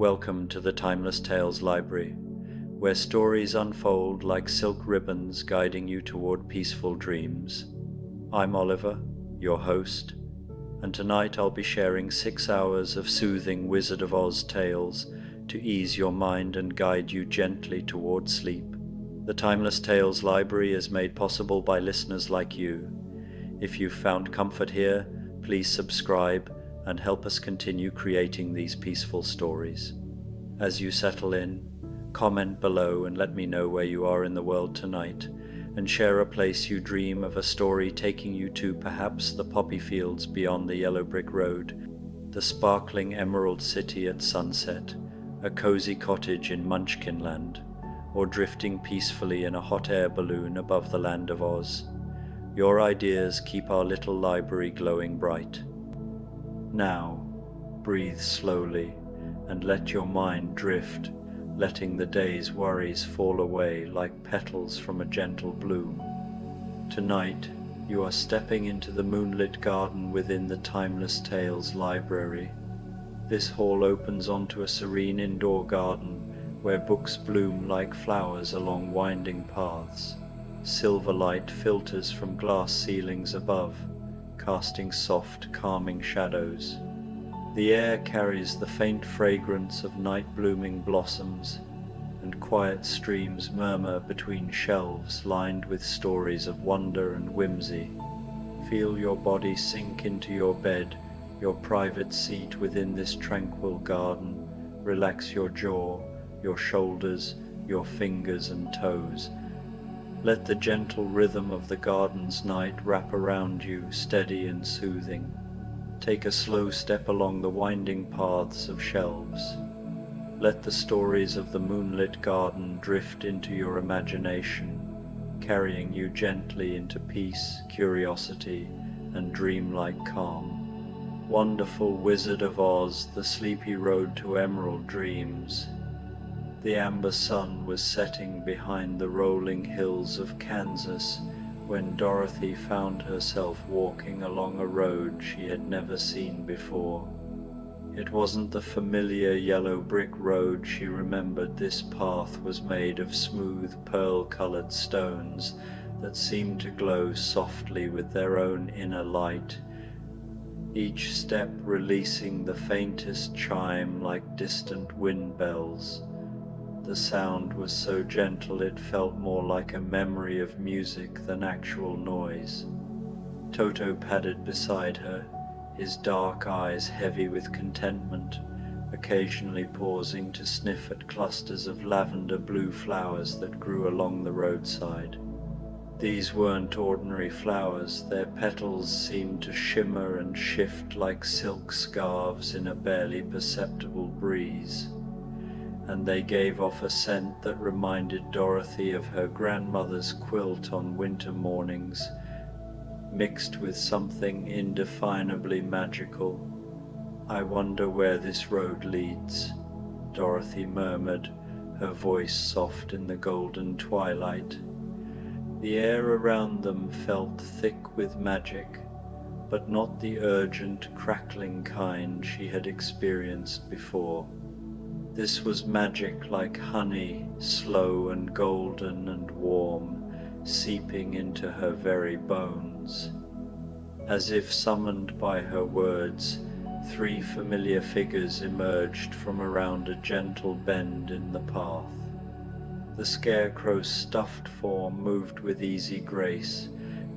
Welcome to the Timeless Tales Library, where stories unfold like silk ribbons guiding you toward peaceful dreams. I'm Oliver, your host, and tonight I'll be sharing 6 hours of soothing Wizard of Oz tales to ease your mind and guide you gently toward sleep. The Timeless Tales Library is made possible by listeners like you. If you've found comfort here, please subscribe and help us continue creating these peaceful stories. As you settle in, comment below and let me know where you are in the world tonight, and share a place you dream of, a story taking you to perhaps the poppy fields beyond the yellow brick road, the sparkling emerald city at sunset, a cozy cottage in Munchkinland, or drifting peacefully in a hot air balloon above the land of Oz. Your ideas keep our little library glowing bright. Now, breathe slowly and let your mind drift, letting the day's worries fall away like petals from a gentle bloom. Tonight, you are stepping into the moonlit garden within the Timeless Tales Library. This hall opens onto a serene indoor garden where books bloom like flowers along winding paths. Silver light filters from glass ceilings above, casting soft, calming shadows. The air carries the faint fragrance of night-blooming blossoms, and quiet streams murmur between shelves lined with stories of wonder and whimsy. Feel your body sink into your bed, your private seat within this tranquil garden. Relax your jaw, your shoulders, your fingers and toes. Let the gentle rhythm of the garden's night wrap around you, steady and soothing. Take a slow step along the winding paths of shelves. Let the stories of the moonlit garden drift into your imagination, carrying you gently into peace, curiosity, and dreamlike calm. Wonderful Wizard of Oz, the sleepy road to emerald dreams. The amber sun was setting behind the rolling hills of Kansas when Dorothy found herself walking along a road she had never seen before. It wasn't the familiar yellow brick road she remembered. This path was made of smooth pearl-colored stones that seemed to glow softly with their own inner light, each step releasing the faintest chime like distant wind bells. The sound was so gentle it felt more like a memory of music than actual noise. Toto padded beside her, his dark eyes heavy with contentment, occasionally pausing to sniff at clusters of lavender-blue flowers that grew along the roadside. These weren't ordinary flowers. Their petals seemed to shimmer and shift like silk scarves in a barely perceptible breeze, and they gave off a scent that reminded Dorothy of her grandmother's quilt on winter mornings, mixed with something indefinably magical. "I wonder where this road leads," Dorothy murmured, her voice soft in the golden twilight. The air around them felt thick with magic, but not the urgent, crackling kind she had experienced before. This was magic like honey, slow and golden and warm, seeping into her very bones. As if summoned by her words, 3 familiar figures emerged from around a gentle bend in the path. The Scarecrow's stuffed form moved with easy grace,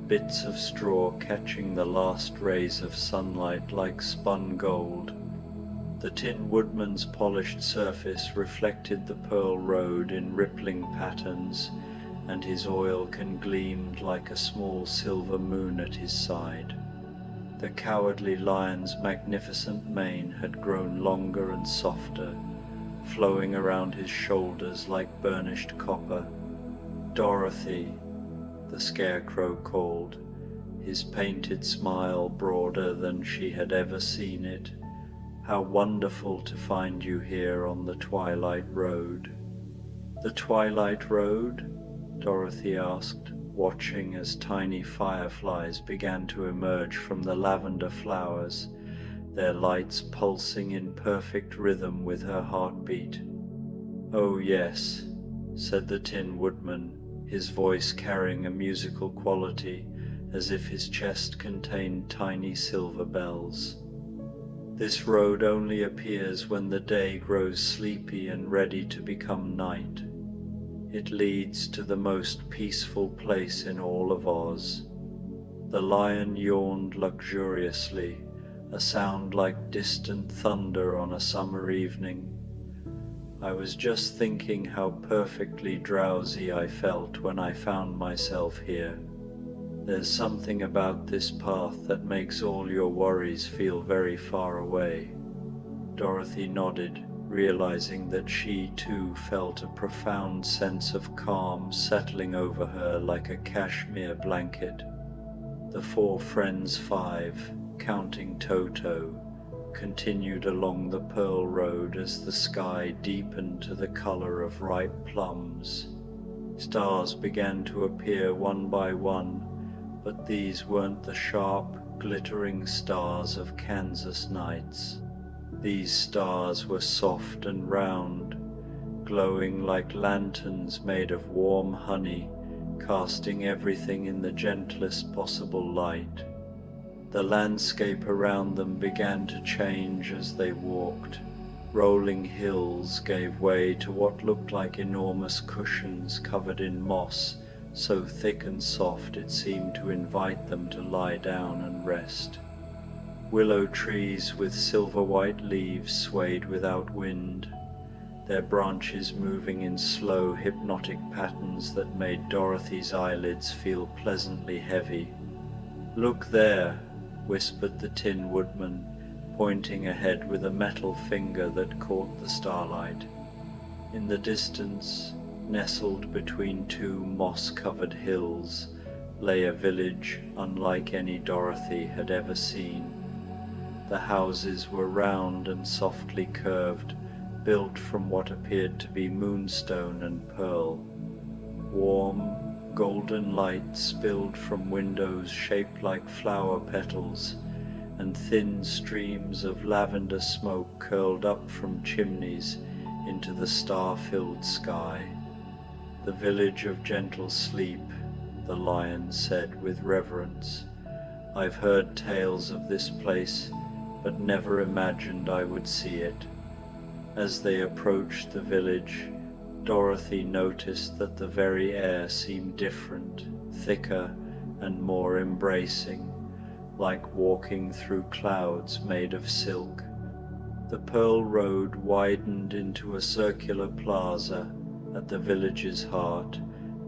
bits of straw catching the last rays of sunlight like spun gold. The Tin Woodman's polished surface reflected the pearl road in rippling patterns, and his oilkin gleamed like a small silver moon at his side. The Cowardly Lion's magnificent mane had grown longer and softer, flowing around his shoulders like burnished copper. "Dorothy," the Scarecrow called, his painted smile broader than she had ever seen it. "How wonderful to find you here on the Twilight Road." "The Twilight Road?" Dorothy asked, watching as tiny fireflies began to emerge from the lavender flowers, their lights pulsing in perfect rhythm with her heartbeat. "Oh yes," said the Tin Woodman, his voice carrying a musical quality, as if his chest contained tiny silver bells. "This road only appears when the day grows sleepy and ready to become night. It leads to the most peaceful place in all of Oz." The lion yawned luxuriously, a sound like distant thunder on a summer evening. "I was just thinking how perfectly drowsy I felt when I found myself here. There's something about this path that makes all your worries feel very far away." Dorothy nodded, realizing that she too felt a profound sense of calm settling over her like a cashmere blanket. The four friends, five, counting Toto, continued along the Pearl Road as the sky deepened to the color of ripe plums. Stars began to appear one by one, but these weren't the sharp, glittering stars of Kansas nights. These stars were soft and round, glowing like lanterns made of warm honey, casting everything in the gentlest possible light. The landscape around them began to change as they walked. Rolling hills gave way to what looked like enormous cushions covered in moss, so thick and soft it seemed to invite them to lie down and rest. Willow trees with silver-white leaves swayed without wind, their branches moving in slow, hypnotic patterns that made Dorothy's eyelids feel pleasantly heavy. "Look there," whispered the Tin Woodman, pointing ahead with a metal finger that caught the starlight. In the distance, nestled between two moss-covered hills, lay a village unlike any Dorothy had ever seen. The houses were round and softly curved, built from what appeared to be moonstone and pearl. Warm, golden light spilled from windows shaped like flower petals, and thin streams of lavender smoke curled up from chimneys into the star-filled sky. "The village of gentle sleep," the lion said with reverence. "I've heard tales of this place, but never imagined I would see it." As they approached the village, Dorothy noticed that the very air seemed different, thicker and more embracing, like walking through clouds made of silk. The Pearl Road widened into a circular plaza at the village's heart,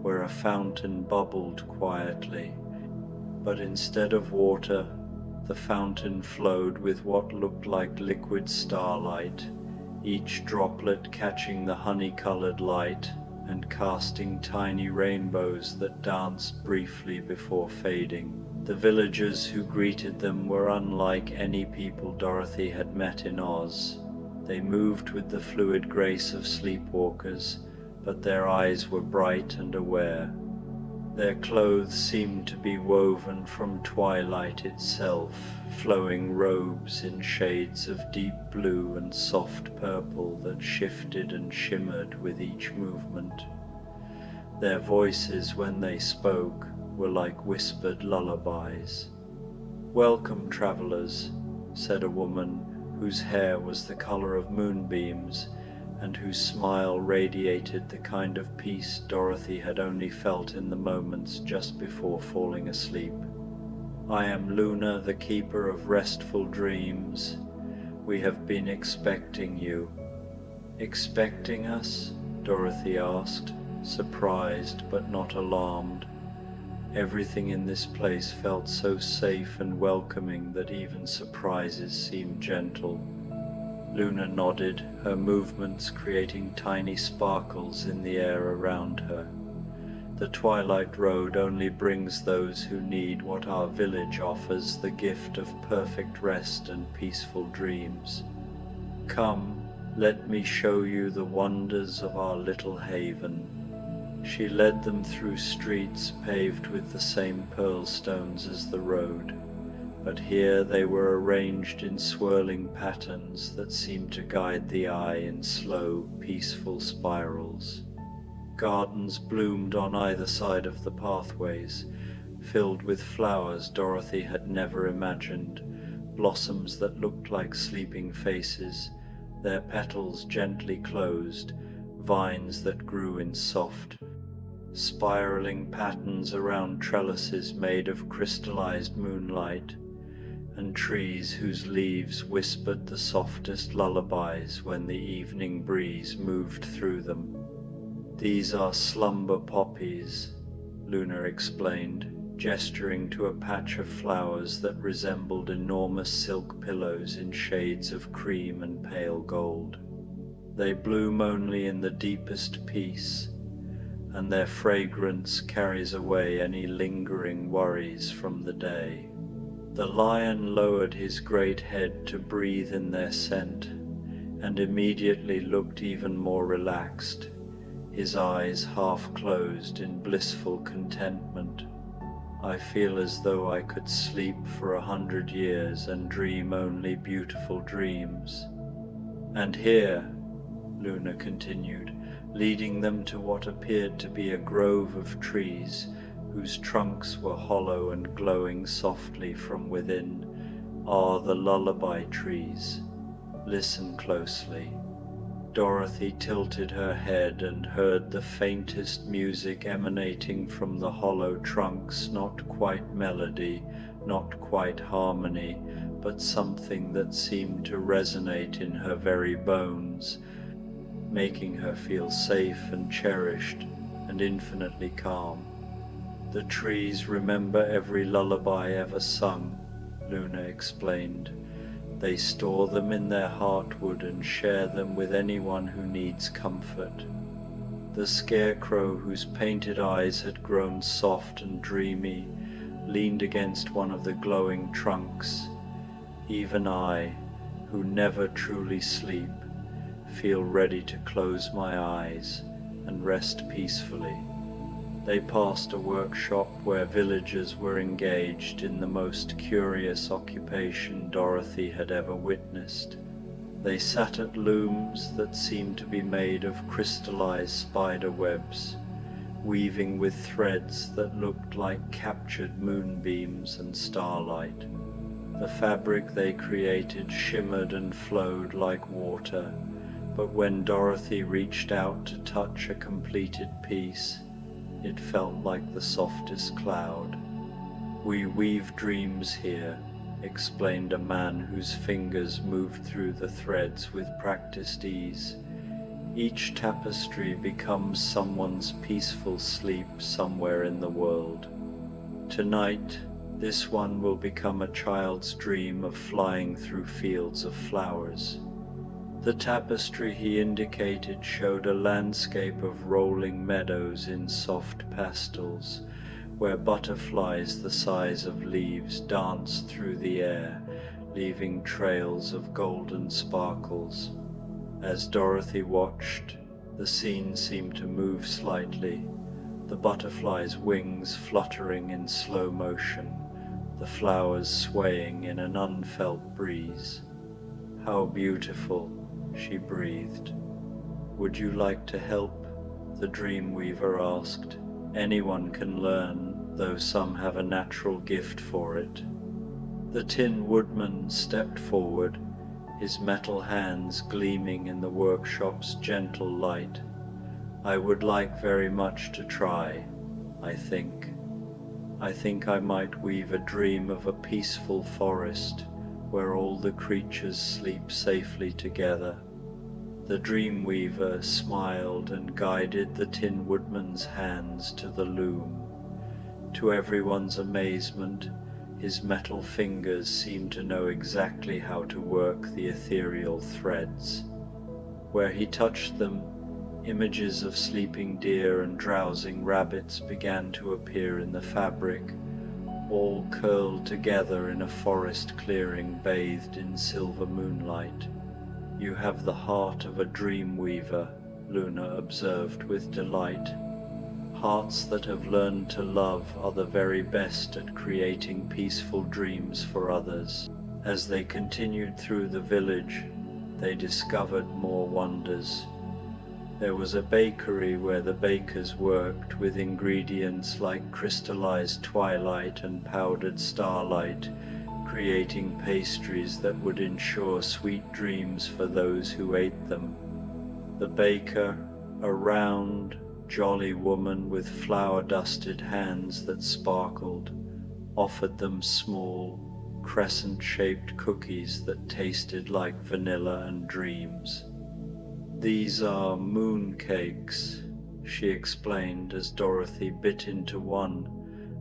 where a fountain bubbled quietly. But instead of water, the fountain flowed with what looked like liquid starlight, each droplet catching the honey-colored light and casting tiny rainbows that danced briefly before fading. The villagers who greeted them were unlike any people Dorothy had met in Oz. They moved with the fluid grace of sleepwalkers, but their eyes were bright and aware. Their clothes seemed to be woven from twilight itself, flowing robes in shades of deep blue and soft purple that shifted and shimmered with each movement. Their voices, when they spoke, were like whispered lullabies. "Welcome, travelers," said a woman whose hair was the color of moonbeams and whose smile radiated the kind of peace Dorothy had only felt in the moments just before falling asleep. "I am Luna, the keeper of restful dreams. We have been expecting you." "Expecting us?" Dorothy asked, surprised but not alarmed. Everything in this place felt so safe and welcoming that even surprises seemed gentle. Luna nodded, her movements creating tiny sparkles in the air around her. "The Twilight Road only brings those who need what our village offers, the gift of perfect rest and peaceful dreams. Come, let me show you the wonders of our little haven." She led them through streets paved with the same pearl stones as the road, but here they were arranged in swirling patterns that seemed to guide the eye in slow, peaceful spirals. Gardens bloomed on either side of the pathways, filled with flowers Dorothy had never imagined, blossoms that looked like sleeping faces, their petals gently closed, vines that grew in soft, spiraling patterns around trellises made of crystallized moonlight, and trees whose leaves whispered the softest lullabies when the evening breeze moved through them. "These are slumber poppies," Luna explained, gesturing to a patch of flowers that resembled enormous silk pillows in shades of cream and pale gold. "They bloom only in the deepest peace, and their fragrance carries away any lingering worries from the day." The lion lowered his great head to breathe in their scent, and immediately looked even more relaxed, his eyes half closed in blissful contentment. "I feel as though I could sleep for 100 years and dream only beautiful dreams." "And here," Luna continued, leading them to what appeared to be a grove of trees, whose trunks were hollow and glowing softly from within, "are the lullaby trees. Listen closely." Dorothy tilted her head and heard the faintest music emanating from the hollow trunks, not quite melody, not quite harmony, but something that seemed to resonate in her very bones, making her feel safe and cherished and infinitely calm. "The trees remember every lullaby ever sung," Luna explained. "They store them in their heartwood and share them with anyone who needs comfort." The Scarecrow, whose painted eyes had grown soft and dreamy, leaned against one of the glowing trunks. "Even I, who never truly sleep, feel ready to close my eyes and rest peacefully." They passed a workshop where villagers were engaged in the most curious occupation Dorothy had ever witnessed. They sat at looms that seemed to be made of crystallized spider webs, weaving with threads that looked like captured moonbeams and starlight. The fabric they created shimmered and flowed like water, but when Dorothy reached out to touch a completed piece, it felt like the softest cloud. "We weave dreams here," explained a man whose fingers moved through the threads with practiced ease. "Each tapestry becomes someone's peaceful sleep somewhere in the world. Tonight, this one will become a child's dream of flying through fields of flowers." The tapestry he indicated showed a landscape of rolling meadows in soft pastels, where butterflies the size of leaves danced through the air, leaving trails of golden sparkles. As Dorothy watched, the scene seemed to move slightly, the butterflies' wings fluttering in slow motion, the flowers swaying in an unfelt breeze. "How beautiful," she breathed. "Would you like to help?" the Dreamweaver asked. "Anyone can learn, though some have a natural gift for it." The Tin Woodman stepped forward, his metal hands gleaming in the workshop's gentle light. "I would like very much to try, I think. I think I might weave a dream of a peaceful forest where all the creatures sleep safely together." The Dreamweaver smiled and guided the Tin Woodman's hands to the loom. To everyone's amazement, his metal fingers seemed to know exactly how to work the ethereal threads. Where he touched them, images of sleeping deer and drowsing rabbits began to appear in the fabric, all curled together in a forest clearing bathed in silver moonlight. "You have the heart of a dream weaver," Luna observed with delight. Hearts that have learned to love are the very best at creating peaceful dreams for others. As they continued through the village, they discovered more wonders. There was a bakery where the bakers worked with ingredients like crystallized twilight and powdered starlight, creating pastries that would ensure sweet dreams for those who ate them. The baker, a round, jolly woman with flour-dusted hands that sparkled, offered them small, crescent-shaped cookies that tasted like vanilla and dreams. "These are moon cakes," she explained as Dorothy bit into one,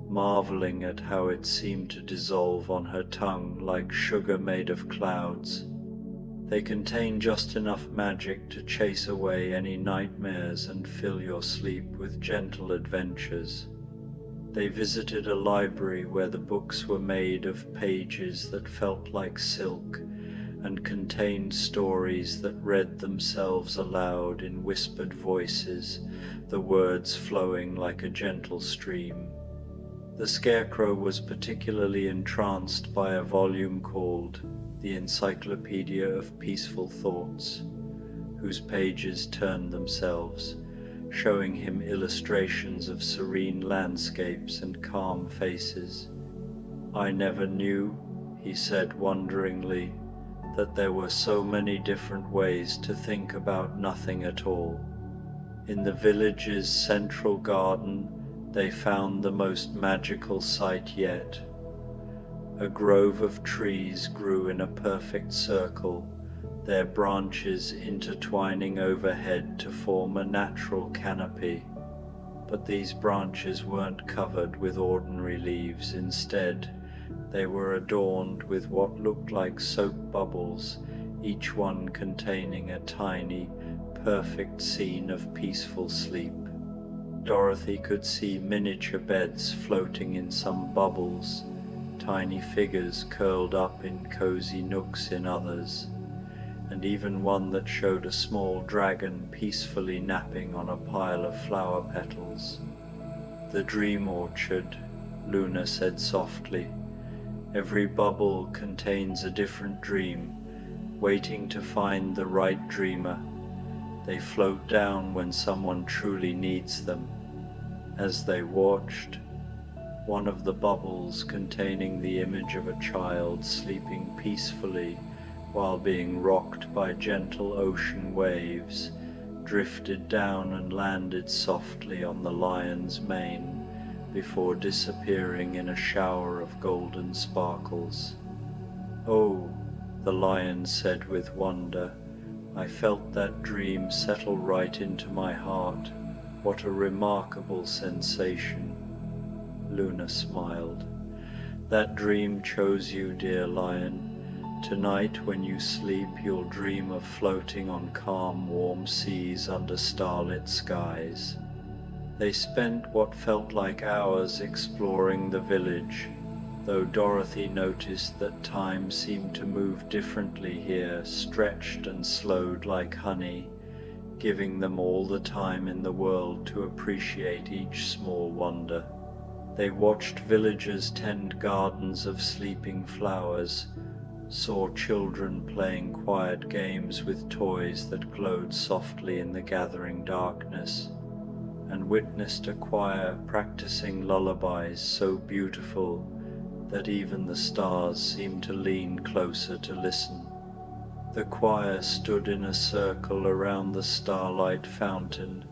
marveling at how it seemed to dissolve on her tongue like sugar made of clouds. "They contain just enough magic to chase away any nightmares and fill your sleep with gentle adventures." They visited a library where the books were made of pages that felt like silk and contained stories that read themselves aloud in whispered voices, the words flowing like a gentle stream. The Scarecrow was particularly entranced by a volume called The Encyclopedia of Peaceful Thoughts, whose pages turned themselves, showing him illustrations of serene landscapes and calm faces. "I never knew," he said wonderingly, "that there were so many different ways to think about nothing at all." In the village's central garden, they found the most magical sight yet. A grove of trees grew in a perfect circle, their branches intertwining overhead to form a natural canopy. But these branches weren't covered with ordinary leaves. Instead, they were adorned with what looked like soap bubbles, each one containing a tiny, perfect scene of peaceful sleep. Dorothy could see miniature beds floating in some bubbles, tiny figures curled up in cozy nooks in others, and even one that showed a small dragon peacefully napping on a pile of flower petals. "The dream orchard," Luna said softly. "Every bubble contains a different dream, waiting to find the right dreamer. They float down when someone truly needs them." As they watched, one of the bubbles containing the image of a child sleeping peacefully while being rocked by gentle ocean waves drifted down and landed softly on the lion's mane before disappearing in a shower of golden sparkles. "Oh," the lion said with wonder, "I felt that dream settle right into my heart. What a remarkable sensation." Luna smiled. "That dream chose you, dear lion. Tonight when you sleep, you'll dream of floating on calm, warm seas under starlit skies." They spent what felt like hours exploring the village, though Dorothy noticed that time seemed to move differently here, stretched and slowed like honey, giving them all the time in the world to appreciate each small wonder. They watched villagers tend gardens of sleeping flowers, saw children playing quiet games with toys that glowed softly in the gathering darkness, and witnessed a choir practicing lullabies so beautiful that even the stars seemed to lean closer to listen. The choir stood in a circle around the starlight fountain,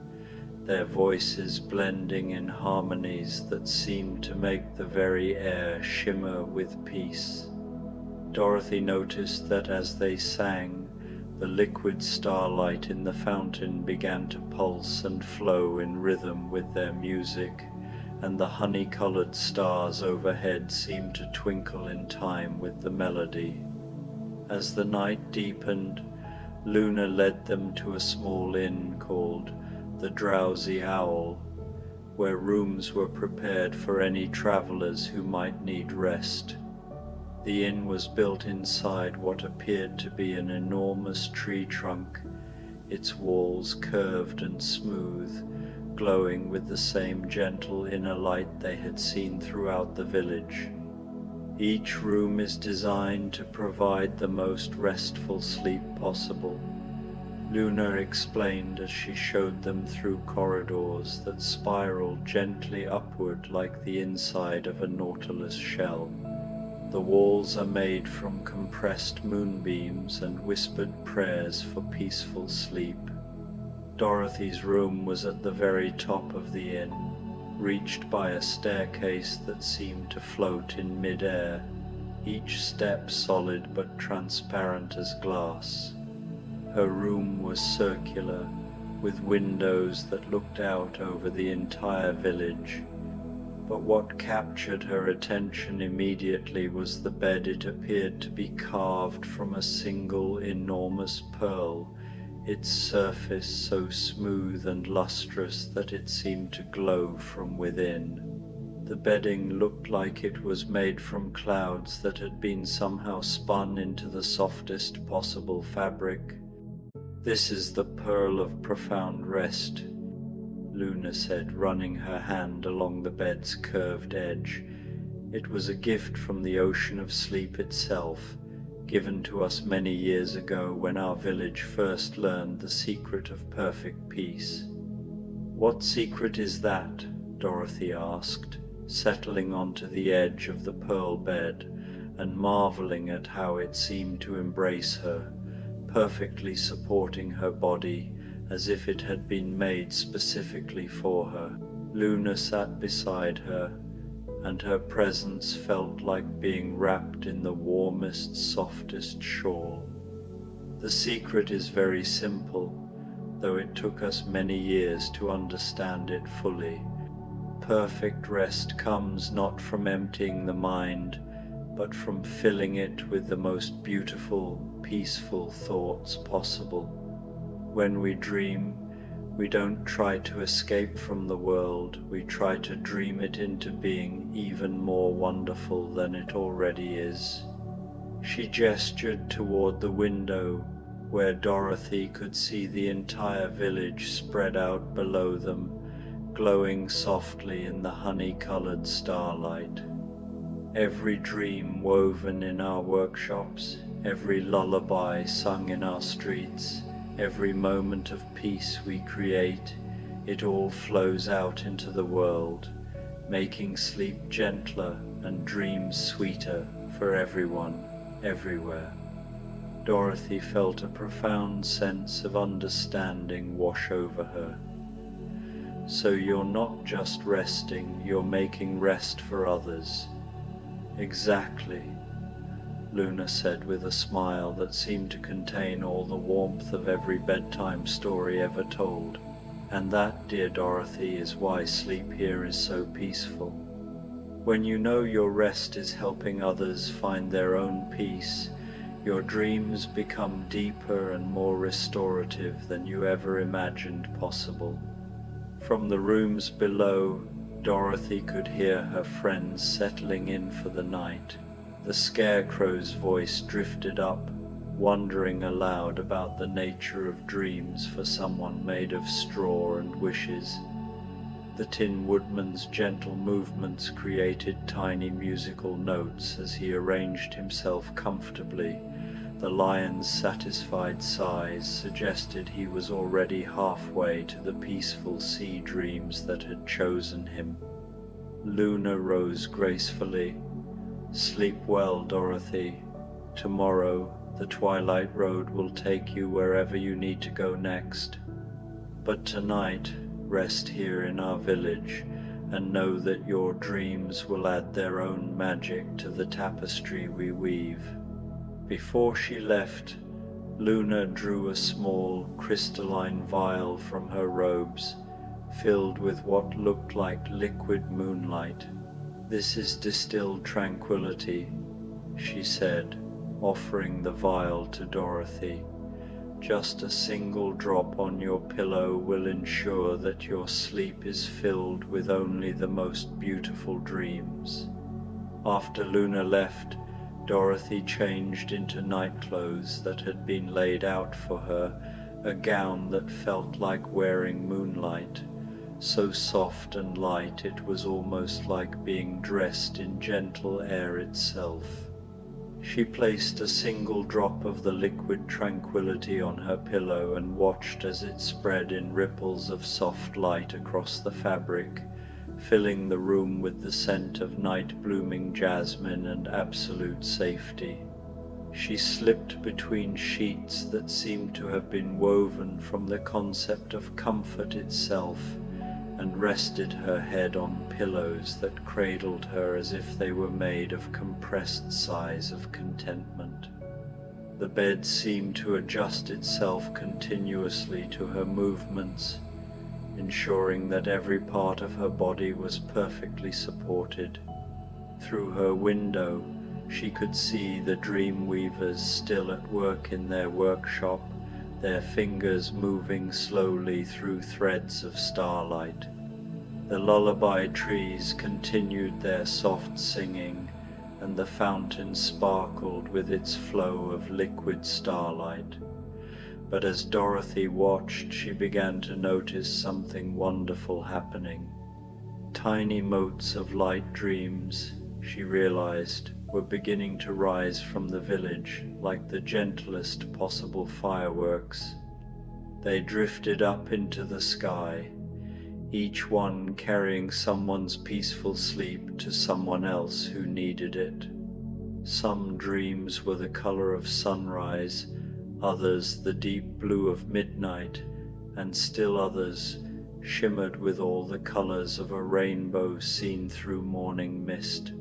their voices blending in harmonies that seemed to make the very air shimmer with peace. Dorothy noticed that as they sang, the liquid starlight in the fountain began to pulse and flow in rhythm with their music, and the honey-colored stars overhead seemed to twinkle in time with the melody. As the night deepened, Luna led them to a small inn called the Drowsy Owl, where rooms were prepared for any travelers who might need rest. The inn was built inside what appeared to be an enormous tree trunk, its walls curved and smooth, glowing with the same gentle inner light they had seen throughout the village. Each room is designed to provide the most restful sleep possible, Luna explained as she showed them through corridors that spiraled gently upward like the inside of a nautilus shell. The walls are made from compressed moonbeams and whispered prayers for peaceful sleep. Dorothy's room was at the very top of the inn, reached by a staircase that seemed to float in mid-air, each step solid but transparent as glass. Her room was circular, with windows that looked out over the entire village. But what captured her attention immediately was the bed. It appeared to be carved from a single enormous pearl, its surface so smooth and lustrous that it seemed to glow from within. The bedding looked like it was made from clouds that had been somehow spun into the softest possible fabric. "This is the pearl of profound rest," Luna said, running her hand along the bed's curved edge. "It was a gift from the ocean of sleep itself, given to us many years ago when our village first learned the secret of perfect peace." "What secret is that?" Dorothy asked, settling onto the edge of the pearl bed and marveling at how it seemed to embrace her, perfectly supporting her body as if it had been made specifically for her. Luna sat beside her, and her presence felt like being wrapped in the warmest, softest shawl. "The secret is very simple, though it took us many years to understand it fully. Perfect rest comes not from emptying the mind, but from filling it with the most beautiful, peaceful thoughts possible. When we dream, we don't try to escape from the world, we try to dream it into being even more wonderful than it already is." She gestured toward the window, where Dorothy could see the entire village spread out below them, glowing softly in the honey-colored starlight. "Every dream woven in our workshops, every lullaby sung in our streets, every moment of peace we create, it all flows out into the world, making sleep gentler and dreams sweeter for everyone, everywhere." Dorothy felt a profound sense of understanding wash over her. "So you're not just resting, you're making rest for others." "Exactly," Luna said with a smile that seemed to contain all the warmth of every bedtime story ever told. "And that, dear Dorothy, is why sleep here is so peaceful. When you know your rest is helping others find their own peace, your dreams become deeper and more restorative than you ever imagined possible." From the rooms below, Dorothy could hear her friends settling in for the night. The Scarecrow's voice drifted up, wondering aloud about the nature of dreams for someone made of straw and wishes. The Tin Woodman's gentle movements created tiny musical notes as he arranged himself comfortably. The lion's satisfied sighs suggested he was already halfway to the peaceful sea dreams that had chosen him. Luna rose gracefully. "Sleep well, Dorothy. Tomorrow, the Twilight Road will take you wherever you need to go next. But tonight, rest here in our village, and know that your dreams will add their own magic to the tapestry we weave." Before she left, Luna drew a small, crystalline vial from her robes, filled with what looked like liquid moonlight. "This is distilled tranquility," she said, offering the vial to Dorothy. "Just a single drop on your pillow will ensure that your sleep is filled with only the most beautiful dreams." After Luna left, Dorothy changed into night clothes that had been laid out for her, a gown that felt like wearing moonlight, so soft and light it was almost like being dressed in gentle air itself. She placed a single drop of the liquid tranquility on her pillow and watched as it spread in ripples of soft light across the fabric, filling the room with the scent of night-blooming jasmine and absolute safety. She slipped between sheets that seemed to have been woven from the concept of comfort itself, and rested her head on pillows that cradled her as if they were made of compressed sighs of contentment. The bed seemed to adjust itself continuously to her movements, ensuring that every part of her body was perfectly supported. Through her window, she could see the dream weavers still at work in their workshop, their fingers moving slowly through threads of starlight. The lullaby trees continued their soft singing, and the fountain sparkled with its flow of liquid starlight. But as Dorothy watched, she began to notice something wonderful happening. Tiny motes of light dreams, she realized, were beginning to rise from the village like the gentlest possible fireworks. They drifted up into the sky, each one carrying someone's peaceful sleep to someone else who needed it. Some dreams were the color of sunrise, others the deep blue of midnight, and still others shimmered with all the colors of a rainbow seen through morning mist.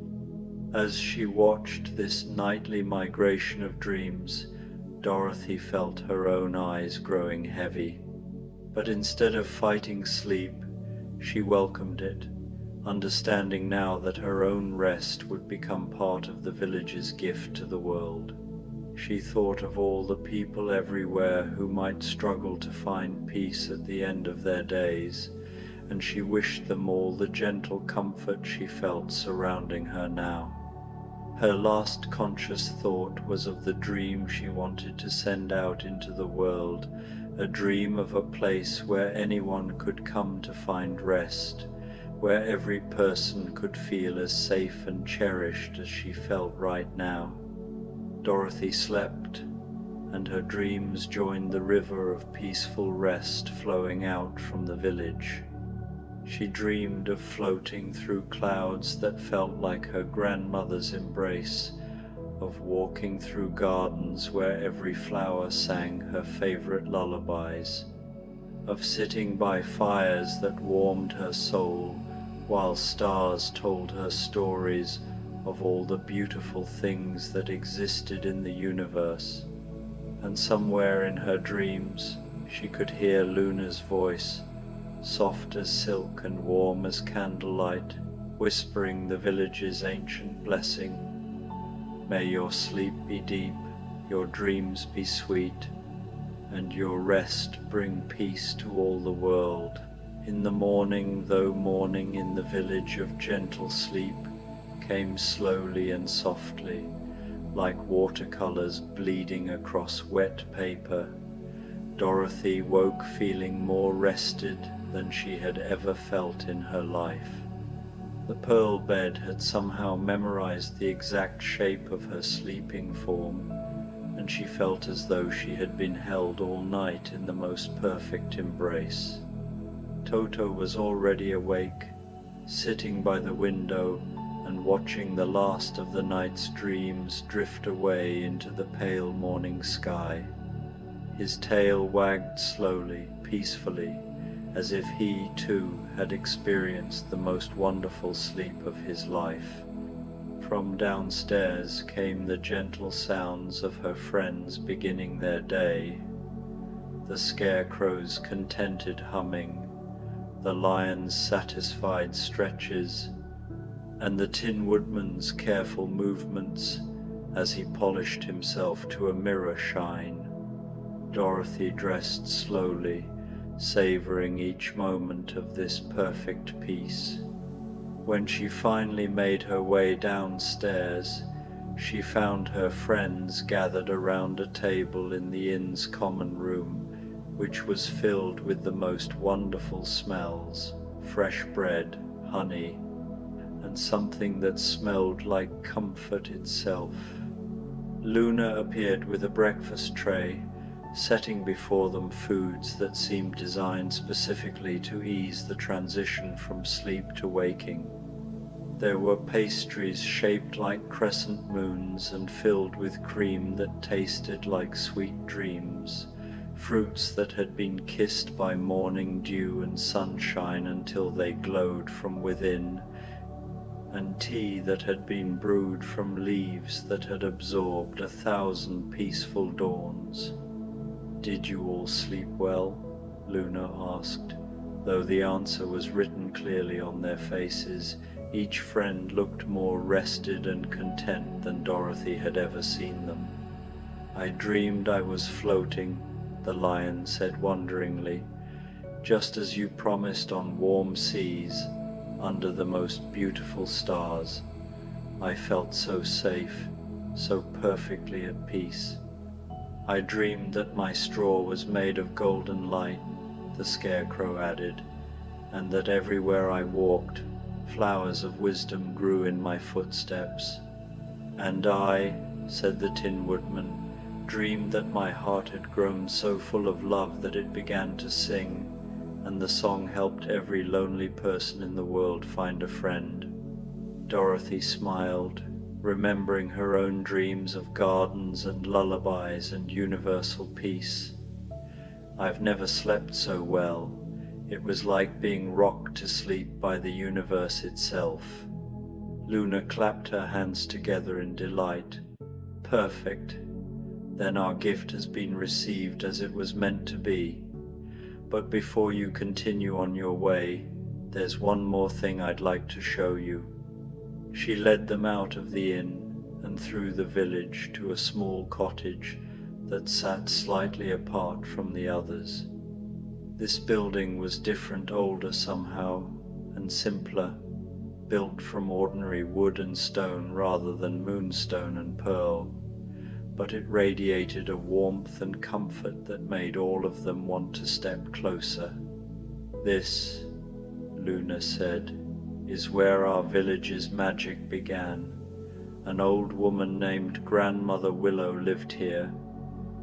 As she watched this nightly migration of dreams, Dorothy felt her own eyes growing heavy. But instead of fighting sleep, she welcomed it, understanding now that her own rest would become part of the village's gift to the world. She thought of all the people everywhere who might struggle to find peace at the end of their days, and she wished them all the gentle comfort she felt surrounding her now. Her last conscious thought was of the dream she wanted to send out into the world, a dream of a place where anyone could come to find rest, where every person could feel as safe and cherished as she felt right now. Dorothy slept, and her dreams joined the river of peaceful rest flowing out from the village. She dreamed of floating through clouds that felt like her grandmother's embrace, of walking through gardens where every flower sang her favorite lullabies, of sitting by fires that warmed her soul while stars told her stories of all the beautiful things that existed in the universe. And somewhere in her dreams she could hear Luna's voice, soft as silk and warm as candlelight, whispering the village's ancient blessing. May your sleep be deep, your dreams be sweet, and your rest bring peace to all the world. In the morning, though morning in the village of gentle sleep came slowly and softly, like watercolors bleeding across wet paper, Dorothy woke feeling more rested than she had ever felt in her life. The pearl bed had somehow memorized the exact shape of her sleeping form, and she felt as though she had been held all night in the most perfect embrace. Toto was already awake, sitting by the window and watching the last of the night's dreams drift away into the pale morning sky. His tail wagged slowly, peacefully, as if he, too, had experienced the most wonderful sleep of his life. From downstairs came the gentle sounds of her friends beginning their day, the Scarecrow's contented humming, the Lion's satisfied stretches, and the Tin Woodman's careful movements as he polished himself to a mirror shine. Dorothy dressed slowly, savoring each moment of this perfect peace. When she finally made her way downstairs, she found her friends gathered around a table in the inn's common room, which was filled with the most wonderful smells. fresh bread, honey, and something that smelled like comfort itself. Luna appeared with a breakfast tray, setting before them foods that seemed designed specifically to ease the transition from sleep to waking. There were pastries shaped like crescent moons and filled with cream that tasted like sweet dreams, fruits that had been kissed by morning dew and sunshine until they glowed from within, and tea that had been brewed from leaves that had absorbed 1,000 peaceful dawns. "Did you all sleep well?" Luna asked. Though the answer was written clearly on their faces, each friend looked more rested and content than Dorothy had ever seen them. "I dreamed I was floating," the lion said wonderingly, "just as you promised on warm seas, under the most beautiful stars. I felt so safe, so perfectly at peace. I dreamed that my straw was made of golden light," the Scarecrow added, "and that everywhere I walked, flowers of wisdom grew in my footsteps." "And I," said the Tin Woodman, "dreamed that my heart had grown so full of love that it began to sing, and the song helped every lonely person in the world find a friend." Dorothy smiled, remembering her own dreams of gardens and lullabies and universal peace. "I've never slept so well. It was like being rocked to sleep by the universe itself." Luna clapped her hands together in delight. "Perfect. Then our gift has been received as it was meant to be. But before you continue on your way, there's one more thing I'd like to show you." She led them out of the inn and through the village to a small cottage that sat slightly apart from the others. This building was different, older somehow, and simpler, built from ordinary wood and stone rather than moonstone and pearl, but it radiated a warmth and comfort that made all of them want to step closer. "This," Luna said, "is where our village's magic began. An old woman named Grandmother Willow lived here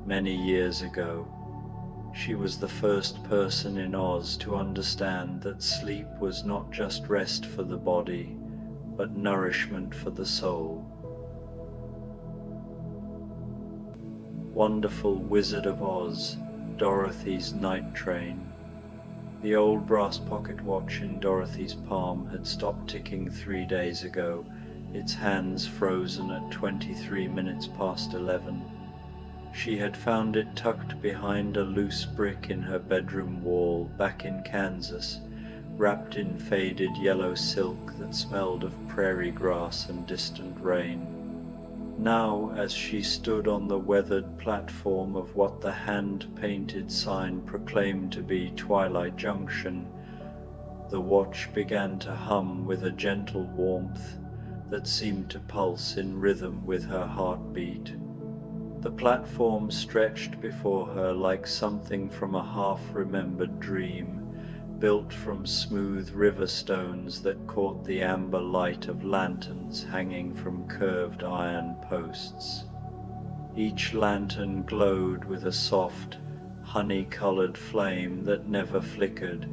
many years ago. She was the first person in Oz to understand that sleep was not just rest for the body, but nourishment for the soul." Wonderful Wizard of Oz, Dorothy's Night Train. The old brass pocket watch in Dorothy's palm had stopped ticking 3 days ago, its hands frozen at 23 minutes past 11. She had found it tucked behind a loose brick in her bedroom wall back in Kansas, wrapped in faded yellow silk that smelled of prairie grass and distant rain. Now, as she stood on the weathered platform of what the hand-painted sign proclaimed to be Twilight Junction, the watch began to hum with a gentle warmth that seemed to pulse in rhythm with her heartbeat. The platform stretched before her like something from a half-remembered dream, built from smooth river stones that caught the amber light of lanterns hanging from curved iron posts. Each lantern glowed with a soft, honey-colored flame that never flickered,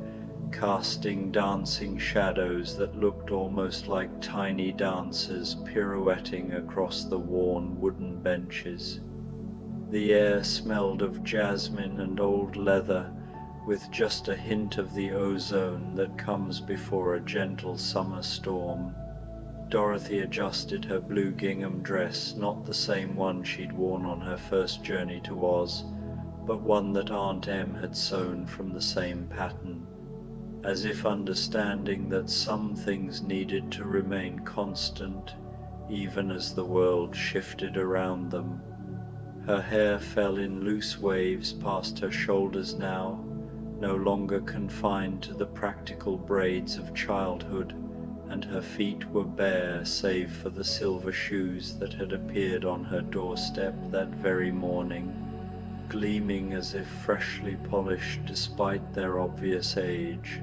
casting dancing shadows that looked almost like tiny dancers pirouetting across the worn wooden benches. The air smelled of jasmine and old leather, with just a hint of the ozone that comes before a gentle summer storm. Dorothy adjusted her blue gingham dress, not the same one she'd worn on her first journey to Oz, but one that Aunt Em had sewn from the same pattern, as if understanding that some things needed to remain constant, even as the world shifted around them. Her hair fell in loose waves past her shoulders now, no longer confined to the practical braids of childhood, and her feet were bare save for the silver shoes that had appeared on her doorstep that very morning, gleaming as if freshly polished despite their obvious age.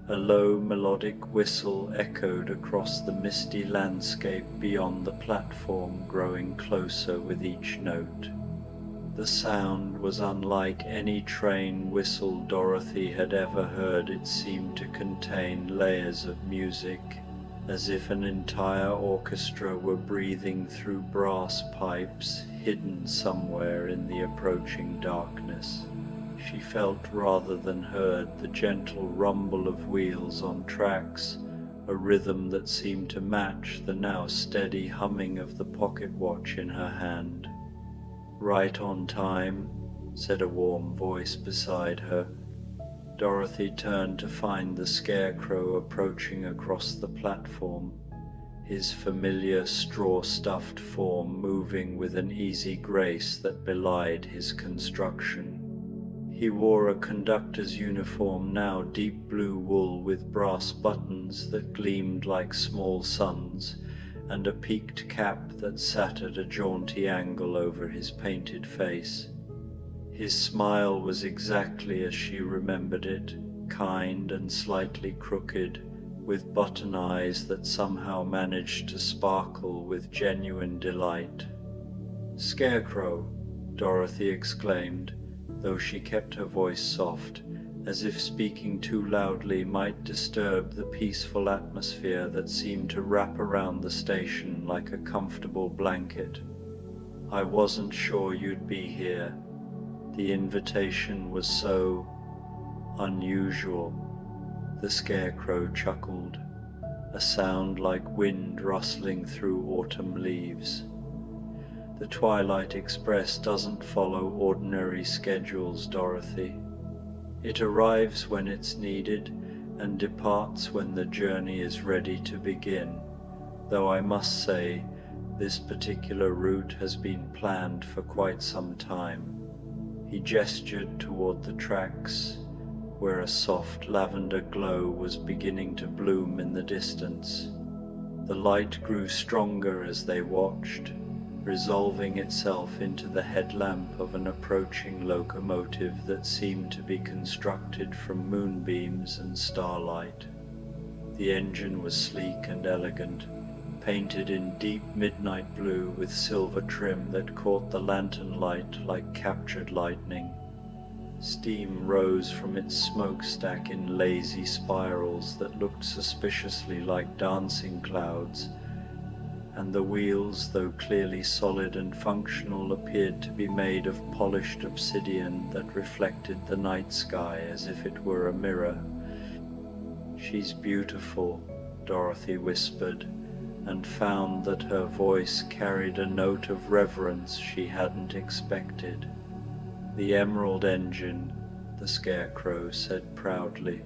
A low melodic whistle echoed across the misty landscape beyond the platform, growing closer with each note. The sound was unlike any train whistle Dorothy had ever heard. It seemed to contain layers of music, as if an entire orchestra were breathing through brass pipes hidden somewhere in the approaching darkness. She felt rather than heard the gentle rumble of wheels on tracks, a rhythm that seemed to match the now steady humming of the pocket watch in her hand. "Right on time," said a warm voice beside her. Dorothy turned to find the Scarecrow approaching across the platform, his familiar straw-stuffed form moving with an easy grace that belied his construction. He wore a conductor's uniform, now deep blue wool with brass buttons that gleamed like small suns, and a peaked cap that sat at a jaunty angle over his painted face. His smile was exactly as she remembered it, kind and slightly crooked, with button eyes that somehow managed to sparkle with genuine delight. "Scarecrow!" Dorothy exclaimed, though she kept her voice soft, as if speaking too loudly might disturb the peaceful atmosphere that seemed to wrap around the station like a comfortable blanket. "I wasn't sure you'd be here. The invitation was so unusual." The Scarecrow chuckled, a sound like wind rustling through autumn leaves. "The Twilight Express doesn't follow ordinary schedules, Dorothy. It arrives when it's needed and departs when the journey is ready to begin, though I must say this particular route has been planned for quite some time." He gestured toward the tracks, where a soft lavender glow was beginning to bloom in the distance. The light grew stronger as they watched, resolving itself into the headlamp of an approaching locomotive that seemed to be constructed from moonbeams and starlight. The engine was sleek and elegant, painted in deep midnight blue with silver trim that caught the lantern light like captured lightning. Steam rose from its smokestack in lazy spirals that looked suspiciously like dancing clouds, and the wheels, though clearly solid and functional, appeared to be made of polished obsidian that reflected the night sky as if it were a mirror. "She's beautiful," Dorothy whispered, and found that her voice carried a note of reverence she hadn't expected. "The Emerald engine," the Scarecrow said proudly,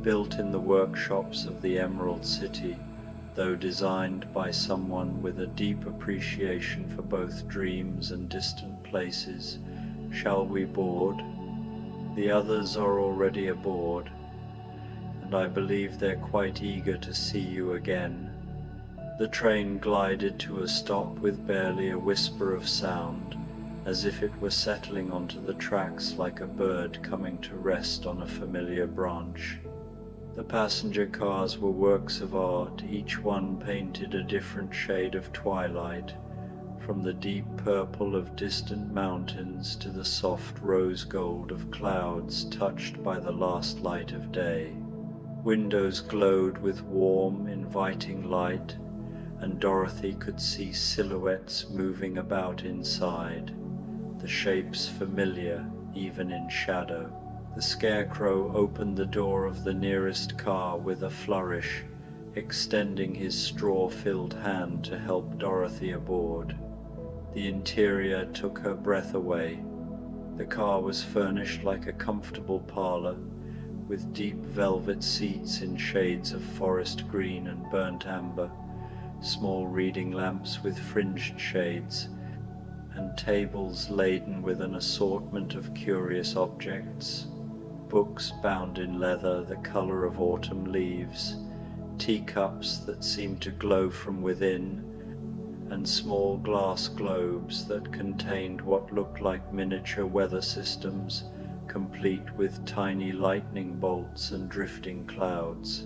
"built in the workshops of the Emerald City, though designed by someone with a deep appreciation for both dreams and distant places. Shall we board? The others are already aboard, and I believe they're quite eager to see you again." The train glided to a stop with barely a whisper of sound, as if it were settling onto the tracks like a bird coming to rest on a familiar branch. The passenger cars were works of art, each one painted a different shade of twilight, from the deep purple of distant mountains to the soft rose gold of clouds touched by the last light of day. Windows glowed with warm, inviting light, and Dorothy could see silhouettes moving about inside, the shapes familiar even in shadow. The Scarecrow opened the door of the nearest car with a flourish, extending his straw-filled hand to help Dorothy aboard. The interior took her breath away. The car was furnished like a comfortable parlor, with deep velvet seats in shades of forest green and burnt amber, small reading lamps with fringed shades, and tables laden with an assortment of curious objects. Books bound in leather the color of autumn leaves, teacups that seemed to glow from within, and small glass globes that contained what looked like miniature weather systems complete with tiny lightning bolts and drifting clouds.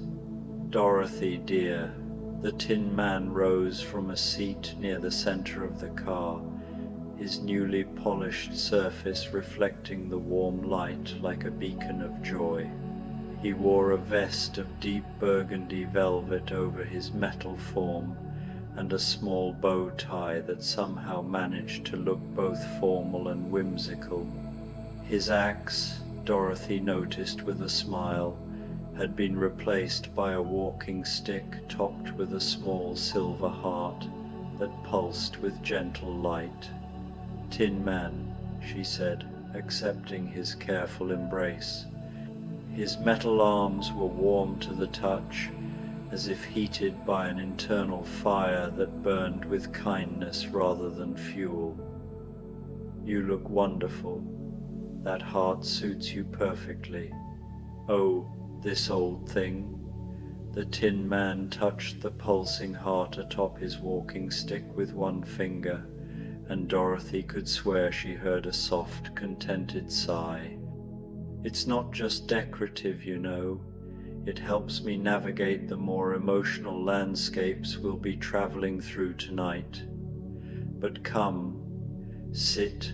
"Dorothy, dear." The Tin Man rose from a seat near the center of the car, his newly polished surface reflecting the warm light like a beacon of joy. He wore a vest of deep burgundy velvet over his metal form, and a small bow tie that somehow managed to look both formal and whimsical. His axe, Dorothy noticed with a smile, had been replaced by a walking stick topped with a small silver heart that pulsed with gentle light. "Tin Man," she said, accepting his careful embrace. His metal arms were warm to the touch, as if heated by an internal fire that burned with kindness rather than fuel. "You look wonderful. That heart suits you perfectly. Oh, this old thing." The Tin Man touched the pulsing heart atop his walking stick with one finger, and Dorothy could swear she heard a soft, contented sigh. "It's not just decorative, you know. It helps me navigate the more emotional landscapes we'll be traveling through tonight. But come, sit."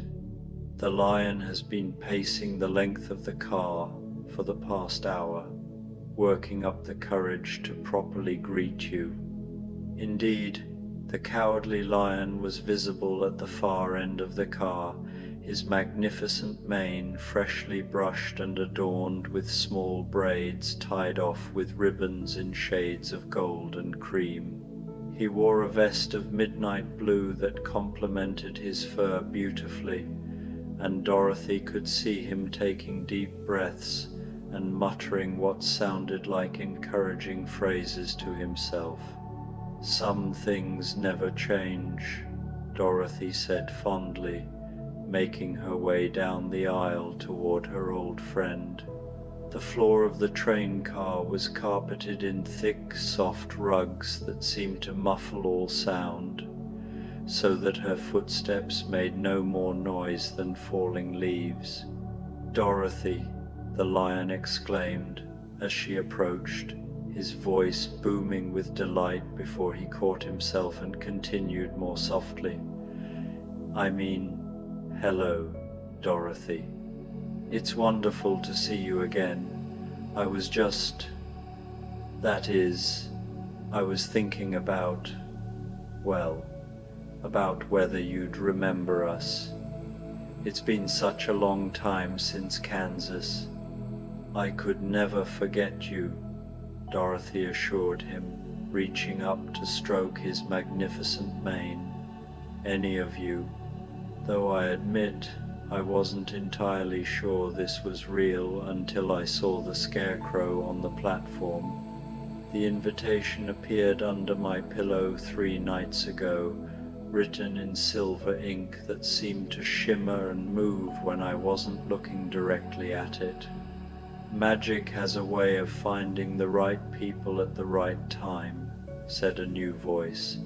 The lion has been pacing the length of the car for the past hour, working up the courage to properly greet you. Indeed, the Cowardly Lion was visible at the far end of the car, his magnificent mane freshly brushed and adorned with small braids tied off with ribbons in shades of gold and cream. He wore a vest of midnight blue that complemented his fur beautifully, and Dorothy could see him taking deep breaths and muttering what sounded like encouraging phrases to himself. "Some things never change," Dorothy said fondly, making her way down the aisle toward her old friend. The floor of the train car was carpeted in thick, soft rugs that seemed to muffle all sound, so that her footsteps made no more noise than falling leaves. "Dorothy," the lion exclaimed as she approached, his voice booming with delight before he caught himself and continued more softly. Hello, Dorothy. It's wonderful to see you again. I was thinking about whether you'd remember us. It's been such a long time since Kansas." "I could never forget you," Dorothy assured him, reaching up to stroke his magnificent mane. "Any of you, though I admit I wasn't entirely sure this was real until I saw the Scarecrow on the platform. The invitation appeared under my pillow 3 nights ago, written in silver ink that seemed to shimmer and move when I wasn't looking directly at it. Magic has a way of finding the right people at the right time," said a new voice,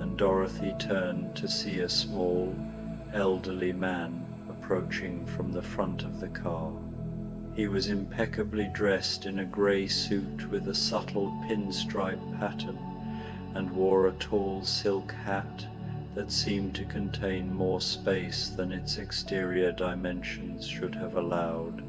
and Dorothy turned to see a small, elderly man approaching from the front of the car. He was impeccably dressed in a grey suit with a subtle pinstripe pattern, and wore a tall silk hat that seemed to contain more space than its exterior dimensions should have allowed.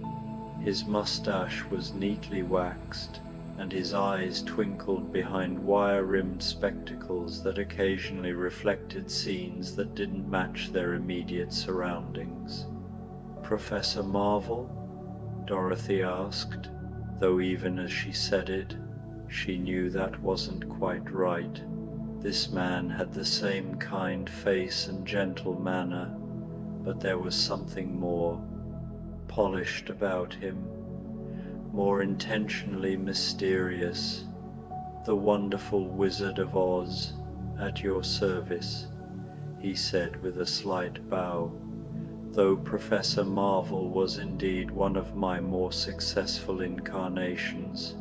His mustache was neatly waxed, and his eyes twinkled behind wire-rimmed spectacles that occasionally reflected scenes that didn't match their immediate surroundings. "Professor Marvel?" Dorothy asked, though even as she said it, she knew that wasn't quite right. This man had the same kind face and gentle manner, but there was something more polished about him, more intentionally mysterious. "The wonderful Wizard of Oz, at your service," he said with a slight bow, though Professor Marvel was indeed one of my more successful incarnations.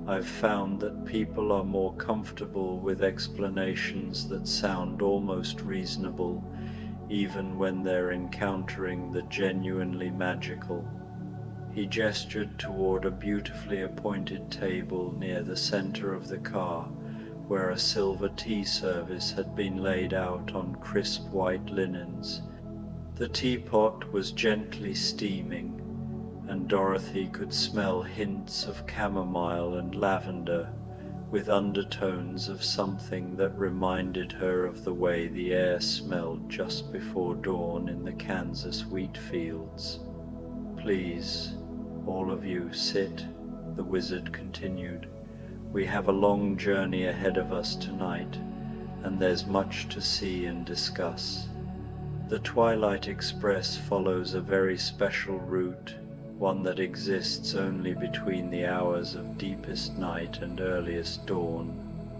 I've found that people are more comfortable with explanations that sound almost reasonable, even when they're encountering the genuinely magical. He gestured toward a beautifully appointed table near the center of the car, where a silver tea service had been laid out on crisp white linens. The teapot was gently steaming, and Dorothy could smell hints of chamomile and lavender, with undertones of something that reminded her of the way the air smelled just before dawn in the Kansas wheat fields. "Please, all of you, sit," the wizard continued. "We have a long journey ahead of us tonight, and there's much to see and discuss. The Twilight Express follows a very special route, one that exists only between the hours of deepest night and earliest dawn,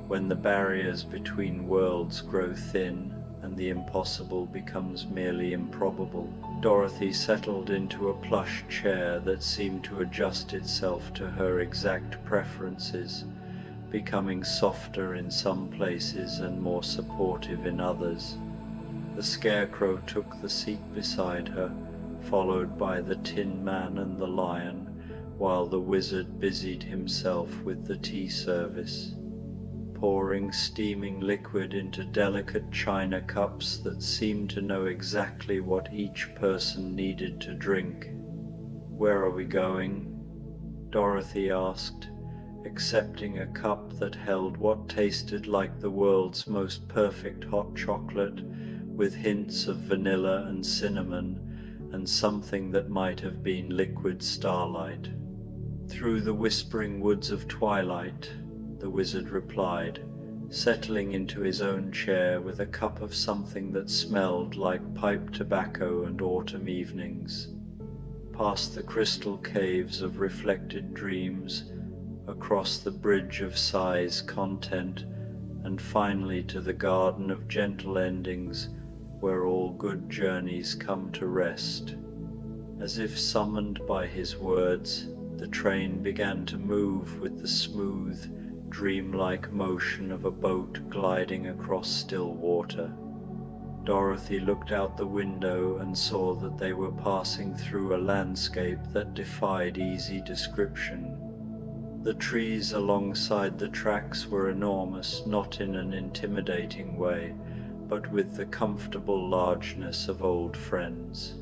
when the barriers between worlds grow thin and the impossible becomes merely improbable." Dorothy settled into a plush chair that seemed to adjust itself to her exact preferences, becoming softer in some places and more supportive in others. The Scarecrow took the seat beside her, followed by the Tin Man and the Lion, while the wizard busied himself with the tea service, pouring steaming liquid into delicate china cups that seemed to know exactly what each person needed to drink. "Where are we going?" Dorothy asked, accepting a cup that held what tasted like the world's most perfect hot chocolate, with hints of vanilla and cinnamon, and something that might have been liquid starlight. "Through the whispering woods of twilight," the wizard replied, settling into his own chair with a cup of something that smelled like pipe tobacco and autumn evenings. "Past the crystal caves of reflected dreams, across the bridge of sighs content, and finally to the garden of gentle endings, where all good journeys come to rest." As if summoned by his words, the train began to move with the smooth, dreamlike motion of a boat gliding across still water. Dorothy looked out the window and saw that they were passing through a landscape that defied easy description. The trees alongside the tracks were enormous, not in an intimidating way, but with the comfortable largeness of old friends.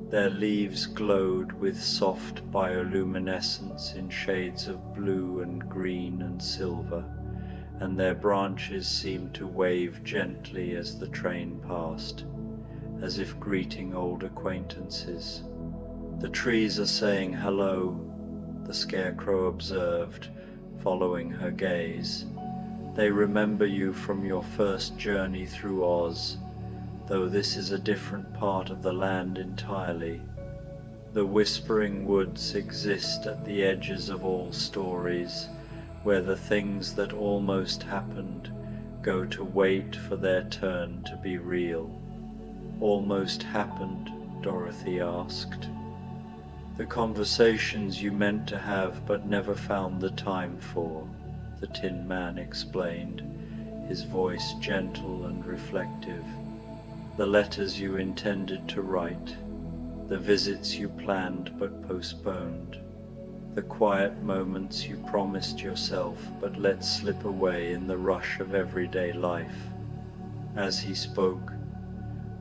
Their leaves glowed with soft bioluminescence in shades of blue and green and silver, and their branches seemed to wave gently as the train passed, as if greeting old acquaintances. "The trees are saying hello," the Scarecrow observed, following her gaze. "They remember you from your first journey through Oz, though this is a different part of the land entirely. The Whispering Woods exist at the edges of all stories, where the things that almost happened go to wait for their turn to be real." "Almost happened?" Dorothy asked. "The conversations you meant to have but never found the time for," the Tin Man explained, his voice gentle and reflective. "The letters you intended to write, the visits you planned but postponed, the quiet moments you promised yourself but let slip away in the rush of everyday life." As he spoke,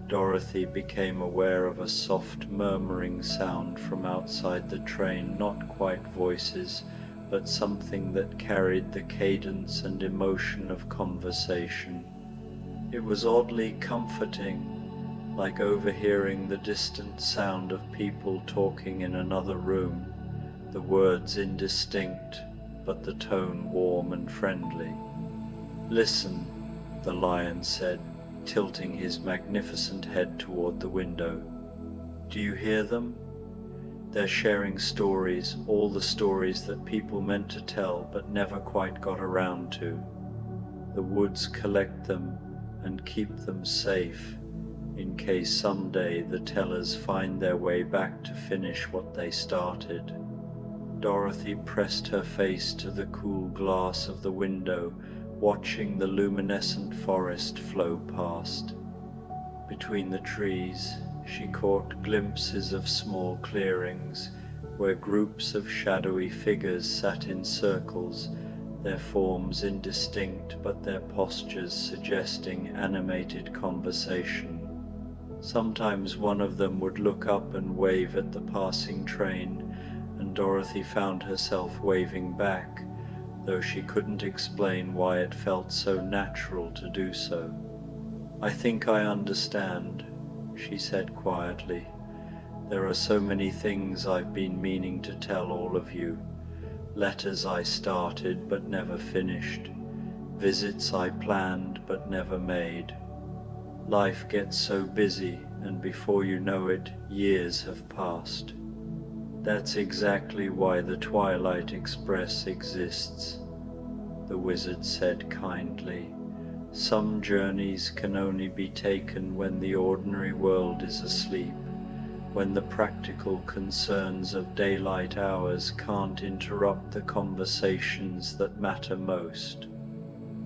Dorothy became aware of a soft murmuring sound from outside the train, not quite voices, but something that carried the cadence and emotion of conversation. It was oddly comforting, like overhearing the distant sound of people talking in another room, the words indistinct, but the tone warm and friendly. "Listen," the Lion said, tilting his magnificent head toward the window. "Do you hear them? They're sharing stories, all the stories that people meant to tell but never quite got around to. The woods collect them and keep them safe, in case someday the tellers find their way back to finish what they started." Dorothy pressed her face to the cool glass of the window, watching the luminescent forest flow past. Between the trees, she caught glimpses of small clearings, where groups of shadowy figures sat in circles, their forms indistinct but their postures suggesting animated conversation. Sometimes one of them would look up and wave at the passing train, and Dorothy found herself waving back, though she couldn't explain why it felt so natural to do so. "I think I understand," she said quietly. "There are so many things I've been meaning to tell all of you. Letters I started but never finished. Visits I planned but never made. Life gets so busy, and before you know it, years have passed. That's exactly why the Twilight Express exists," the wizard said kindly. "Some journeys can only be taken when the ordinary world is asleep, when the practical concerns of daylight hours can't interrupt the conversations that matter most."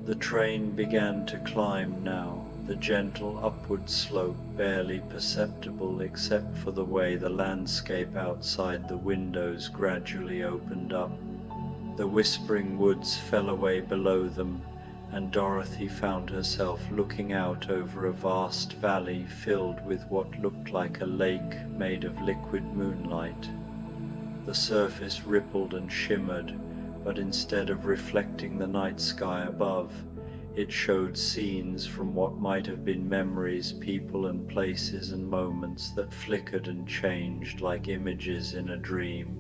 The train began to climb now, the gentle upward slope barely perceptible except for the way the landscape outside the windows gradually opened up. The whispering woods fell away below them, and Dorothy found herself looking out over a vast valley filled with what looked like a lake made of liquid moonlight. The surface rippled and shimmered, but instead of reflecting the night sky above, it showed scenes from what might have been memories, people and places and moments that flickered and changed like images in a dream.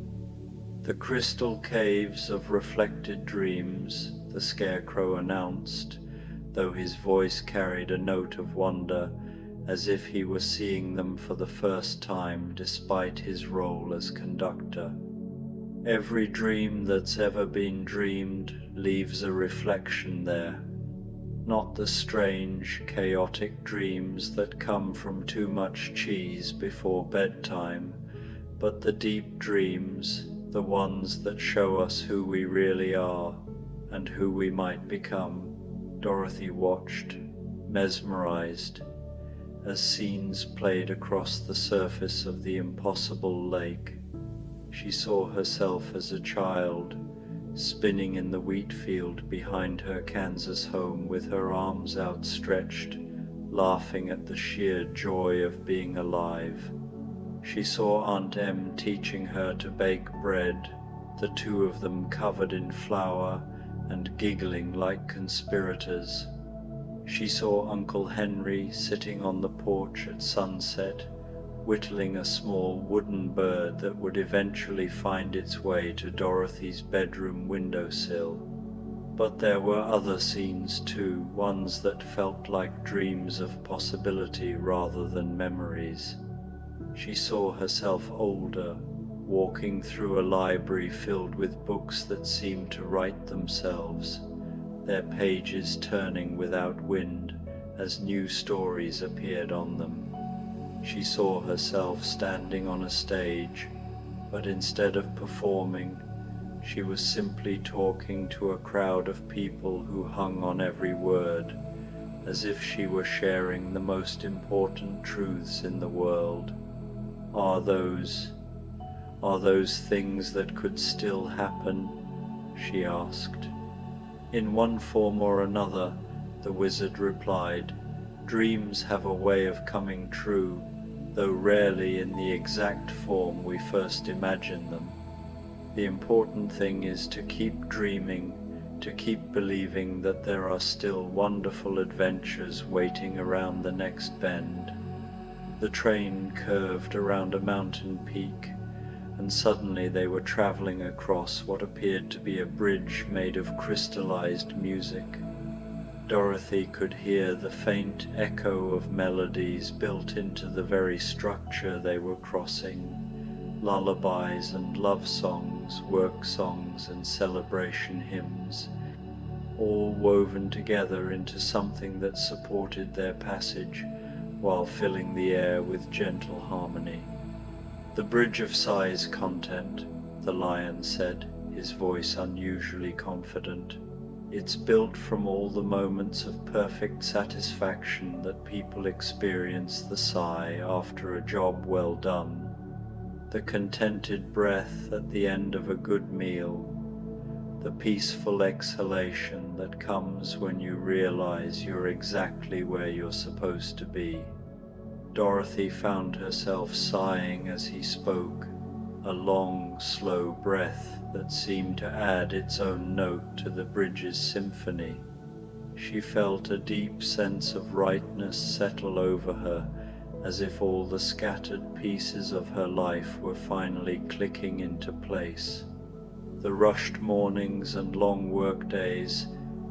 "The crystal caves of reflected dreams," the Scarecrow announced, though his voice carried a note of wonder, as if he were seeing them for the first time despite his role as conductor. "Every dream that's ever been dreamed leaves a reflection there. Not the strange, chaotic dreams that come from too much cheese before bedtime, but the deep dreams, the ones that show us who we really are and who we might become." Dorothy watched, mesmerized, as scenes played across the surface of the impossible lake. She saw herself as a child, spinning in the wheat field behind her Kansas home with her arms outstretched, laughing at the sheer joy of being alive. She saw Aunt Em teaching her to bake bread, the two of them covered in flour and giggling like conspirators. She saw Uncle Henry sitting on the porch at sunset, whittling a small wooden bird that would eventually find its way to Dorothy's bedroom windowsill. But there were other scenes too, ones that felt like dreams of possibility rather than memories. She saw herself older, walking through a library filled with books that seemed to write themselves, their pages turning without wind as new stories appeared on them. She saw herself standing on a stage, but instead of performing, she was simply talking to a crowd of people who hung on every word, as if she were sharing the most important truths in the world. Are those things that could still happen?" she asked. "In one form or another," the wizard replied. "Dreams have a way of coming true, though rarely in the exact form we first imagine them. The important thing is to keep dreaming, to keep believing that there are still wonderful adventures waiting around the next bend." The train curved around a mountain peak, and suddenly they were traveling across what appeared to be a bridge made of crystallized music. Dorothy could hear the faint echo of melodies built into the very structure they were crossing, lullabies and love songs, work songs and celebration hymns, all woven together into something that supported their passage while filling the air with gentle harmony. "The Bridge of Sighs content," the lion said, his voice unusually confident. "It's built from all the moments of perfect satisfaction that people experience the sigh after a job well done. the contented breath at the end of a good meal, the peaceful exhalation that comes when you realize you're exactly where you're supposed to be. Dorothy found herself sighing as he spoke, a long, slow breath that seemed to add its own note to the bridge's symphony. She felt a deep sense of rightness settle over her, as if all the scattered pieces of her life were finally clicking into place. The rushed mornings and long work days,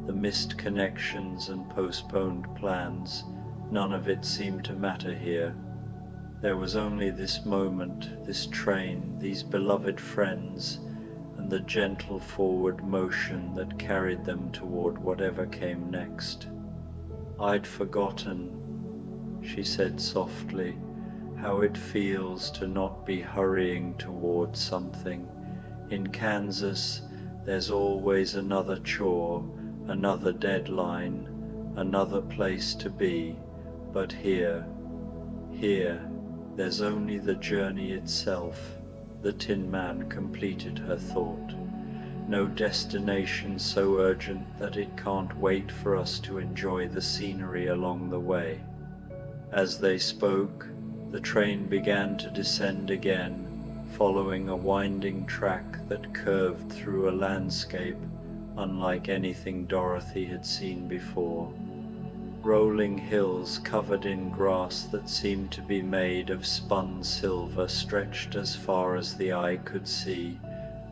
the missed connections and postponed plans, none of it seemed to matter here. There was only this moment, this train, these beloved friends, and the gentle forward motion that carried them toward whatever came next. "I'd forgotten," she said softly, "how it feels to not be hurrying towards something. In Kansas, there's always another chore, another deadline, another place to be, but here, there's only the journey itself." The Tin Man completed her thought. "No destination so urgent that it can't wait for us to enjoy the scenery along the way." As they spoke, the train began to descend again, following a winding track that curved through a landscape unlike anything Dorothy had seen before. Rolling hills covered in grass that seemed to be made of spun silver stretched as far as the eye could see,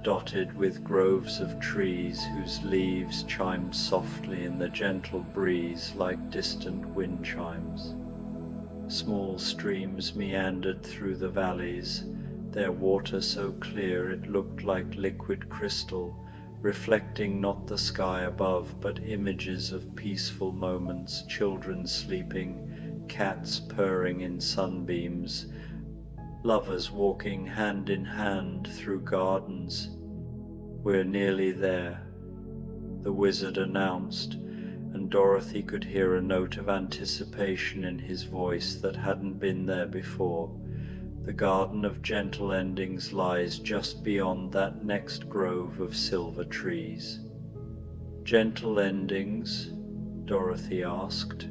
dotted with groves of trees whose leaves chimed softly in the gentle breeze like distant wind chimes. Small streams meandered through the valleys, their water so clear it looked like liquid crystal, reflecting not the sky above but images of peaceful moments, children sleeping, cats purring in sunbeams, lovers walking hand in hand through gardens. "We're nearly there," the wizard announced, and Dorothy could hear a note of anticipation in his voice that hadn't been there before. "The Garden of Gentle Endings lies just beyond that next grove of silver trees." "Gentle endings?" Dorothy asked,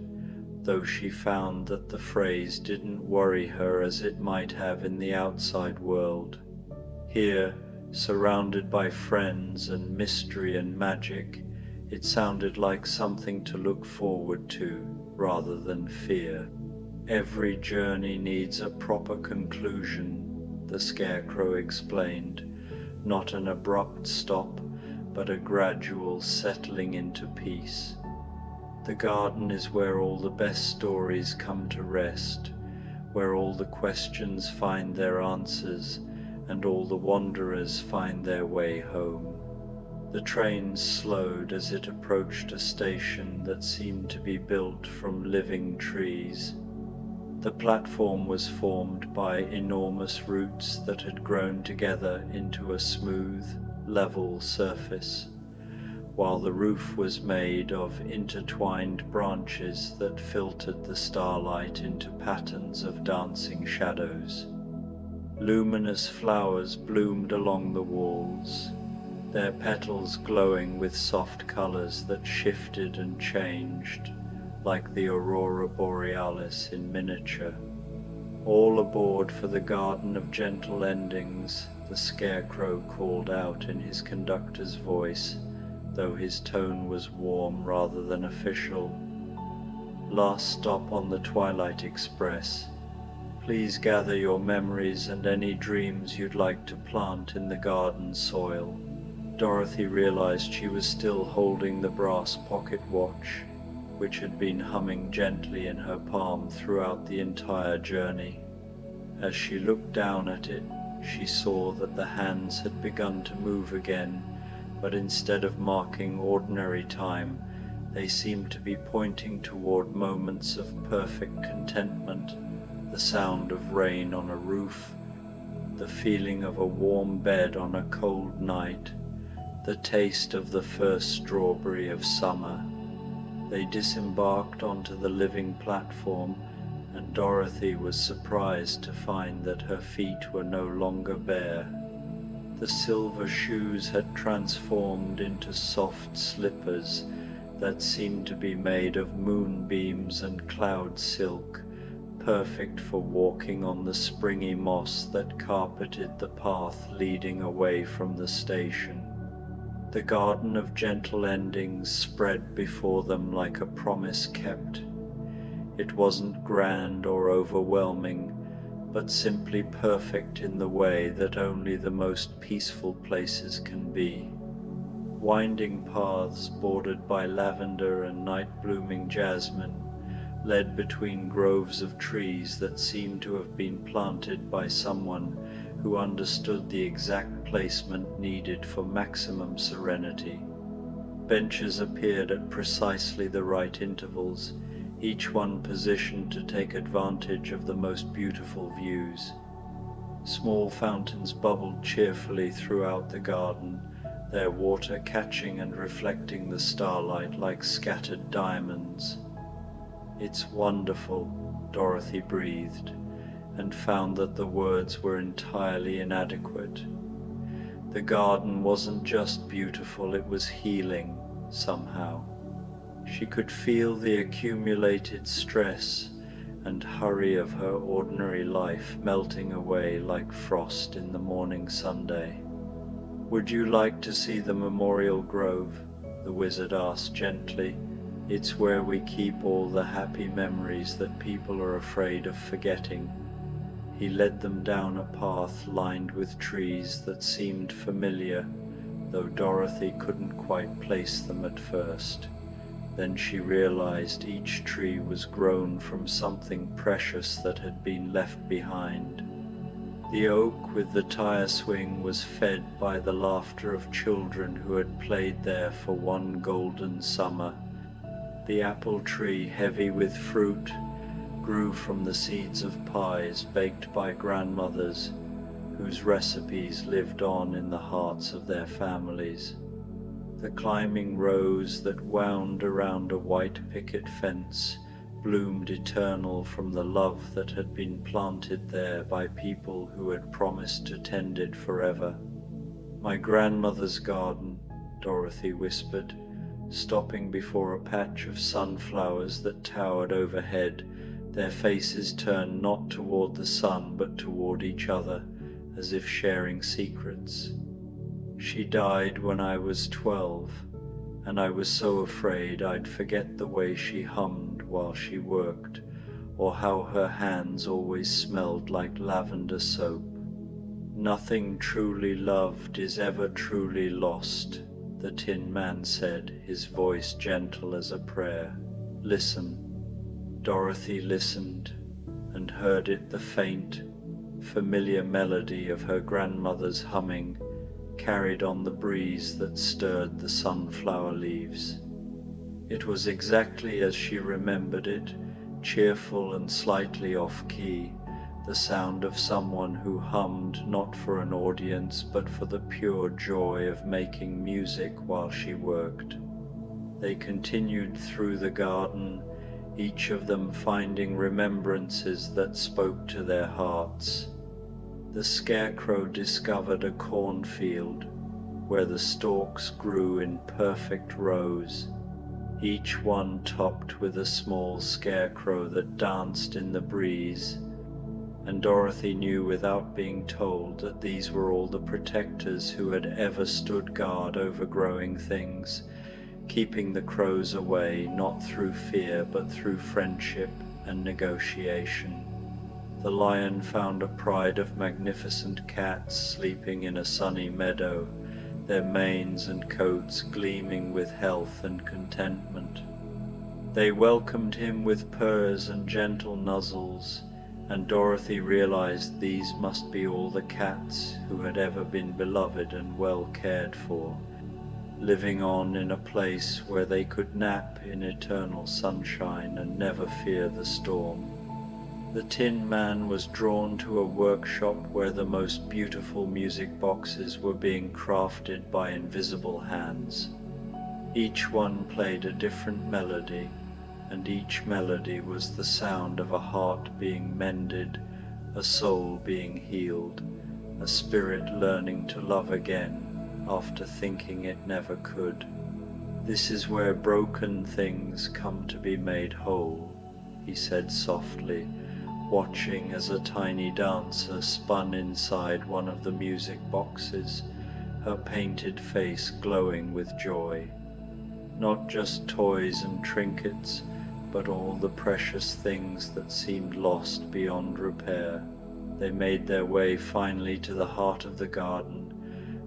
though she found that the phrase didn't worry her as it might have in the outside world. Here, surrounded by friends and mystery and magic, it sounded like something to look forward to rather than fear. "Every journey needs a proper conclusion," the Scarecrow explained. "Not an abrupt stop, but a gradual settling into peace. The garden is where all the best stories come to rest, where all the questions find their answers, and all the wanderers find their way home." The train slowed as it approached a station that seemed to be built from living trees. The platform was formed by enormous roots that had grown together into a smooth, level surface, while the roof was made of intertwined branches that filtered the starlight into patterns of dancing shadows. Luminous flowers bloomed along the walls, their petals glowing with soft colors that shifted and changed, like the aurora borealis in miniature. "All aboard for the Garden of Gentle Endings," the Scarecrow called out in his conductor's voice, though his tone was warm rather than official. "Last stop on the Twilight Express. Please gather your memories and any dreams you'd like to plant in the garden soil." Dorothy realized she was still holding the brass pocket watch, which had been humming gently in her palm throughout the entire journey. As she looked down at it, she saw that the hands had begun to move again, but instead of marking ordinary time, they seemed to be pointing toward moments of perfect contentment, the sound of rain on a roof, the feeling of a warm bed on a cold night, the taste of the first strawberry of summer. They disembarked onto the living platform, and Dorothy was surprised to find that her feet were no longer bare. The silver shoes had transformed into soft slippers that seemed to be made of moonbeams and cloud silk, perfect for walking on the springy moss that carpeted the path leading away from the station. The garden of gentle endings spread before them like a promise kept. It wasn't grand or overwhelming, but simply perfect in the way that only the most peaceful places can be. Winding paths bordered by lavender and night-blooming jasmine led between groves of trees that seemed to have been planted by someone who understood the exact placement needed for maximum serenity. Benches appeared at precisely the right intervals, each one positioned to take advantage of the most beautiful views. Small fountains bubbled cheerfully throughout the garden, their water catching and reflecting the starlight like scattered diamonds. "It's wonderful," Dorothy breathed, and found that the words were entirely inadequate. The garden wasn't just beautiful, it was healing, somehow. She could feel the accumulated stress and hurry of her ordinary life melting away like frost in the morning Sunday. "Would you like to see the memorial grove?" the wizard asked gently. "It's where we keep all the happy memories that people are afraid of forgetting." He led them down a path lined with trees that seemed familiar, though Dorothy couldn't quite place them at first. Then she realized each tree was grown from something precious that had been left behind. The oak with the tire swing was fed by the laughter of children who had played there for one golden summer. The apple tree, heavy with fruit, grew from the seeds of pies baked by grandmothers, whose recipes lived on in the hearts of their families. The climbing rose that wound around a white picket fence bloomed eternal from the love that had been planted there by people who had promised to tend it forever. "My grandmother's garden," Dorothy whispered, stopping before a patch of sunflowers that towered overhead, their faces turned not toward the sun but toward each other, as if sharing secrets. "She died when I was 12, and I was so afraid I'd forget the way she hummed while she worked, or how her hands always smelled like lavender soap. Nothing truly loved is ever truly lost," the Tin Man said, his voice gentle as a prayer. "Listen." Dorothy listened, and heard it, the faint, familiar melody of her grandmother's humming, carried on the breeze that stirred the sunflower leaves. It was exactly as she remembered it, cheerful and slightly off-key, the sound of someone who hummed not for an audience but for the pure joy of making music while she worked. They continued through the garden, each of them finding remembrances that spoke to their hearts. The Scarecrow discovered a cornfield where the stalks grew in perfect rows, each one topped with a small scarecrow that danced in the breeze, and Dorothy knew without being told that these were all the protectors who had ever stood guard over growing things, keeping the crows away not through fear but through friendship and negotiation. The lion found a pride of magnificent cats sleeping in a sunny meadow, their manes and coats gleaming with health and contentment. They welcomed him with purrs and gentle nuzzles, and Dorothy realized these must be all the cats who had ever been beloved and well cared for, living on in a place where they could nap in eternal sunshine and never fear the storm. The Tin Man was drawn to a workshop where the most beautiful music boxes were being crafted by invisible hands. Each one played a different melody, and each melody was the sound of a heart being mended, a soul being healed, a spirit learning to love again after thinking it never could. "This is where broken things come to be made whole," he said softly, watching as a tiny dancer spun inside one of the music boxes, her painted face glowing with joy. Not just toys and trinkets, but all the precious things that seemed lost beyond repair. They made their way finally to the heart of the garden,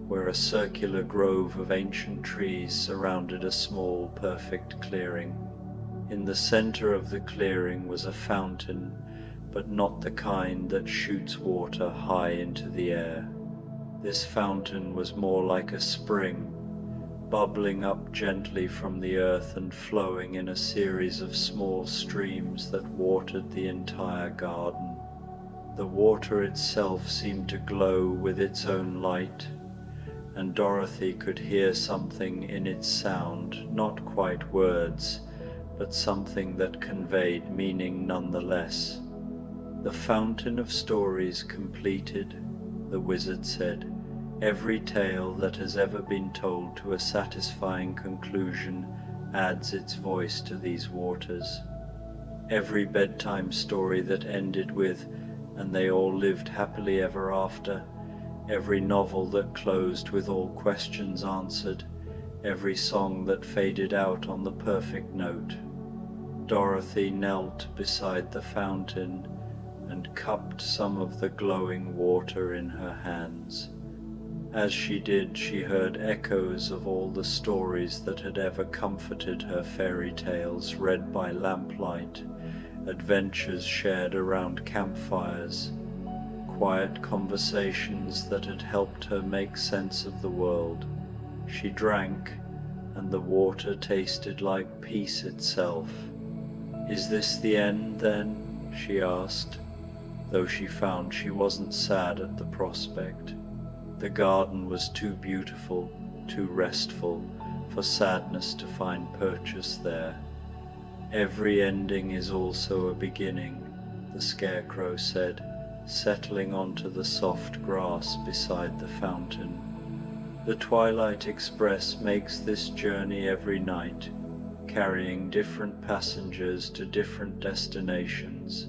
where a circular grove of ancient trees surrounded a small, perfect clearing. In the center of the clearing was a fountain, but not the kind that shoots water high into the air. This fountain was more like a spring, bubbling up gently from the earth and flowing in a series of small streams that watered the entire garden. The water itself seemed to glow with its own light, and Dorothy could hear something in its sound, not quite words, but something that conveyed meaning nonetheless. "The fountain of stories completed," the wizard said. "Every tale that has ever been told to a satisfying conclusion adds its voice to these waters. Every bedtime story that ended with, 'and they all lived happily ever after,' every novel that closed with all questions answered, every song that faded out on the perfect note." Dorothy knelt beside the fountain and cupped some of the glowing water in her hands. As she did, she heard echoes of all the stories that had ever comforted her, fairy tales read by lamplight, adventures shared around campfires, quiet conversations that had helped her make sense of the world. She drank, and the water tasted like peace itself. "Is this the end, then?" she asked, though she found she wasn't sad at the prospect. The garden was too beautiful, too restful, for sadness to find purchase there. "Every ending is also a beginning," the Scarecrow said, settling onto the soft grass beside the fountain. "The Twilight Express makes this journey every night, carrying different passengers to different destinations,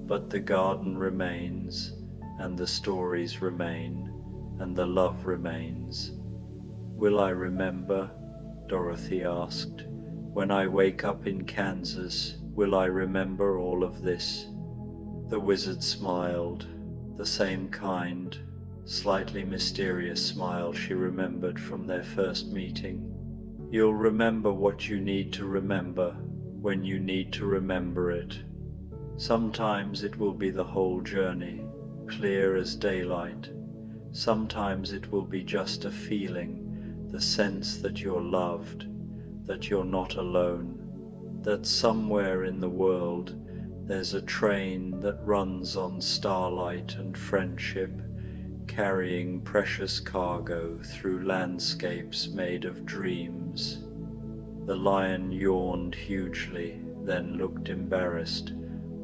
but the garden remains, and the stories remain, and the love remains." "Will I remember?" Dorothy asked. "When I wake up in Kansas, will I remember all of this?" The wizard smiled, the same kind, slightly mysterious smile she remembered from their first meeting. "You'll remember what you need to remember when you need to remember it. Sometimes it will be the whole journey, clear as daylight. Sometimes it will be just a feeling, the sense that you're loved, that you're not alone, that somewhere in the world there's a train that runs on starlight and friendship, carrying precious cargo through landscapes made of dreams." The lion yawned hugely, then looked embarrassed.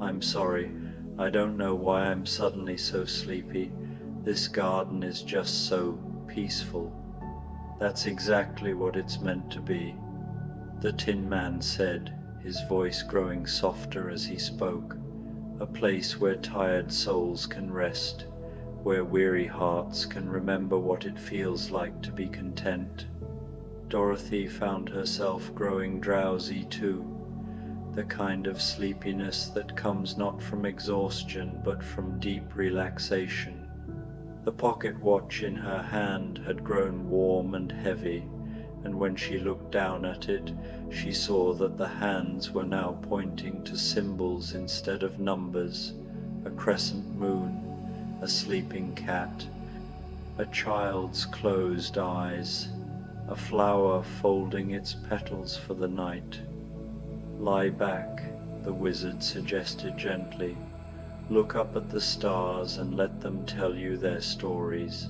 "I'm sorry, I don't know why I'm suddenly so sleepy. This garden is just so peaceful." "That's exactly what it's meant to be," the Tin Man said, his voice growing softer as he spoke. "A place where tired souls can rest, where weary hearts can remember what it feels like to be content." Dorothy found herself growing drowsy too, the kind of sleepiness that comes not from exhaustion but from deep relaxation. The pocket watch in her hand had grown warm and heavy, and when she looked down at it, she saw that the hands were now pointing to symbols instead of numbers: a crescent moon, a sleeping cat, a child's closed eyes, a flower folding its petals for the night. "Lie back," the wizard suggested gently. "Look up at the stars and let them tell you their stories.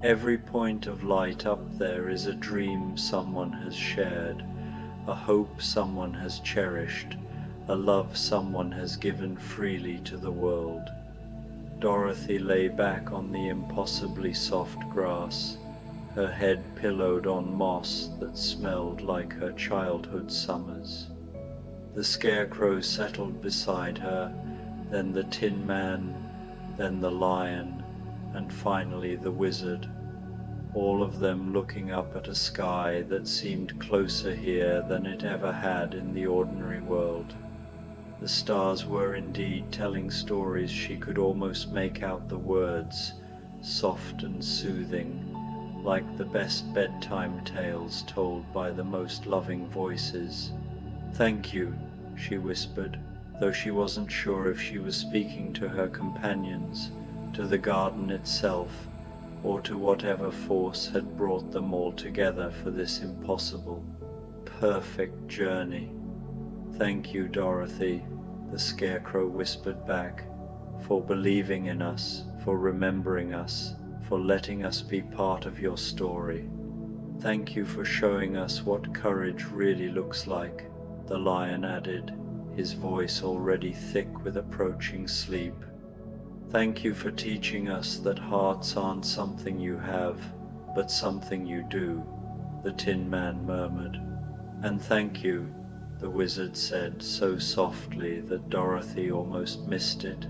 Every point of light up there is a dream someone has shared, a hope someone has cherished, a love someone has given freely to the world. Dorothy lay back on the impossibly soft grass, her head pillowed on moss that smelled like her childhood summers. The Scarecrow settled beside her, then the Tin Man, then the Lion, and finally the Wizard, all of them looking up at a sky that seemed closer here than it ever had in the ordinary world. The stars were indeed telling stories she could almost make out the words, soft and soothing, like the best bedtime tales told by the most loving voices. "Thank you," she whispered, though she wasn't sure if she was speaking to her companions, to the garden itself, or to whatever force had brought them all together for this impossible, perfect journey. "Thank you, Dorothy," the Scarecrow whispered back, "for believing in us, for remembering us, for letting us be part of your story. Thank you for showing us what courage really looks like," the Lion added, his voice already thick with approaching sleep. "Thank you for teaching us that hearts aren't something you have, but something you do," the Tin Man murmured. "And thank you," the Wizard said so softly that Dorothy almost missed it,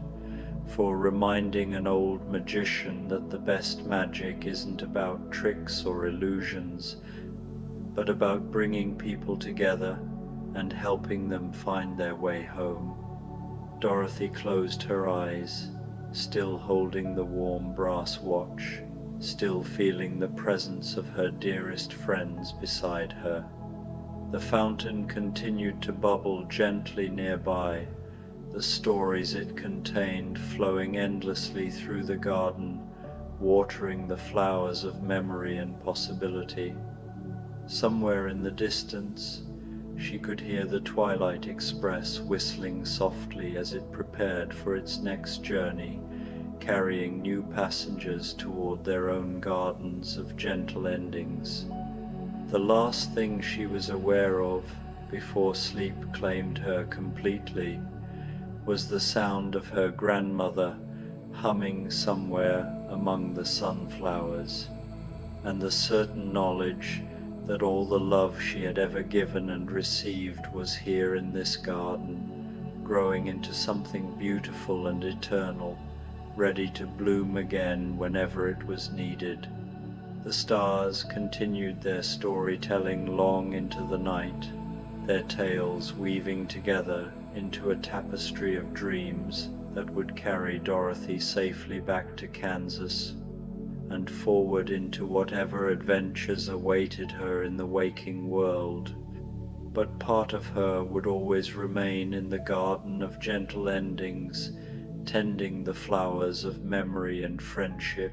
"for reminding an old magician that the best magic isn't about tricks or illusions, but about bringing people together and helping them find their way home." Dorothy closed her eyes, still holding the warm brass watch, still feeling the presence of her dearest friends beside her. The fountain continued to bubble gently nearby, the stories it contained flowing endlessly through the garden, watering the flowers of memory and possibility. Somewhere in the distance, she could hear the Twilight Express whistling softly as it prepared for its next journey, carrying new passengers toward their own gardens of gentle endings. The last thing she was aware of, before sleep claimed her completely, was the sound of her grandmother humming somewhere among the sunflowers, and the certain knowledge that all the love she had ever given and received was here in this garden, growing into something beautiful and eternal, ready to bloom again whenever it was needed. The stars continued their storytelling long into the night, their tales weaving together into a tapestry of dreams that would carry Dorothy safely back to Kansas and forward into whatever adventures awaited her in the waking world. But part of her would always remain in the garden of gentle endings, tending the flowers of memory and friendship,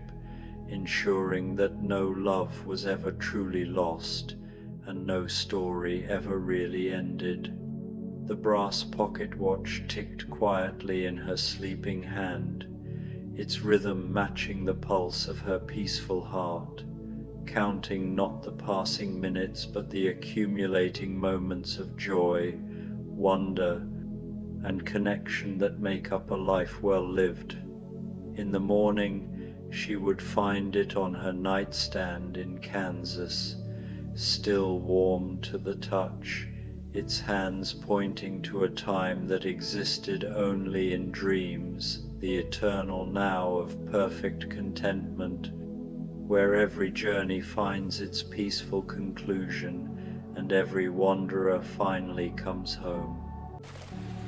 ensuring that no love was ever truly lost and no story ever really ended. The brass pocket watch ticked quietly in her sleeping hand, its rhythm matching the pulse of her peaceful heart, counting not the passing minutes but the accumulating moments of joy, wonder, and connection that make up a life well lived. In the morning, she would find it on her nightstand in Kansas, still warm to the touch, its hands pointing to a time that existed only in dreams, the eternal now of perfect contentment, where every journey finds its peaceful conclusion and every wanderer finally comes home.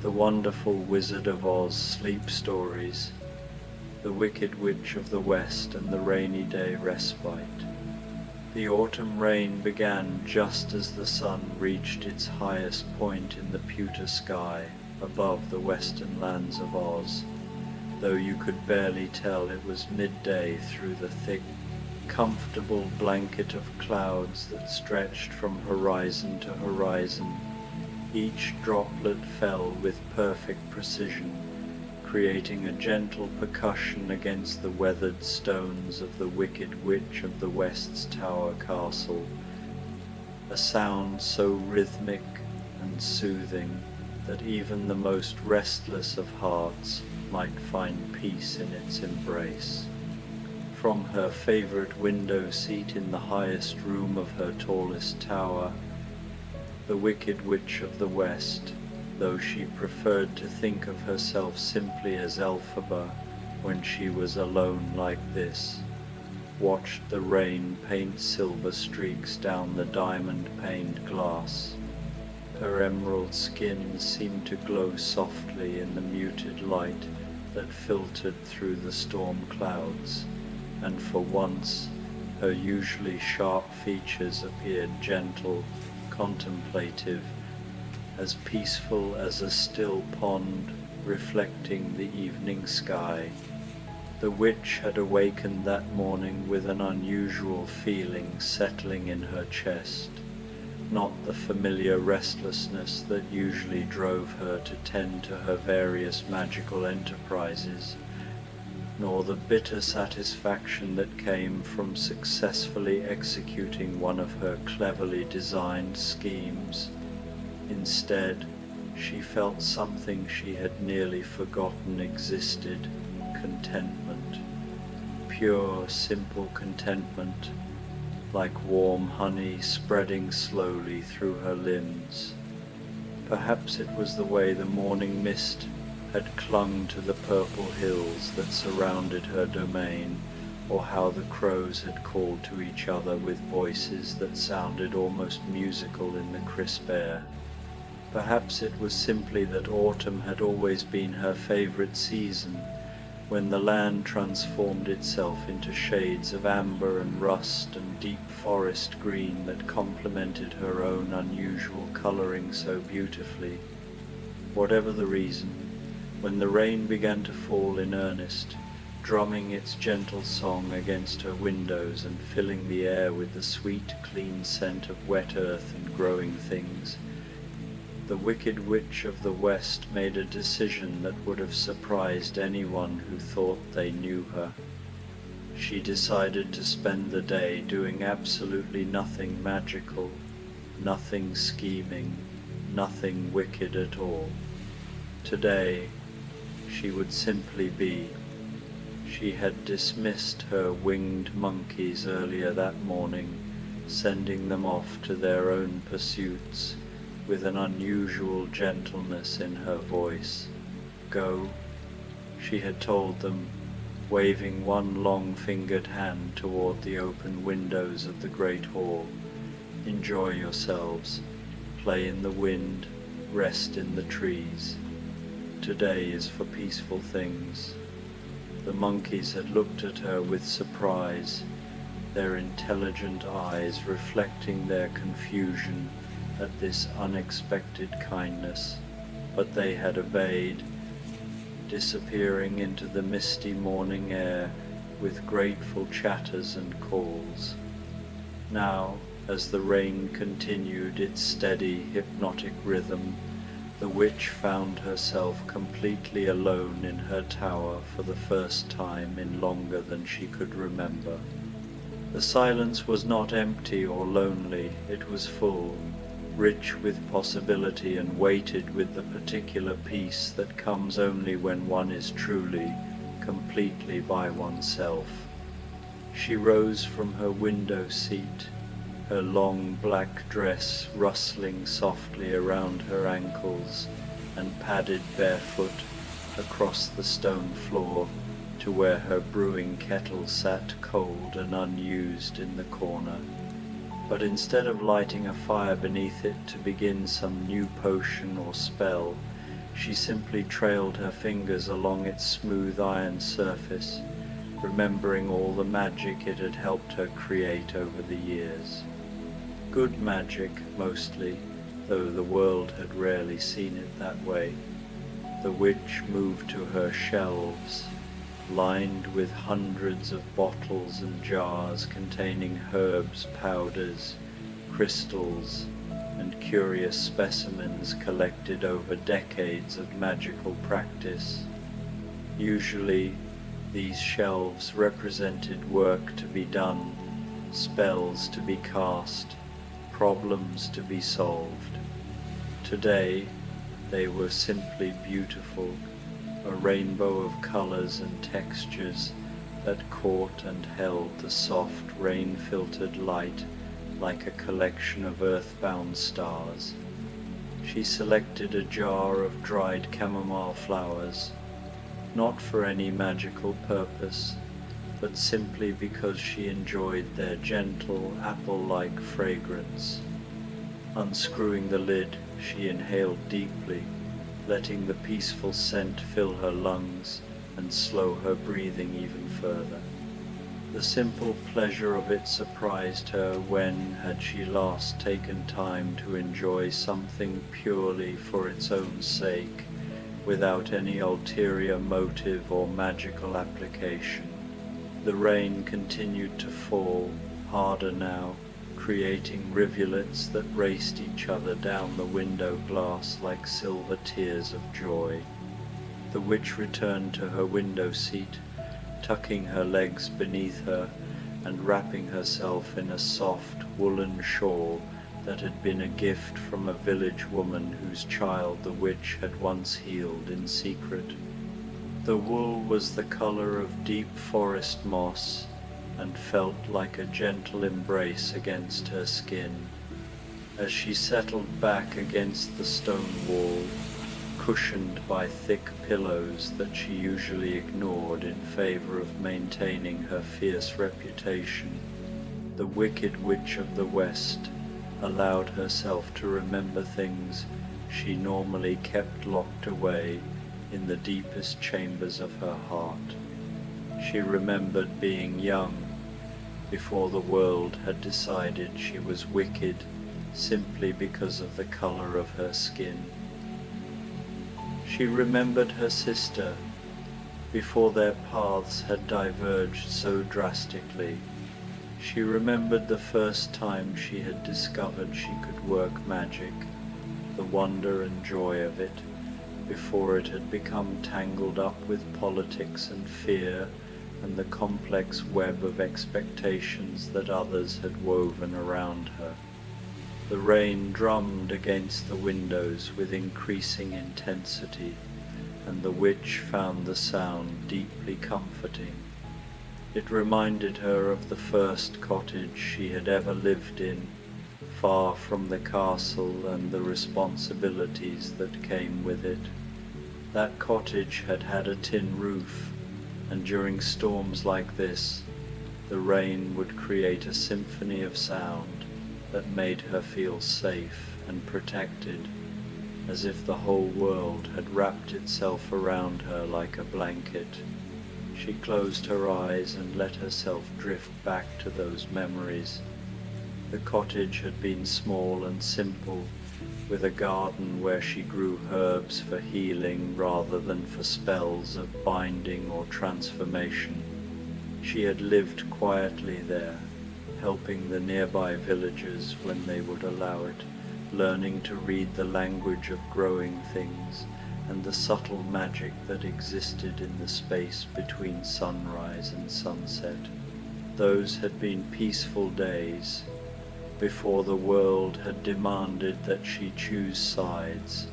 The Wonderful Wizard of Oz Sleep Stories, The Wicked Witch of the West and the Rainy Day Respite. The autumn rain began just as the sun reached its highest point in the pewter sky above the western lands of Oz, though you could barely tell it was midday through the thick, comfortable blanket of clouds that stretched from horizon to horizon. Each droplet fell with perfect precision, creating a gentle percussion against the weathered stones of the Wicked Witch of the West's Tower Castle, a sound so rhythmic and soothing that even the most restless of hearts might find peace in its embrace. From her favorite window seat in the highest room of her tallest tower, the Wicked Witch of the West, though she preferred to think of herself simply as Elphaba when she was alone like this, watched the rain paint silver streaks down the diamond-paned glass. Her emerald skin seemed to glow softly in the muted light that filtered through the storm clouds, and for once her usually sharp features appeared gentle, contemplative, as peaceful as a still pond reflecting the evening sky. The witch had awakened that morning with an unusual feeling settling in her chest, not the familiar restlessness that usually drove her to tend to her various magical enterprises, nor the bitter satisfaction that came from successfully executing one of her cleverly designed schemes. Instead, she felt something she had nearly forgotten existed: contentment. Pure, simple contentment, like warm honey spreading slowly through her limbs. Perhaps it was the way the morning mist had clung to the purple hills that surrounded her domain, or how the crows had called to each other with voices that sounded almost musical in the crisp air. Perhaps it was simply that autumn had always been her favorite season, when the land transformed itself into shades of amber and rust and deep forest green that complemented her own unusual coloring so beautifully. Whatever the reason, when the rain began to fall in earnest, drumming its gentle song against her windows and filling the air with the sweet, clean scent of wet earth and growing things, the Wicked Witch of the West made a decision that would have surprised anyone who thought they knew her. She decided to spend the day doing absolutely nothing magical, nothing scheming, nothing wicked at all. Today, she would simply be. She had dismissed her winged monkeys earlier that morning, sending them off to their own pursuits, with an unusual gentleness in her voice. Go, she had told them, waving one long-fingered hand toward the open windows of the great hall. Enjoy yourselves, play in the wind, rest in the trees. Today is for peaceful things. The monkeys had looked at her with surprise, their intelligent eyes reflecting their confusion at this unexpected kindness, but they had obeyed, disappearing into the misty morning air with grateful chatters and calls. Now, as the rain continued its steady, hypnotic rhythm, the witch found herself completely alone in her tower for the first time in longer than she could remember. The silence was not empty or lonely, it was full, rich with possibility and weighted with the particular peace that comes only when one is truly, completely by oneself. She rose from her window seat, her long black dress rustling softly around her ankles, and padded barefoot across the stone floor to where her brewing kettle sat cold and unused in the corner. But instead of lighting a fire beneath it to begin some new potion or spell, she simply trailed her fingers along its smooth iron surface, remembering all the magic it had helped her create over the years. Good magic, mostly, though the world had rarely seen it that way. The witch moved to her shelves, lined with hundreds of bottles and jars containing herbs, powders, crystals, and curious specimens collected over decades of magical practice. Usually, these shelves represented work to be done, spells to be cast, problems to be solved. Today, They were simply beautiful, a rainbow of colors and textures that caught and held the soft rain-filtered light like a collection of earthbound stars. She selected a jar of dried chamomile flowers, not for any magical purpose, but simply because she enjoyed their gentle, apple-like fragrance. Unscrewing the lid, she inhaled deeply, letting the peaceful scent fill her lungs and slow her breathing even further. The simple pleasure of it surprised her. When had she last taken time to enjoy something purely for its own sake, without any ulterior motive or magical application? The rain continued to fall, harder now, creating rivulets that raced each other down the window glass like silver tears of joy. The witch returned to her window seat, tucking her legs beneath her and wrapping herself in a soft woolen shawl that had been a gift from a village woman whose child the witch had once healed in secret. The wool was the color of deep forest moss and felt like a gentle embrace against her skin. As she settled back against the stone wall, cushioned by thick pillows that she usually ignored in favor of maintaining her fierce reputation, the Wicked Witch of the West allowed herself to remember things she normally kept locked away in the deepest chambers of her heart. She remembered being young, before the world had decided she was wicked simply because of the color of her skin. She remembered her sister, before their paths had diverged so drastically. She remembered the first time she had discovered she could work magic, the wonder and joy of it, before it had become tangled up with politics and fear and the complex web of expectations that others had woven around her. The rain drummed against the windows with increasing intensity, and the witch found the sound deeply comforting. It reminded her of the first cottage she had ever lived in, far from the castle and the responsibilities that came with it. That cottage had had a tin roof, and during storms like this, the rain would create a symphony of sound that made her feel safe and protected, as if the whole world had wrapped itself around her like a blanket. She closed her eyes and let herself drift back to those memories. The cottage had been small and simple, with a garden where she grew herbs for healing rather than for spells of binding or transformation. She had lived quietly there, helping the nearby villagers when they would allow it, learning to read the language of growing things and the subtle magic that existed in the space between sunrise and sunset. Those had been peaceful days, before the world had demanded that she choose sides,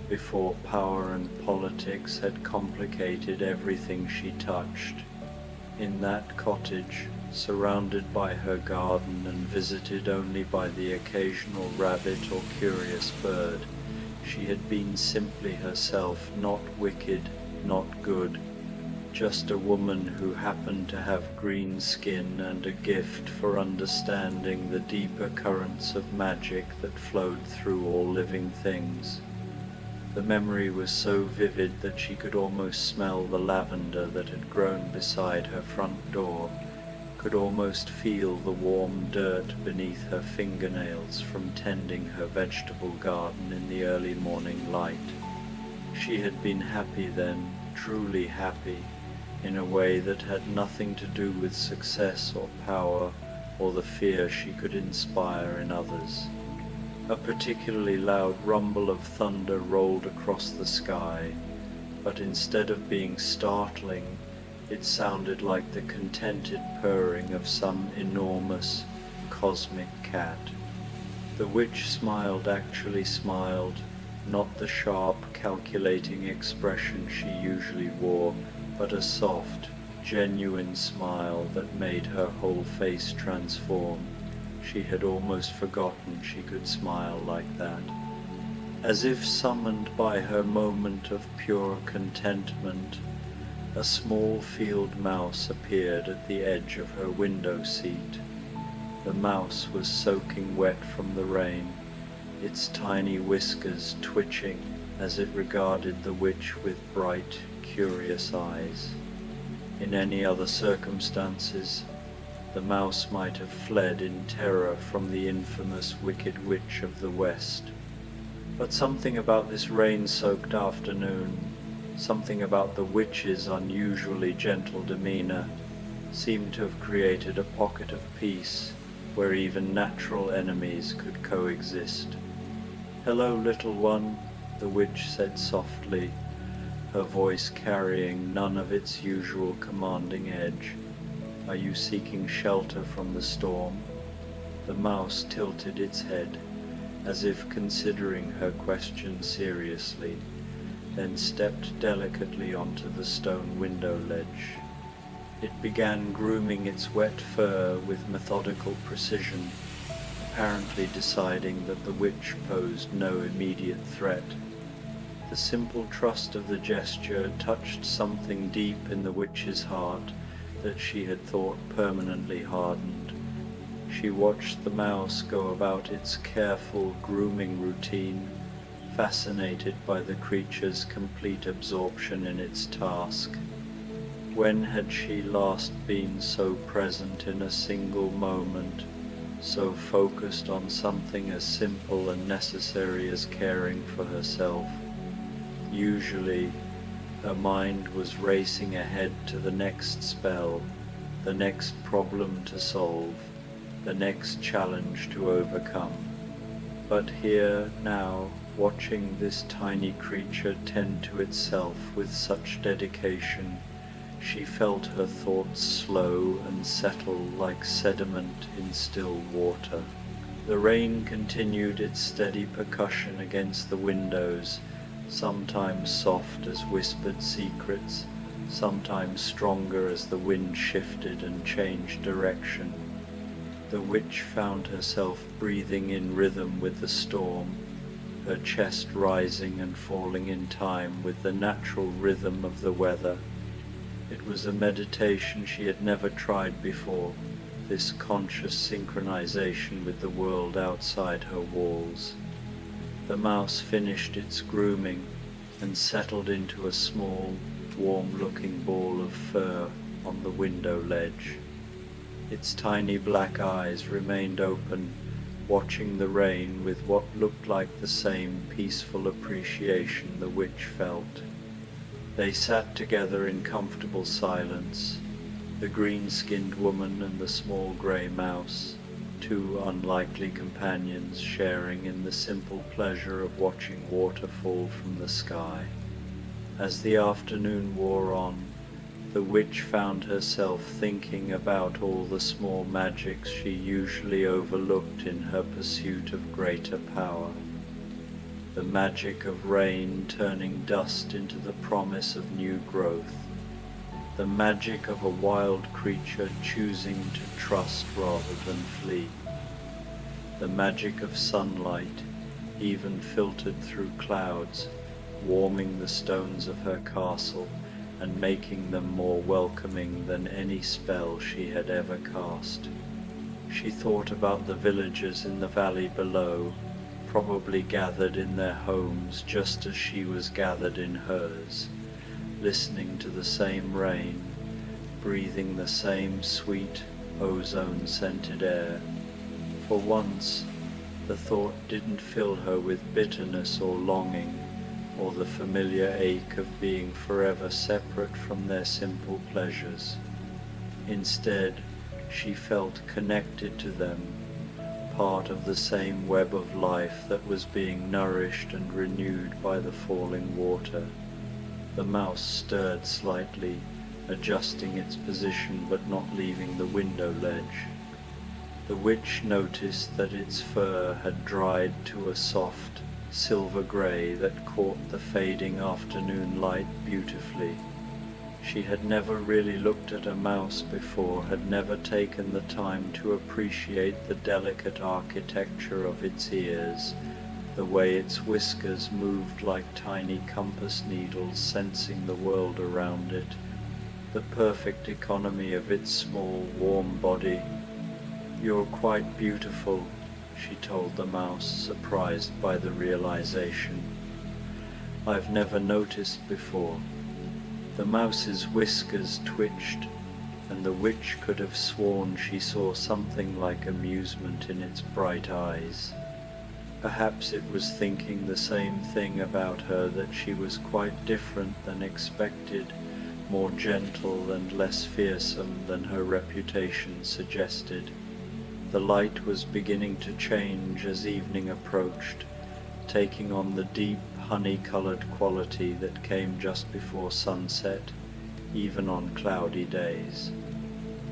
before power and politics had complicated everything she touched. In that cottage, surrounded by her garden and visited only by the occasional rabbit or curious bird, she had been simply herself, not wicked, not good, just a woman who happened to have green skin and a gift for understanding the deeper currents of magic that flowed through all living things. The memory was so vivid that she could almost smell the lavender that had grown beside her front door, could almost feel the warm dirt beneath her fingernails from tending her vegetable garden in the early morning light. She had been happy then, truly happy, in a way that had nothing to do with success or power or the fear she could inspire in others. A particularly loud rumble of thunder rolled across the sky, but instead of being startling, it sounded like the contented purring of some enormous, cosmic cat. The witch smiled, actually smiled, not the sharp, calculating expression she usually wore, but a soft, genuine smile that made her whole face transform. She had almost forgotten she could smile like that. As if summoned by her moment of pure contentment, a small field mouse appeared at the edge of her window seat. The mouse was soaking wet from the rain, its tiny whiskers twitching as it regarded the witch with bright, curious eyes. In any other circumstances, the mouse might have fled in terror from the infamous Wicked Witch of the West. But something about this rain-soaked afternoon, something about the witch's unusually gentle demeanor, seemed to have created a pocket of peace where even natural enemies could coexist. "Hello, little one," the witch said softly, her voice carrying none of its usual commanding edge. "Are you seeking shelter from the storm?" The mouse tilted its head, as if considering her question seriously, then stepped delicately onto the stone window ledge. It began grooming its wet fur with methodical precision, apparently deciding that the witch posed no immediate threat. The simple trust of the gesture touched something deep in the witch's heart that she had thought permanently hardened. She watched the mouse go about its careful grooming routine, fascinated by the creature's complete absorption in its task. When had she last been so present in a single moment, so focused on something as simple and necessary as caring for herself? Usually, her mind was racing ahead to the next spell, the next problem to solve, the next challenge to overcome. But here, now, watching this tiny creature tend to itself with such dedication, she felt her thoughts slow and settle like sediment in still water. The rain continued its steady percussion against the windows, sometimes soft as whispered secrets, sometimes stronger as the wind shifted and changed direction. The witch found herself breathing in rhythm with the storm, her chest rising and falling in time with the natural rhythm of the weather. It was a meditation she had never tried before, this conscious synchronization with the world outside her walls. The mouse finished its grooming and settled into a small, warm-looking ball of fur on the window ledge. Its tiny black eyes remained open, watching the rain with what looked like the same peaceful appreciation the witch felt. They sat together in comfortable silence, the green-skinned woman and the small grey mouse, two unlikely companions sharing in the simple pleasure of watching water fall from the sky. As the afternoon wore on, the witch found herself thinking about all the small magics she usually overlooked in her pursuit of greater power. The magic of rain turning dust into the promise of new growth. The magic of a wild creature choosing to trust rather than flee. The magic of sunlight, even filtered through clouds, warming the stones of her castle and making them more welcoming than any spell she had ever cast. She thought about the villagers in the valley below, probably gathered in their homes just as she was gathered in hers, listening to the same rain, breathing the same sweet, ozone-scented air. For once, the thought didn't fill her with bitterness or longing, or the familiar ache of being forever separate from their simple pleasures. Instead, she felt connected to them, part of the same web of life that was being nourished and renewed by the falling water. The mouse stirred slightly, adjusting its position but not leaving the window ledge. The witch noticed that its fur had dried to a soft, silver grey that caught the fading afternoon light beautifully. She had never really looked at a mouse before, had never taken the time to appreciate the delicate architecture of its ears, the way its whiskers moved like tiny compass needles sensing the world around it, the perfect economy of its small, warm body. "You're quite beautiful," she told the mouse, surprised by the realization. "I've never noticed before." The mouse's whiskers twitched, and the witch could have sworn she saw something like amusement in its bright eyes. Perhaps it was thinking the same thing about her, that she was quite different than expected, more gentle and less fearsome than her reputation suggested. The light was beginning to change as evening approached, taking on the deep, honey-colored quality that came just before sunset, even on cloudy days.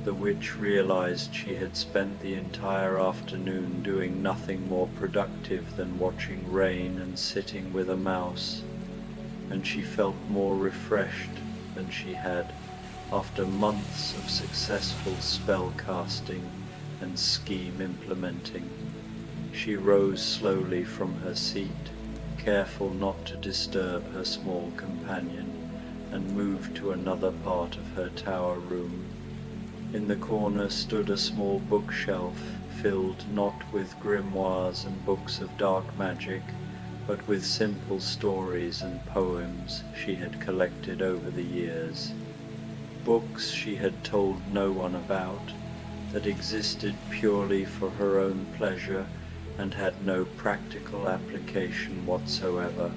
The witch realized she had spent the entire afternoon doing nothing more productive than watching rain and sitting with a mouse, and she felt more refreshed than she had after months of successful spell casting and scheme implementing. She rose slowly from her seat, careful not to disturb her small companion, and moved to another part of her tower room. In the corner stood a small bookshelf, filled not with grimoires and books of dark magic, but with simple stories and poems she had collected over the years. Books she had told no one about, that existed purely for her own pleasure and had no practical application whatsoever.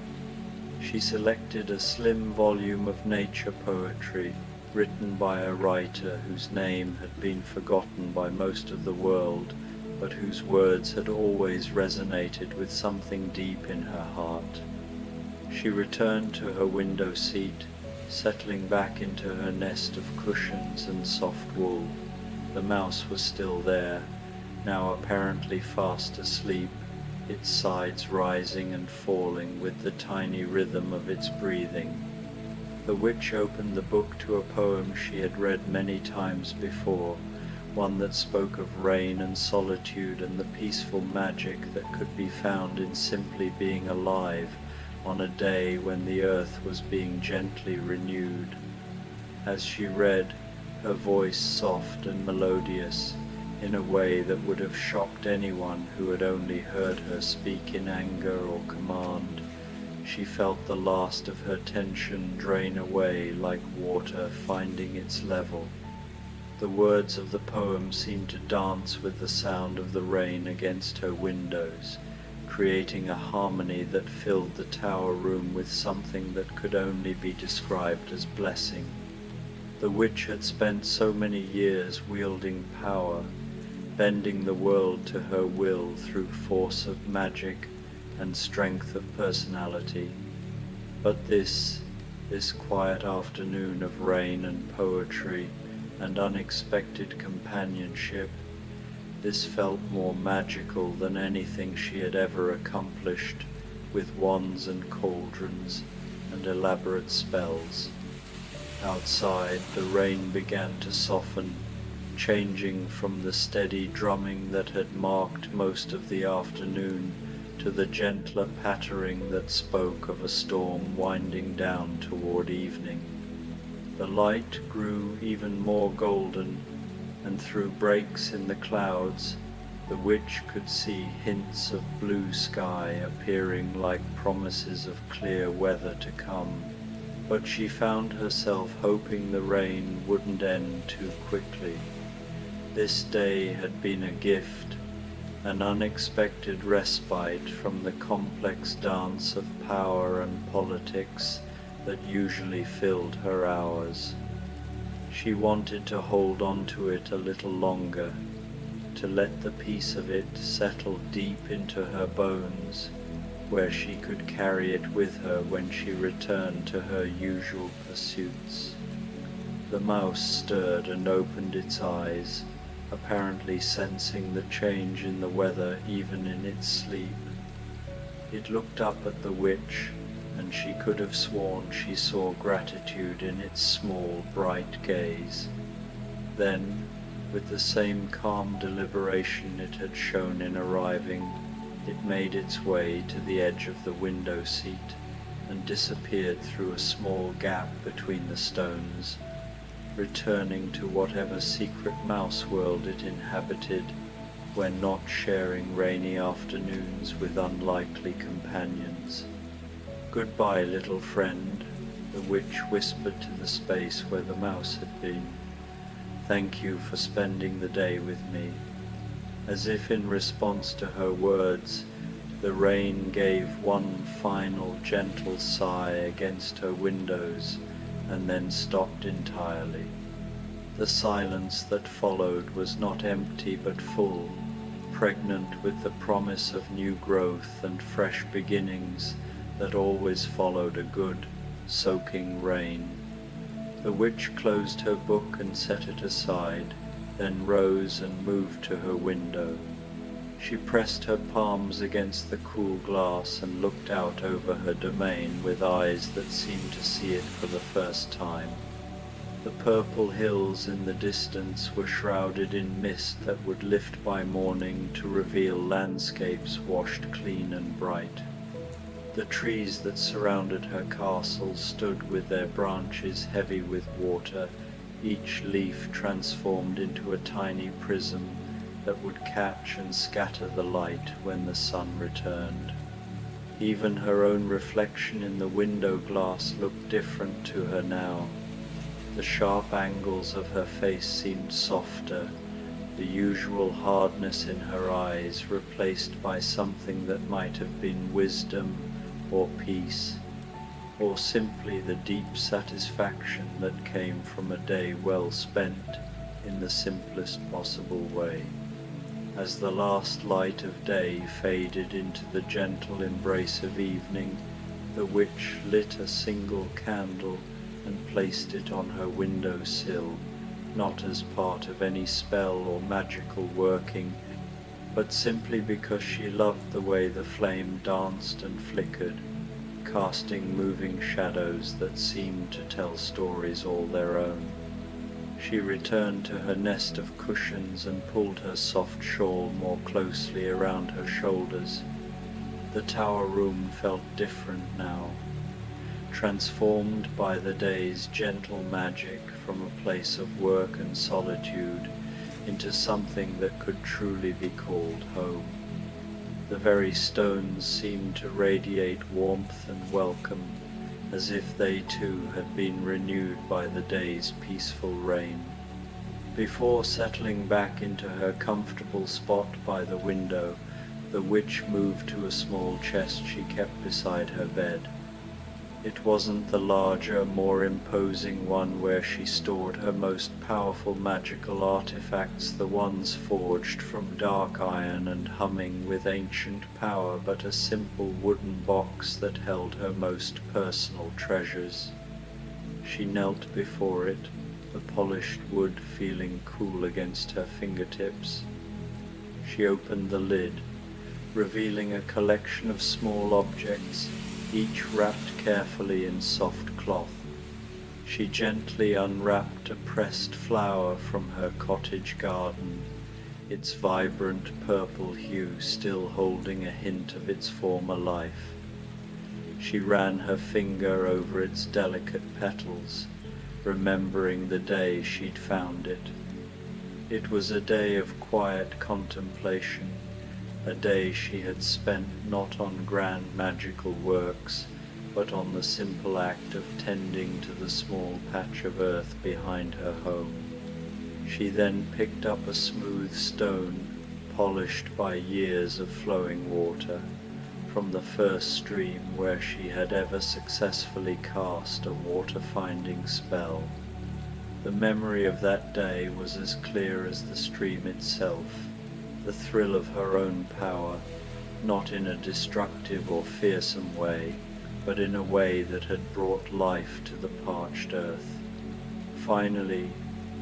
She selected a slim volume of nature poetry written by a writer whose name had been forgotten by most of the world, but whose words had always resonated with something deep in her heart. She returned to her window seat, settling back into her nest of cushions and soft wool. The mouse was still there, now apparently fast asleep, its sides rising and falling with the tiny rhythm of its breathing. The witch opened the book to a poem she had read many times before, one that spoke of rain and solitude and the peaceful magic that could be found in simply being alive on a day when the earth was being gently renewed. As she read, her voice soft and melodious, in a way that would have shocked anyone who had only heard her speak in anger or command, she felt the last of her tension drain away like water finding its level. The words of the poem seemed to dance with the sound of the rain against her windows, creating a harmony that filled the tower room with something that could only be described as blessing. The witch had spent so many years wielding power, bending the world to her will through force of magic and strength of personality. But this quiet afternoon of rain and poetry and unexpected companionship, this felt more magical than anything she had ever accomplished with wands and cauldrons and elaborate spells. Outside, the rain began to soften, changing from the steady drumming that had marked most of the afternoon to the gentler pattering that spoke of a storm winding down toward evening. The light grew even more golden, and through breaks in the clouds, the witch could see hints of blue sky appearing like promises of clear weather to come. But she found herself hoping the rain wouldn't end too quickly. This day had been a gift, an unexpected respite from the complex dance of power and politics that usually filled her hours. She wanted to hold on to it a little longer, to let the peace of it settle deep into her bones, where she could carry it with her when she returned to her usual pursuits. The mouse stirred and opened its eyes, apparently sensing the change in the weather even in its sleep. It looked up at the witch, and she could have sworn she saw gratitude in its small, bright gaze. Then, with the same calm deliberation it had shown in arriving, it made its way to the edge of the window seat and disappeared through a small gap between the stones, returning to whatever secret mouse world it inhabited when not sharing rainy afternoons with unlikely companions. "Goodbye, little friend," the witch whispered to the space where the mouse had been. "Thank you for spending the day with me." As if in response to her words, the rain gave one final gentle sigh against her windows and then stopped entirely. The silence that followed was not empty but full, pregnant with the promise of new growth and fresh beginnings that always followed a good, soaking rain. The witch closed her book and set it aside, then rose and moved to her window. She pressed her palms against the cool glass and looked out over her domain with eyes that seemed to see it for the first time. The purple hills in the distance were shrouded in mist that would lift by morning to reveal landscapes washed clean and bright. The trees that surrounded her castle stood with their branches heavy with water, each leaf transformed into a tiny prism that would catch and scatter the light when the sun returned. Even her own reflection in the window glass looked different to her now. The sharp angles of her face seemed softer, the usual hardness in her eyes replaced by something that might have been wisdom or peace, or simply the deep satisfaction that came from a day well spent in the simplest possible way. As the last light of day faded into the gentle embrace of evening, the witch lit a single candle and placed it on her window sill, not as part of any spell or magical working, but simply because she loved the way the flame danced and flickered, casting moving shadows that seemed to tell stories all their own. She returned to her nest of cushions and pulled her soft shawl more closely around her shoulders. The tower room felt different now, transformed by the day's gentle magic from a place of work and solitude into something that could truly be called home. The very stones seemed to radiate warmth and welcome, as if they too had been renewed by the day's peaceful rain. Before settling back into her comfortable spot by the window, the witch moved to a small chest she kept beside her bed. It wasn't the larger, more imposing one where she stored her most powerful magical artifacts, the ones forged from dark iron and humming with ancient power, but a simple wooden box that held her most personal treasures. She knelt before it, the polished wood feeling cool against her fingertips. She opened the lid, revealing a collection of small objects, each wrapped carefully in soft cloth. She gently unwrapped a pressed flower from her cottage garden, its vibrant purple hue still holding a hint of its former life. She ran her finger over its delicate petals, remembering the day she'd found it. It was a day of quiet contemplation, a day she had spent not on grand magical works, but on the simple act of tending to the small patch of earth behind her home. She then picked up a smooth stone, polished by years of flowing water, from the first stream where she had ever successfully cast a water-finding spell. The memory of that day was as clear as the stream itself, the thrill of her own power, not in a destructive or fearsome way, but in a way that had brought life to the parched earth. Finally,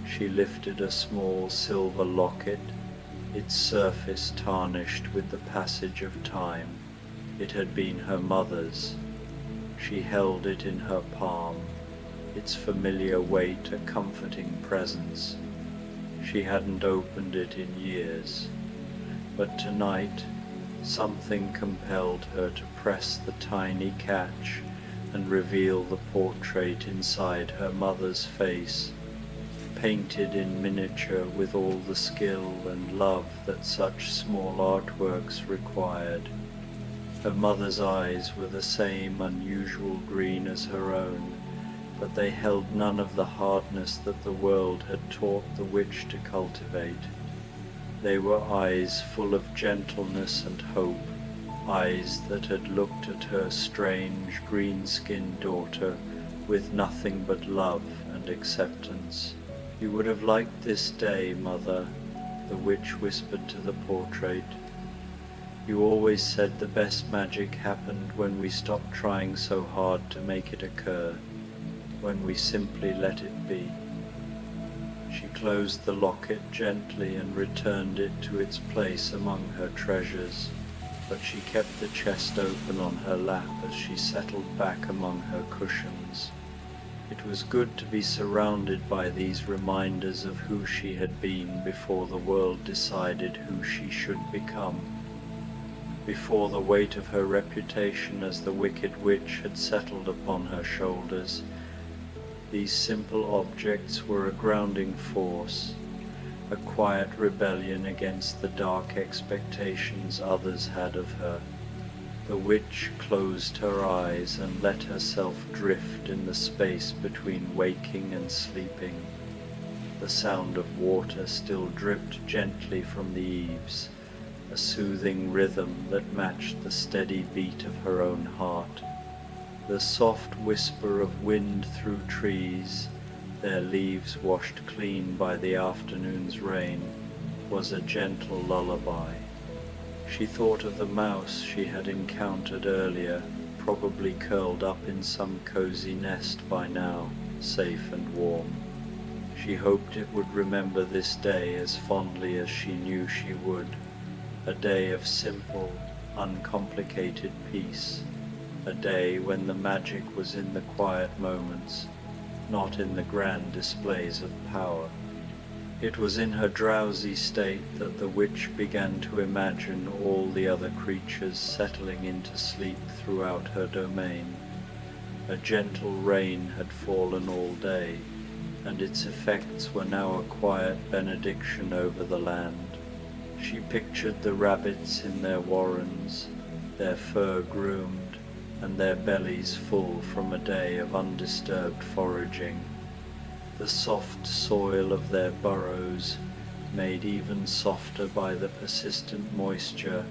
she lifted a small silver locket, its surface tarnished with the passage of time. It had been her mother's. She held it in her palm, its familiar weight a comforting presence. She hadn't opened it in years, but tonight something compelled her to press the tiny catch and reveal the portrait inside her mother's face, painted in miniature with all the skill and love that such small artworks required. Her mother's eyes were the same unusual green as her own, but they held none of the hardness that the world had taught the witch to cultivate. They were eyes full of gentleness and hope, eyes that had looked at her strange green-skinned daughter with nothing but love and acceptance. "You would have liked this day, Mother," the witch whispered to the portrait. "You always said the best magic happened when we stopped trying so hard to make it occur, when we simply let it be." She closed the locket gently and returned it to its place among her treasures, but she kept the chest open on her lap as she settled back among her cushions. It was good to be surrounded by these reminders of who she had been before the world decided who she should become, before the weight of her reputation as the Wicked Witch had settled upon her shoulders. These simple objects were a grounding force, a quiet rebellion against the dark expectations others had of her. The witch closed her eyes and let herself drift in the space between waking and sleeping. The sound of water still dripped gently from the eaves, a soothing rhythm that matched the steady beat of her own heart. The soft whisper of wind through trees, their leaves washed clean by the afternoon's rain, was a gentle lullaby. She thought of the mouse she had encountered earlier, probably curled up in some cozy nest by now, safe and warm. She hoped it would remember this day as fondly as she knew she would, a day of simple, uncomplicated peace, a day when the magic was in the quiet moments, not in the grand displays of power. It was in her drowsy state that the witch began to imagine all the other creatures settling into sleep throughout her domain. A gentle rain had fallen all day, and its effects were now a quiet benediction over the land. She pictured the rabbits in their warrens, their fur groomed, and their bellies full from a day of undisturbed foraging. The soft soil of their burrows, made even softer by the persistent moisture,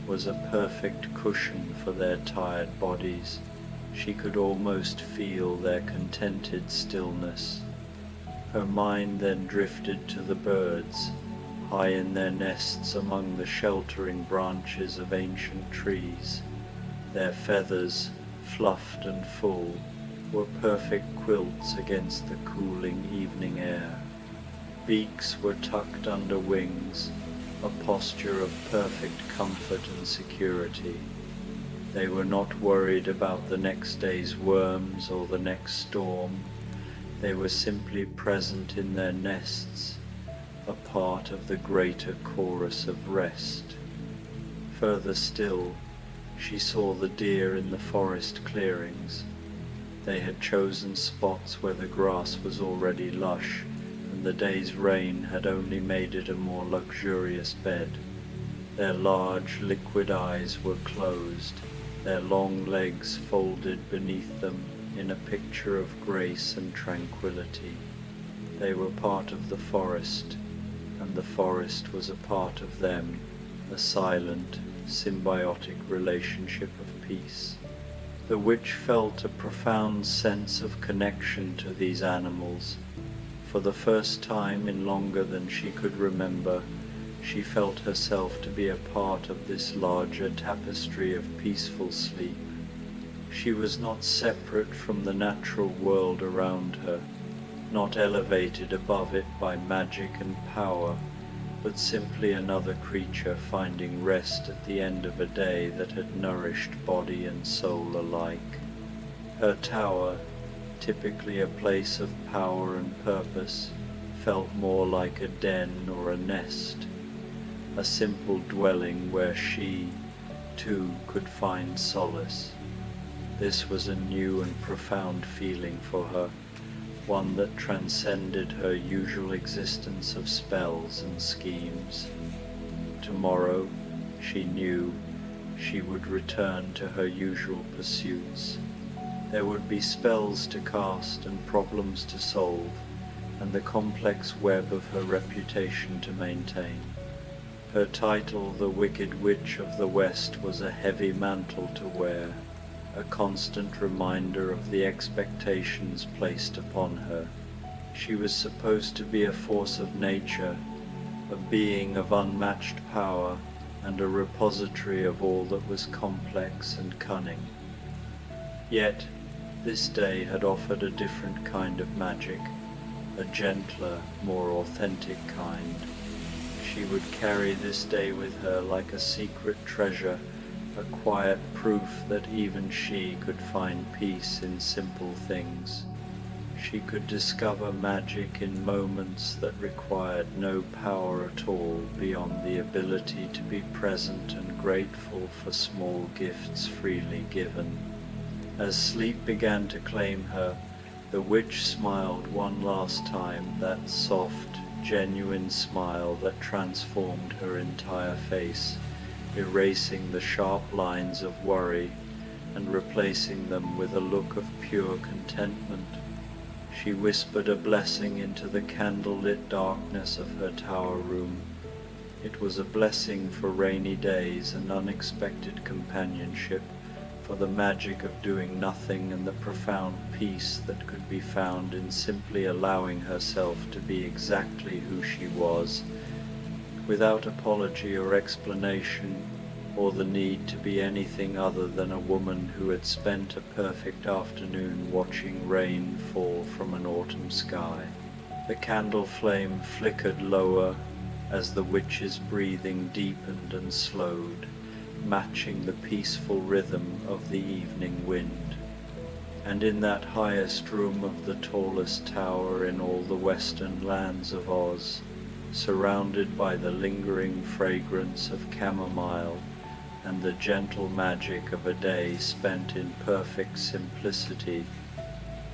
was a perfect cushion for their tired bodies. She could almost feel their contented stillness. Her mind then drifted to the birds, high in their nests among the sheltering branches of ancient trees. Their feathers, fluffed and full, were perfect quilts against the cooling evening air. Beaks were tucked under wings, a posture of perfect comfort and security. They were not worried about the next day's worms or the next storm. They were simply present in their nests, a part of the greater chorus of rest. Further still, she saw the deer in the forest clearings. They had chosen spots where the grass was already lush, and the day's rain had only made it a more luxurious bed. Their large, liquid eyes were closed, their long legs folded beneath them in a picture of grace and tranquility. They were part of the forest, and the forest was a part of them, a silent, symbiotic relationship of peace. The witch felt a profound sense of connection to these animals. For the first time in longer than she could remember, she felt herself to be a part of this larger tapestry of peaceful sleep. She was not separate from the natural world around her, not elevated above it by magic and power, but simply another creature finding rest at the end of a day that had nourished body and soul alike. Her tower, typically a place of power and purpose, felt more like a den or a nest, a simple dwelling where she, too, could find solace. This was a new and profound feeling for her, one that transcended her usual existence of spells and schemes. Tomorrow, she knew, she would return to her usual pursuits. There would be spells to cast and problems to solve, and the complex web of her reputation to maintain. Her title, the Wicked Witch of the West, was a heavy mantle to wear, a constant reminder of the expectations placed upon her. She was supposed to be a force of nature, a being of unmatched power, and a repository of all that was complex and cunning. Yet, this day had offered a different kind of magic, a gentler, more authentic kind. She would carry this day with her like a secret treasure, a quiet proof that even she could find peace in simple things. She could discover magic in moments that required no power at all beyond the ability to be present and grateful for small gifts freely given. As sleep began to claim her, the witch smiled one last time, that soft, genuine smile that transformed her entire face, erasing the sharp lines of worry and replacing them with a look of pure contentment. She whispered a blessing into the candle-lit darkness of her tower room. It was a blessing for rainy days and unexpected companionship, for the magic of doing nothing and the profound peace that could be found in simply allowing herself to be exactly who she was, without apology or explanation, or the need to be anything other than a woman who had spent a perfect afternoon watching rain fall from an autumn sky. The candle flame flickered lower as the witch's breathing deepened and slowed, matching the peaceful rhythm of the evening wind. And in that highest room of the tallest tower in all the western lands of Oz, surrounded by the lingering fragrance of chamomile and the gentle magic of a day spent in perfect simplicity,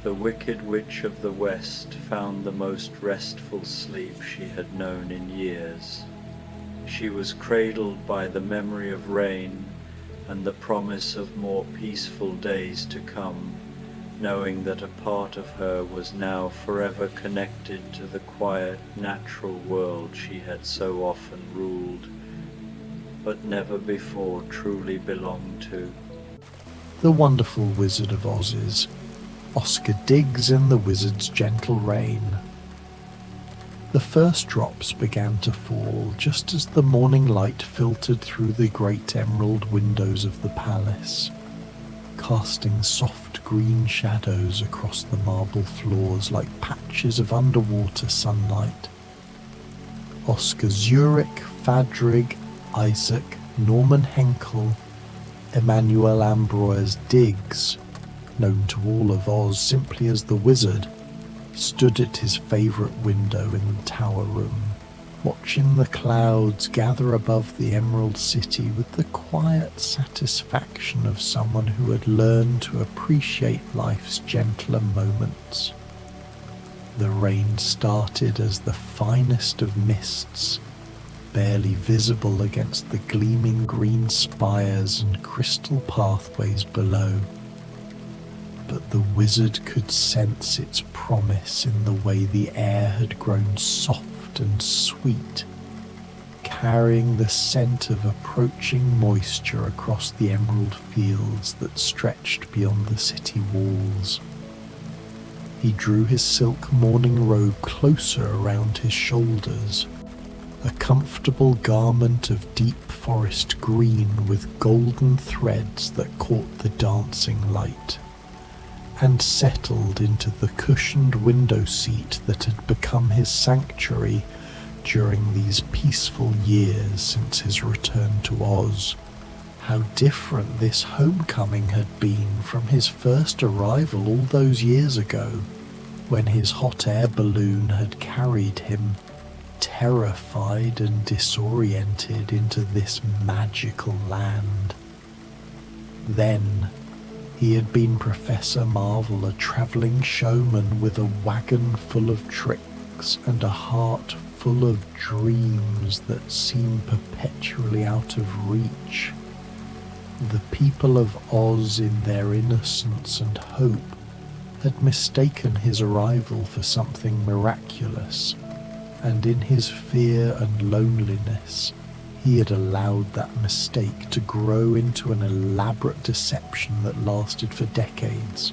the Wicked Witch of the West found the most restful sleep she had known in years. She was cradled by the memory of rain and the promise of more peaceful days to come, knowing that a part of her was now forever connected to the quiet, natural world she had so often ruled, but never before truly belonged to. The Wonderful Wizard of Oz's Oscar digs in the wizard's gentle rain. The first drops began to fall just as the morning light filtered through the great emerald windows of the palace, casting soft green shadows across the marble floors like patches of underwater sunlight. Oscar Zurich, Fadrig, Isaac, Norman Henkel, Emmanuel Ambroise Diggs, known to all of Oz simply as the Wizard, stood at his favourite window in the tower room, watching the clouds gather above the Emerald City with the quiet satisfaction of someone who had learned to appreciate life's gentler moments. The rain started as the finest of mists, barely visible against the gleaming green spires and crystal pathways below. But the wizard could sense its promise in the way the air had grown soft and sweet, carrying the scent of approaching moisture across the emerald fields that stretched beyond the city walls. He drew his silk morning robe closer around his shoulders, a comfortable garment of deep forest green with golden threads that caught the dancing light, and settled into the cushioned window seat that had become his sanctuary during these peaceful years since his return to Oz. How different this homecoming had been from his first arrival all those years ago, when his hot air balloon had carried him, terrified and disoriented, into this magical land. Then he had been Professor Marvel, a travelling showman with a wagon full of tricks and a heart full of dreams that seemed perpetually out of reach. The people of Oz, in their innocence and hope, had mistaken his arrival for something miraculous, and in his fear and loneliness, he had allowed that mistake to grow into an elaborate deception that lasted for decades.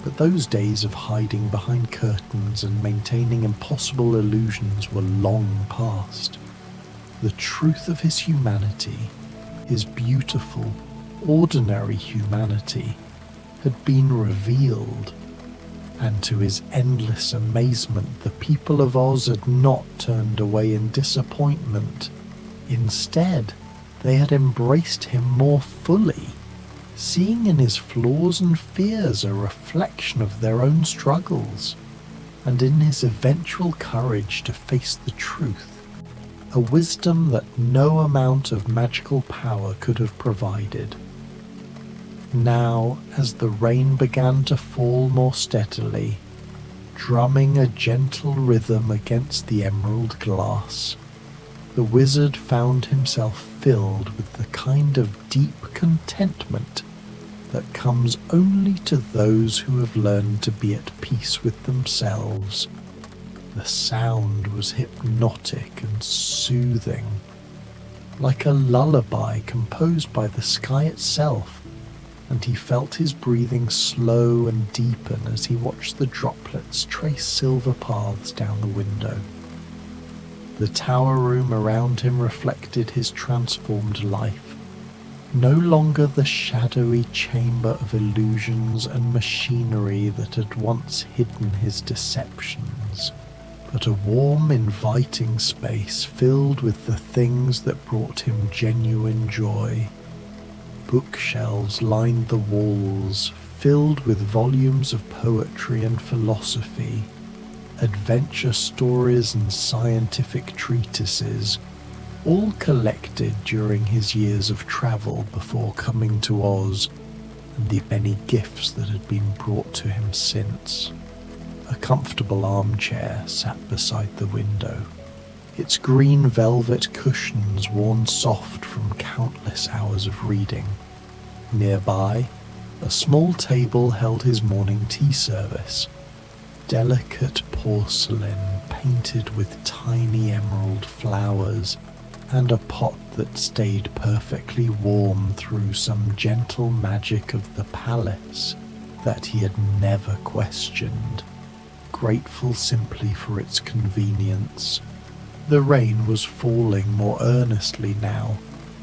But those days of hiding behind curtains and maintaining impossible illusions were long past. The truth of his humanity, his beautiful, ordinary humanity, had been revealed, and to his endless amazement, the people of Oz had not turned away in disappointment. Instead, they had embraced him more fully, seeing in his flaws and fears a reflection of their own struggles, and in his eventual courage to face the truth, a wisdom that no amount of magical power could have provided. Now, as the rain began to fall more steadily, drumming a gentle rhythm against the emerald glass, the wizard found himself filled with the kind of deep contentment that comes only to those who have learned to be at peace with themselves. The sound was hypnotic and soothing, like a lullaby composed by the sky itself, and he felt his breathing slow and deepen as he watched the droplets trace silver paths down the window. The tower room around him reflected his transformed life, no longer the shadowy chamber of illusions and machinery that had once hidden his deceptions, but a warm, inviting space filled with the things that brought him genuine joy. Bookshelves lined the walls, filled with volumes of poetry and philosophy, adventure stories and scientific treatises, all collected during his years of travel before coming to Oz, and the many gifts that had been brought to him since. A comfortable armchair sat beside the window, its green velvet cushions worn soft from countless hours of reading. Nearby, a small table held his morning tea service, delicate porcelain painted with tiny emerald flowers, and a pot that stayed perfectly warm through some gentle magic of the palace that he had never questioned, grateful simply for its convenience. The rain was falling more earnestly now,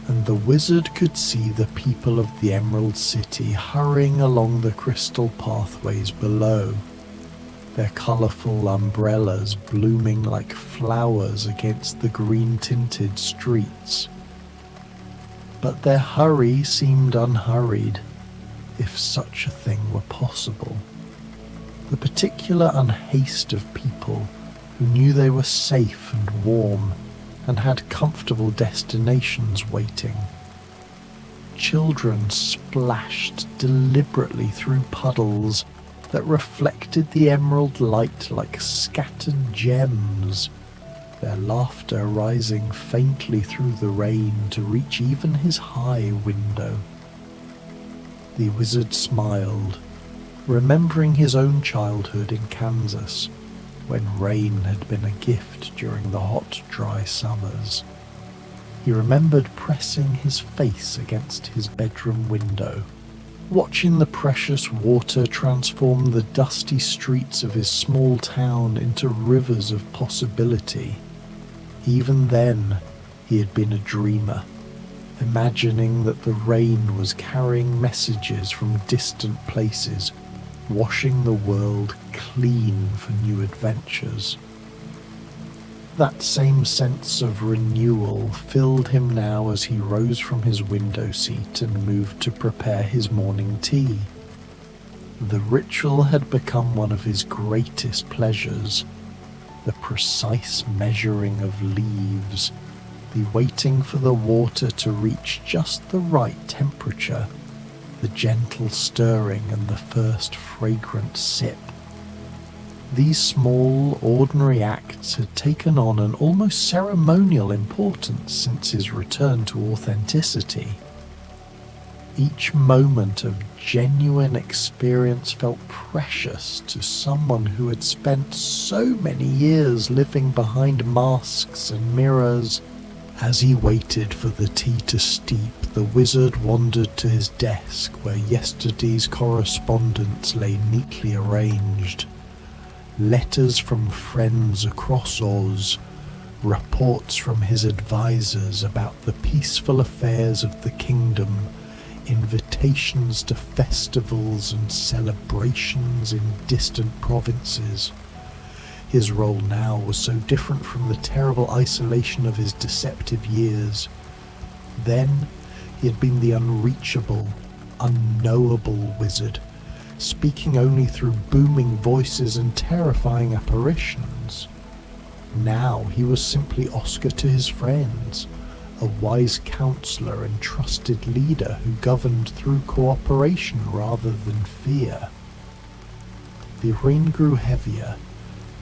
and the wizard could see the people of the Emerald City hurrying along the crystal pathways below, their colourful umbrellas blooming like flowers against the green-tinted streets. But their hurry seemed unhurried, if such a thing were possible. The particular unhaste of people who knew they were safe and warm and had comfortable destinations waiting. Children splashed deliberately through puddles that reflected the emerald light like scattered gems, their laughter rising faintly through the rain to reach even his high window. The wizard smiled, remembering his own childhood in Kansas, when rain had been a gift during the hot, dry summers. He remembered pressing his face against his bedroom window, watching the precious water transform the dusty streets of his small town into rivers of possibility. Even then, he had been a dreamer, imagining that the rain was carrying messages from distant places, washing the world clean for new adventures. That same sense of renewal filled him now as he rose from his window seat and moved to prepare his morning tea. The ritual had become one of his greatest pleasures. The precise measuring of leaves, the waiting for the water to reach just the right temperature, the gentle stirring and the first fragrant sip. These small, ordinary acts had taken on an almost ceremonial importance since his return to authenticity. Each moment of genuine experience felt precious to someone who had spent so many years living behind masks and mirrors. As he waited for the tea to steep, the wizard wandered to his desk where yesterday's correspondence lay neatly arranged. Letters from friends across Oz, reports from his advisors about the peaceful affairs of the kingdom, invitations to festivals and celebrations in distant provinces. His role now was so different from the terrible isolation of his deceptive years. Then he had been the unreachable, unknowable wizard, speaking only through booming voices and terrifying apparitions. Now he was simply Oscar to his friends, a wise counselor and trusted leader who governed through cooperation rather than fear. The rain grew heavier,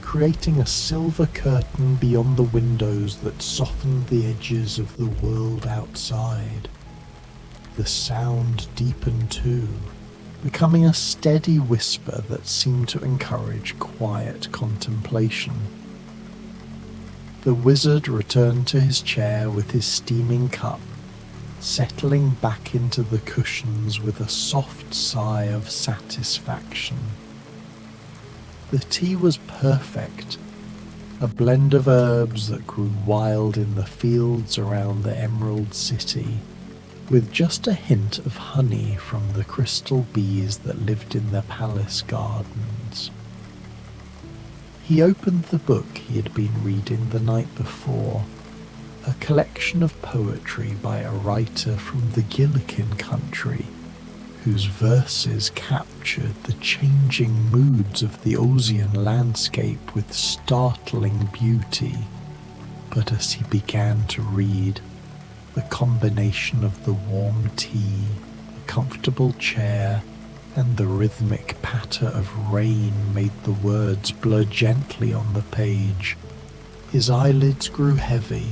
creating a silver curtain beyond the windows that softened the edges of the world outside. The sound deepened too, becoming a steady whisper that seemed to encourage quiet contemplation. The wizard returned to his chair with his steaming cup, settling back into the cushions with a soft sigh of satisfaction. The tea was perfect, a blend of herbs that grew wild in the fields around the Emerald City, with just a hint of honey from the crystal bees that lived in the palace gardens. He opened the book he had been reading the night before, a collection of poetry by a writer from the Gillikin country, whose verses captured the changing moods of the Ozian landscape with startling beauty. But as he began to read, the combination of the warm tea, the comfortable chair, and the rhythmic patter of rain made the words blur gently on the page. His eyelids grew heavy,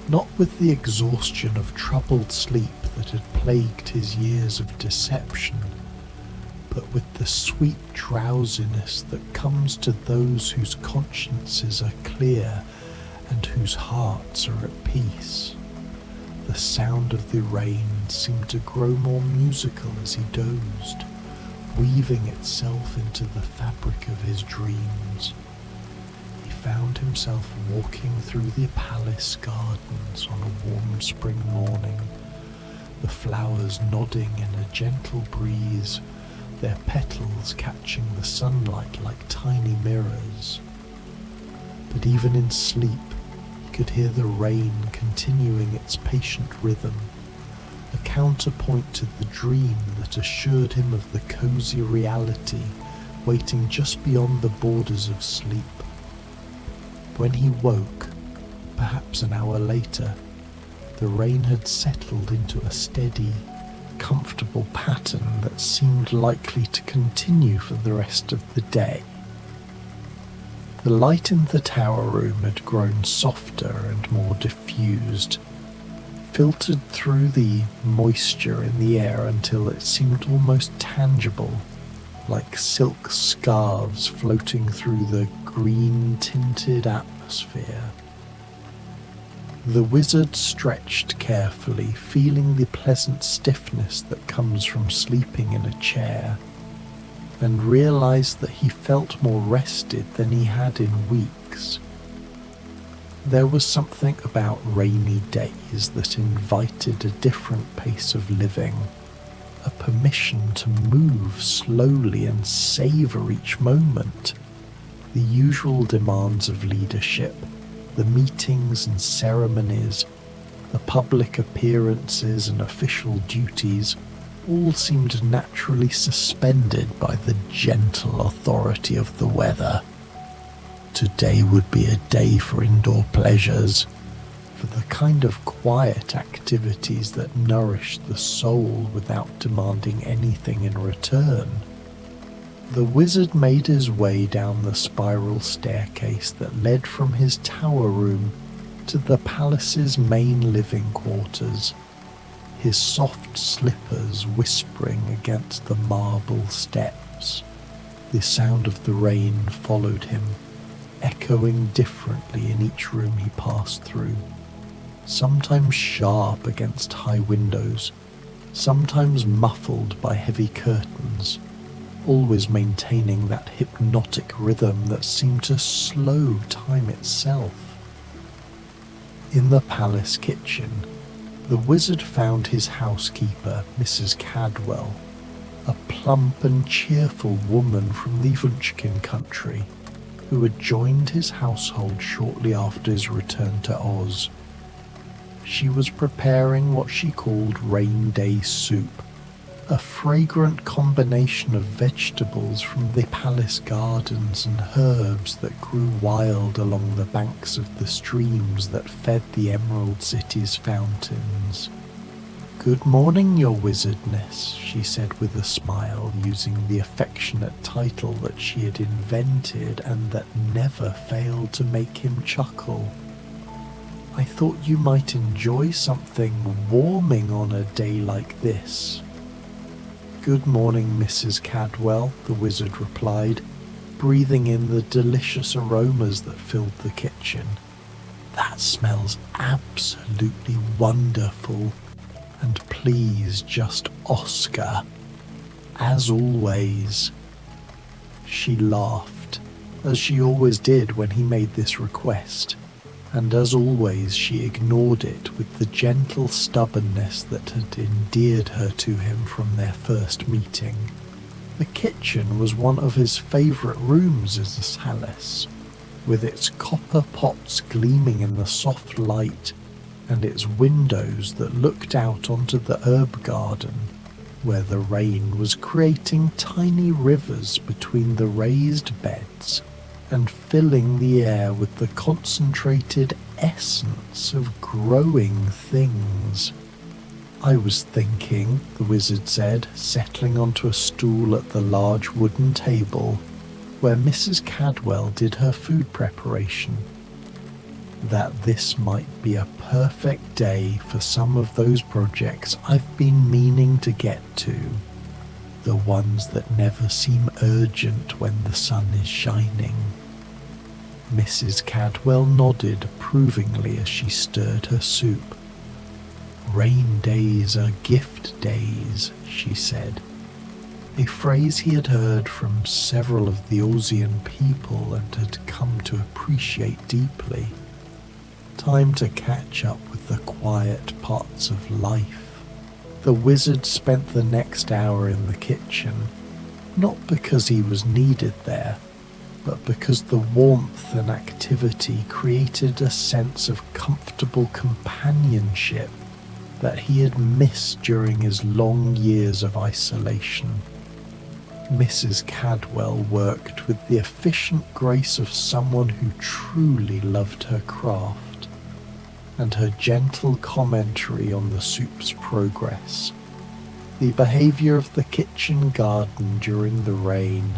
not with the exhaustion of troubled sleep that had plagued his years of deception, but with the sweet drowsiness that comes to those whose consciences are clear and whose hearts are at peace. The sound of the rain seemed to grow more musical as he dozed, weaving itself into the fabric of his dreams. He found himself walking through the palace gardens on a warm spring morning, the flowers nodding in a gentle breeze, their petals catching the sunlight like tiny mirrors. But even in sleep, he could hear the rain continuing its patient rhythm, a counterpoint to the dream that assured him of the cozy reality waiting just beyond the borders of sleep. When he woke, perhaps an hour later, the rain had settled into a steady, comfortable pattern that seemed likely to continue for the rest of the day. The light in the tower room had grown softer and more diffused, filtered through the moisture in the air until it seemed almost tangible, like silk scarves floating through the green-tinted atmosphere. The wizard stretched carefully, feeling the pleasant stiffness that comes from sleeping in a chair, and realized that he felt more rested than he had in weeks. There was something about rainy days that invited a different pace of living, a permission to move slowly and savor each moment. The usual demands of leadership, The meetings and ceremonies, the public appearances and official duties all seemed naturally suspended by the gentle authority of the weather. Today would be a day for indoor pleasures, for the kind of quiet activities that nourish the soul without demanding anything in return. The wizard made his way down the spiral staircase that led from his tower room to the palace's main living quarters, his soft slippers whispering against the marble steps. The sound of the rain followed him, echoing differently in each room he passed through, sometimes sharp against high windows, sometimes muffled by heavy curtains, always maintaining that hypnotic rhythm that seemed to slow time itself. In the palace kitchen, the wizard found his housekeeper, Mrs. Cadwell, a plump and cheerful woman from the Munchkin country, who had joined his household shortly after his return to Oz. She was preparing what she called rain day soup, a fragrant combination of vegetables from the palace gardens and herbs that grew wild along the banks of the streams that fed the Emerald City's fountains. "Good morning, your wizardness," she said with a smile, using the affectionate title that she had invented and that never failed to make him chuckle. "I thought you might enjoy something warming on a day like this." "Good morning, Mrs. Cadwell," the wizard replied, breathing in the delicious aromas that filled the kitchen. "That smells absolutely wonderful. And please just Oscar, as always." She laughed, as she always did when he made this request, and as always she ignored it with the gentle stubbornness that had endeared her to him from their first meeting. The kitchen was one of his favourite rooms as a palace, with its copper pots gleaming in the soft light and its windows that looked out onto the herb garden, where the rain was creating tiny rivers between the raised beds and filling the air with the concentrated essence of growing things. "I was thinking," the wizard said, settling onto a stool at the large wooden table where Mrs. Cadwell did her food preparation, "that this might be a perfect day for some of those projects I've been meaning to get to, the ones that never seem urgent when the sun is shining." Mrs. Cadwell nodded approvingly as she stirred her soup. "Rain days are gift days," she said, a phrase he had heard from several of the Ozian people and had come to appreciate deeply. Time to catch up with the quiet parts of life. The wizard spent the next hour in the kitchen, not because he was needed there, but because the warmth and activity created a sense of comfortable companionship that he had missed during his long years of isolation. Mrs. Cadwell worked with the efficient grace of someone who truly loved her craft, and her gentle commentary on the soup's progress, the behaviour of the kitchen garden during the rain,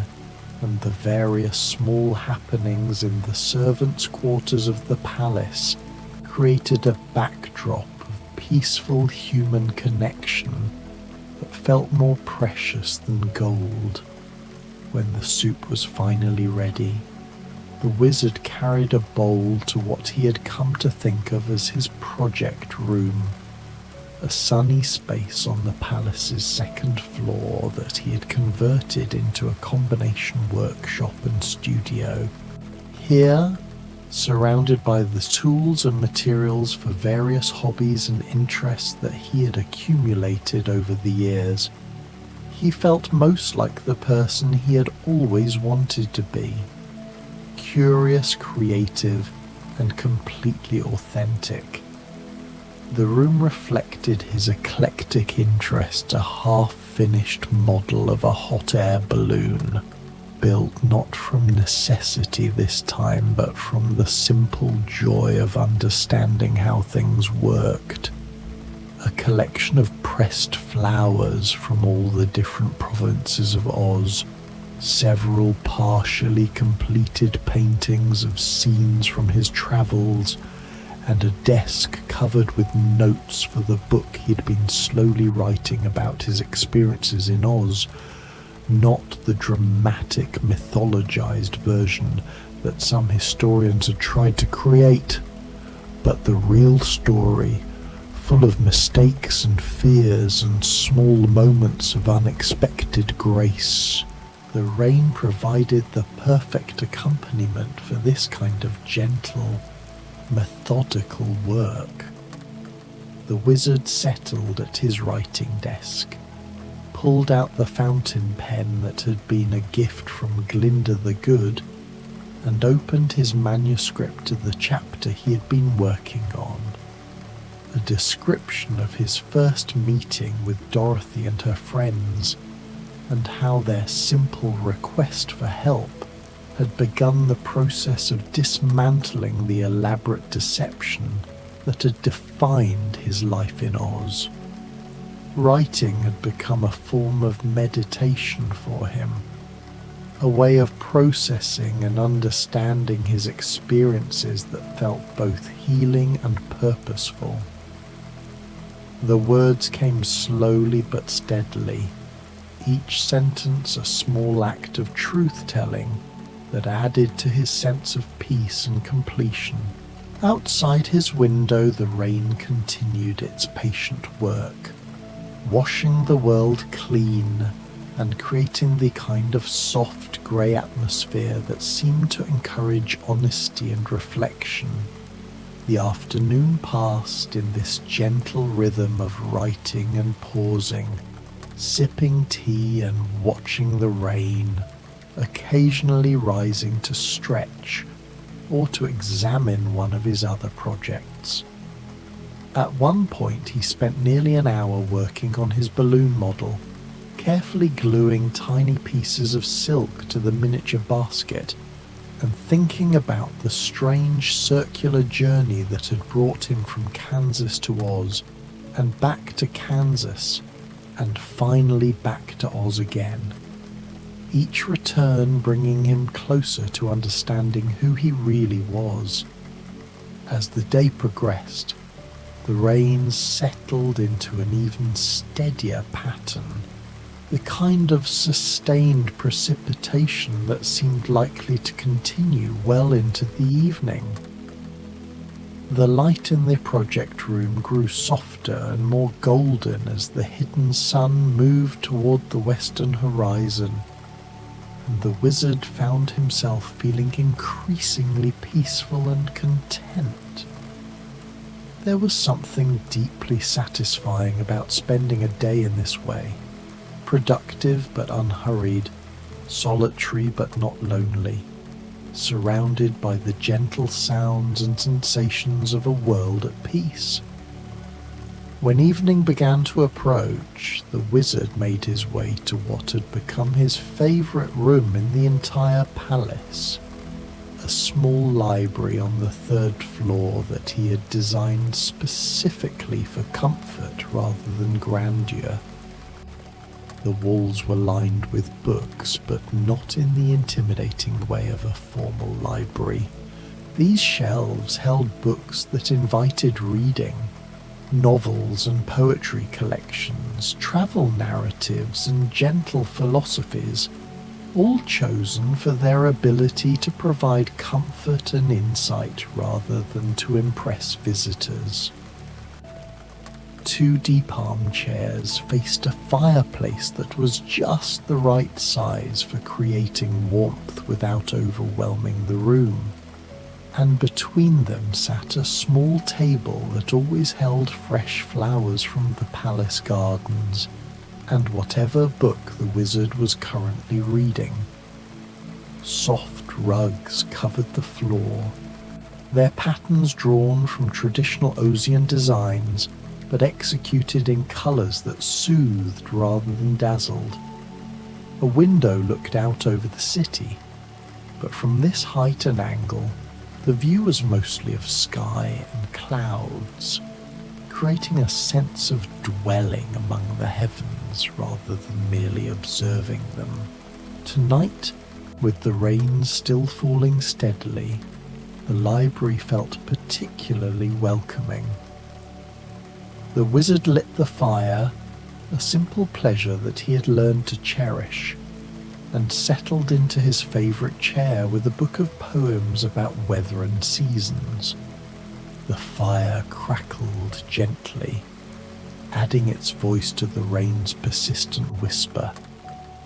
and the various small happenings in the servants' quarters of the palace created a backdrop of peaceful human connection that felt more precious than gold. When the soup was finally ready, the wizard carried a bowl to what he had come to think of as his project room, a sunny space on the palace's second floor that he had converted into a combination workshop and studio. Here, surrounded by the tools and materials for various hobbies and interests that he had accumulated over the years, he felt most like the person he had always wanted to be. Curious, creative, and completely authentic. The room reflected his eclectic interest, a half-finished model of a hot air balloon, built not from necessity this time, but from the simple joy of understanding how things worked. A collection of pressed flowers from all the different provinces of Oz, several partially completed paintings of scenes from his travels, and a desk covered with notes for the book he'd been slowly writing about his experiences in Oz. Not the dramatic, mythologized version that some historians had tried to create, but the real story, full of mistakes and fears and small moments of unexpected grace. The rain provided the perfect accompaniment for this kind of gentle, methodical work. The wizard settled at his writing desk, pulled out the fountain pen that had been a gift from Glinda the Good, and opened his manuscript to the chapter he had been working on. A description of his first meeting with Dorothy and her friends, and how their simple request for help had begun the process of dismantling the elaborate deception that had defined his life in Oz. Writing had become a form of meditation for him, a way of processing and understanding his experiences that felt both healing and purposeful. The words came slowly but steadily, each sentence a small act of truth-telling that added to his sense of peace and completion. Outside his window, the rain continued its patient work, washing the world clean and creating the kind of soft grey atmosphere that seemed to encourage honesty and reflection. The afternoon passed in this gentle rhythm of writing and pausing, sipping tea and watching the rain, occasionally rising to stretch or to examine one of his other projects. At one point he spent nearly an hour working on his balloon model, carefully gluing tiny pieces of silk to the miniature basket and thinking about the strange circular journey that had brought him from Kansas to Oz and back to Kansas and finally back to Oz again. Each return bringing him closer to understanding who he really was. As the day progressed, the rains settled into an even steadier pattern, the kind of sustained precipitation that seemed likely to continue well into the evening. The light in the project room grew softer and more golden as the hidden sun moved toward the western horizon, and the wizard found himself feeling increasingly peaceful and content. There was something deeply satisfying about spending a day in this way, productive but unhurried, solitary but not lonely, surrounded by the gentle sounds and sensations of a world at peace. When evening began to approach, the wizard made his way to what had become his favourite room in the entire palace, a small library on the third floor that he had designed specifically for comfort rather than grandeur. The walls were lined with books, but not in the intimidating way of a formal library. These shelves held books that invited reading, novels and poetry collections, travel narratives and gentle philosophies, all chosen for their ability to provide comfort and insight rather than to impress visitors. 2 deep armchairs faced a fireplace that was just the right size for creating warmth without overwhelming the room, and between them sat a small table that always held fresh flowers from the palace gardens and whatever book the wizard was currently reading. Soft rugs covered the floor, their patterns drawn from traditional Ozian designs, but executed in colours that soothed rather than dazzled. A window looked out over the city, but from this height and angle, the view was mostly of sky and clouds, creating a sense of dwelling among the heavens rather than merely observing them. Tonight, with the rain still falling steadily, the library felt particularly welcoming. The wizard lit the fire, a simple pleasure that he had learned to cherish, and settled into his favourite chair with a book of poems about weather and seasons. The fire crackled gently, adding its voice to the rain's persistent whisper,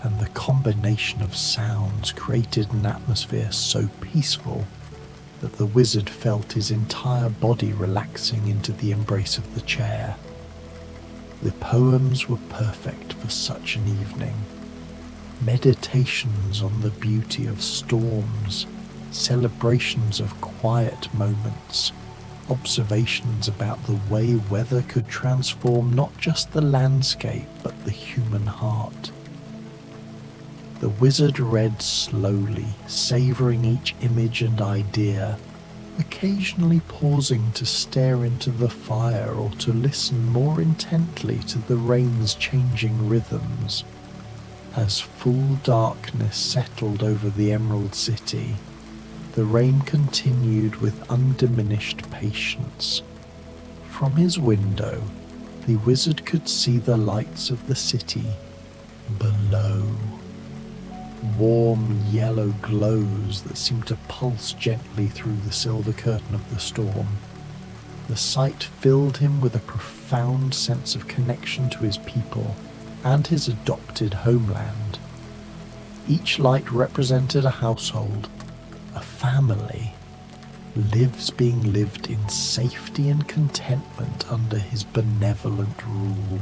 and the combination of sounds created an atmosphere so peaceful that the wizard felt his entire body relaxing into the embrace of the chair. The poems were perfect for such an evening. Meditations on the beauty of storms, celebrations of quiet moments, observations about the way weather could transform not just the landscape but the human heart. The wizard read slowly, savouring each image and idea, occasionally pausing to stare into the fire or to listen more intently to the rain's changing rhythms. As full darkness settled over the Emerald City, the rain continued with undiminished patience. From his window, the wizard could see the lights of the city below. Warm yellow glows that seemed to pulse gently through the silver curtain of the storm. The sight filled him with a profound sense of connection to his people and his adopted homeland. Each light represented a household, a family, lives being lived in safety and contentment under his benevolent rule.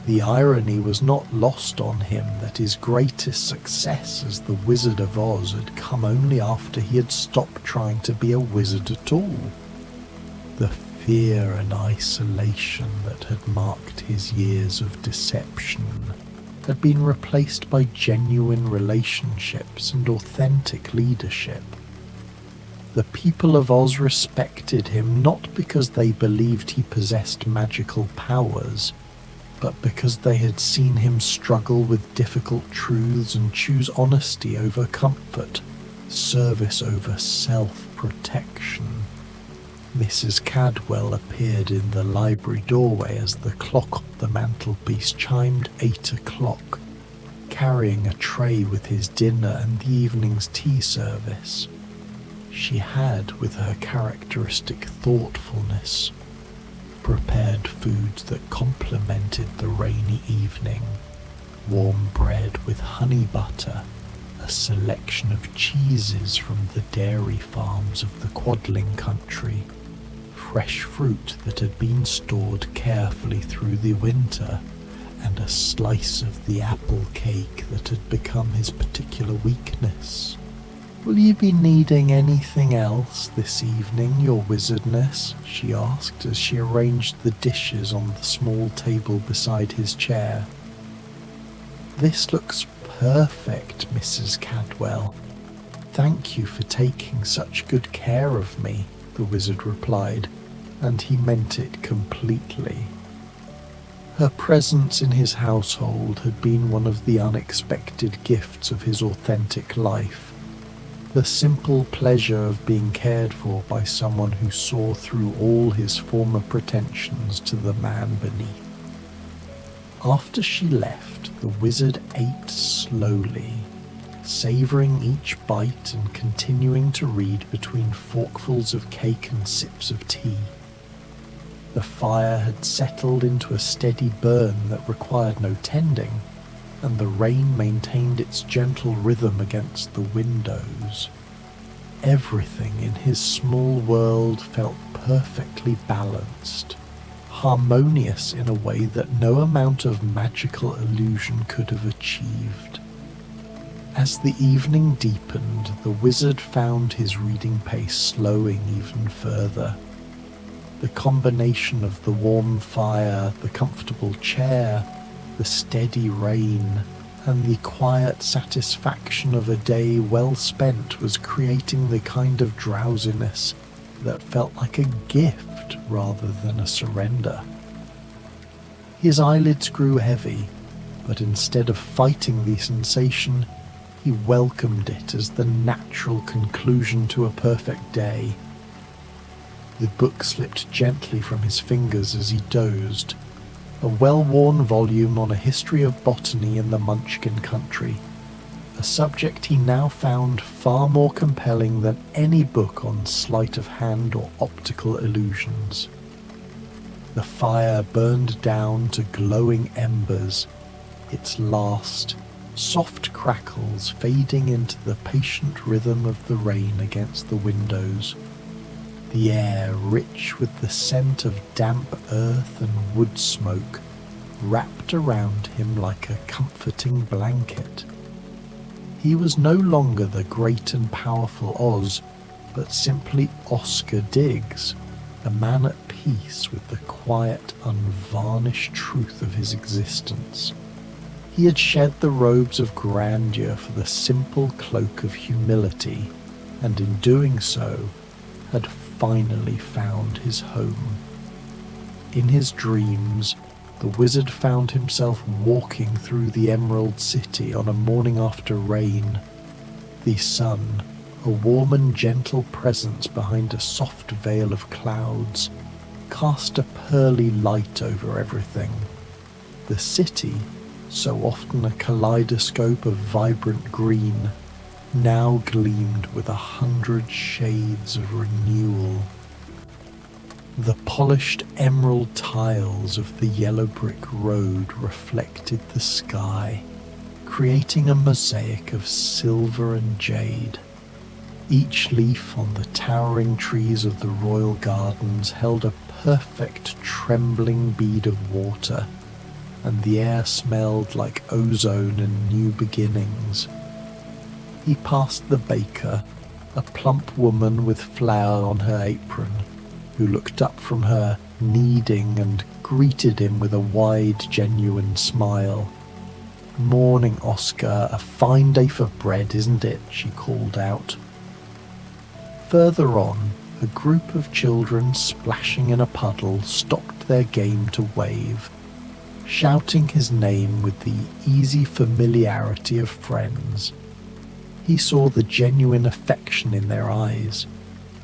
The irony was not lost on him that his greatest success as the Wizard of Oz had come only after he had stopped trying to be a wizard at all. The fear and isolation that had marked his years of deception had been replaced by genuine relationships and authentic leadership. The people of Oz respected him not because they believed he possessed magical powers, but because they had seen him struggle with difficult truths and choose honesty over comfort, service over self-protection. Mrs. Cadwell appeared in the library doorway as the clock on the mantelpiece chimed 8 o'clock, carrying a tray with his dinner and the evening's tea service. She had, with her characteristic thoughtfulness, prepared foods that complemented the rainy evening: warm bread with honey butter, a selection of cheeses from the dairy farms of the Quadling country, fresh fruit that had been stored carefully through the winter, and a slice of the apple cake that had become his particular weakness. "Will you be needing anything else this evening, your wizardness?" she asked as she arranged the dishes on the small table beside his chair. "This looks perfect, Mrs. Cadwell. Thank you for taking such good care of me," the wizard replied, and he meant it completely. Her presence in his household had been one of the unexpected gifts of his authentic life. The simple pleasure of being cared for by someone who saw through all his former pretensions to the man beneath. After she left, the wizard ate slowly, savouring each bite and continuing to read between forkfuls of cake and sips of tea. The fire had settled into a steady burn that required no tending, and the rain maintained its gentle rhythm against the windows. Everything in his small world felt perfectly balanced, harmonious in a way that no amount of magical illusion could have achieved. As the evening deepened, the wizard found his reading pace slowing even further. The combination of the warm fire, the comfortable chair, the steady rain, and the quiet satisfaction of a day well spent was creating the kind of drowsiness that felt like a gift rather than a surrender. His eyelids grew heavy, but instead of fighting the sensation, he welcomed it as the natural conclusion to a perfect day. The book slipped gently from his fingers as he dozed, a well-worn volume on a history of botany in the Munchkin country, a subject he now found far more compelling than any book on sleight of hand or optical illusions. The fire burned down to glowing embers, its last, soft crackles fading into the patient rhythm of the rain against the windows, the air rich with the scent of damp earth and wood smoke wrapped around him like a comforting blanket. He was no longer the great and powerful Oz, but simply Oscar Diggs, a man at peace with the quiet, unvarnished truth of his existence. He had shed the robes of grandeur for the simple cloak of humility, and in doing so, had finally found his home. In his dreams, the wizard found himself walking through the Emerald City on a morning after rain. The sun, a warm and gentle presence behind a soft veil of clouds, cast a pearly light over everything. The city, so often a kaleidoscope of vibrant green, now gleamed with 100 shades of renewal. The polished emerald tiles of the yellow brick road reflected the sky, creating a mosaic of silver and jade. Each leaf on the towering trees of the royal gardens held a perfect trembling bead of water, and the air smelled like ozone and new beginnings. He passed the baker, a plump woman with flour on her apron, who looked up from her kneading and greeted him with a wide, genuine smile. "Morning, Oscar. A fine day for bread, isn't it?" she called out. Further on, a group of children splashing in a puddle stopped their game to wave, shouting his name with the easy familiarity of friends. He saw the genuine affection in their eyes,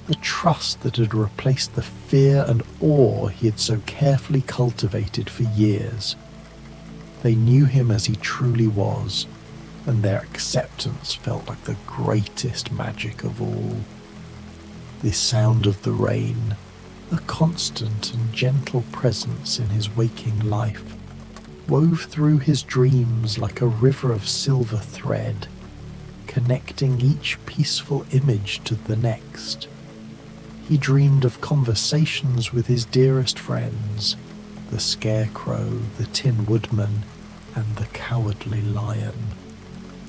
the trust that had replaced the fear and awe he had so carefully cultivated for years. They knew him as he truly was, and their acceptance felt like the greatest magic of all. The sound of the rain, a constant and gentle presence in his waking life, wove through his dreams like a river of silver thread, connecting each peaceful image to the next. He dreamed of conversations with his dearest friends, the Scarecrow, the Tin Woodman, and the Cowardly Lion.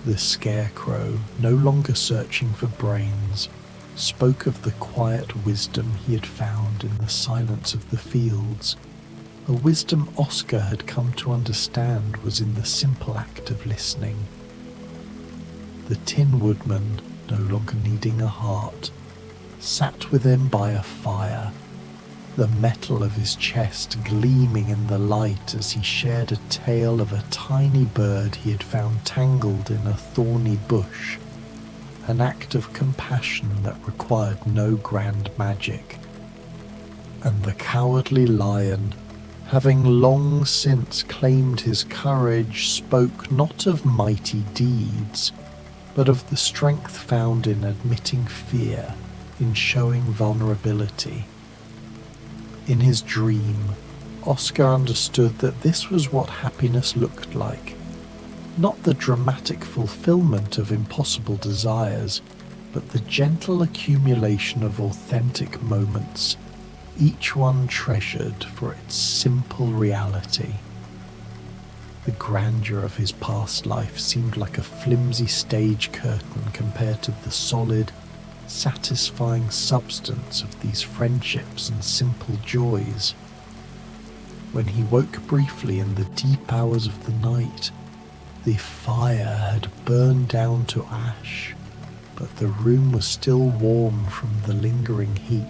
The Scarecrow, no longer searching for brains, spoke of the quiet wisdom he had found in the silence of the fields, a wisdom Oscar had come to understand was in the simple act of listening. The Tin Woodman, no longer needing a heart, sat with him by a fire, the metal of his chest gleaming in the light as he shared a tale of a tiny bird he had found tangled in a thorny bush, an act of compassion that required no grand magic. And the Cowardly Lion, having long since claimed his courage, spoke not of mighty deeds, but of the strength found in admitting fear, in showing vulnerability. In his dream, Oscar understood that this was what happiness looked like. Not the dramatic fulfillment of impossible desires, but the gentle accumulation of authentic moments, each one treasured for its simple reality. The grandeur of his past life seemed like a flimsy stage curtain compared to the solid, satisfying substance of these friendships and simple joys. When he woke briefly in the deep hours of the night, the fire had burned down to ash, but the room was still warm from the lingering heat.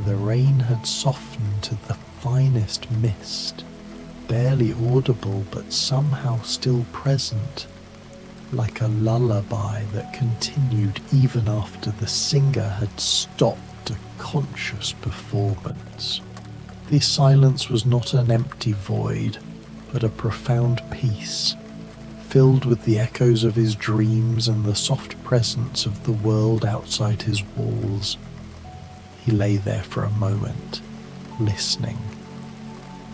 The rain had softened to the finest mist, barely audible but somehow still present, like a lullaby that continued even after the singer had stopped a conscious performance. The silence was not an empty void, but a profound peace, filled with the echoes of his dreams and the soft presence of the world outside his walls. He lay there for a moment, listening,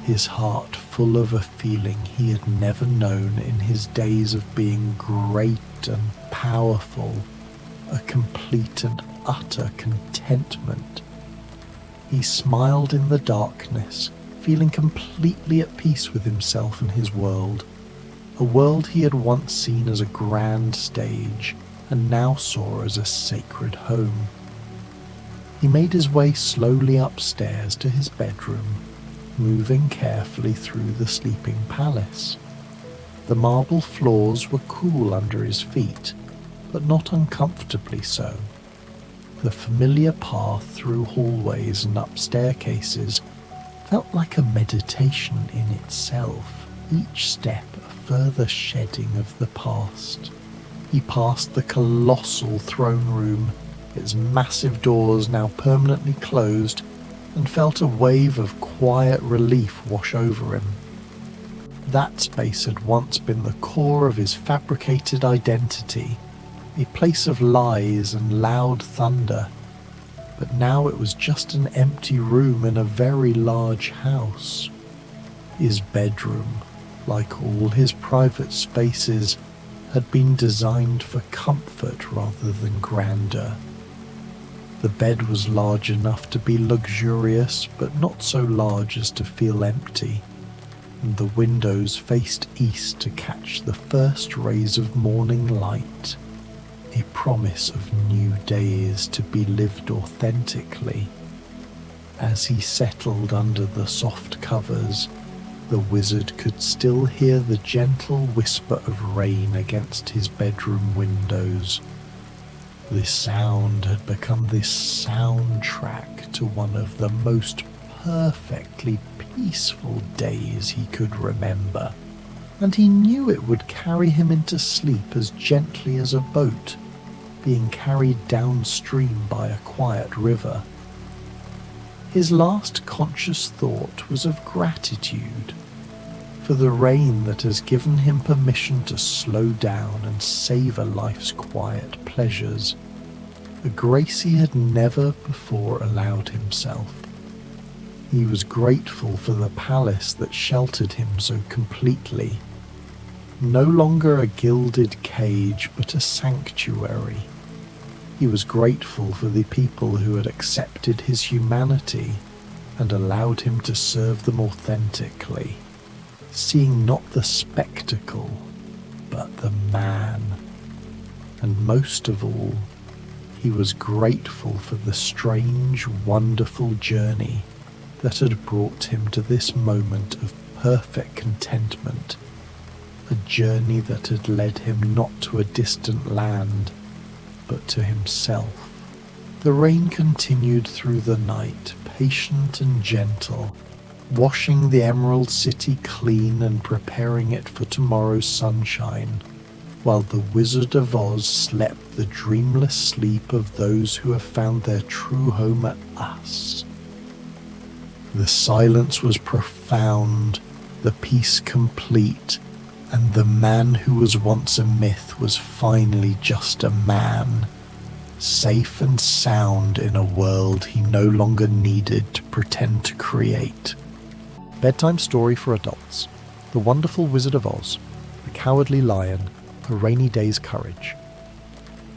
his heart full of a feeling he had never known in his days of being great and powerful, a complete and utter contentment. He smiled in the darkness, feeling completely at peace with himself and his world, a world he had once seen as a grand stage and now saw as a sacred home. He made his way slowly upstairs to his bedroom, moving carefully through the sleeping palace. The marble floors were cool under his feet, but not uncomfortably so. The familiar path through hallways and up staircases felt like a meditation in itself, each step a further shedding of the past. He passed the colossal throne room, its massive doors now permanently closed, and felt a wave of quiet relief wash over him. That space had once been the core of his fabricated identity, a place of lies and loud thunder, but now it was just an empty room in a very large house. His bedroom, like all his private spaces, had been designed for comfort rather than grandeur. The bed was large enough to be luxurious, but not so large as to feel empty, and the windows faced east to catch the first rays of morning light, a promise of new days to be lived authentically. As he settled under the soft covers, the wizard could still hear the gentle whisper of rain against his bedroom windows. This sound had become this soundtrack to one of the most perfectly peaceful days he could remember, and he knew it would carry him into sleep as gently as a boat being carried downstream by a quiet river. His last conscious thought was of gratitude for the rain that has given him permission to slow down and savor life's quiet pleasures, a grace he had never before allowed himself. He was grateful for the palace that sheltered him so completely, no longer a gilded cage but a sanctuary. He was grateful for the people who had accepted his humanity and allowed him to serve them authentically, seeing not the spectacle, but the man. And most of all, he was grateful for the strange, wonderful journey that had brought him to this moment of perfect contentment, a journey that had led him not to a distant land, but to himself. The rain continued through the night, patient and gentle, washing the Emerald City clean and preparing it for tomorrow's sunshine, while the Wizard of Oz slept the dreamless sleep of those who have found their true home at us. The silence was profound, the peace complete, and the man who was once a myth was finally just a man, safe and sound in a world he no longer needed to pretend to create. Bedtime story for adults. The Wonderful Wizard of Oz, The Cowardly Lion, A Rainy Day's Courage.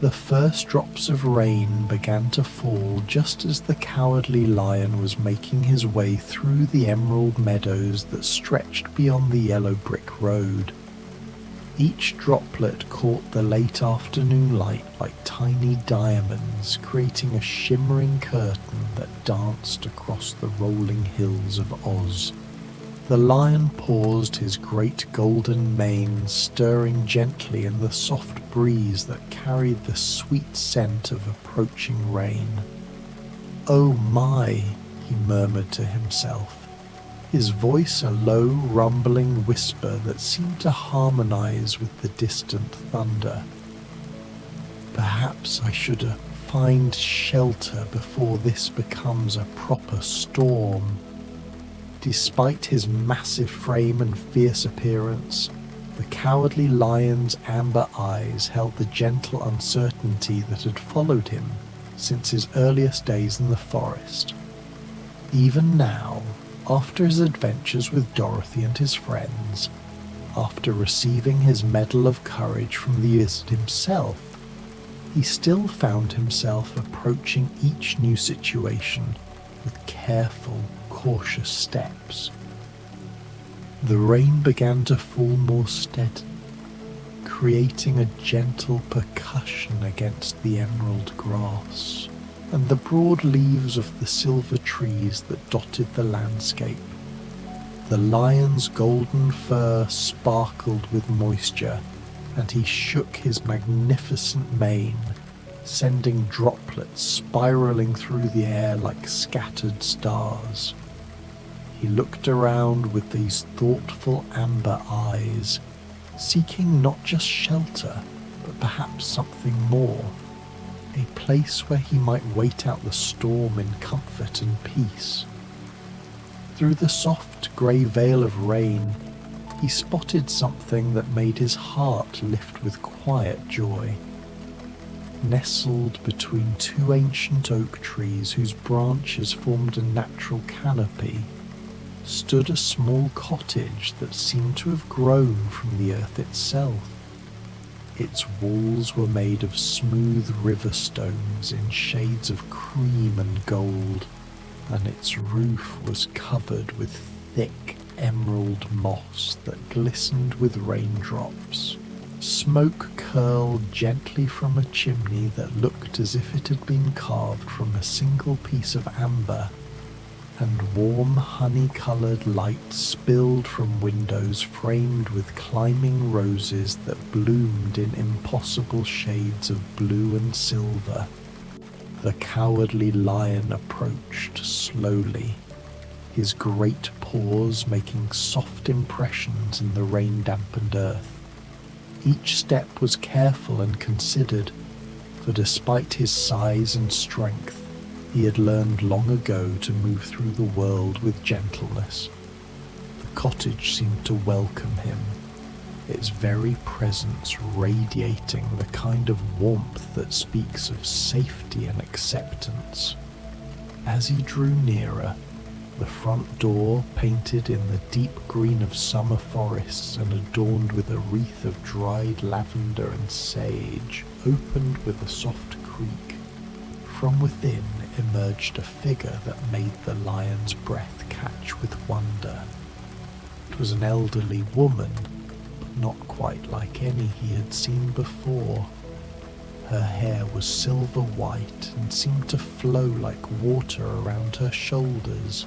The first drops of rain began to fall just as the Cowardly Lion was making his way through the emerald meadows that stretched beyond the yellow brick road. Each droplet caught the late afternoon light like tiny diamonds, creating a shimmering curtain that danced across the rolling hills of Oz. The lion paused, his great golden mane stirring gently in the soft breeze that carried the sweet scent of approaching rain. "Oh my," he murmured to himself, his voice a low, rumbling whisper that seemed to harmonize with the distant thunder. "Perhaps I should find shelter before this becomes a proper storm." Despite his massive frame and fierce appearance, the Cowardly Lion's amber eyes held the gentle uncertainty that had followed him since his earliest days in the forest. Even now, after his adventures with Dorothy and his friends, after receiving his Medal of Courage from the wizard himself, he still found himself approaching each new situation with careful, cautious steps. The rain began to fall more steadily, creating a gentle percussion against the emerald grass and the broad leaves of the silver trees that dotted the landscape. The lion's golden fur sparkled with moisture, and he shook his magnificent mane, sending droplets spiraling through the air like scattered stars. He looked around with these thoughtful amber eyes, seeking not just shelter, but perhaps something more, a place where he might wait out the storm in comfort and peace. Through the soft grey veil of rain, he spotted something that made his heart lift with quiet joy. Nestled between two ancient oak trees whose branches formed a natural canopy, stood a small cottage that seemed to have grown from the earth itself. Its walls were made of smooth river stones in shades of cream and gold, and its roof was covered with thick emerald moss that glistened with raindrops. Smoke curled gently from a chimney that looked as if it had been carved from a single piece of amber, and warm honey-coloured light spilled from windows framed with climbing roses that bloomed in impossible shades of blue and silver. The Cowardly Lion approached slowly, his great paws making soft impressions in the rain-dampened earth. Each step was careful and considered, for despite his size and strength, he had learned long ago to move through the world with gentleness. The cottage seemed to welcome him, its very presence radiating the kind of warmth that speaks of safety and acceptance. As he drew nearer, the front door, painted in the deep green of summer forests and adorned with a wreath of dried lavender and sage, opened with a soft creak. From within emerged a figure that made the lion's breath catch with wonder. It was an elderly woman, but not quite like any he had seen before. Her hair was silver white and seemed to flow like water around her shoulders,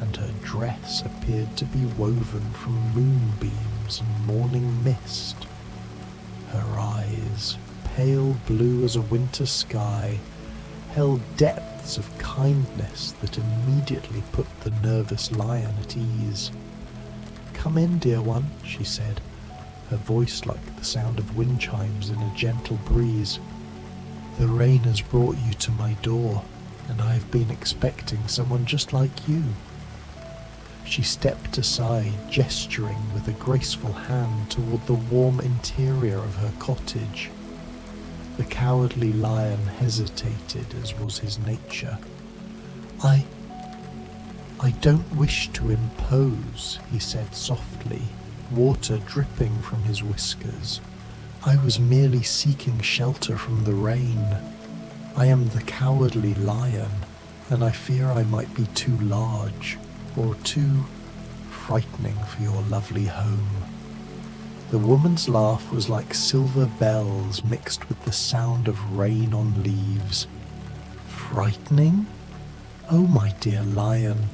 and her dress appeared to be woven from moonbeams and morning mist. Her eyes, pale blue as a winter sky, held depths of kindness that immediately put the nervous lion at ease. "Come in, dear one," she said, her voice like the sound of wind chimes in a gentle breeze. "The rain has brought you to my door, and I have been expecting someone just like you." She stepped aside, gesturing with a graceful hand toward the warm interior of her cottage. The Cowardly Lion hesitated, as was his nature. I don't wish to impose," he said softly, water dripping from his whiskers. I was merely seeking shelter from the rain. I am the Cowardly Lion, and I fear I might be too large or too frightening for your lovely home." The woman's laugh was like silver bells mixed with the sound of rain on leaves. "Frightening? Oh, my dear lion,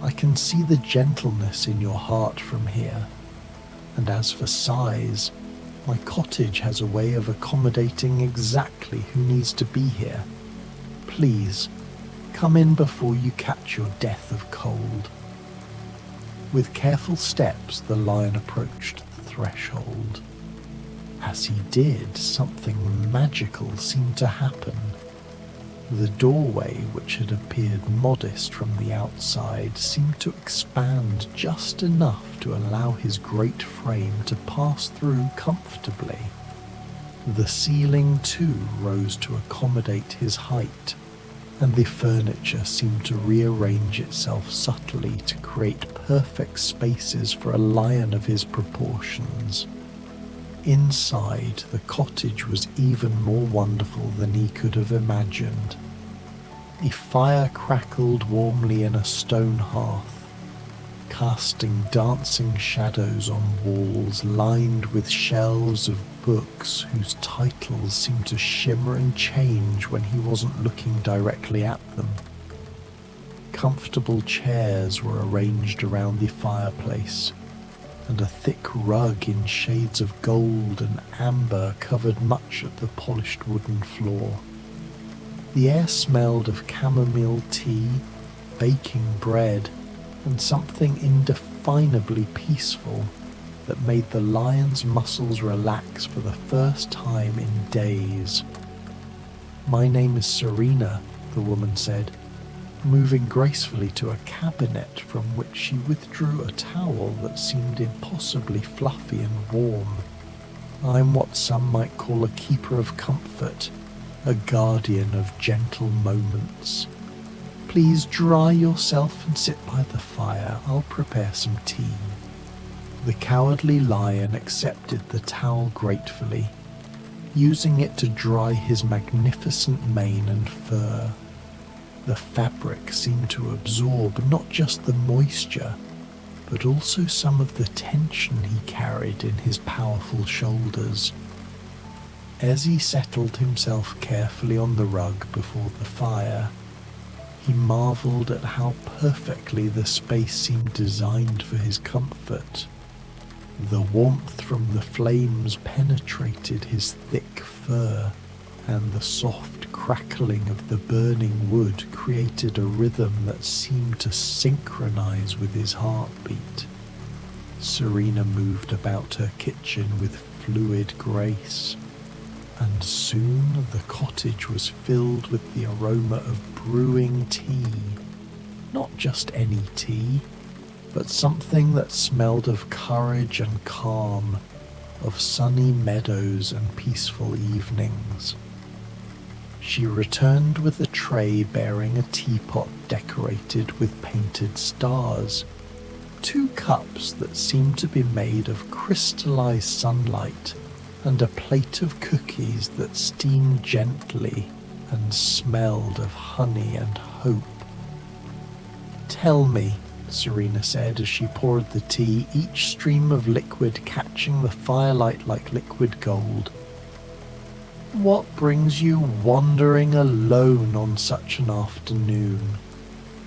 I can see the gentleness in your heart from here. And as for size, my cottage has a way of accommodating exactly who needs to be here. Please, come in before you catch your death of cold." With careful steps, the lion approached the threshold. As he did, something magical seemed to happen. The doorway, which had appeared modest from the outside, seemed to expand just enough to allow his great frame to pass through comfortably. The ceiling, too, rose to accommodate his height, and the furniture seemed to rearrange itself subtly to create perfect spaces for a lion of his proportions. Inside, the cottage was even more wonderful than he could have imagined. A fire crackled warmly in a stone hearth, casting dancing shadows on walls lined with shelves of books whose titles seemed to shimmer and change when he wasn't looking directly at them. Comfortable chairs were arranged around the fireplace, and a thick rug in shades of gold and amber covered much of the polished wooden floor. The air smelled of chamomile tea, baking bread, and something indefinably peaceful that made the lion's muscles relax for the first time in days. "My name is Serena," the woman said, moving gracefully to a cabinet from which she withdrew a towel that seemed impossibly fluffy and warm. "I'm what some might call a keeper of comfort, a guardian of gentle moments. Please dry yourself and sit by the fire. I'll prepare some tea." The Cowardly Lion accepted the towel gratefully, using it to dry his magnificent mane and fur. The fabric seemed to absorb not just the moisture, but also some of the tension he carried in his powerful shoulders. As he settled himself carefully on the rug before the fire, he marveled at how perfectly the space seemed designed for his comfort. The warmth from the flames penetrated his thick fur, and the soft crackling of the burning wood created a rhythm that seemed to synchronize with his heartbeat. Serena moved about her kitchen with fluid grace, and soon the cottage was filled with the aroma of brewing tea. Not just any tea, but something that smelled of courage and calm, of sunny meadows and peaceful evenings. She returned with a tray bearing a teapot decorated with painted stars, 2 cups that seemed to be made of crystallized sunlight, and a plate of cookies that steamed gently and smelled of honey and hope. "Tell me," Serena said as she poured the tea, each stream of liquid catching the firelight like liquid gold, "what brings you wandering alone on such an afternoon?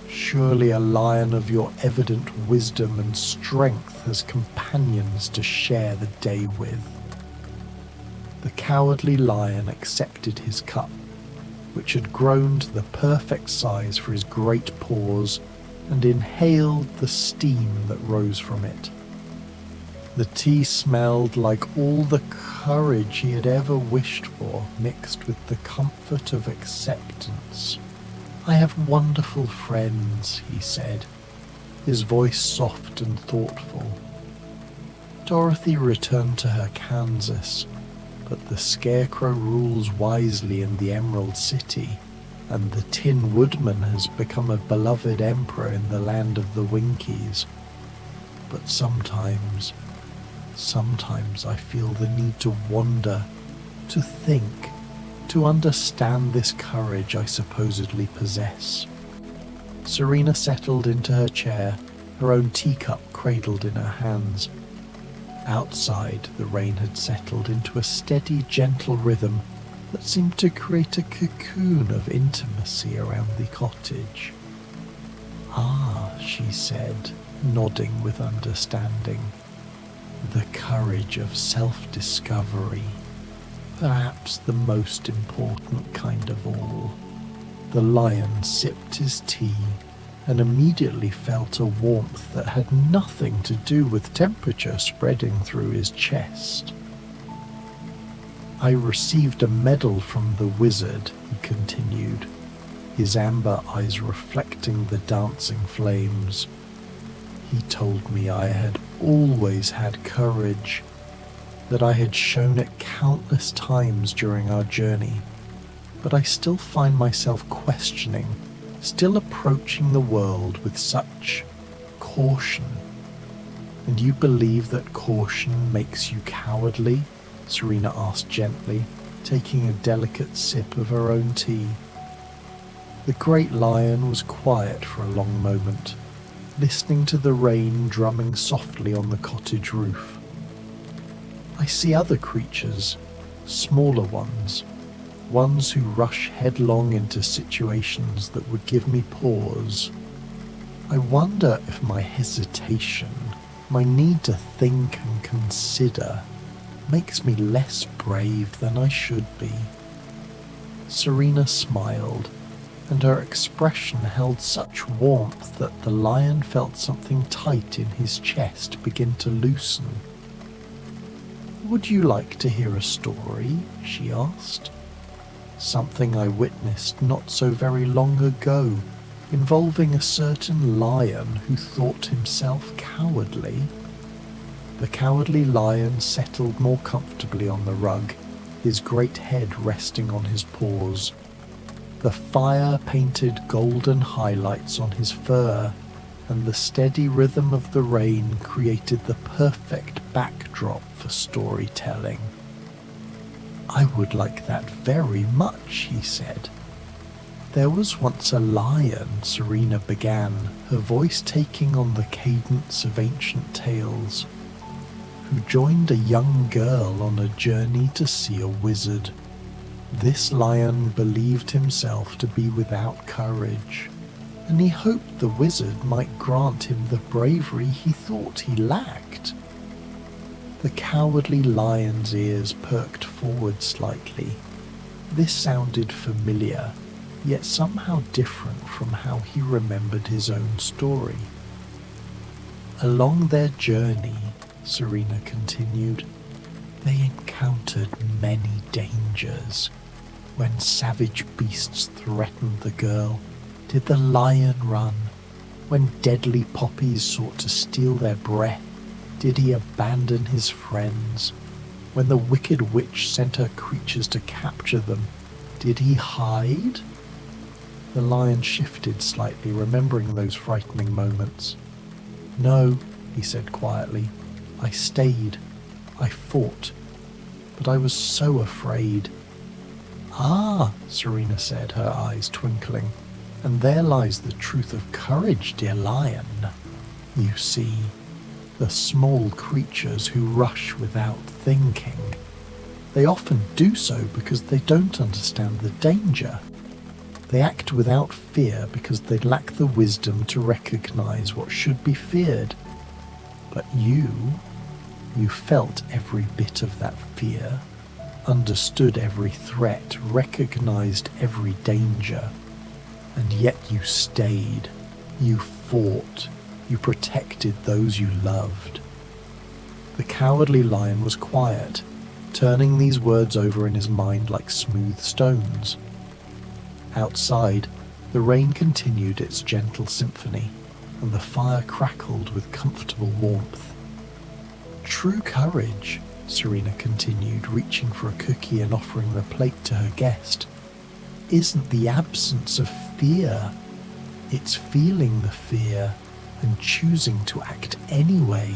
Surely a lion of your evident wisdom and strength has companions to share the day with." The Cowardly Lion accepted his cup, which had grown to the perfect size for his great paws, and inhaled the steam that rose from it. The tea smelled like all the courage he had ever wished for, mixed with the comfort of acceptance. "I have wonderful friends," he said, his voice soft and thoughtful. "Dorothy returned to her Kansas, but the Scarecrow rules wisely in the Emerald City, and the Tin Woodman has become a beloved emperor in the land of the Winkies. But sometimes Sometimes I feel the need to wander, to think, to understand this courage I supposedly possess. Serena settled into her chair, her own teacup cradled in her hands. Outside, the rain had settled into a steady, gentle rhythm that seemed to create a cocoon of intimacy around the cottage. "Ah," she said, nodding with understanding. "The courage of self-discovery. Perhaps the most important kind of all." The lion sipped his tea and immediately felt a warmth that had nothing to do with temperature spreading through his chest. "I received a medal from the wizard," he continued, his amber eyes reflecting the dancing flames. "He told me I had always had courage, that I had shown it countless times during our journey, but I still find myself questioning, still approaching the world with such caution." "And you believe that caution makes you cowardly?" Serena asked gently, taking a delicate sip of her own tea. The great lion was quiet for a long moment, listening to the rain drumming softly on the cottage roof. "I see other creatures, smaller ones who rush headlong into situations that would give me pause. I wonder if my hesitation, my need to think and consider, makes me less brave than I should be." Serena smiled, and her expression held such warmth that the lion felt something tight in his chest begin to loosen. "Would you like to hear a story?" she asked. "Something I witnessed not so very long ago, involving a certain lion who thought himself cowardly." The cowardly lion settled more comfortably on the rug, his great head resting on his paws. The fire painted golden highlights on his fur, and the steady rhythm of the rain created the perfect backdrop for storytelling. "I would like that very much," he said. "There was once a lion," Serena began, her voice taking on the cadence of ancient tales, "who joined a young girl on a journey to see a wizard. This lion believed himself to be without courage, and he hoped the wizard might grant him the bravery he thought he lacked." The cowardly lion's ears perked forward slightly. This sounded familiar, yet somehow different from how he remembered his own story. "Along their journey," Serena continued, "they encountered many dangers. When savage beasts threatened the girl, did the lion run? When deadly poppies sought to steal their breath, did he abandon his friends? When the wicked witch sent her creatures to capture them, did he hide?" The lion shifted slightly, remembering those frightening moments. "No," he said quietly. "I stayed. I fought. But I was so afraid." "Ah," Serena said, her eyes twinkling, "and there lies the truth of courage, dear lion. You see, the small creatures who rush without thinking, they often do so because they don't understand the danger. They act without fear because they lack the wisdom to recognize what should be feared. But you felt every bit of that fear, understood every threat, recognized every danger, and yet you stayed, you fought, you protected those you loved." The cowardly lion was quiet, turning these words over in his mind like smooth stones. Outside, the rain continued its gentle symphony, and the fire crackled with comfortable warmth. "True courage," Serena continued, reaching for a cookie and offering the plate to her guest, "isn't the absence of fear. It's feeling the fear and choosing to act anyway.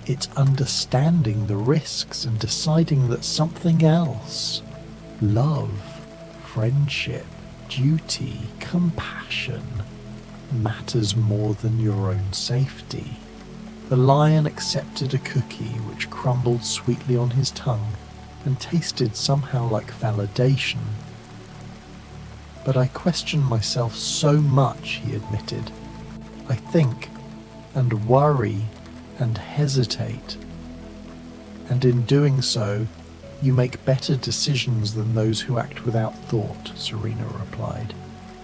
It's understanding the risks and deciding that something else, love, friendship, duty, compassion, matters more than your own safety. The lion accepted a cookie which crumbled sweetly on his tongue and tasted somehow like validation. But I question myself so much, he admitted. I think and worry and hesitate. And in doing so, you make better decisions than those who act without thought, Serena replied.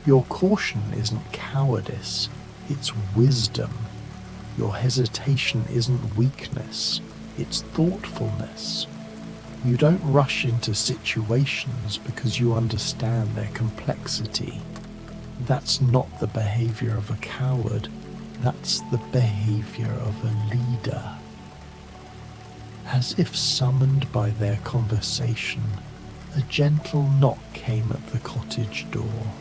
Your caution isn't cowardice, it's wisdom. Your hesitation isn't weakness, it's thoughtfulness. You don't rush into situations because you understand their complexity. That's not the behavior of a coward, that's the behavior of a leader. As if summoned by their conversation, a gentle knock came at the cottage door.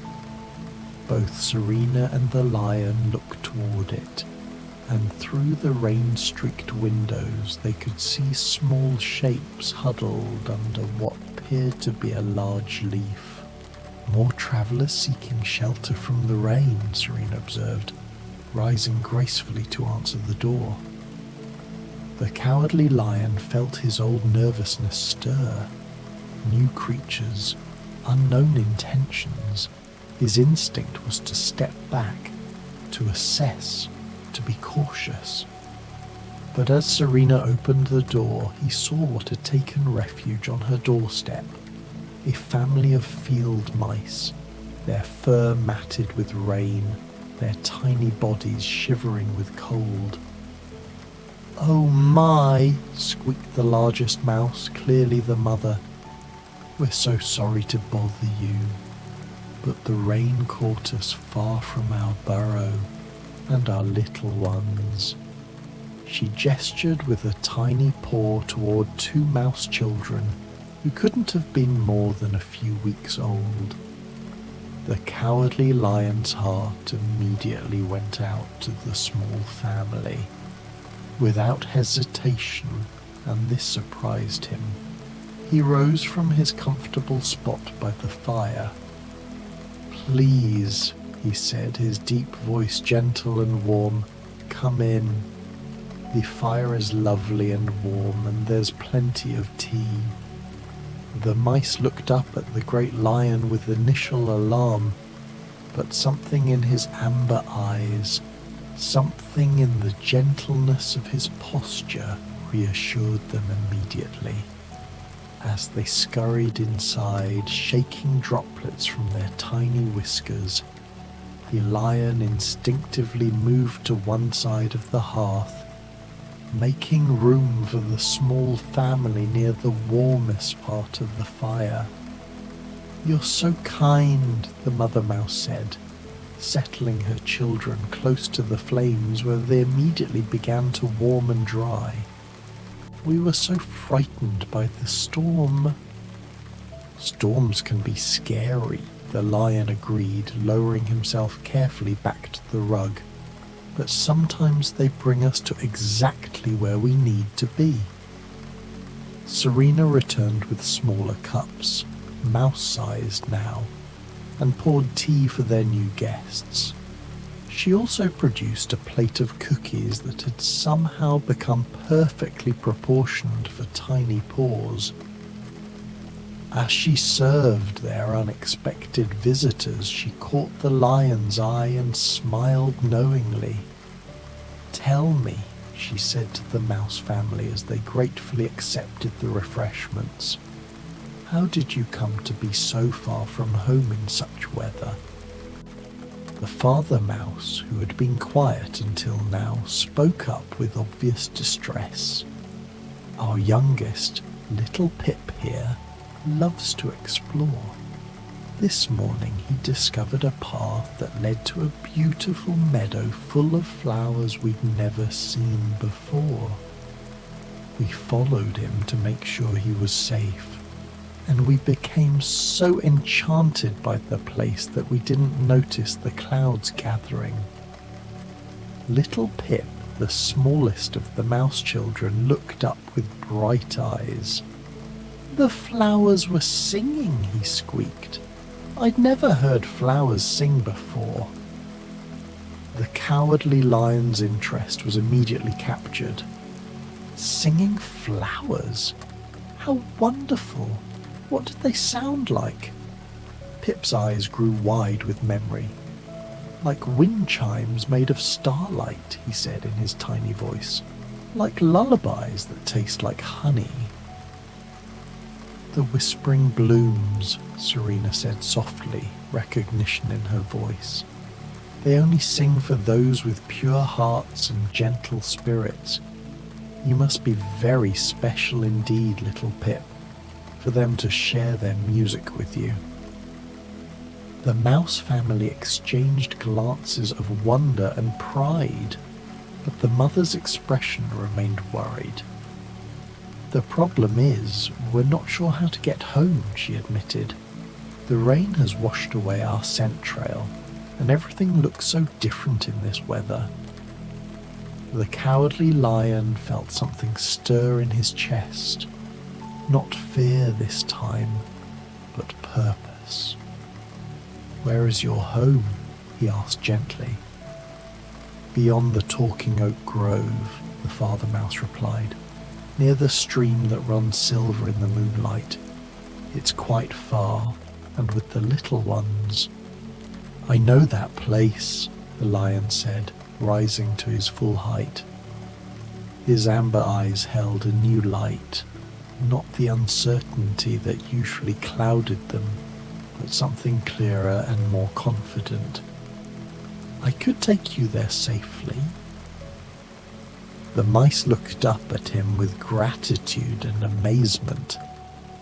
Both Serena and the lion looked toward it, and through the rain-streaked windows they could see small shapes huddled under what appeared to be a large leaf. More travellers seeking shelter from the rain, Serena observed, rising gracefully to answer the door. The cowardly lion felt his old nervousness stir. New creatures, unknown intentions. His instinct was to step back, to assess, to be cautious. But as Serena opened the door, he saw what had taken refuge on her doorstep. A family of field mice, their fur matted with rain, their tiny bodies shivering with cold. "Oh my," squeaked the largest mouse, clearly the mother. "We're so sorry to bother you, but the rain caught us far from our burrow and our little ones." She gestured with a tiny paw toward two mouse children who couldn't have been more than a few weeks old. The cowardly lion's heart immediately went out to the small family. Without hesitation, and this surprised him, he rose from his comfortable spot by the fire. "Please," he said, his deep voice gentle and warm, "come in. The fire is lovely and warm, and there's plenty of tea." The mice looked up at the great lion with initial alarm, but something in his amber eyes, something in the gentleness of his posture reassured them immediately. As they scurried inside, shaking droplets from their tiny whiskers, the lion instinctively moved to one side of the hearth, making room for the small family near the warmest part of the fire. "You're so kind," the mother mouse said, settling her children close to the flames where they immediately began to warm and dry. "We were so frightened by the storm." "Storms can be scary," the lion agreed, lowering himself carefully back to the rug. "But sometimes they bring us to exactly where we need to be." Serena returned with smaller cups, mouse-sized now, and poured tea for their new guests. She also produced a plate of cookies that had somehow become perfectly proportioned for tiny paws. As she served their unexpected visitors, she caught the lion's eye and smiled knowingly. "Tell me," she said to the mouse family as they gratefully accepted the refreshments, "how did you come to be so far from home in such weather?" The father mouse, who had been quiet until now, spoke up with obvious distress. "Our youngest, little Pip here, loves to explore. This morning he discovered a path that led to a beautiful meadow full of flowers we'd never seen before. We followed him to make sure he was safe, and we became so enchanted by the place that we didn't notice the clouds gathering. Little Pip The smallest of the mouse children looked up with bright eyes. "The flowers were singing," he squeaked. "I'd never heard flowers sing before." The Cowardly Lion's interest was immediately captured. Singing flowers? How wonderful! What did they sound like? Pip's eyes grew wide with memory. "Like wind chimes made of starlight," he said in his tiny voice. "Like lullabies that taste like honey." "The whispering blooms," Serena said softly, recognition in her voice. "They only sing for those with pure hearts and gentle spirits. You must be very special indeed, little Pip, for them to share their music with you." The mouse family exchanged glances of wonder and pride, but the mother's expression remained worried. "The problem is, we're not sure how to get home," she admitted. "The rain has washed away our scent trail, and everything looks so different in this weather." The Cowardly Lion felt something stir in his chest. Not fear this time, but purpose. "Where is your home?" he asked gently. "Beyond the talking oak grove," the father mouse replied, "near the stream that runs silver in the moonlight. It's quite far, and with the little ones—" "I know that place," the lion said, rising to his full height. His amber eyes held a new light, not the uncertainty that usually clouded them, but something clearer and more confident. "I could take you there safely." The mice looked up at him with gratitude and amazement,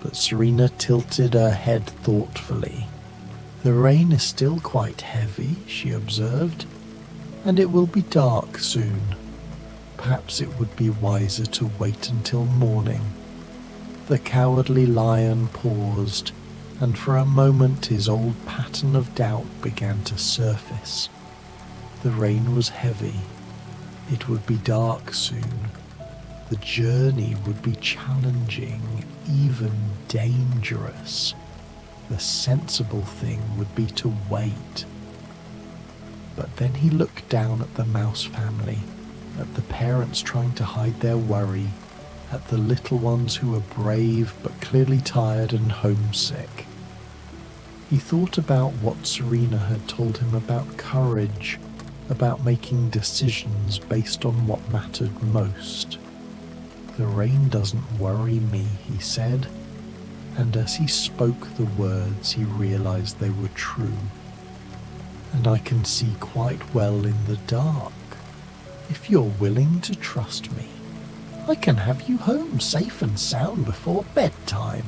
but Serena tilted her head thoughtfully. "The rain is still quite heavy," she observed, "and it will be dark soon. Perhaps it would be wiser to wait until morning." The Cowardly Lion paused, and for a moment his old pattern of doubt began to surface. The rain was heavy. It would be dark soon. The journey would be challenging, even dangerous. The sensible thing would be to wait. But then he looked down at the mouse family, at the parents trying to hide their worry, at the little ones who were brave but clearly tired and homesick. He thought about what Serena had told him about courage, about making decisions based on what mattered most. "The rain doesn't worry me," he said, and as he spoke the words he realized they were true. "And I can see quite well in the dark. If you're willing to trust me, I can have you home safe and sound before bedtime."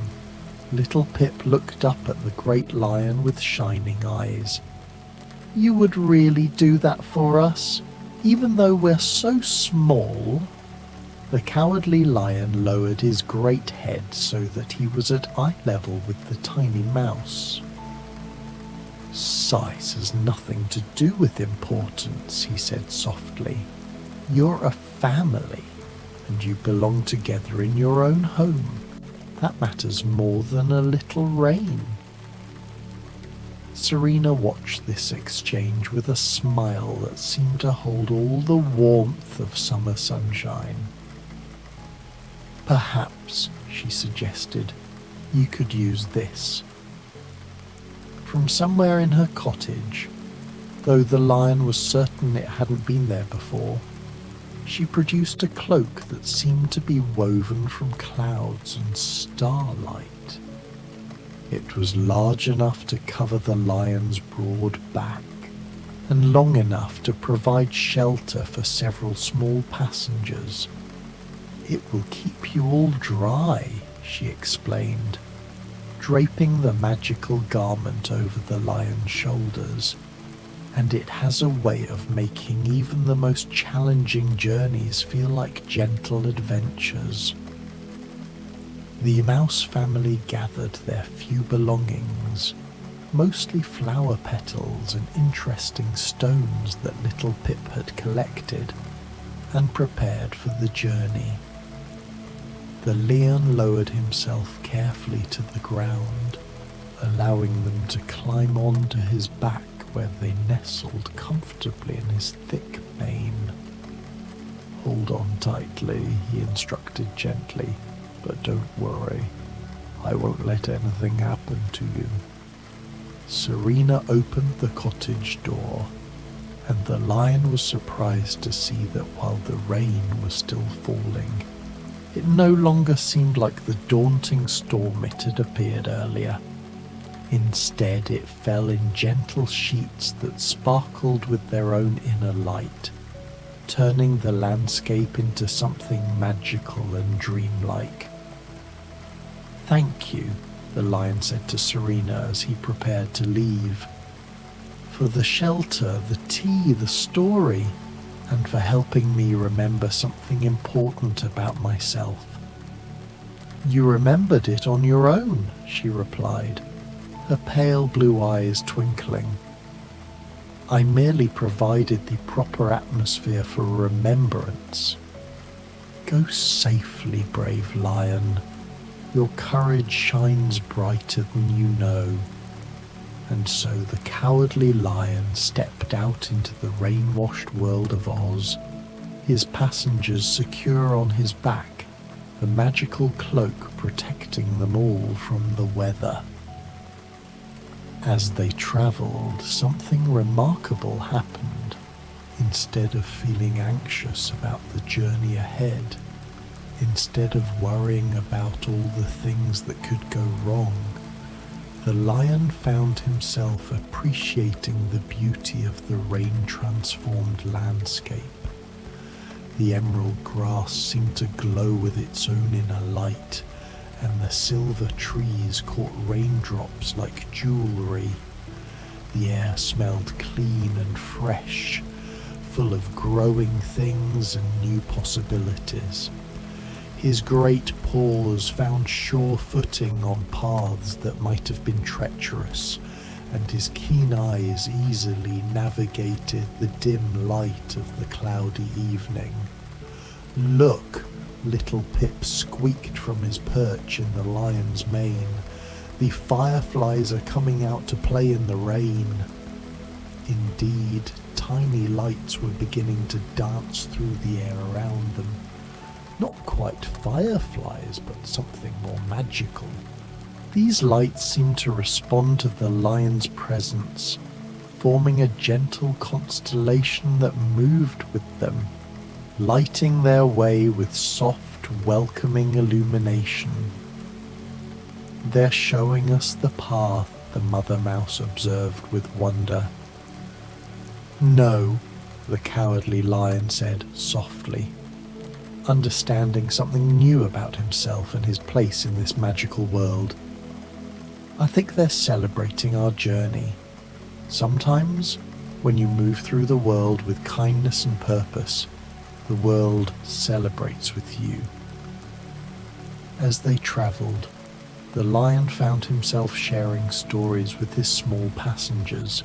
Little Pip looked up at the great lion with shining eyes. "You would really do that for us, even though we're so small?" The Cowardly Lion lowered his great head so that he was at eye level with the tiny mouse. "Size has nothing to do with importance," he said softly. "You're a family, and you belong together in your own home. That matters more than a little rain." Serena watched this exchange with a smile that seemed to hold all the warmth of summer sunshine. "Perhaps," she suggested, "you could use this." From somewhere in her cottage, though the lion was certain it hadn't been there before, she produced a cloak that seemed to be woven from clouds and starlight. It was large enough to cover the lion's broad back, and long enough to provide shelter for several small passengers. "It will keep you all dry," she explained, draping the magical garment over the lion's shoulders, "and it has a way of making even the most challenging journeys feel like gentle adventures." The mouse family gathered their few belongings, mostly flower petals and interesting stones that little Pip had collected. and prepared for the journey. The lion lowered himself carefully to the ground, allowing them to climb onto his back where they nestled comfortably in his thick mane. "Hold on tightly," he instructed gently, "but don't worry. I won't let anything happen to you." Serena opened the cottage door, and the lion was surprised to see that while the rain was still falling, it no longer seemed like the daunting storm it had appeared earlier. Instead, it fell in gentle sheets that sparkled with their own inner light, turning the landscape into something magical and dreamlike. "Thank you," the lion said to Serena as he prepared to leave, "for the shelter, the tea, the story, and for helping me remember something important about myself." "You remembered it on your own," she replied, her pale blue eyes twinkling. "I merely provided the proper atmosphere for remembrance. Go safely, brave lion. Your courage shines brighter than you know." And so the cowardly lion stepped out into the rain-washed world of Oz, his passengers secure on his back, the magical cloak protecting them all from the weather. As they travelled, something remarkable happened. Instead of feeling anxious about the journey ahead, instead of worrying about all the things that could go wrong, the lion found himself appreciating the beauty of the rain-transformed landscape. The emerald grass seemed to glow with its own inner light, and the silver trees caught raindrops like jewellery. The air smelled clean and fresh, full of growing things and new possibilities. His great paws found sure footing on paths that might have been treacherous, and his keen eyes easily navigated the dim light of the cloudy evening. "Look!" little Pip squeaked from his perch in the lion's mane. "The fireflies are coming out to play in the rain." Indeed, tiny lights were beginning to dance through the air around them. Not quite fireflies, but something more magical. These lights seemed to respond to the lion's presence, forming a gentle constellation that moved with them, lighting their way with soft, welcoming illumination. "They're showing us the path," the mother mouse observed with wonder. "No," the cowardly lion said softly, understanding something new about himself and his place in this magical world. "I think they're celebrating our journey. Sometimes, when you move through the world with kindness and purpose, the world celebrates with you." As they travelled, the lion found himself sharing stories with his small passengers.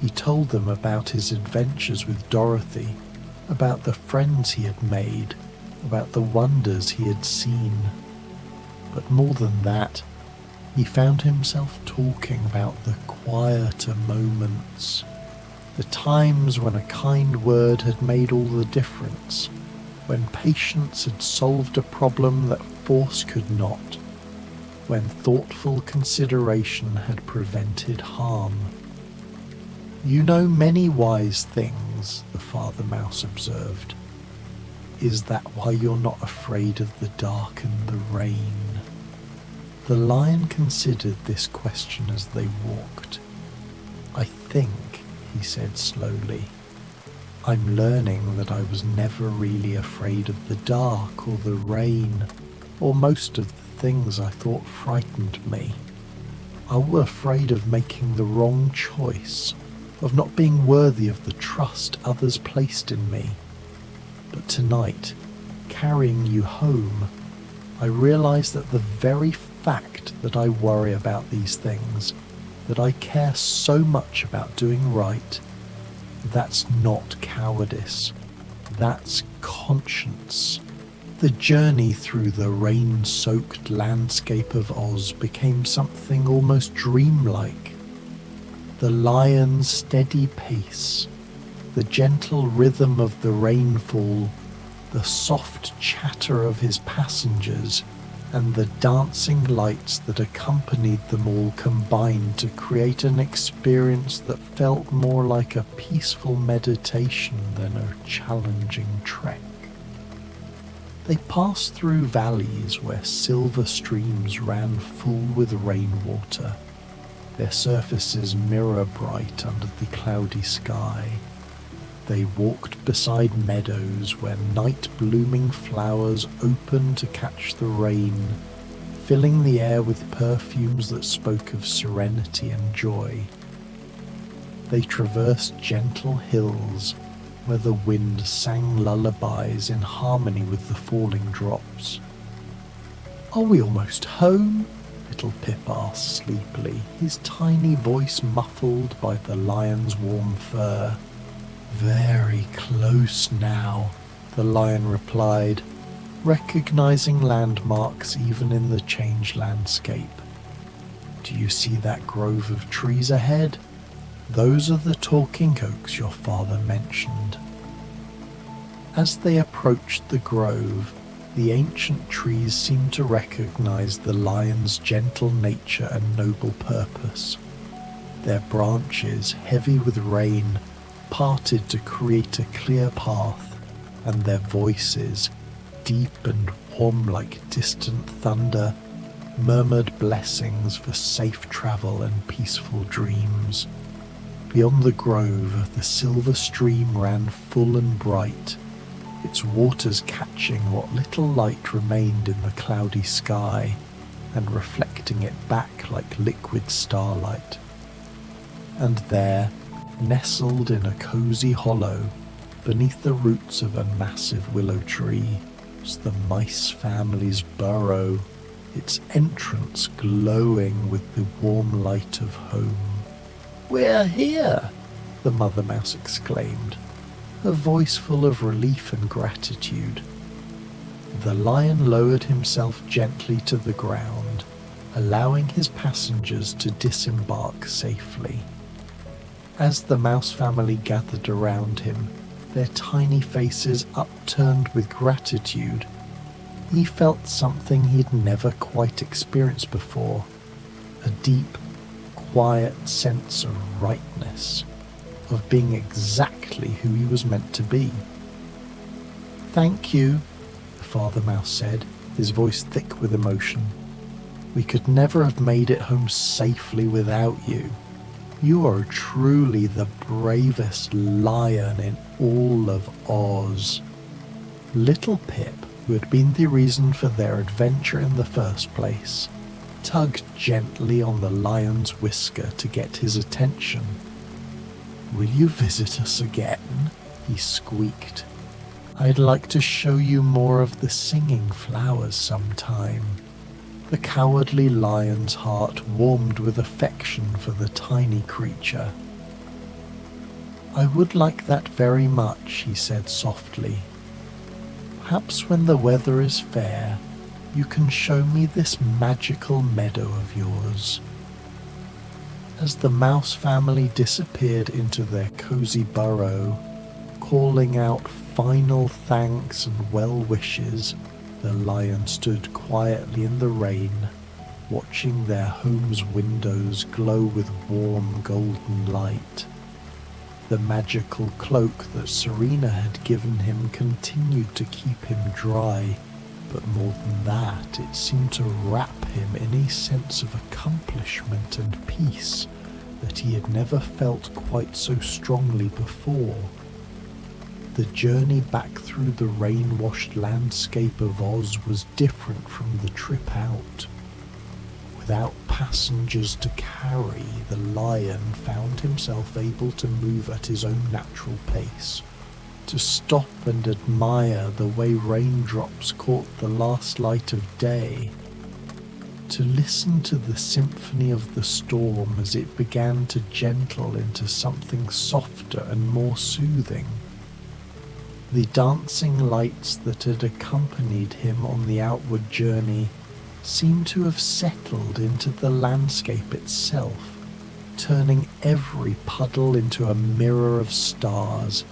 He told them about his adventures with Dorothy, about the friends he had made, about the wonders he had seen. But more than that, he found himself talking about the quieter moments, the times when a kind word had made all the difference, when patience had solved a problem that force could not, when thoughtful consideration had prevented harm. "You know many wise things," the father mouse observed. "Is that why you're not afraid of the dark and the rain?" The lion considered this question as they walked. "I think," he said slowly, "I'm learning that I was never really afraid of the dark or the rain, or most of the things I thought frightened me. I was afraid of making the wrong choice, of not being worthy of the trust others placed in me. But tonight, carrying you home, I realize that the very fact that I worry about these things, that I care so much about doing right, that's not cowardice. That's conscience. The journey through the rain-soaked landscape of Oz became something almost dreamlike. The lion's steady pace, the gentle rhythm of the rainfall, the soft chatter of his passengers, and the dancing lights that accompanied them all combined to create an experience that felt more like a peaceful meditation than a challenging trek. They passed through valleys where silver streams ran full with rainwater, their surfaces mirror-bright under the cloudy sky. They walked beside meadows where night-blooming flowers opened to catch the rain, filling the air with perfumes that spoke of serenity and joy. They traversed gentle hills where the wind sang lullabies in harmony with the falling drops. "Are we almost home?" little Pip asked sleepily, his tiny voice muffled by the lion's warm fur. "Very close now," the lion replied, recognizing landmarks even in the changed landscape. "Do you see that grove of trees ahead? Those are the talking oaks your father mentioned." As they approached the grove, the ancient trees seemed to recognize the lion's gentle nature and noble purpose. Their branches, heavy with rain, parted to create a clear path, and their voices, deep and warm like distant thunder, murmured blessings for safe travel and peaceful dreams. Beyond the grove, the silver stream ran full and bright, its waters catching what little light remained in the cloudy sky and reflecting it back like liquid starlight. And there, nestled in a cozy hollow, beneath the roots of a massive willow tree, was the mice family's burrow, its entrance glowing with the warm light of home. "We're here!" the mother mouse exclaimed, her voice full of relief and gratitude. The lion lowered himself gently to the ground, allowing his passengers to disembark safely. As the mouse family gathered around him, their tiny faces upturned with gratitude, he felt something he'd never quite experienced before, a deep, quiet sense of rightness, of being exactly who he was meant to be. "Thank you," the father mouse said, his voice thick with emotion. "We could never have made it home safely without you. You are truly the bravest lion in all of Oz." Little Pip, who had been the reason for their adventure in the first place, tugged gently on the lion's whisker to get his attention. "Will you visit us again?" he squeaked. "I'd like to show you more of the singing flowers sometime." The cowardly lion's heart warmed with affection for the tiny creature. "I would like that very much," he said softly. "Perhaps when the weather is fair, you can show me this magical meadow of yours." As the mouse family disappeared into their cozy burrow, calling out final thanks and well wishes, the lion stood quietly in the rain, watching their home's windows glow with warm golden light. The magical cloak that Serena had given him continued to keep him dry, but more than that, it seemed to wrap him in a sense of accomplishment and peace that he had never felt quite so strongly before. The journey back through the rain-washed landscape of Oz was different from the trip out. Without passengers to carry, the lion found himself able to move at his own natural pace, to stop and admire the way raindrops caught the last light of day, to listen to the symphony of the storm as it began to gentle into something softer and more soothing. The dancing lights that had accompanied him on the outward journey seemed to have settled into the landscape itself, turning every puddle into a mirror of stars,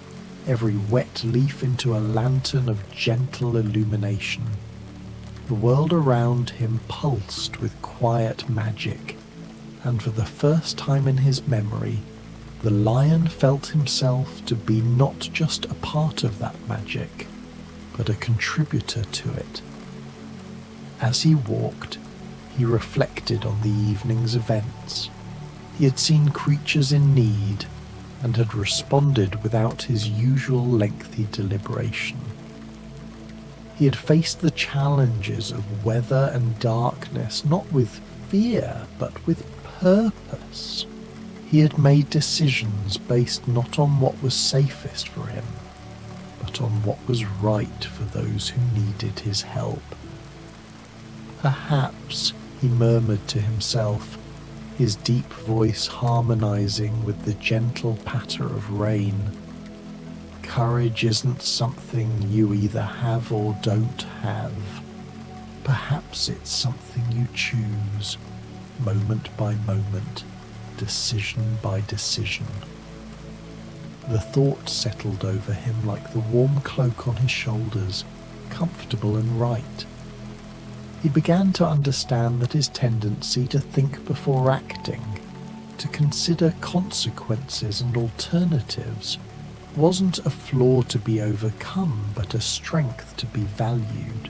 every wet leaf into a lantern of gentle illumination. The world around him pulsed with quiet magic, and for the first time in his memory, the lion felt himself to be not just a part of that magic, but a contributor to it. As he walked, he reflected on the evening's events. He had seen creatures in need and had responded without his usual lengthy deliberation. He had faced the challenges of weather and darkness not with fear, but with purpose. He had made decisions based not on what was safest for him, but on what was right for those who needed his help. Perhaps, he murmured to himself, his deep voice harmonizing with the gentle patter of rain. Courage isn't something you either have or don't have. Perhaps it's something you choose, moment by moment, decision by decision. The thought settled over him like the warm cloak on his shoulders, comfortable and right. He began to understand that his tendency to think before acting, to consider consequences and alternatives, wasn't a flaw to be overcome, but a strength to be valued.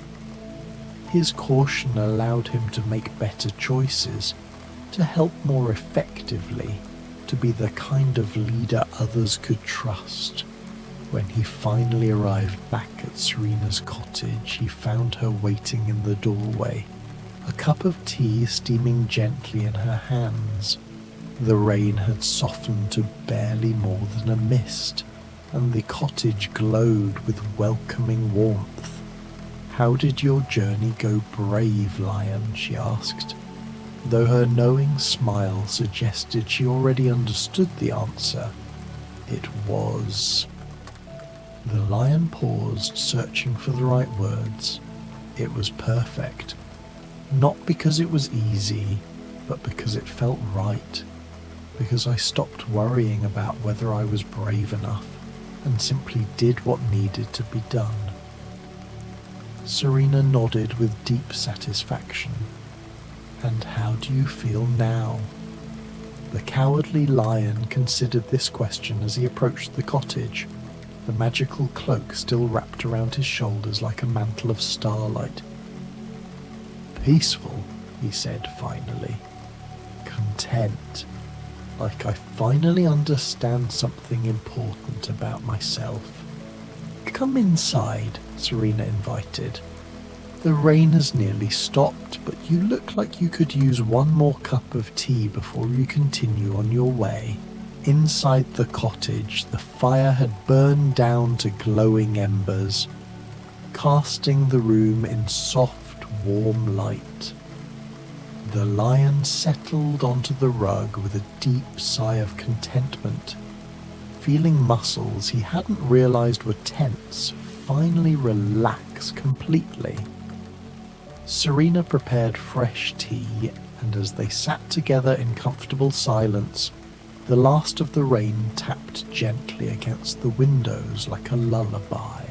His caution allowed him to make better choices, to help more effectively, to be the kind of leader others could trust. When he finally arrived back at Serena's cottage, he found her waiting in the doorway, a cup of tea steaming gently in her hands. The rain had softened to barely more than a mist, and the cottage glowed with welcoming warmth. "How did your journey go, brave lion?" she asked, though her knowing smile suggested she already understood the answer. It was. The lion paused, searching for the right words. It was perfect. Not because it was easy, but because it felt right. Because I stopped worrying about whether I was brave enough and simply did what needed to be done. Serena nodded with deep satisfaction. "And how do you feel now?" The cowardly lion considered this question as he approached the cottage, the magical cloak still wrapped around his shoulders like a mantle of starlight. "Peaceful," he said finally. "Content. Like I finally understand something important about myself." "Come inside," Serena invited. "The rain has nearly stopped, but you look like you could use one more cup of tea before you continue on your way." Inside the cottage, the fire had burned down to glowing embers, casting the room in soft, warm light. The lion settled onto the rug with a deep sigh of contentment, feeling muscles he hadn't realized were tense finally relax completely. Serena prepared fresh tea, and as they sat together in comfortable silence, the last of the rain tapped gently against the windows like a lullaby.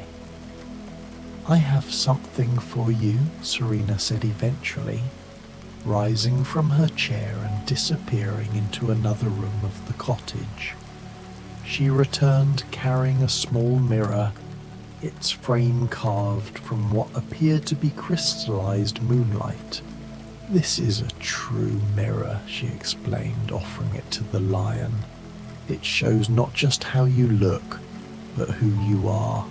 "I have something for you," Serena said eventually, rising from her chair and disappearing into another room of the cottage. She returned carrying a small mirror, its frame carved from what appeared to be crystallized moonlight. "This is a true mirror," she explained, offering it to the lion. "It shows not just how you look, but who you are.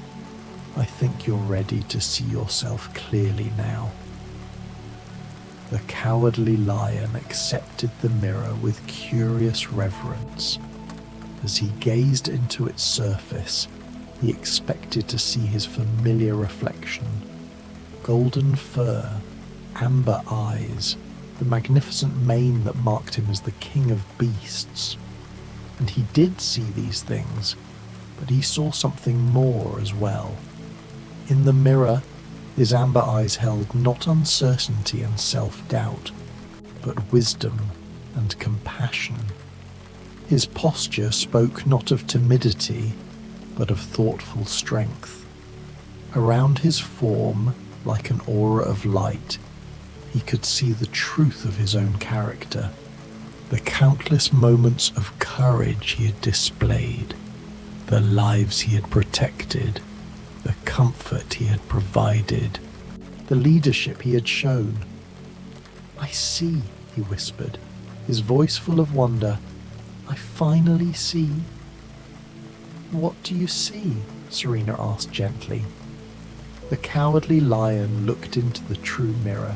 I think you're ready to see yourself clearly now." The cowardly lion accepted the mirror with curious reverence. As he gazed into its surface, he expected to see his familiar reflection: golden fur, amber eyes, the magnificent mane that marked him as the king of beasts. And he did see these things, but he saw something more as well. In the mirror, his amber eyes held not uncertainty and self-doubt, but wisdom and compassion. His posture spoke not of timidity, but of thoughtful strength. Around his form, like an aura of light, he could see the truth of his own character, the countless moments of courage he had displayed, the lives he had protected, the comfort he had provided, the leadership he had shown. "I see," he whispered, his voice full of wonder. "I finally see." "What do you see?" Serena asked gently. The cowardly lion looked into the true mirror,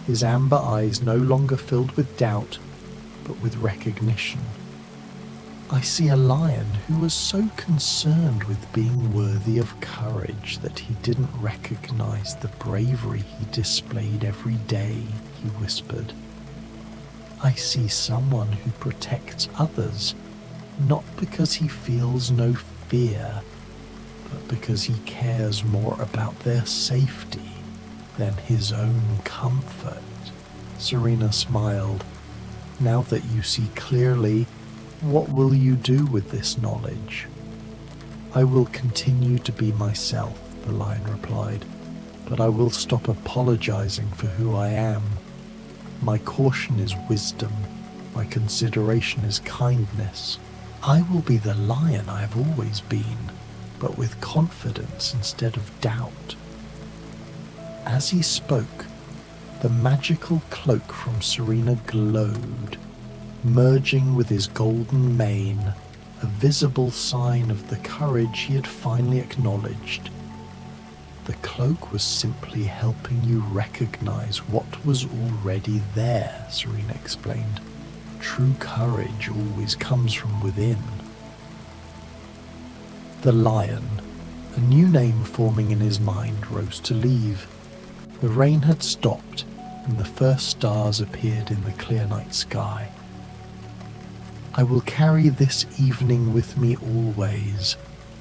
his amber eyes no longer filled with doubt, but with recognition. "I see a lion who was so concerned with being worthy of courage that he didn't recognize the bravery he displayed every day," he whispered. "I see someone who protects others, not because he feels no fear, but because he cares more about their safety than his own comfort." Serena smiled. "Now that you see clearly, what will you do with this knowledge?" "I will continue to be myself," the lion replied, "but I will stop apologizing for who I am. My caution is wisdom, my consideration is kindness. I will be the lion I have always been, but with confidence instead of doubt." As he spoke, the magical cloak from Serena glowed, merging with his golden mane, a visible sign of the courage he had finally acknowledged. The cloak was simply helping you recognize what was already there, Serena explained. True courage always comes from within. The lion, a new name forming in his mind, rose to leave. The rain had stopped, and the first stars appeared in the clear night sky. "I will carry this evening with me always,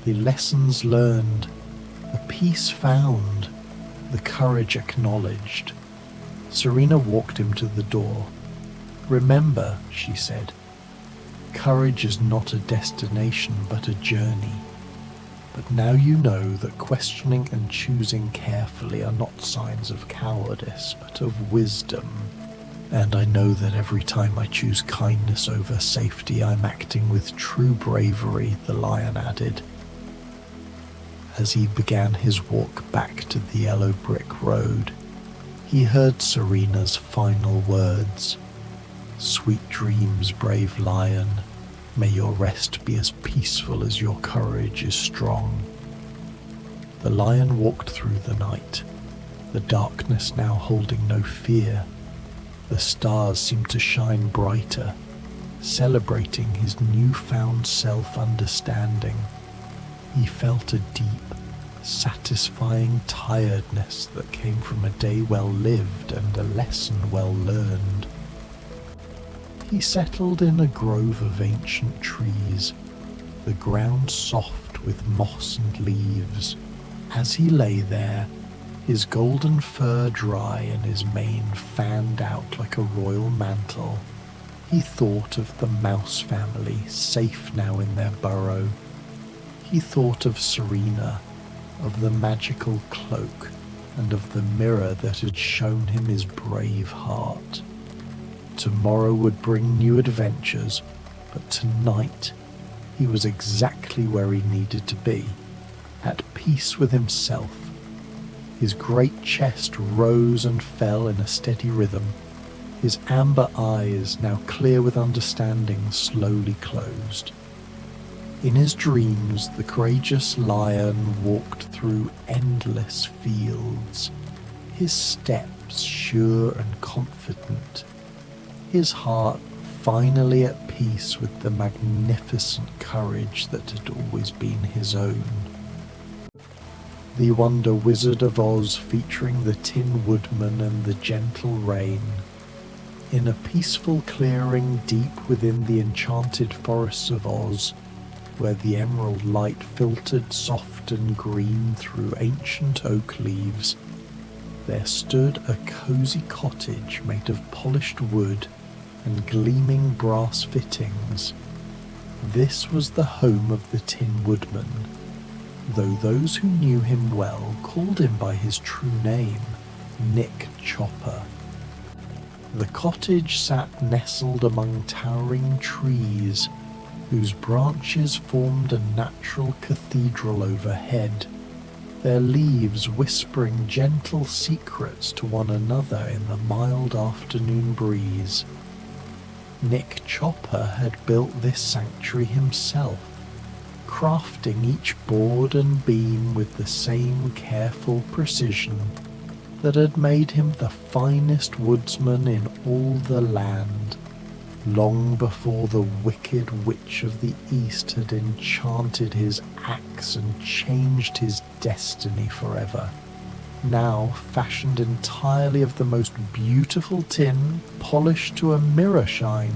the lessons learned, the peace found, the courage acknowledged." Serena walked him to the door. "Remember," she said, "courage is not a destination but a journey. But now you know that questioning and choosing carefully are not signs of cowardice, but of wisdom. And I know that every time I choose kindness over safety, I'm acting with true bravery," the lion added. As he began his walk back to the yellow brick road, he heard Serena's final words. "Sweet dreams, brave lion. May your rest be as peaceful as your courage is strong." The lion walked through the night, the darkness now holding no fear. The stars seemed to shine brighter, celebrating his newfound self-understanding. He felt a deep, satisfying tiredness that came from a day well lived and a lesson well learned. He settled in a grove of ancient trees, the ground soft with moss and leaves. As he lay there, his golden fur dry and his mane fanned out like a royal mantle, he thought of the mouse family, safe now in their burrow. He thought of Serena, of the magical cloak, and of the mirror that had shown him his brave heart. Tomorrow would bring new adventures, but tonight he was exactly where he needed to be, at peace with himself. His great chest rose and fell in a steady rhythm. His amber eyes, now clear with understanding, slowly closed. In his dreams, the courageous lion walked through endless fields, his steps sure and confident, his heart finally at peace with the magnificent courage that had always been his own. The Wonder Wizard of Oz, featuring the Tin Woodman and the gentle rain. In a peaceful clearing deep within the enchanted forests of Oz, where the emerald light filtered soft and green through ancient oak leaves, there stood a cosy cottage made of polished wood and gleaming brass fittings. This was the home of the Tin Woodman, though those who knew him well called him by his true name, Nick Chopper. The cottage sat nestled among towering trees, whose branches formed a natural cathedral overhead, their leaves whispering gentle secrets to one another in the mild afternoon breeze. Nick Chopper had built this sanctuary himself, crafting each board and beam with the same careful precision that had made him the finest woodsman in all the land, long before the wicked witch of the East had enchanted his axe and changed his destiny forever. Now fashioned entirely of the most beautiful tin, polished to a mirror shine,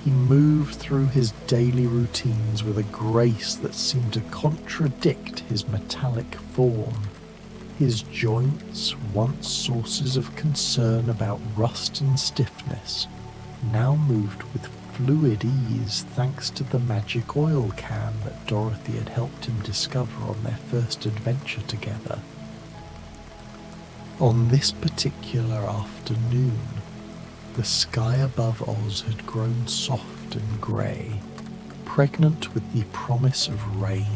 he moved through his daily routines with a grace that seemed to contradict his metallic form. His joints, once sources of concern about rust and stiffness, now moved with fluid ease thanks to the magic oil can that Dorothy had helped him discover on their first adventure together. On this particular afternoon, the sky above Oz had grown soft and grey, pregnant with the promise of rain.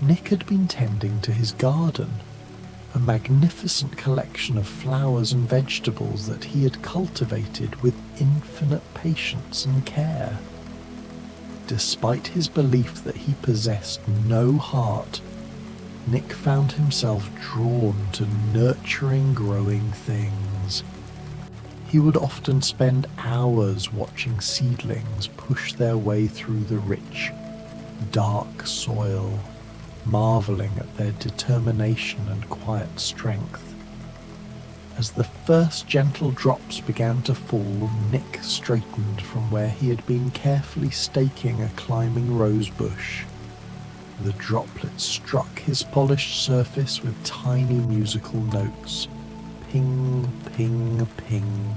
Nick had been tending to his garden, a magnificent collection of flowers and vegetables that he had cultivated with infinite patience and care. Despite his belief that he possessed no heart, Nick found himself drawn to nurturing growing things. He would often spend hours watching seedlings push their way through the rich, dark soil, marveling at their determination and quiet strength. As the first gentle drops began to fall, Nick straightened from where he had been carefully staking a climbing rose bush. The droplets struck his polished surface with tiny musical notes, ping, ping, ping,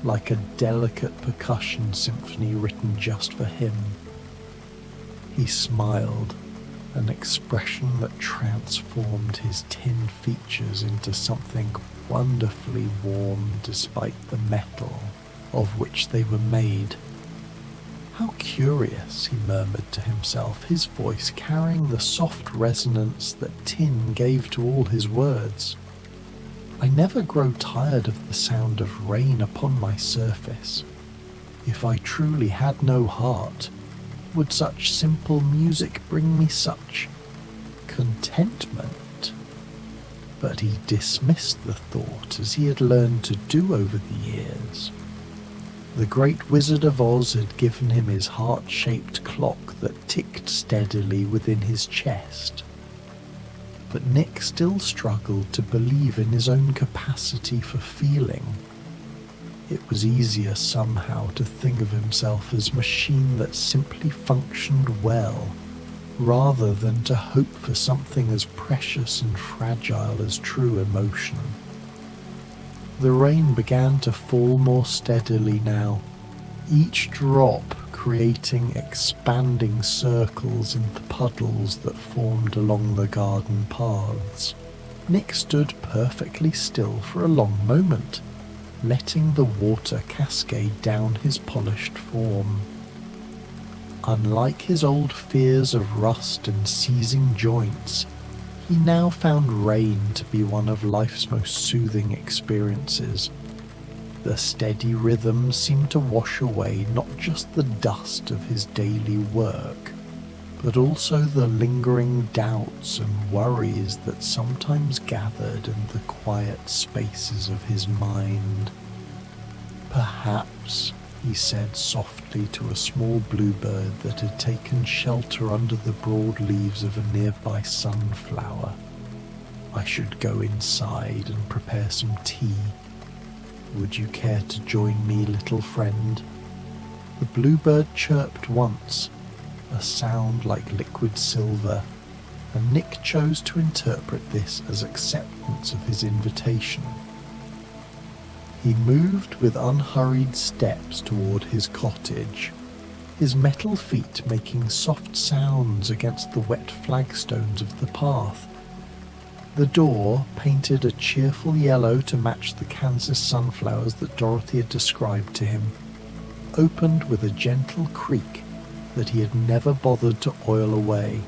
like a delicate percussion symphony written just for him. He smiled, an expression that transformed his tin features into something wonderfully warm despite the metal of which they were made. How curious, he murmured to himself, his voice carrying the soft resonance that tin gave to all his words. I never grow tired of the sound of rain upon my surface. If I truly had no heart, would such simple music bring me such contentment? But he dismissed the thought, as he had learned to do over the years. The great Wizard of Oz had given him his heart-shaped clock that ticked steadily within his chest. But Nick still struggled to believe in his own capacity for feeling. It was easier somehow to think of himself as a machine that simply functioned well, rather than to hope for something as precious and fragile as true emotion. The rain began to fall more steadily now, each drop creating expanding circles in the puddles that formed along the garden paths. Nick stood perfectly still for a long moment, letting the water cascade down his polished form. Unlike his old fears of rust and seizing joints, he now found rain to be one of life's most soothing experiences. The steady rhythm seemed to wash away not just the dust of his daily work, but also the lingering doubts and worries that sometimes gathered in the quiet spaces of his mind. Perhaps, he said softly to a small bluebird that had taken shelter under the broad leaves of a nearby sunflower, I should go inside and prepare some tea. Would you care to join me, little friend? The bluebird chirped once, a sound like liquid silver, and Nick chose to interpret this as acceptance of his invitation. He moved with unhurried steps toward his cottage, his metal feet making soft sounds against the wet flagstones of the path. The door, painted a cheerful yellow to match the Kansas sunflowers that Dorothy had described to him, opened with a gentle creak that he had never bothered to oil away.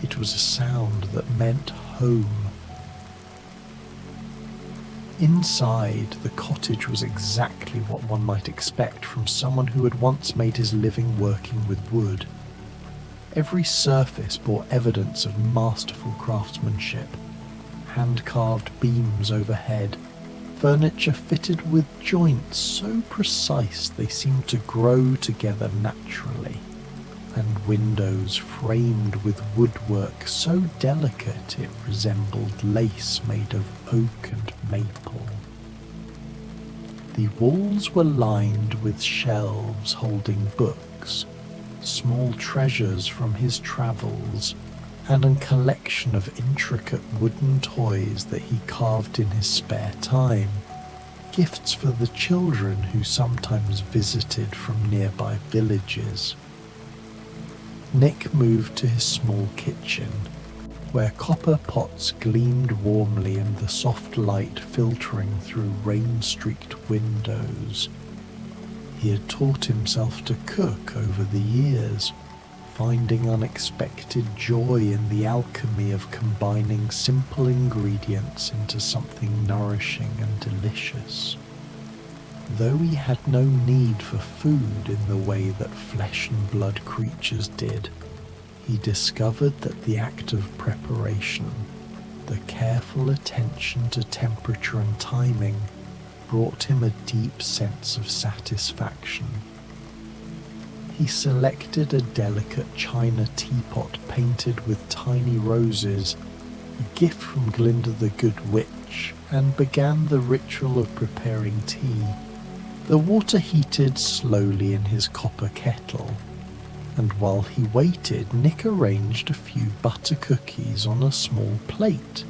It was a sound that meant home. Inside, the cottage was exactly what one might expect from someone who had once made his living working with wood. Every surface bore evidence of masterful craftsmanship. Hand-carved beams overhead, furniture fitted with joints so precise they seemed to grow together naturally, and windows framed with woodwork so delicate it resembled lace made of oak and maple. The walls were lined with shelves holding books, small treasures from his travels, and a collection of intricate wooden toys that he carved in his spare time, gifts for the children who sometimes visited from nearby villages. Nick moved to his small kitchen, where copper pots gleamed warmly in the soft light filtering through rain-streaked windows. He had taught himself to cook over the years, finding unexpected joy in the alchemy of combining simple ingredients into something nourishing and delicious. Though he had no need for food in the way that flesh and blood creatures did, he discovered that the act of preparation, the careful attention to temperature and timing, brought him a deep sense of satisfaction. He selected a delicate china teapot painted with tiny roses, a gift from Glinda the Good Witch, and began the ritual of preparing tea. The water heated slowly in his copper kettle, and while he waited, Nick arranged a few butter cookies on a small plate.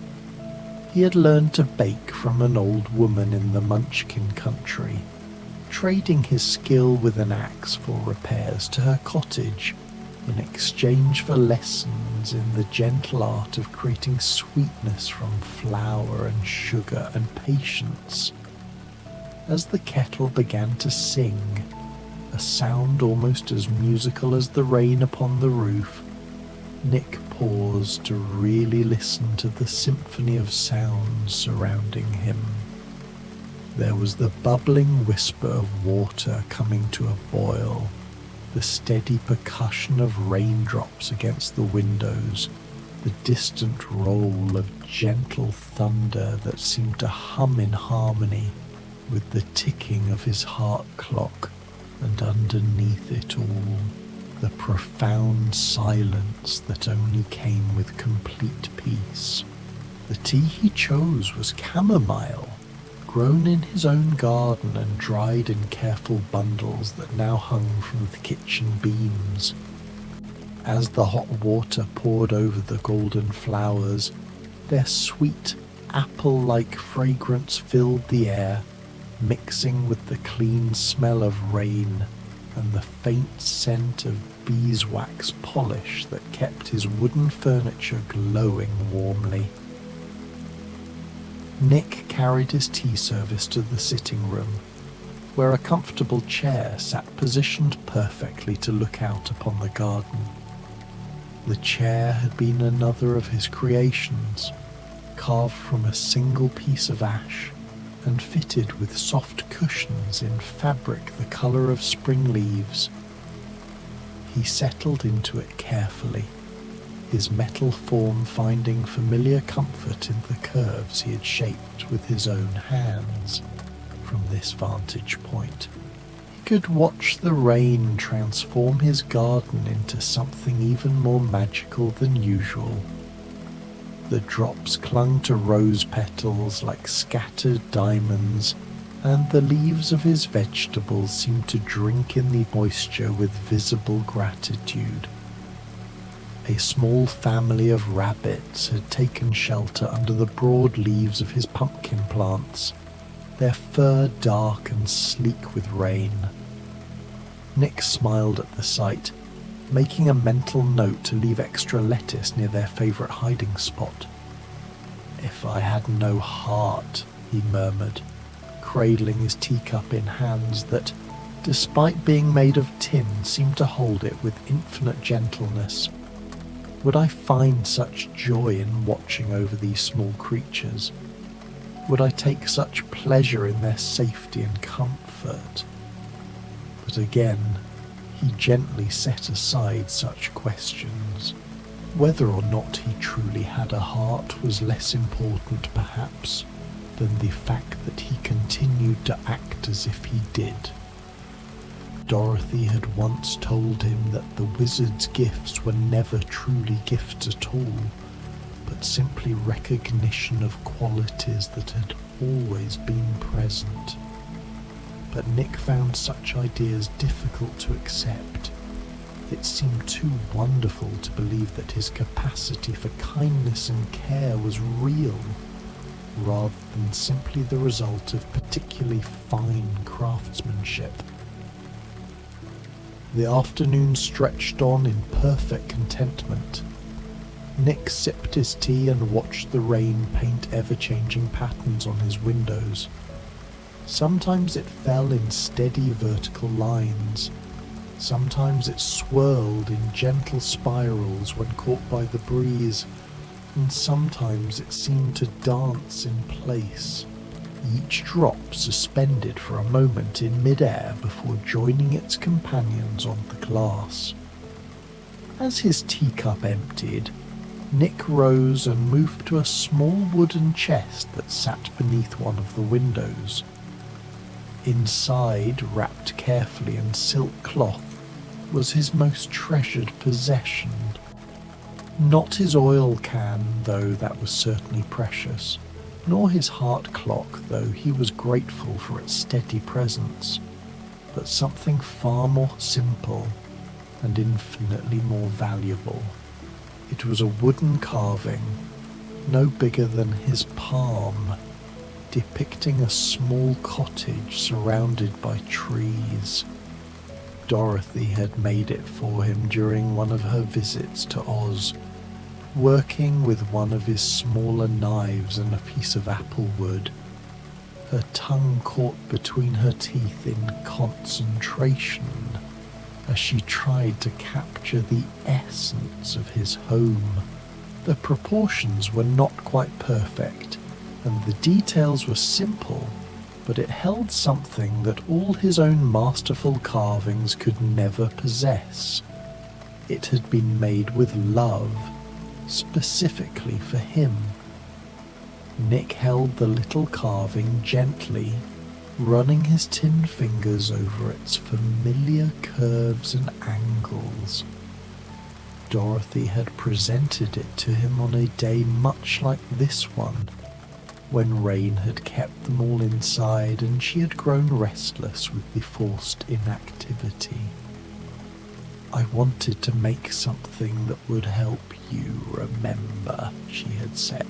He had learned to bake from an old woman in the Munchkin country, trading his skill with an axe for repairs to her cottage in exchange for lessons in the gentle art of creating sweetness from flour and sugar and patience. As the kettle began to sing, a sound almost as musical as the rain upon the roof, Nick paused to really listen to the symphony of sounds surrounding him. There was the bubbling whisper of water coming to a boil, the steady percussion of raindrops against the windows, the distant roll of gentle thunder that seemed to hum in harmony with the ticking of his heart clock, and underneath it all, the profound silence that only came with complete peace. The tea he chose was chamomile, grown in his own garden and dried in careful bundles that now hung from the kitchen beams. As the hot water poured over the golden flowers, their sweet, apple-like fragrance filled the air, mixing with the clean smell of rain and the faint scent of beeswax polish that kept his wooden furniture glowing warmly. Nick carried his tea service to the sitting room, where a comfortable chair sat positioned perfectly to look out upon the garden. The chair had been another of his creations, carved from a single piece of ash and fitted with soft cushions in fabric the colour of spring leaves. He settled into it carefully, his metal form finding familiar comfort in the curves he had shaped with his own hands. From this vantage point, he could watch the rain transform his garden into something even more magical than usual. The drops clung to rose petals like scattered diamonds, and the leaves of his vegetables seemed to drink in the moisture with visible gratitude. A small family of rabbits had taken shelter under the broad leaves of his pumpkin plants, their fur dark and sleek with rain. Nick smiled at the sight, making a mental note to leave extra lettuce near their favourite hiding spot. "If I had no heart," he murmured, cradling his teacup in hands that, despite being made of tin, seemed to hold it with infinite gentleness. Would I find such joy in watching over these small creatures? Would I take such pleasure in their safety and comfort? But again, he gently set aside such questions. Whether or not he truly had a heart was less important, perhaps, than the fact that he continued to act as if he did. Dorothy had once told him that the wizard's gifts were never truly gifts at all, but simply recognition of qualities that had always been present. But Nick found such ideas difficult to accept. It seemed too wonderful to believe that his capacity for kindness and care was real, rather than simply the result of particularly fine craftsmanship. The afternoon stretched on in perfect contentment. Nick sipped his tea and watched the rain paint ever-changing patterns on his windows. Sometimes it fell in steady vertical lines. Sometimes it swirled in gentle spirals when caught by the breeze, and sometimes it seemed to dance in place, each drop suspended for a moment in mid-air before joining its companions on the glass. As his teacup emptied, Nick rose and moved to a small wooden chest that sat beneath one of the windows. Inside, wrapped carefully in silk cloth, was his most treasured possession. Not his oil can, though that was certainly precious, nor his heart clock, though he was grateful for its steady presence, but something far more simple and infinitely more valuable. It was a wooden carving, no bigger than his palm, depicting a small cottage surrounded by trees. Dorothy had made it for him during one of her visits to Oz, working with one of his smaller knives and a piece of apple wood, her tongue caught between her teeth in concentration as she tried to capture the essence of his home. The proportions were not quite perfect, and the details were simple, but it held something that all his own masterful carvings could never possess. It had been made with love, specifically for him. Nick held the little carving gently, running his tin fingers over its familiar curves and angles. Dorothy had presented it to him on a day much like this one, when rain had kept them all inside and she had grown restless with the forced inactivity. "I wanted to make something that would help you remember," she had said,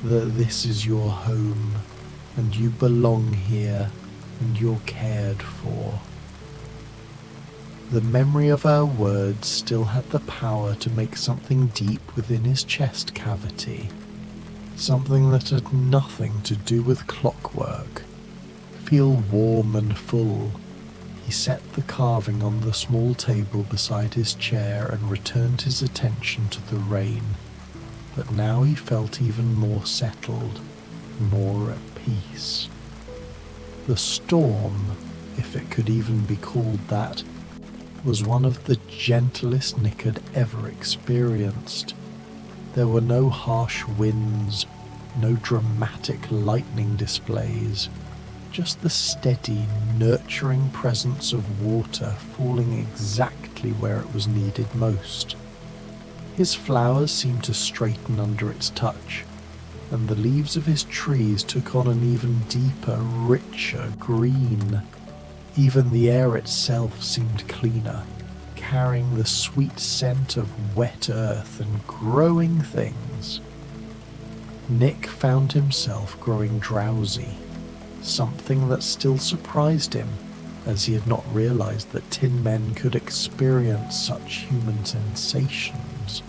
"that this is your home, and you belong here, and you're cared for." The memory of her words still had the power to make something deep within his chest cavity, something that had nothing to do with clockwork, feel warm and full. He set the carving on the small table beside his chair and returned his attention to the rain, but now he felt even more settled, more at peace. The storm, if it could even be called that, was one of the gentlest Nick had ever experienced. There were no harsh winds, no dramatic lightning displays, just the steady, nurturing presence of water falling exactly where it was needed most. His flowers seemed to straighten under its touch, and the leaves of his trees took on an even deeper, richer green. Even the air itself seemed cleaner, carrying the sweet scent of wet earth and growing things. Nick found himself growing drowsy, something that still surprised him, as he had not realized that tin men could experience such human sensations.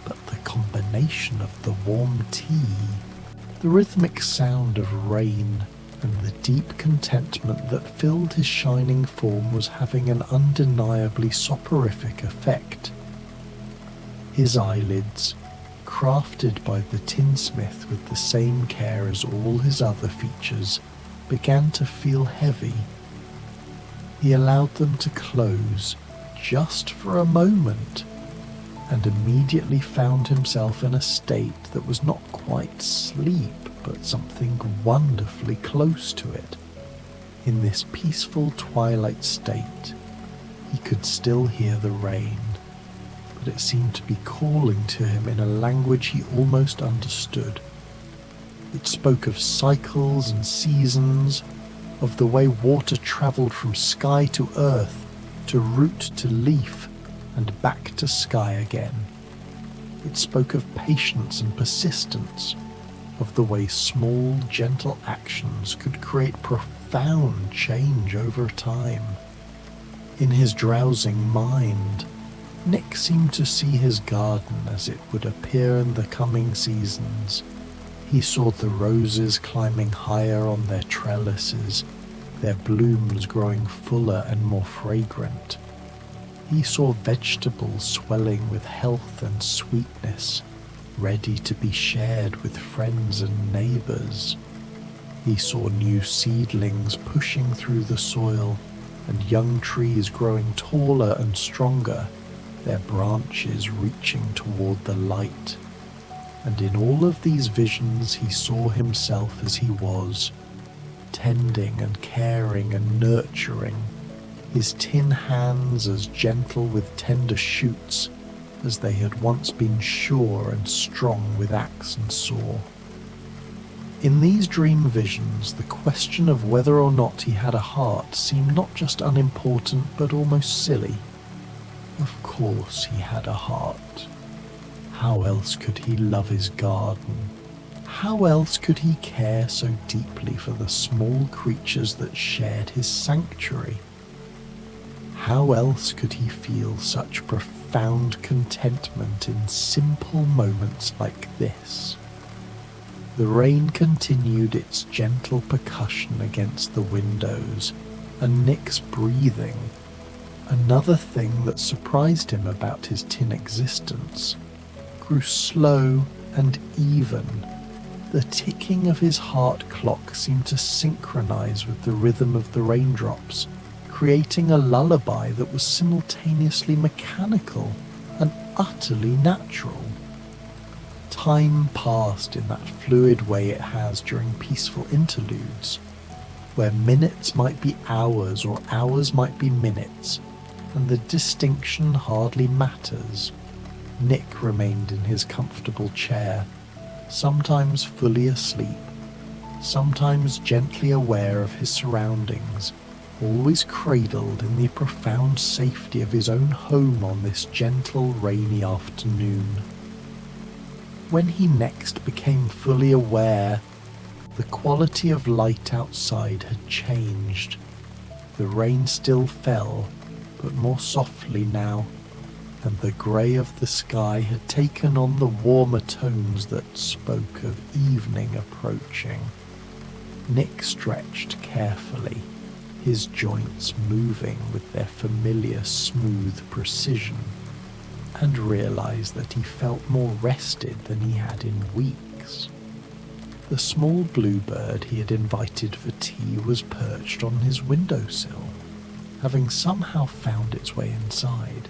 But the combination of the warm tea, the rhythmic sound of rain, and the deep contentment that filled his shining form was having an undeniably soporific effect. His eyelids, crafted by the tinsmith with the same care as all his other features, began to feel heavy. He allowed them to close just for a moment, and immediately found himself in a state that was not quite sleep, but something wonderfully close to it. In this peaceful twilight state, he could still hear the rain, but it seemed to be calling to him in a language he almost understood. It spoke of cycles and seasons, of the way water travelled from sky to earth, to root to leaf, and back to sky again. It spoke of patience and persistence, of the way small, gentle actions could create profound change over time. In his drowsing mind, Nick seemed to see his garden as it would appear in the coming seasons. He saw the roses climbing higher on their trellises, their blooms growing fuller and more fragrant. He saw vegetables swelling with health and sweetness, ready to be shared with friends and neighbours. He saw new seedlings pushing through the soil, and young trees growing taller and stronger, their branches reaching toward the light. And in all of these visions he saw himself as he was, tending and caring and nurturing, his tin hands as gentle with tender shoots as they had once been sure and strong with axe and saw. In these dream visions, the question of whether or not he had a heart seemed not just unimportant but almost silly. Of course he had a heart. How else could he love his garden? How else could he care so deeply for the small creatures that shared his sanctuary? How else could he feel such profound contentment in simple moments like this? The rain continued its gentle percussion against the windows, and Nick's breathing, another thing that surprised him about his tin existence, grew slow and even. The ticking of his heart clock seemed to synchronize with the rhythm of the raindrops, creating a lullaby that was simultaneously mechanical and utterly natural. Time passed in that fluid way it has during peaceful interludes, where minutes might be hours or hours might be minutes, and the distinction hardly matters. Nick remained in his comfortable chair, sometimes fully asleep, sometimes gently aware of his surroundings, always cradled in the profound safety of his own home on this gentle, rainy afternoon. When he next became fully aware, the quality of light outside had changed. The rain still fell, but more softly now, and the grey of the sky had taken on the warmer tones that spoke of evening approaching. Nick stretched carefully, his joints moving with their familiar smooth precision, and realized that he felt more rested than he had in weeks. The small bluebird he had invited for tea was perched on his windowsill, having somehow found its way inside.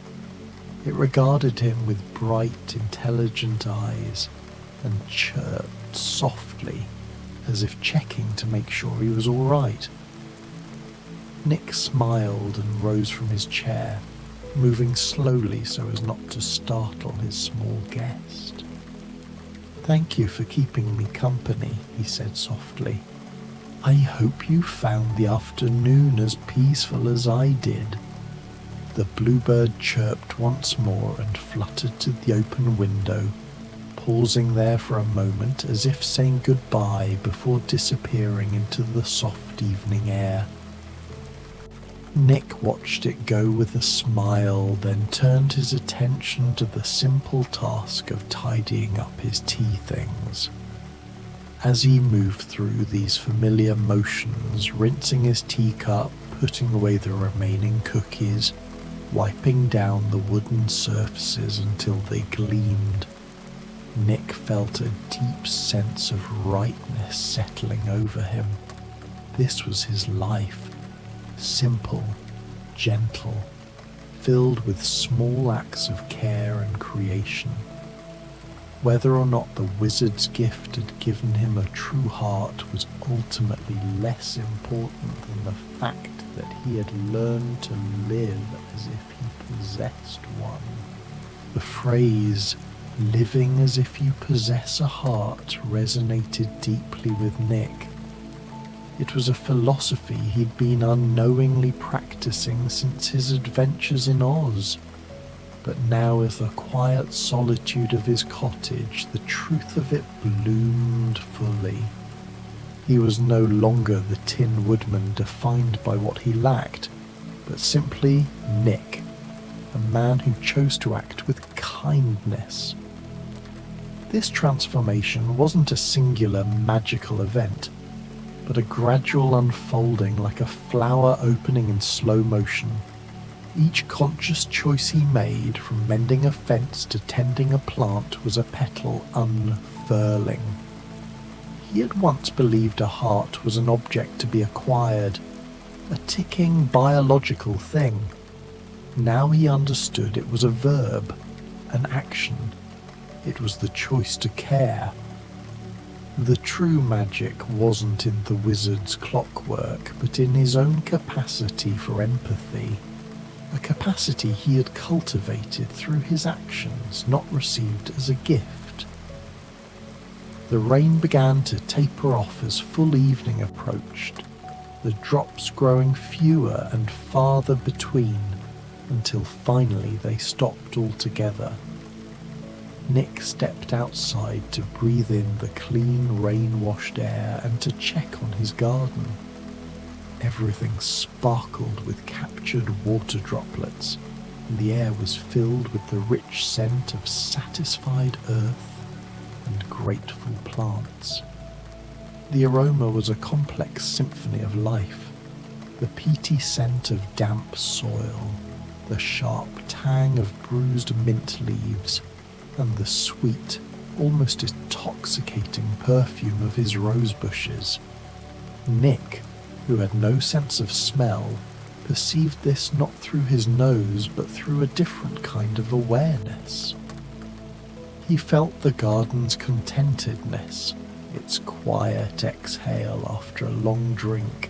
It regarded him with bright, intelligent eyes and chirped softly, as if checking to make sure he was all right. Nick smiled and rose from his chair, moving slowly so as not to startle his small guest. "Thank you for keeping me company," he said softly. "I hope you found the afternoon as peaceful as I did." The bluebird chirped once more and fluttered to the open window, pausing there for a moment as if saying goodbye before disappearing into the soft evening air. Nick watched it go with a smile, then turned his attention to the simple task of tidying up his tea things. As he moved through these familiar motions, rinsing his teacup, putting away the remaining cookies, wiping down the wooden surfaces until they gleamed, Nick felt a deep sense of rightness settling over him. This was his life. Simple, gentle, filled with small acts of care and creation. Whether or not the wizard's gift had given him a true heart was ultimately less important than the fact that he had learned to live as if he possessed one. The phrase, "living as if you possess a heart," resonated deeply with Nick. It was a philosophy he'd been unknowingly practicing since his adventures in Oz. But now, in the quiet solitude of his cottage, the truth of it bloomed fully. He was no longer the Tin Woodman defined by what he lacked, but simply Nick, a man who chose to act with kindness. This transformation wasn't a singular magical event, but a gradual unfolding like a flower opening in slow motion. Each conscious choice he made, from mending a fence to tending a plant, was a petal unfurling. He had once believed a heart was an object to be acquired, a ticking biological thing. Now he understood it was a verb, an action. It was the choice to care. The true magic wasn't in the wizard's clockwork, but in his own capacity for empathy, a capacity he had cultivated through his actions, not received as a gift. The rain began to taper off as full evening approached, the drops growing fewer and farther between, until finally they stopped altogether. Nick stepped outside to breathe in the clean, rain-washed air and to check on his garden. Everything sparkled with captured water droplets, and the air was filled with the rich scent of satisfied earth and grateful plants. The aroma was a complex symphony of life, the peaty scent of damp soil, the sharp tang of bruised mint leaves, and the sweet, almost intoxicating perfume of his rose bushes. Nick, who had no sense of smell, perceived this not through his nose but through a different kind of awareness. He felt the garden's contentedness, its quiet exhale after a long drink.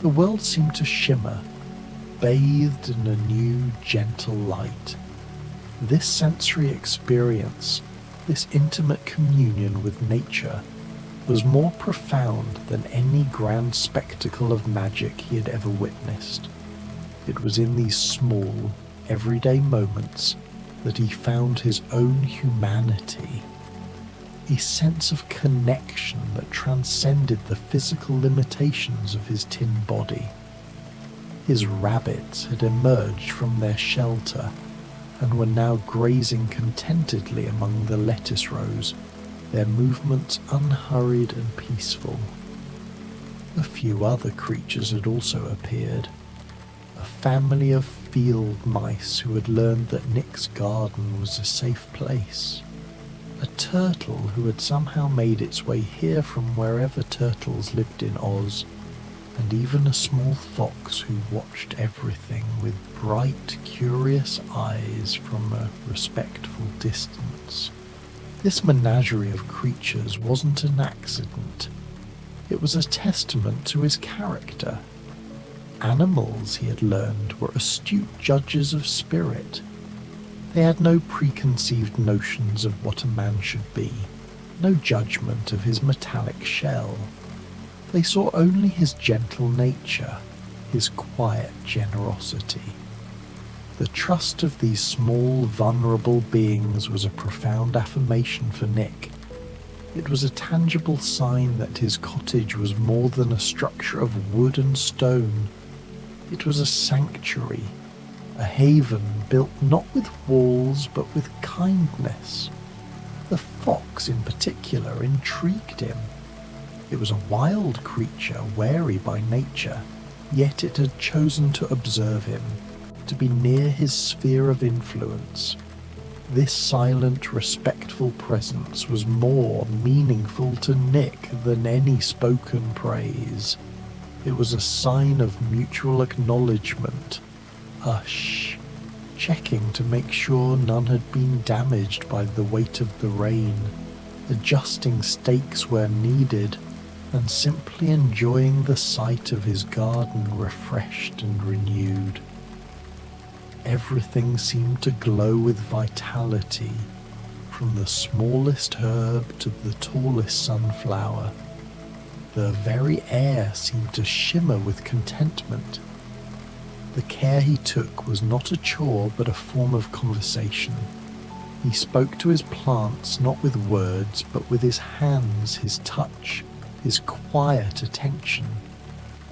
The world seemed to shimmer, bathed in a new, gentle light. This sensory experience, this intimate communion with nature, was more profound than any grand spectacle of magic he had ever witnessed. It was in these small, everyday moments that he found his own humanity, a sense of connection that transcended the physical limitations of his tin body. His rabbits had emerged from their shelter and were now grazing contentedly among the lettuce rows, their movements unhurried and peaceful. A few other creatures had also appeared, a family of field mice who had learned that Nick's garden was a safe place, a turtle who had somehow made its way here from wherever turtles lived in Oz, and even a small fox who watched everything with bright, curious eyes from a respectful distance. This menagerie of creatures wasn't an accident. It was a testament to his character. Animals, he had learned, were astute judges of spirit. They had no preconceived notions of what a man should be, no judgment of his metallic shell. They saw only his gentle nature, his quiet generosity. The trust of these small, vulnerable beings was a profound affirmation for Nick. It was a tangible sign that his cottage was more than a structure of wood and stone. It was a sanctuary, a haven built not with walls but with kindness. The fox in particular intrigued him. It was a wild creature, wary by nature, yet it had chosen to observe him, to be near his sphere of influence. This silent, respectful presence was more meaningful to Nick than any spoken praise. It was a sign of mutual acknowledgement, a shh, checking to make sure none had been damaged by the weight of the rain, adjusting stakes where needed, and simply enjoying the sight of his garden refreshed and renewed. Everything seemed to glow with vitality, from the smallest herb to the tallest sunflower. The very air seemed to shimmer with contentment. The care he took was not a chore but a form of conversation. He spoke to his plants not with words but with his hands, his touch, his quiet attention.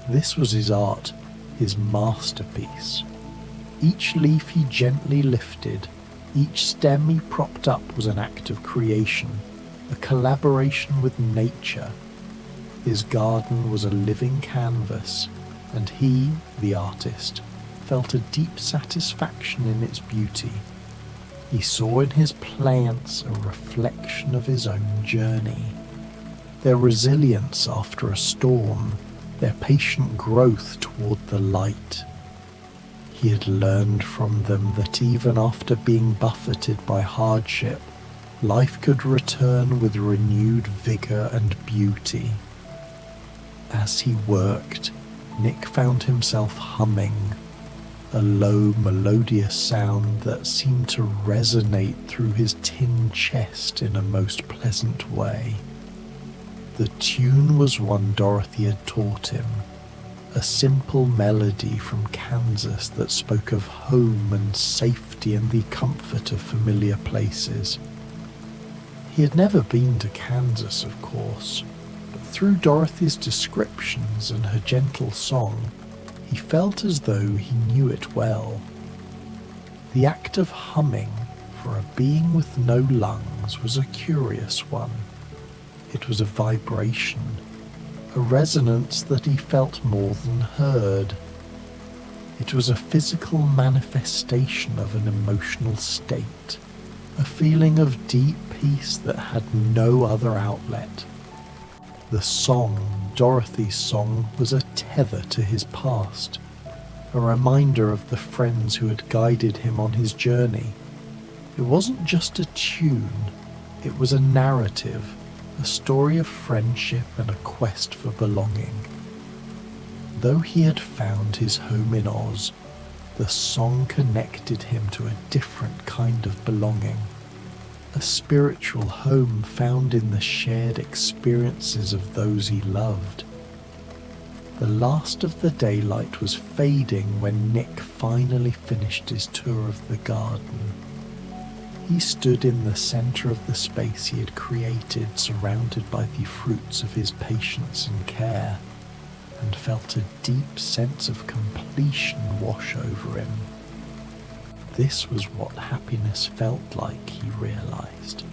This was his art, his masterpiece. Each leaf he gently lifted, each stem he propped up was an act of creation, a collaboration with nature. His garden was a living canvas, and he, the artist, felt a deep satisfaction in its beauty. He saw in his plants a reflection of his own journey, their resilience after a storm, their patient growth toward the light. He had learned from them that even after being buffeted by hardship, life could return with renewed vigor and beauty. As he worked, Nick found himself humming, a low, melodious sound that seemed to resonate through his tin chest in a most pleasant way. The tune was one Dorothy had taught him, a simple melody from Kansas that spoke of home and safety and the comfort of familiar places. He had never been to Kansas, of course, but through Dorothy's descriptions and her gentle song, he felt as though he knew it well. The act of humming for a being with no lungs was a curious one. It was a vibration, a resonance that he felt more than heard. It was a physical manifestation of an emotional state, a feeling of deep peace that had no other outlet. The song, Dorothy's song, was a tether to his past, a reminder of the friends who had guided him on his journey. It wasn't just a tune, it was a narrative, a story of friendship and a quest for belonging. Though he had found his home in Oz, the song connected him to a different kind of belonging, a spiritual home found in the shared experiences of those he loved. The last of the daylight was fading when Nick finally finished his tour of the garden. He stood in the centre of the space he had created, surrounded by the fruits of his patience and care, and felt a deep sense of completion wash over him. This was what happiness felt like, he realised.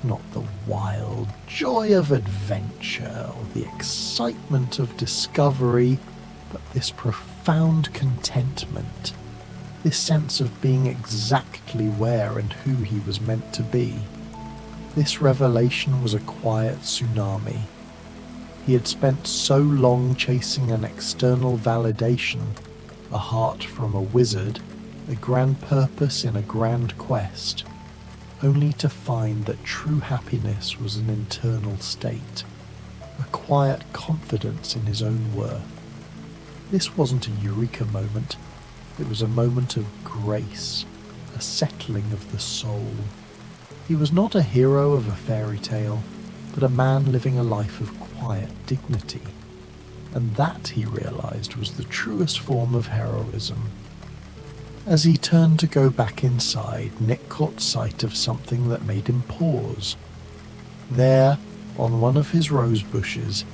Not the wild joy of adventure or the excitement of discovery, but this profound contentment, this sense of being exactly where and who he was meant to be. This revelation was a quiet tsunami. He had spent so long chasing an external validation, a heart from a wizard, a grand purpose in a grand quest, only to find that true happiness was an internal state, a quiet confidence in his own worth. This wasn't a eureka moment. It was a moment of grace, a settling of the soul. He was not a hero of a fairy tale, but a man living a life of quiet dignity. And that, he realised, was the truest form of heroism. As he turned to go back inside, Nick caught sight of something that made him pause. There, on one of his rose bushes,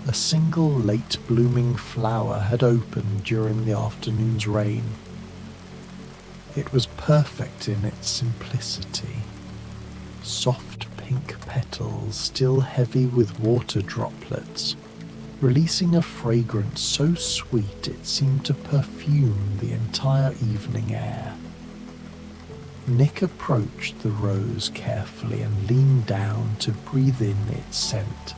a single late-blooming flower had opened during the afternoon's rain. It was perfect in its simplicity. Soft pink petals, still heavy with water droplets, releasing a fragrance so sweet it seemed to perfume the entire evening air. Nick approached the rose carefully and leaned down to breathe in its scent.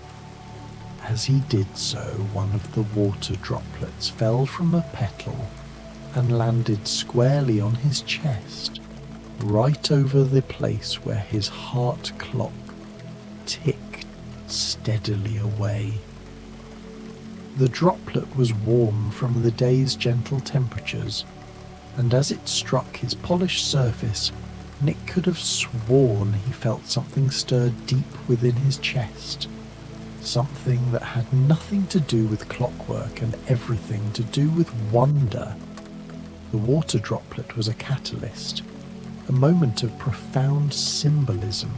As he did so, one of the water droplets fell from a petal and landed squarely on his chest, right over the place where his heart clock ticked steadily away. The droplet was warm from the day's gentle temperatures, and as it struck his polished surface, Nick could have sworn he felt something stir deep within his chest. Something that had nothing to do with clockwork and everything to do with wonder. The water droplet was a catalyst, a moment of profound symbolism.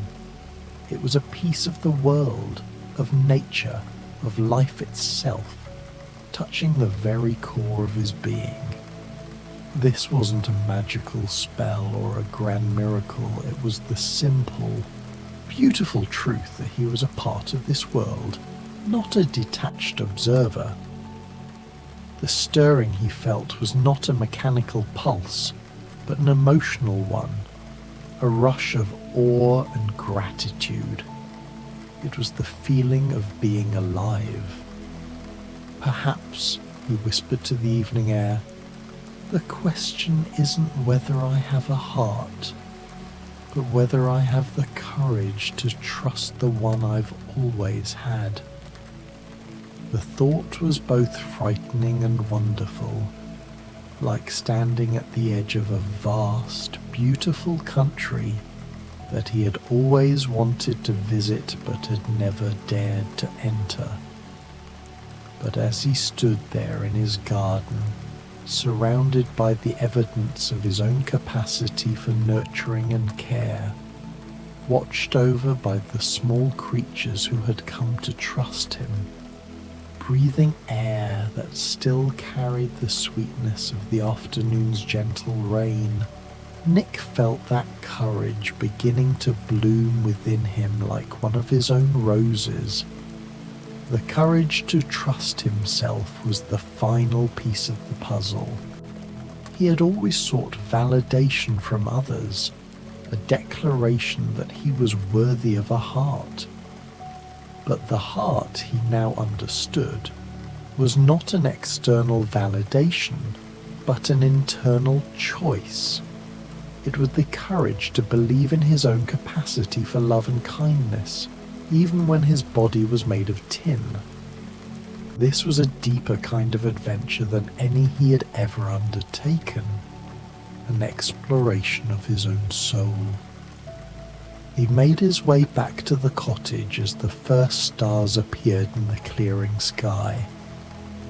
It was a piece of the world, of nature, of life itself, touching the very core of his being. This wasn't a magical spell or a grand miracle, it was the simple, beautiful truth that he was a part of this world, not a detached observer. The stirring he felt was not a mechanical pulse, but an emotional one, a rush of awe and gratitude. It was the feeling of being alive. Perhaps, he whispered to the evening air, the question isn't whether I have a heart, but whether I have the courage to trust the one I've always had. The thought was both frightening and wonderful, like standing at the edge of a vast, beautiful country that he had always wanted to visit but had never dared to enter. But as he stood there in his garden, surrounded by the evidence of his own capacity for nurturing and care, watched over by the small creatures who had come to trust him, breathing air that still carried the sweetness of the afternoon's gentle rain, Nick felt that courage beginning to bloom within him like one of his own roses. The courage to trust himself was the final piece of the puzzle. He had always sought validation from others, a declaration that he was worthy of a heart. But the heart, he now understood, was not an external validation, but an internal choice. It was the courage to believe in his own capacity for love and kindness, even when his body was made of tin. This was a deeper kind of adventure than any he had ever undertaken, an exploration of his own soul. He made his way back to the cottage as the first stars appeared in the clearing sky.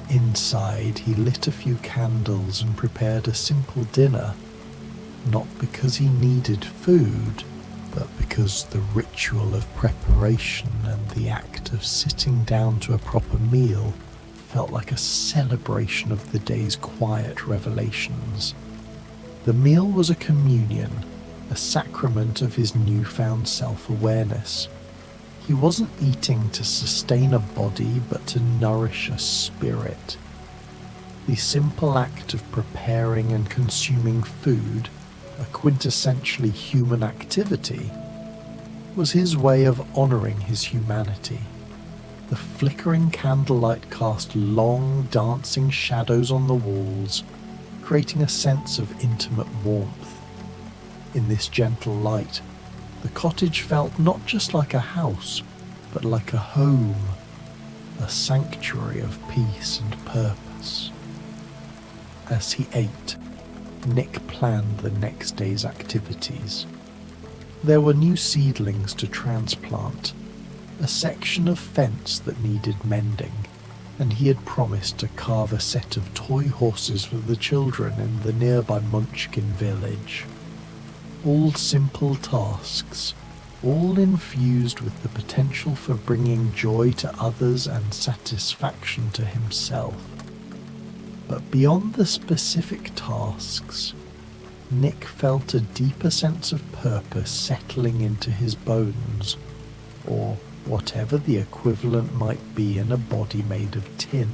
Inside, he lit a few candles and prepared a simple dinner, not because he needed food, but because the ritual of preparation and the act of sitting down to a proper meal felt like a celebration of the day's quiet revelations. The meal was a communion, a sacrament of his newfound self-awareness. He wasn't eating to sustain a body, but to nourish a spirit. The simple act of preparing and consuming food, a quintessentially human activity, was his way of honouring his humanity. The flickering candlelight cast long, dancing shadows on the walls, creating a sense of intimate warmth. In this gentle light, the cottage felt not just like a house, but like a home, a sanctuary of peace and purpose. As he ate, Nick planned the next day's activities. There were new seedlings to transplant, a section of fence that needed mending, and he had promised to carve a set of toy horses for the children in the nearby Munchkin village. All simple tasks, all infused with the potential for bringing joy to others and satisfaction to himself. But beyond the specific tasks, Nick felt a deeper sense of purpose settling into his bones, or whatever the equivalent might be in a body made of tin.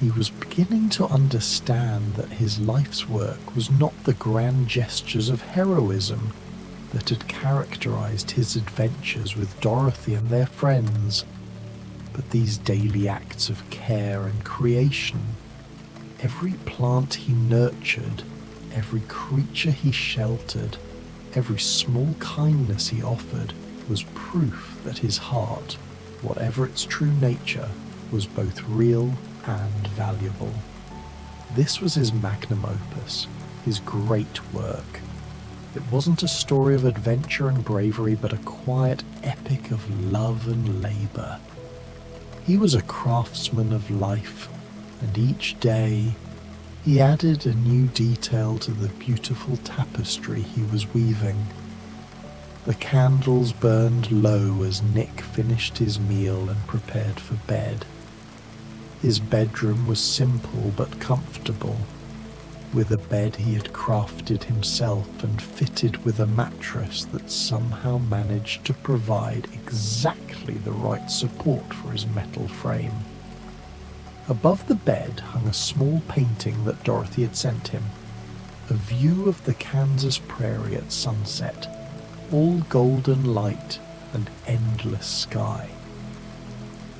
He was beginning to understand that his life's work was not the grand gestures of heroism that had characterized his adventures with Dorothy and their friends, but these daily acts of care and creation. Every plant he nurtured, every creature he sheltered, every small kindness he offered was proof that his heart, whatever its true nature, was both real and valuable. This was his magnum opus, his great work. It wasn't a story of adventure and bravery, but a quiet epic of love and labor. He was a craftsman of life, and each day he added a new detail to the beautiful tapestry he was weaving. The candles burned low as Nick finished his meal and prepared for bed. His bedroom was simple but comfortable, with a bed he had crafted himself and fitted with a mattress that somehow managed to provide exactly the right support for his metal frame. Above the bed hung a small painting that Dorothy had sent him, a view of the Kansas prairie at sunset, all golden light and endless sky.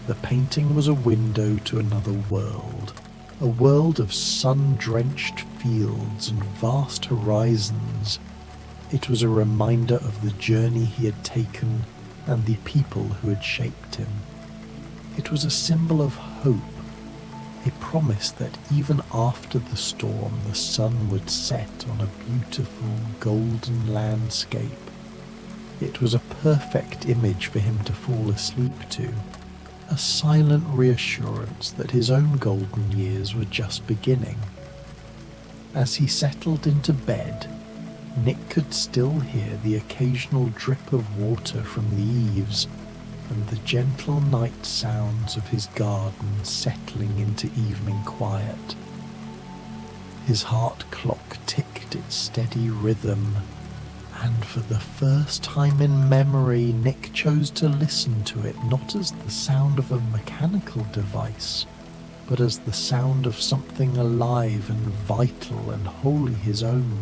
The painting was a window to another world, a world of sun-drenched fields and vast horizons. It was a reminder of the journey he had taken and the people who had shaped him. It was a symbol of hope, a promise that even after the storm the sun would set on a beautiful golden landscape. It was a perfect image for him to fall asleep to, a silent reassurance that his own golden years were just beginning. As he settled into bed, Nick could still hear the occasional drip of water from the eaves and the gentle night sounds of his garden settling into evening quiet. His heart clock ticked its steady rhythm, and for the first time in memory, Nick chose to listen to it not as the sound of a mechanical device, but as the sound of something alive and vital and wholly his own.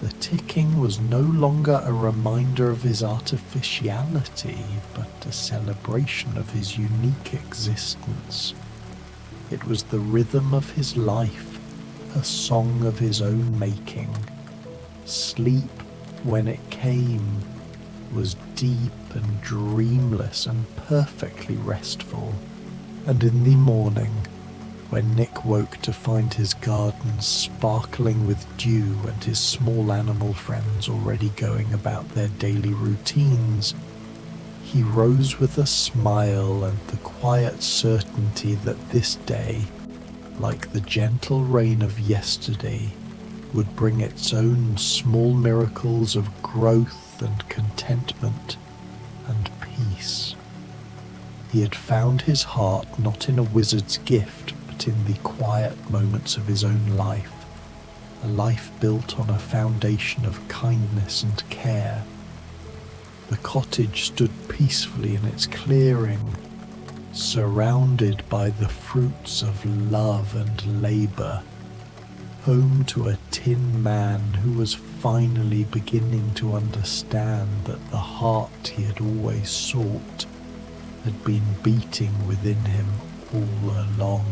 The ticking was no longer a reminder of his artificiality, but a celebration of his unique existence. It was the rhythm of his life, a song of his own making. Sleep, when it came, was deep and dreamless and perfectly restful, and in the morning, when Nick woke to find his garden sparkling with dew and his small animal friends already going about their daily routines, he rose with a smile and the quiet certainty that this day, like the gentle rain of yesterday, would bring its own small miracles of growth and contentment and peace. He had found his heart not in a wizard's gift, but in the quiet moments of his own life, a life built on a foundation of kindness and care. The cottage stood peacefully in its clearing, surrounded by the fruits of love and labor, home to a tin man who was finally beginning to understand that the heart he had always sought had been beating within him all along,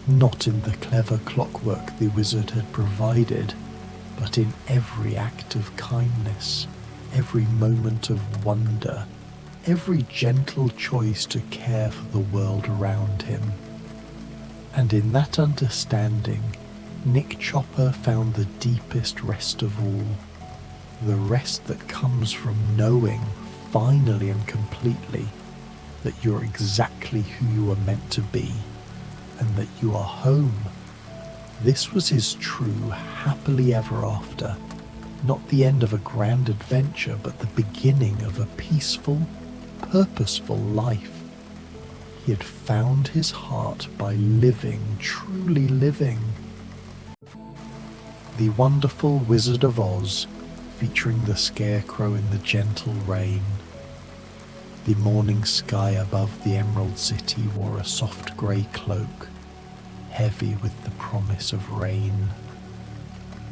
not in the clever clockwork the wizard had provided, but in every act of kindness, every moment of wonder, every gentle choice to care for the world around him. And in that understanding, Nick Chopper found the deepest rest of all, the rest that comes from knowing, finally and completely, that you're exactly who you are meant to be, and that you are home. This was his true happily ever after, not the end of a grand adventure, but the beginning of a peaceful, purposeful life. He had found his heart by living, truly living. The Wonderful Wizard of Oz, featuring the Scarecrow in the gentle rain. The morning sky above the Emerald City wore a soft grey cloak, heavy with the promise of rain.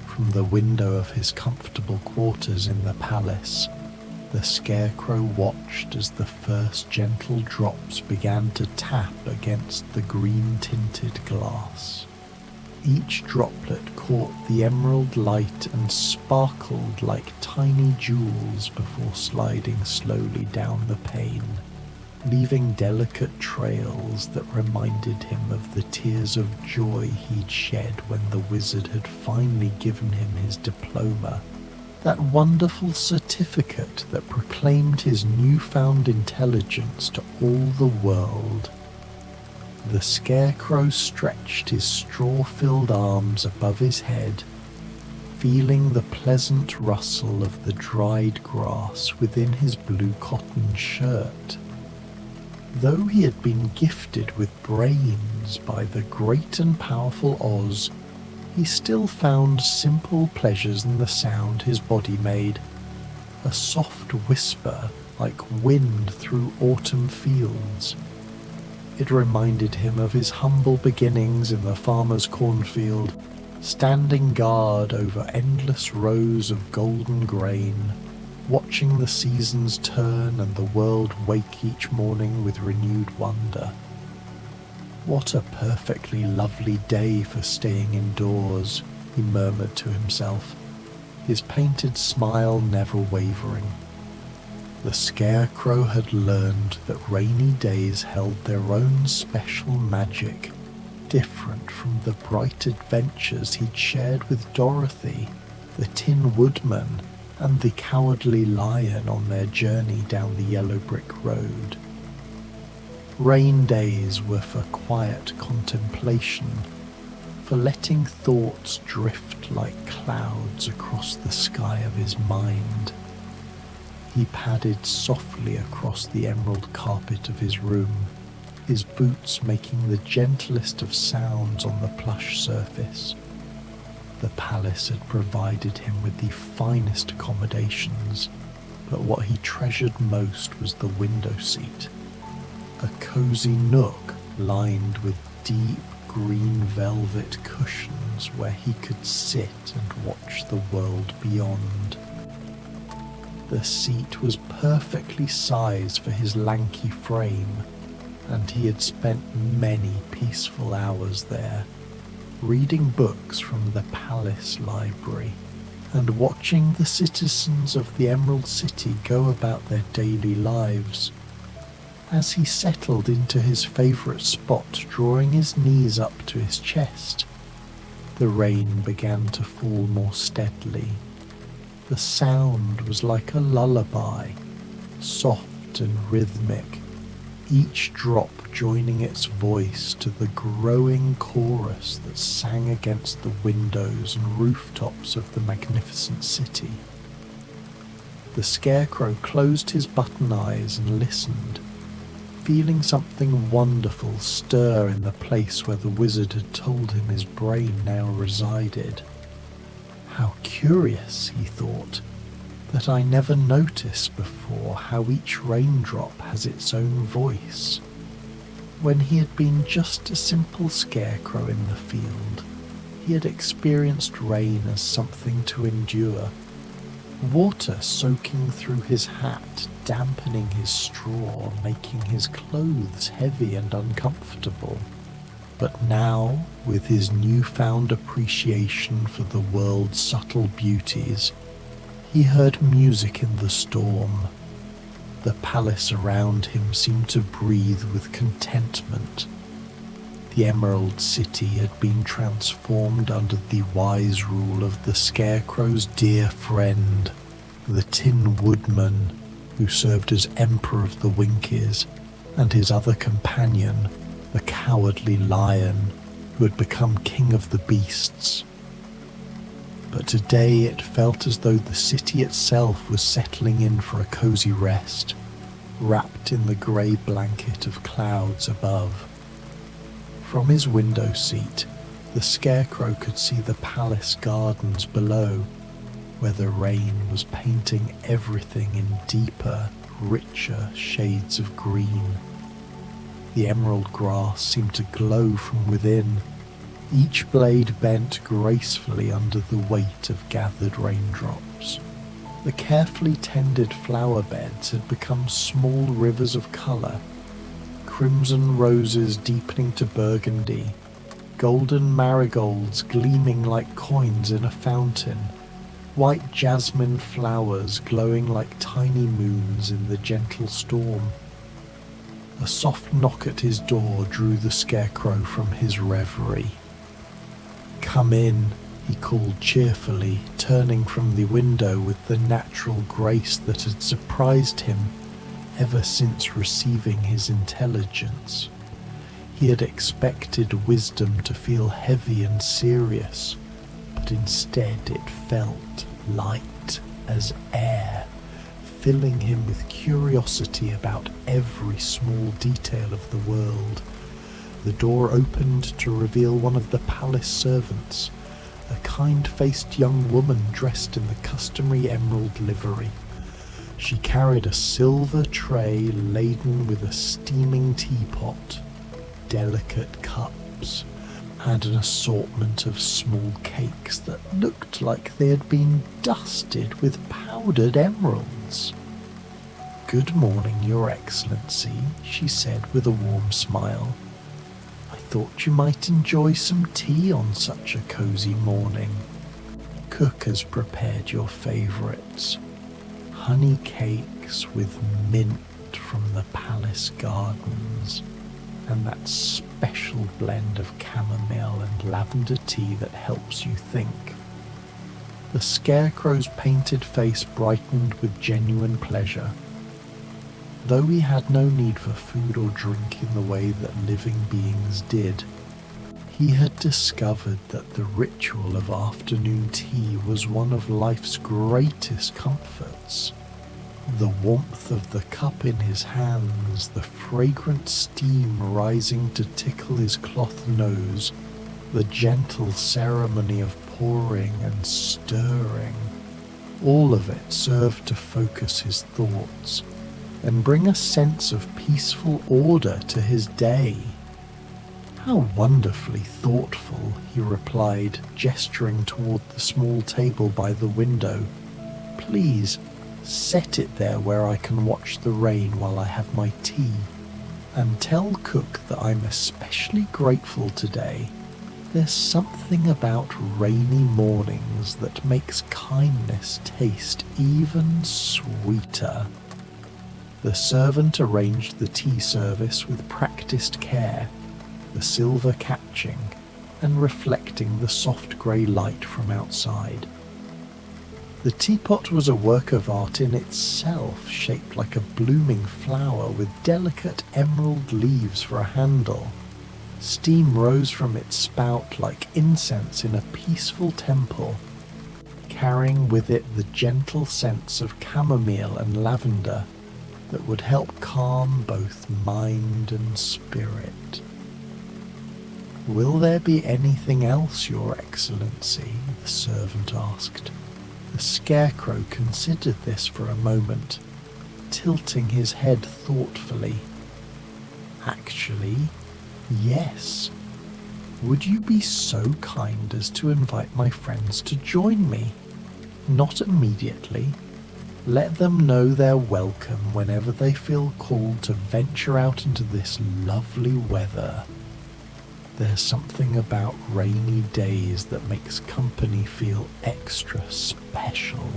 From the window of his comfortable quarters in the palace, the Scarecrow watched as the first gentle drops began to tap against the green-tinted glass. Each droplet caught the emerald light and sparkled like tiny jewels before sliding slowly down the pane, leaving delicate trails that reminded him of the tears of joy he'd shed when the wizard had finally given him his diploma, that wonderful certificate that proclaimed his newfound intelligence to all the world. The Scarecrow stretched his straw-filled arms above his head, feeling the pleasant rustle of the dried grass within his blue cotton shirt. Though he had been gifted with brains by the great and powerful Oz, he still found simple pleasures in the sound his body made, a soft whisper like wind through autumn fields. It reminded him of his humble beginnings in the farmer's cornfield, standing guard over endless rows of golden grain, watching the seasons turn and the world wake each morning with renewed wonder. What a perfectly lovely day for staying indoors, he murmured to himself, his painted smile never wavering. The Scarecrow had learned that rainy days held their own special magic, different from the bright adventures he'd shared with Dorothy, the Tin Woodman, and the Cowardly Lion on their journey down the yellow brick road. Rain days were for quiet contemplation, for letting thoughts drift like clouds across the sky of his mind. He padded softly across the emerald carpet of his room, his boots making the gentlest of sounds on the plush surface. The palace had provided him with the finest accommodations, but what he treasured most was the window seat, a cozy nook lined with deep green velvet cushions where he could sit and watch the world beyond. The seat was perfectly sized for his lanky frame, and he had spent many peaceful hours there, reading books from the palace library and watching the citizens of the Emerald City go about their daily lives. As he settled into his favourite spot, drawing his knees up to his chest, the rain began to fall more steadily. The sound was like a lullaby, soft and rhythmic, each drop joining its voice to the growing chorus that sang against the windows and rooftops of the magnificent city. The Scarecrow closed his button eyes and listened, feeling something wonderful stir in the place where the wizard had told him his brain now resided. How curious, he thought, that I never noticed before how each raindrop has its own voice. When he had been just a simple scarecrow in the field, he had experienced rain as something to endure, water soaking through his hat, dampening his straw, making his clothes heavy and uncomfortable. But now, with his newfound appreciation for the world's subtle beauties, he heard music in the storm. The palace around him seemed to breathe with contentment. The Emerald City had been transformed under the wise rule of the Scarecrow's dear friend, the Tin Woodman, who served as Emperor of the Winkies, and his other companion, the cowardly lion who had become king of the beasts. But today it felt as though the city itself was settling in for a cozy rest, wrapped in the grey blanket of clouds above. From his window seat, the Scarecrow could see the palace gardens below, where the rain was painting everything in deeper, richer shades of green. The emerald grass seemed to glow from within, each blade bent gracefully under the weight of gathered raindrops. The carefully tended flower beds had become small rivers of colour, crimson roses deepening to burgundy, golden marigolds gleaming like coins in a fountain, white jasmine flowers glowing like tiny moons in the gentle storm. A soft knock at his door drew the Scarecrow from his reverie. "Come in," he called cheerfully, turning from the window with the natural grace that had surprised him ever since receiving his intelligence. He had expected wisdom to feel heavy and serious, but instead it felt light as air, filling him with curiosity about every small detail of the world. The door opened to reveal one of the palace servants, a kind-faced young woman dressed in the customary emerald livery. She carried a silver tray laden with a steaming teapot, delicate cups, and an assortment of small cakes that looked like they had been dusted with powdered emeralds. "Good morning, Your Excellency," she said with a warm smile. "I thought you might enjoy some tea on such a cozy morning. Cook has prepared your favourites, honey cakes with mint from the palace gardens, and that special blend of chamomile and lavender tea that helps you think." The Scarecrow's painted face brightened with genuine pleasure. Though he had no need for food or drink in the way that living beings did, he had discovered that the ritual of afternoon tea was one of life's greatest comforts. The warmth of the cup in his hands, the fragrant steam rising to tickle his cloth nose, the gentle ceremony of pouring and stirring, all of it served to focus his thoughts and bring a sense of peaceful order to his day. "How wonderfully thoughtful," he replied, gesturing toward the small table by the window. "Please, set it there where I can watch the rain while I have my tea. And tell Cook that I'm especially grateful today. There's something about rainy mornings that makes kindness taste even sweeter." The servant arranged the tea service with practiced care, the silver catching and reflecting the soft grey light from outside. The teapot was a work of art in itself, shaped like a blooming flower with delicate emerald leaves for a handle. Steam rose from its spout like incense in a peaceful temple, carrying with it the gentle scents of chamomile and lavender that would help calm both mind and spirit. "Will there be anything else, Your Excellency?" the servant asked. The Scarecrow considered this for a moment, tilting his head thoughtfully. "Actually, yes. Would you be so kind as to invite my friends to join me? Not immediately. Let them know they're welcome whenever they feel called to venture out into this lovely weather. There's something about rainy days that makes company feel extra special."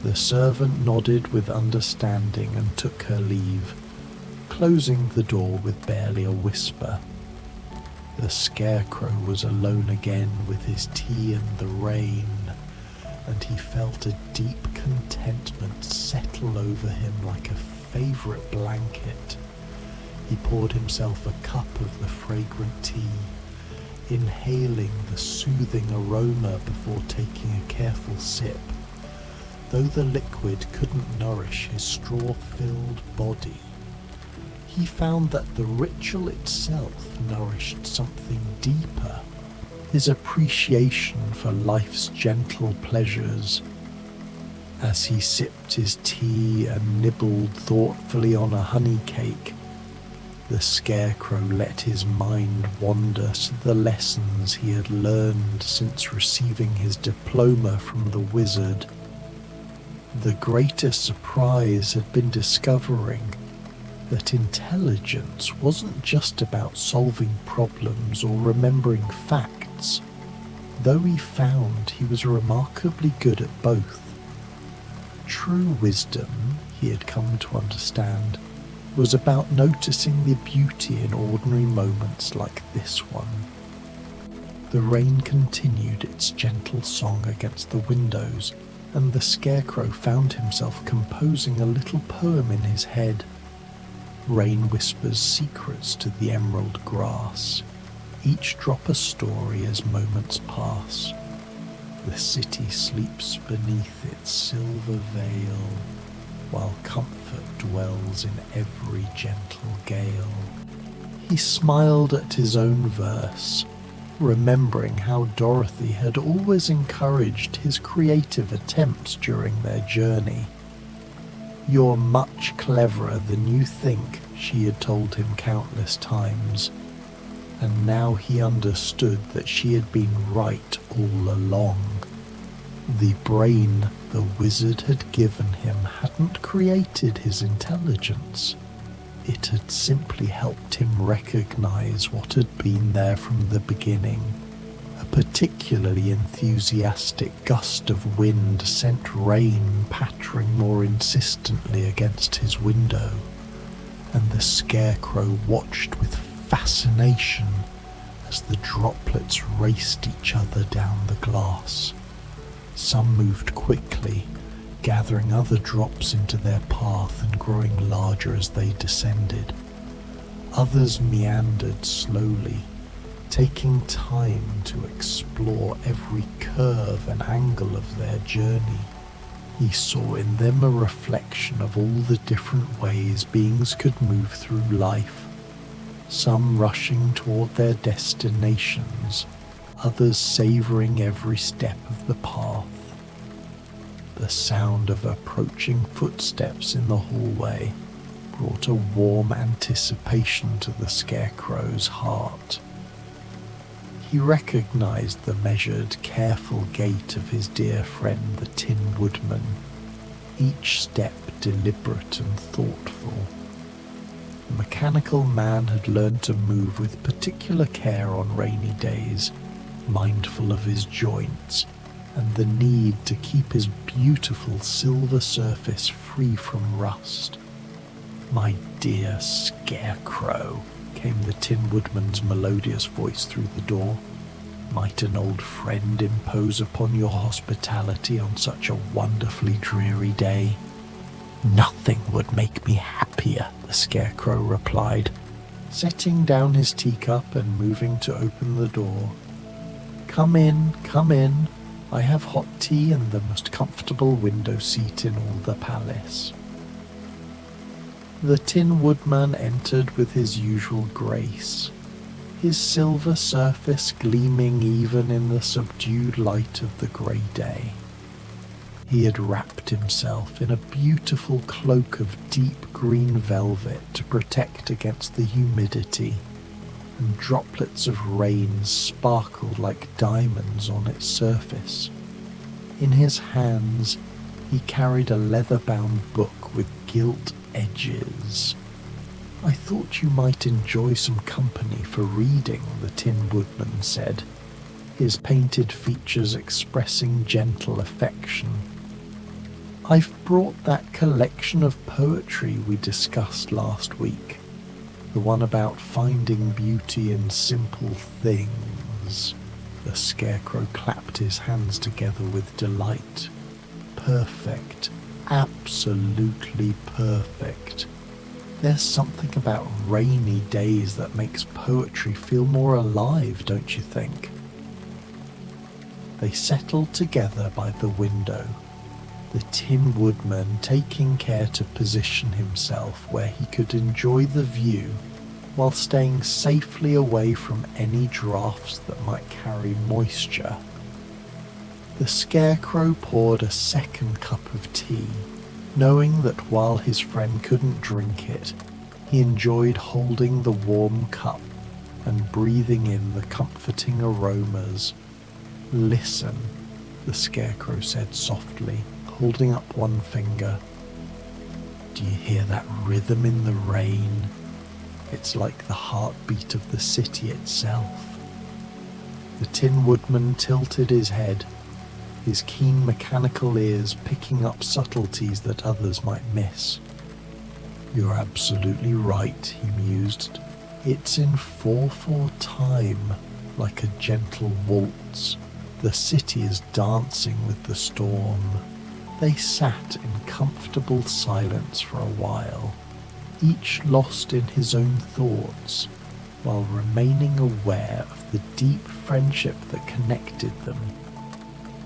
The servant nodded with understanding and took her leave, closing the door with barely a whisper. The Scarecrow was alone again with his tea and the rain, and he felt a deep contentment settle over him like a favourite blanket, He poured himself a cup of the fragrant tea, inhaling the soothing aroma before taking a careful sip. Though the liquid couldn't nourish his straw-filled body, he found that the ritual itself nourished something deeper, his appreciation for life's gentle pleasures. As he sipped his tea and nibbled thoughtfully on a honey cake, the Scarecrow let his mind wander to the lessons he had learned since receiving his diploma from the wizard. The greatest surprise had been discovering that intelligence wasn't just about solving problems or remembering facts, though he found he was remarkably good at both. True wisdom, he had come to understand, was about noticing the beauty in ordinary moments like this one. The rain continued its gentle song against the windows, and the Scarecrow found himself composing a little poem in his head. Rain whispers secrets to the emerald grass, each drop a story as moments pass. The city sleeps beneath its silver veil, while comfort dwells in every gentle gale. He smiled at his own verse, remembering how Dorothy had always encouraged his creative attempts during their journey. "You're much cleverer than you think," she had told him countless times, and now he understood that she had been right all along. The brain the wizard had given him hadn't created his intelligence. It had simply helped him recognize what had been there from the beginning. A particularly enthusiastic gust of wind sent rain pattering more insistently against his window, and the Scarecrow watched with fascination as the droplets raced each other down the glass. Some moved quickly, gathering other drops into their path and growing larger as they descended. Others meandered slowly, taking time to explore every curve and angle of their journey. He saw in them a reflection of all the different ways beings could move through life, some rushing toward their destinations, others savouring every step of the path. The sound of approaching footsteps in the hallway brought a warm anticipation to the Scarecrow's heart. He recognized the measured, careful gait of his dear friend the Tin Woodman, each step deliberate and thoughtful. The mechanical man had learned to move with particular care on rainy days, mindful of his joints and the need to keep his beautiful silver surface free from rust. "My dear Scarecrow," came the Tin Woodman's melodious voice through the door. "Might an old friend impose upon your hospitality on such a wonderfully dreary day?" "Nothing would make me happier," the Scarecrow replied, setting down his teacup and moving to open the door. Come in. I have hot tea and the most comfortable window seat in all the palace." The Tin Woodman entered with his usual grace, his silver surface gleaming even in the subdued light of the grey day. He had wrapped himself in a beautiful cloak of deep green velvet to protect against the humidity, and droplets of rain sparkled like diamonds on its surface. In his hands he carried a leather-bound book with gilt edges. "I thought you might enjoy some company for reading," the Tin Woodman said, his painted features expressing gentle affection. "I've brought that collection of poetry we discussed last week, the one about finding beauty in simple things." The Scarecrow clapped his hands together with delight. "Perfect, absolutely perfect. There's something about rainy days that makes poetry feel more alive, don't you think? They settled together by the window, the Tin Woodman taking care to position himself where he could enjoy the view while staying safely away from any drafts that might carry moisture. The Scarecrow poured a second cup of tea, knowing that while his friend couldn't drink it, he enjoyed holding the warm cup and breathing in the comforting aromas. "Listen," the Scarecrow said softly, holding up one finger. "Do you hear that rhythm in the rain? It's like the heartbeat of the city itself." The Tin Woodman tilted his head, his keen mechanical ears picking up subtleties that others might miss. "You're absolutely right," he mused. "It's in 4/4 time, like a gentle waltz. The city is dancing with the storm." They sat in comfortable silence for a while, each lost in his own thoughts, while remaining aware of the deep friendship that connected them.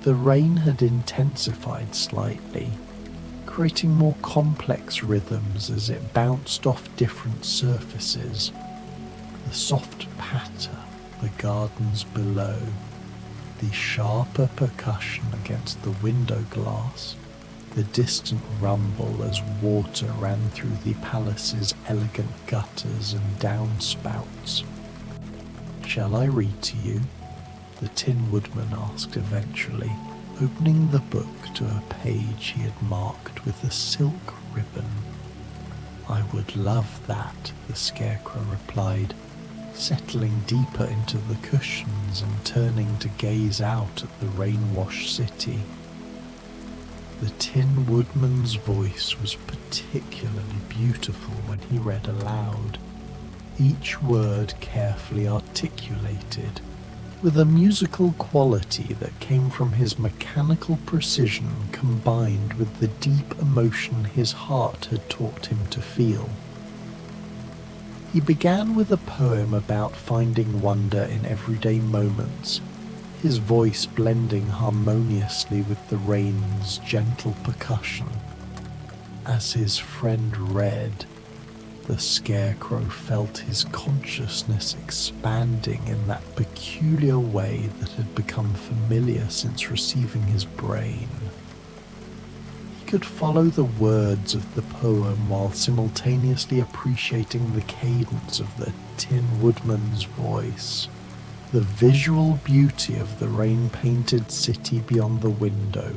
The rain had intensified slightly, creating more complex rhythms as it bounced off different surfaces. The soft patter of the gardens below, the sharper percussion against the window glass, the distant rumble as water ran through the palace's elegant gutters and downspouts. "Shall I read to you?" the Tin Woodman asked eventually, opening the book to a page he had marked with a silk ribbon. "I would love that," the Scarecrow replied, settling deeper into the cushions and turning to gaze out at the rain-washed city. The Tin Woodman's voice was particularly beautiful when he read aloud, each word carefully articulated, with a musical quality that came from his mechanical precision combined with the deep emotion his heart had taught him to feel. He began with a poem about finding wonder in everyday moments, his voice blending harmoniously with the rain's gentle percussion. As his friend read, the Scarecrow felt his consciousness expanding in that peculiar way that had become familiar since receiving his brain. He could follow the words of the poem while simultaneously appreciating the cadence of the Tin Woodman's voice, the visual beauty of the rain-painted city beyond the window,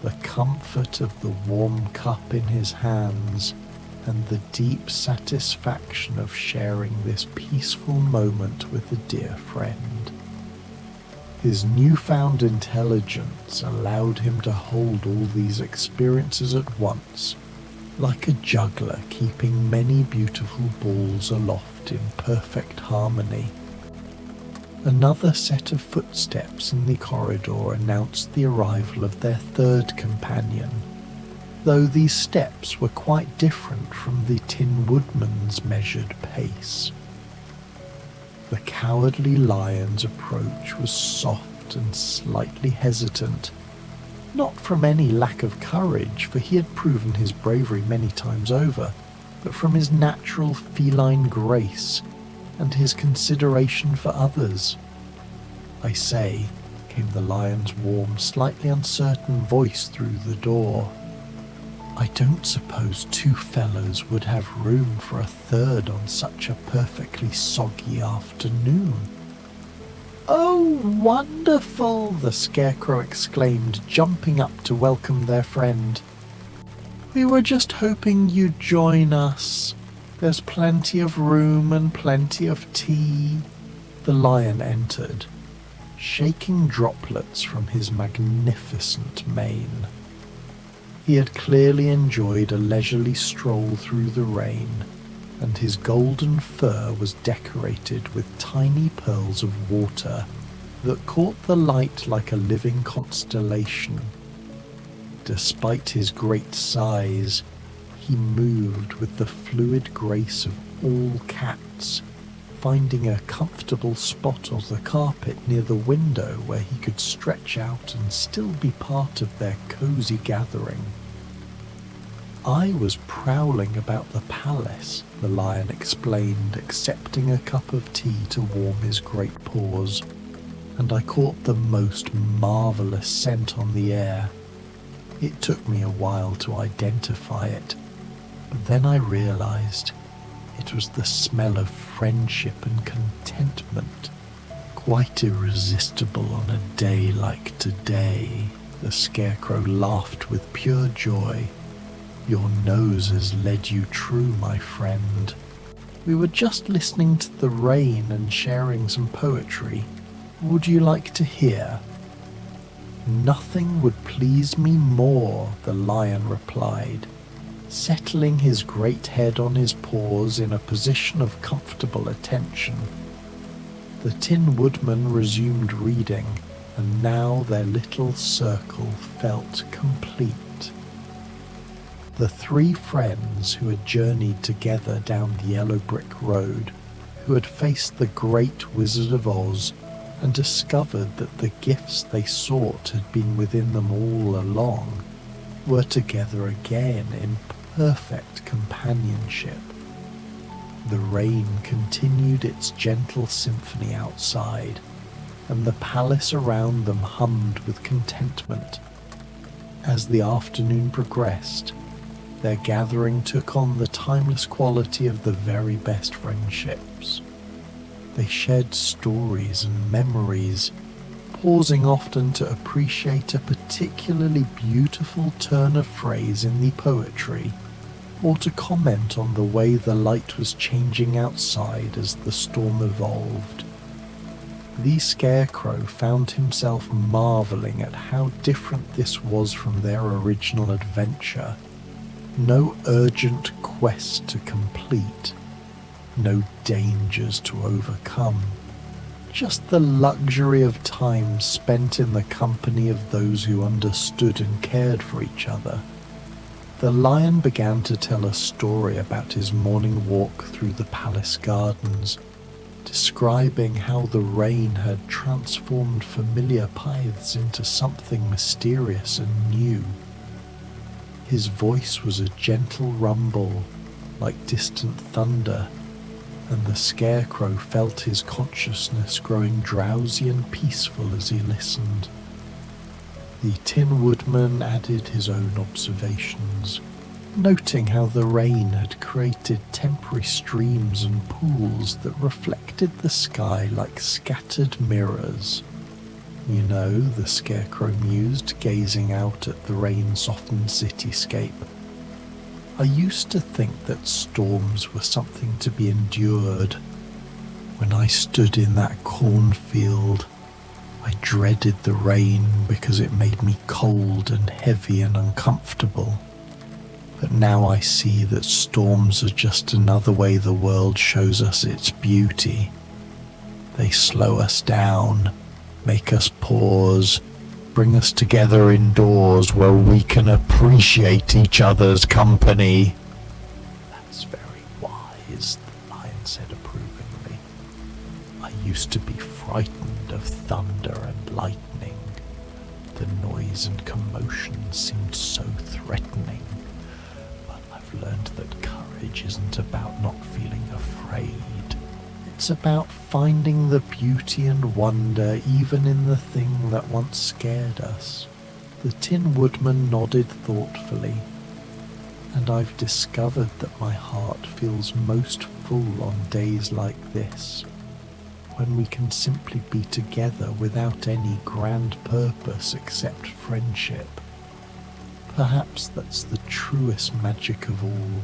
the comfort of the warm cup in his hands, and the deep satisfaction of sharing this peaceful moment with a dear friend. His newfound intelligence allowed him to hold all these experiences at once, like a juggler keeping many beautiful balls aloft in perfect harmony. Another set of footsteps in the corridor announced the arrival of their third companion, though these steps were quite different from the Tin Woodman's measured pace. The Cowardly Lion's approach was soft and slightly hesitant, not from any lack of courage, for he had proven his bravery many times over, but from his natural feline grace and his consideration for others. "I say," came the lion's warm, slightly uncertain voice through the door, "I don't suppose two fellows would have room for a third on such a perfectly soggy afternoon." "Oh, wonderful!" the Scarecrow exclaimed, jumping up to welcome their friend. "We were just hoping you'd join us. There's plenty of room and plenty of tea." The lion entered, shaking droplets from his magnificent mane. He had clearly enjoyed a leisurely stroll through the rain, and his golden fur was decorated with tiny pearls of water that caught the light like a living constellation. Despite his great size, He moved with the fluid grace of all cats, finding a comfortable spot on the carpet near the window where he could stretch out and still be part of their cozy gathering. I was prowling about the palace, the lion explained, accepting a cup of tea to warm his great paws, and I caught the most marvellous scent on the air. It took me a while to identify it, but then I realised it was the smell of friendship and contentment, quite irresistible on a day like today. The Scarecrow laughed with pure joy. "Your nose has led you true, my friend. We were just listening to the rain and sharing some poetry. Would you like to hear?" "Nothing would please me more," the lion replied, settling his great head on his paws in a position of comfortable attention. The Tin Woodman resumed reading, and now their little circle felt complete. The three friends who had journeyed together down the yellow brick road, who had faced the great Wizard of Oz and discovered that the gifts they sought had been within them all along, were together again in perfect companionship. The rain continued its gentle symphony outside, and the palace around them hummed with contentment. As the afternoon progressed, their gathering took on the timeless quality of the very best friendships. They shared stories and memories, pausing often to appreciate a particularly beautiful turn of phrase in the poetry, or to comment on the way the light was changing outside as the storm evolved. The Scarecrow found himself marvelling at how different this was from their original adventure. No urgent quest to complete, no dangers to overcome, just the luxury of time spent in the company of those who understood and cared for each other. The lion began to tell a story about his morning walk through the palace gardens, describing how the rain had transformed familiar paths into something mysterious and new. His voice was a gentle rumble, like distant thunder, and the Scarecrow felt his consciousness growing drowsy and peaceful as he listened. The Tin Woodman added his own observations, noting how the rain had created temporary streams and pools that reflected the sky like scattered mirrors. "You know," the Scarecrow mused, gazing out at the rain-softened cityscape, "I used to think that storms were something to be endured. When I stood in that cornfield, I dreaded the rain because it made me cold and heavy and uncomfortable. But now I see that storms are just another way the world shows us its beauty. They slow us down, make us pause, bring us together indoors where we can appreciate each other's company." "That's very wise," the lion said approvingly. "I used to be frightened of thunder and lightning. The noise and commotion seemed so threatening. But I've learned that courage isn't about not feeling afraid. It's about finding the beauty and wonder even in the thing that once scared us." The Tin Woodman nodded thoughtfully, "And I've discovered that my heart feels most full on days like this, when we can simply be together without any grand purpose except friendship. Perhaps that's the truest magic of all."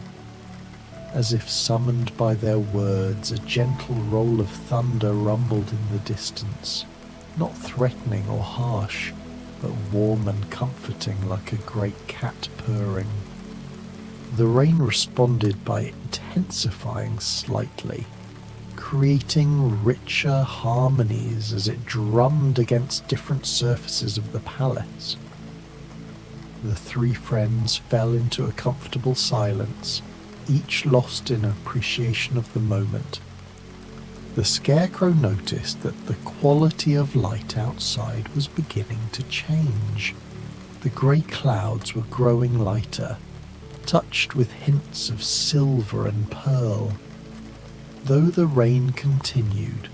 As if summoned by their words, a gentle roll of thunder rumbled in the distance, not threatening or harsh, but warm and comforting like a great cat purring. The rain responded by intensifying slightly, creating richer harmonies as it drummed against different surfaces of the palace. The three friends fell into a comfortable silence, each lost in appreciation of the moment. The Scarecrow noticed that the quality of light outside was beginning to change. The grey clouds were growing lighter, touched with hints of silver and pearl. Though the rain continued,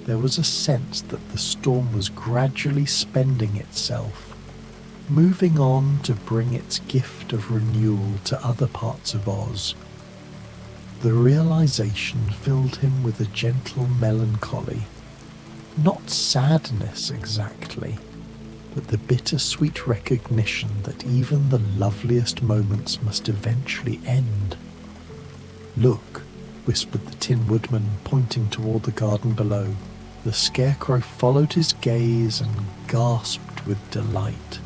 there was a sense that the storm was gradually spending itself, moving on to bring its gift of renewal to other parts of Oz. The realization filled him with a gentle melancholy, not sadness exactly, but the bittersweet recognition that even the loveliest moments must eventually end. "Look," whispered the Tin Woodman, pointing toward the garden below. The Scarecrow followed his gaze and gasped with delight.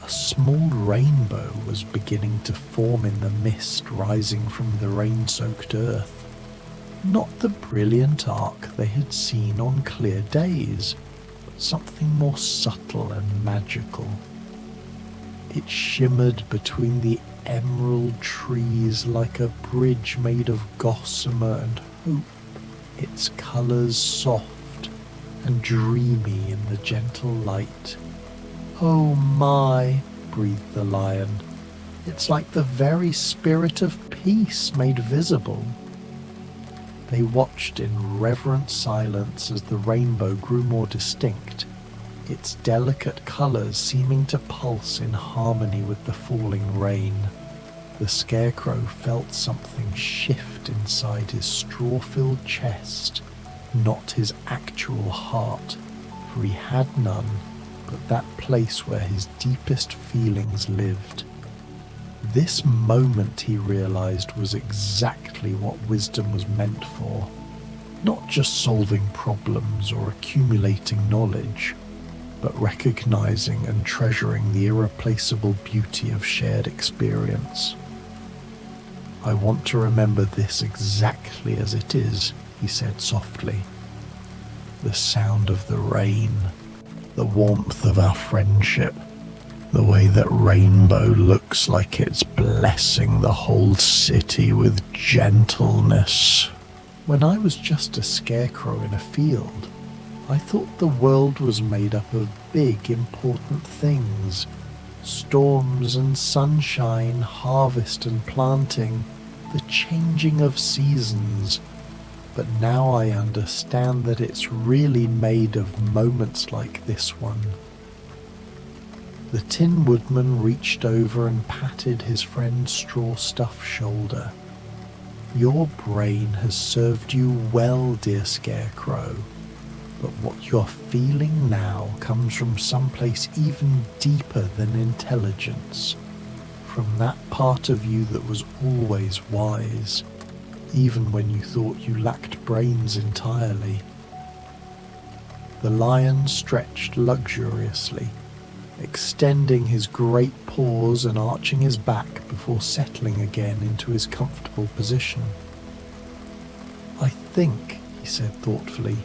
A small rainbow was beginning to form in the mist rising from the rain-soaked earth. Not the brilliant arc they had seen on clear days, but something more subtle and magical. It shimmered between the emerald trees like a bridge made of gossamer and hope, its colours soft and dreamy in the gentle light. "Oh my," breathed the lion, "it's like the very spirit of peace made visible." They watched in reverent silence as the rainbow grew more distinct, its delicate colours seeming to pulse in harmony with the falling rain. The Scarecrow felt something shift inside his straw-filled chest, not his actual heart, for he had none, but that place where his deepest feelings lived. This moment, he realized, was exactly what wisdom was meant for. Not just solving problems or accumulating knowledge, but recognizing and treasuring the irreplaceable beauty of shared experience. "I want to remember this exactly as it is," he said softly. "The sound of the rain, the warmth of our friendship, the way that rainbow looks like it's blessing the whole city with gentleness. When I was just a scarecrow in a field, I thought the world was made up of big, important things. Storms and sunshine, harvest and planting, the changing of seasons. But now I understand that it's really made of moments like this one." The Tin Woodman reached over and patted his friend's straw-stuffed shoulder. "Your brain has served you well, dear Scarecrow, but what you're feeling now comes from someplace even deeper than intelligence, from that part of you that was always wise, even when you thought you lacked brains entirely." The lion stretched luxuriously, extending his great paws and arching his back before settling again into his comfortable position. "I think," he said thoughtfully,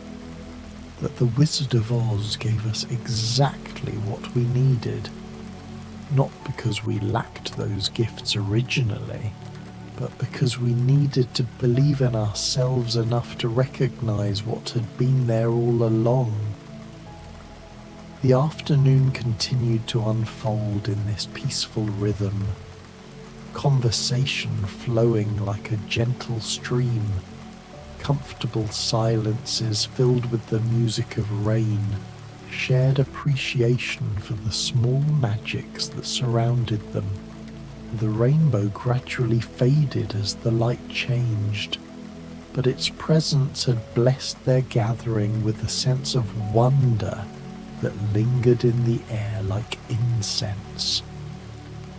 "that the Wizard of Oz gave us exactly what we needed, not because we lacked those gifts originally, but because we needed to believe in ourselves enough to recognize what had been there all along." The afternoon continued to unfold in this peaceful rhythm, conversation flowing like a gentle stream, comfortable silences filled with the music of rain, shared appreciation for the small magics that surrounded them. The rainbow gradually faded as the light changed, but its presence had blessed their gathering with a sense of wonder that lingered in the air like incense.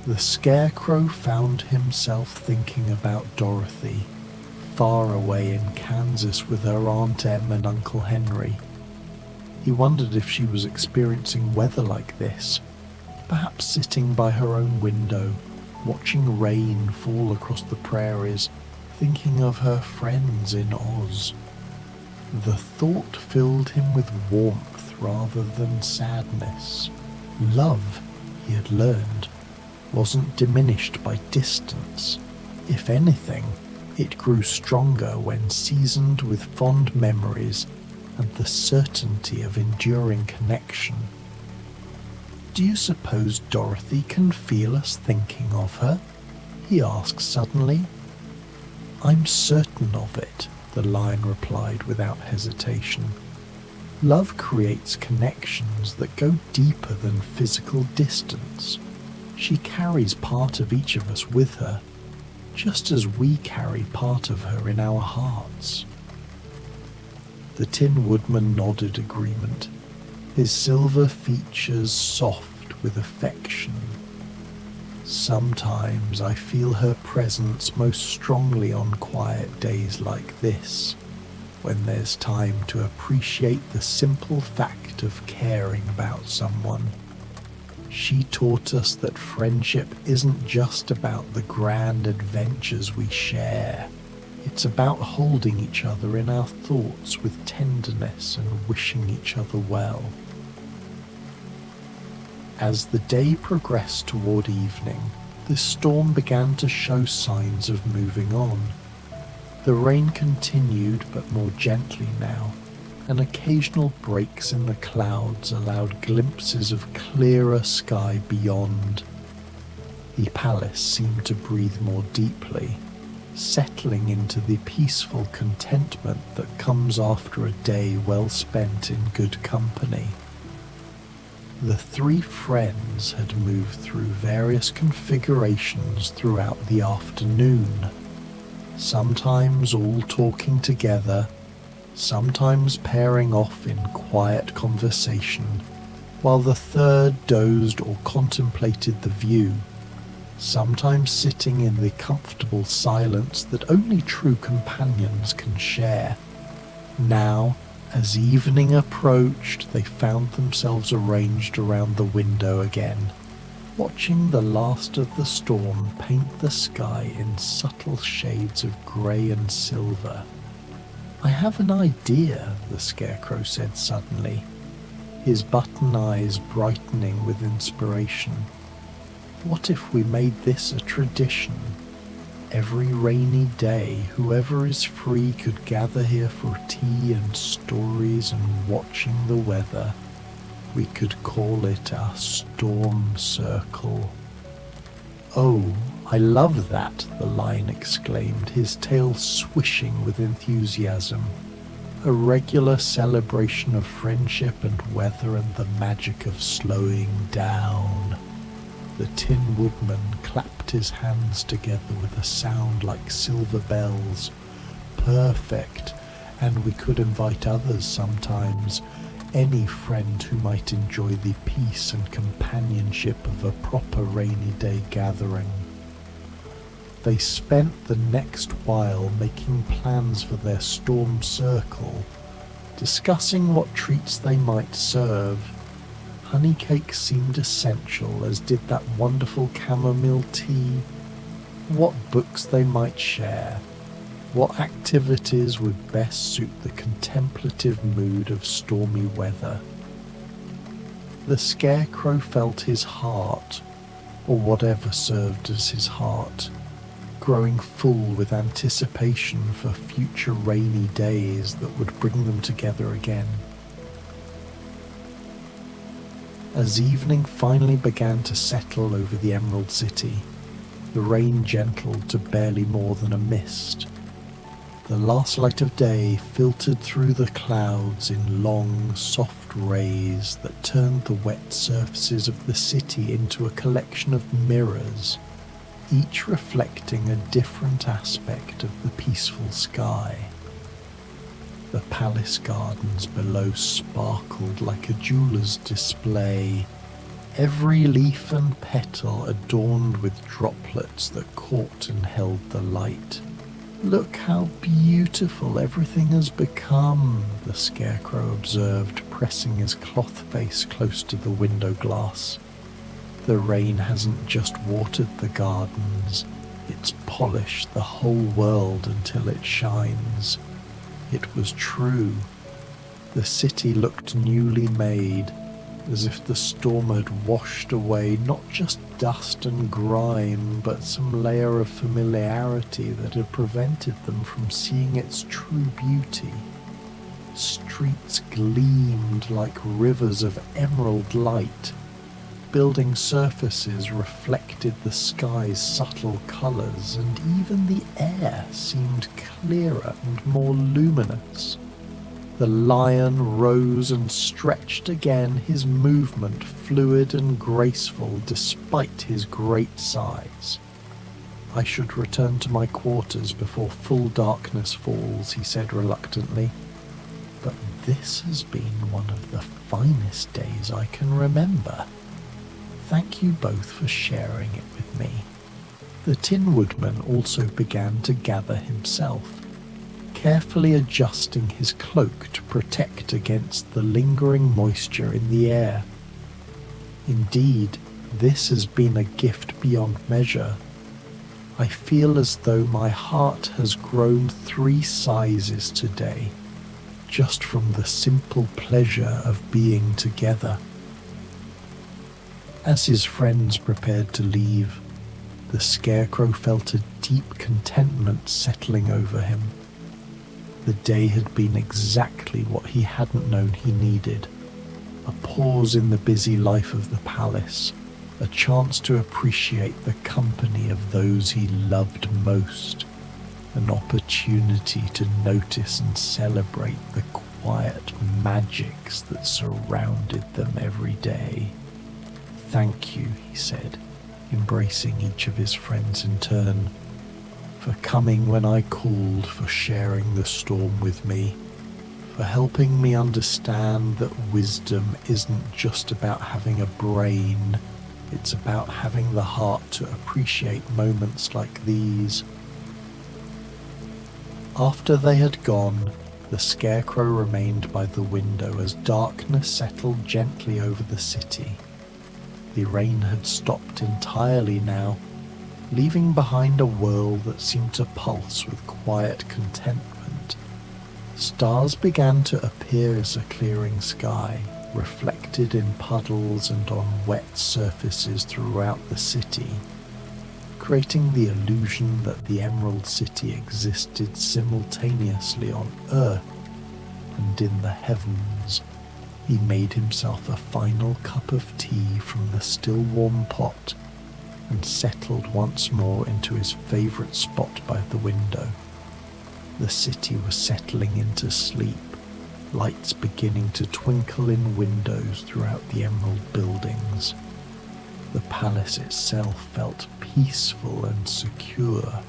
The Scarecrow found himself thinking about Dorothy, far away in Kansas with her Aunt Em and Uncle Henry. He wondered if she was experiencing weather like this, perhaps sitting by her own window, watching rain fall across the prairies, thinking of her friends in Oz. The thought filled him with warmth rather than sadness. Love, he had learned, wasn't diminished by distance. If anything, it grew stronger when seasoned with fond memories and the certainty of enduring connection. "Do you suppose Dorothy can feel us thinking of her?" he asked suddenly. "I'm certain of it," the lion replied without hesitation. "Love creates connections that go deeper than physical distance. She carries part of each of us with her, just as we carry part of her in our hearts." The Tin Woodman nodded agreement, his silver features soft with affection. "Sometimes I feel her presence most strongly on quiet days like this, when there's time to appreciate the simple fact of caring about someone. She taught us that friendship isn't just about the grand adventures we share. It's about holding each other in our thoughts with tenderness and wishing each other well." As the day progressed toward evening, the storm began to show signs of moving on. The rain continued, but more gently now, and occasional breaks in the clouds allowed glimpses of clearer sky beyond. The palace seemed to breathe more deeply, settling into the peaceful contentment that comes after a day well spent in good company. The three friends had moved through various configurations throughout the afternoon, sometimes all talking together, sometimes pairing off in quiet conversation, while the third dozed or contemplated the view, sometimes sitting in the comfortable silence that only true companions can share. Now, as evening approached, they found themselves arranged around the window again, watching the last of the storm paint the sky in subtle shades of grey and silver. "I have an idea," the Scarecrow said suddenly, his button eyes brightening with inspiration. "What if we made this a tradition? Every rainy day, whoever is free could gather here for tea and stories and watching the weather. We could call it a storm circle." "Oh, I love that," the lion exclaimed, his tail swishing with enthusiasm. "A regular celebration of friendship and weather and the magic of slowing down." The Tin Woodman clapped his hands together with a sound like silver bells. "Perfect, and we could invite others sometimes, any friend who might enjoy the peace and companionship of a proper rainy day gathering." They spent the next while making plans for their storm circle, discussing what treats they might serve. Honey cake seemed essential, as did that wonderful chamomile tea. What books they might share, what activities would best suit the contemplative mood of stormy weather. The Scarecrow felt his heart, or whatever served as his heart, growing full with anticipation for future rainy days that would bring them together again. As evening finally began to settle over the Emerald City, the rain gentled to barely more than a mist. The last light of day filtered through the clouds in long, soft rays that turned the wet surfaces of the city into a collection of mirrors, each reflecting a different aspect of the peaceful sky. The palace gardens below sparkled like a jeweller's display, every leaf and petal adorned with droplets that caught and held the light. "Look how beautiful everything has become," the Scarecrow observed, pressing his cloth face close to the window glass. "The rain hasn't just watered the gardens, it's polished the whole world until it shines." It was true. The city looked newly made, as if the storm had washed away not just dust and grime, but some layer of familiarity that had prevented them from seeing its true beauty. Streets gleamed like rivers of emerald light. Building surfaces reflected the sky's subtle colours, and even the air seemed clearer and more luminous. The lion rose and stretched again, his movement fluid and graceful despite his great size. "I should return to my quarters before full darkness falls," he said reluctantly. "But this has been one of the finest days I can remember. Thank you both for sharing it with me." The Tin Woodman also began to gather himself, carefully adjusting his cloak to protect against the lingering moisture in the air. "Indeed, this has been a gift beyond measure. I feel as though my heart has grown 3 sizes today, just from the simple pleasure of being together." As his friends prepared to leave, the Scarecrow felt a deep contentment settling over him. The day had been exactly what he hadn't known he needed. A pause in the busy life of the palace, a chance to appreciate the company of those he loved most, an opportunity to notice and celebrate the quiet magics that surrounded them every day. "Thank you," he said, embracing each of his friends in turn, "for coming when I called, for sharing the storm with me, for helping me understand that wisdom isn't just about having a brain, it's about having the heart to appreciate moments like these." After they had gone, the Scarecrow remained by the window as darkness settled gently over the city. The rain had stopped entirely now, leaving behind a world that seemed to pulse with quiet contentment. Stars began to appear as a clearing sky, reflected in puddles and on wet surfaces throughout the city, creating the illusion that the Emerald City existed simultaneously on Earth and in the heavens. He made himself a final cup of tea from the still warm pot and settled once more into his favourite spot by the window. The city was settling into sleep, lights beginning to twinkle in windows throughout the emerald buildings. The palace itself felt peaceful and secure,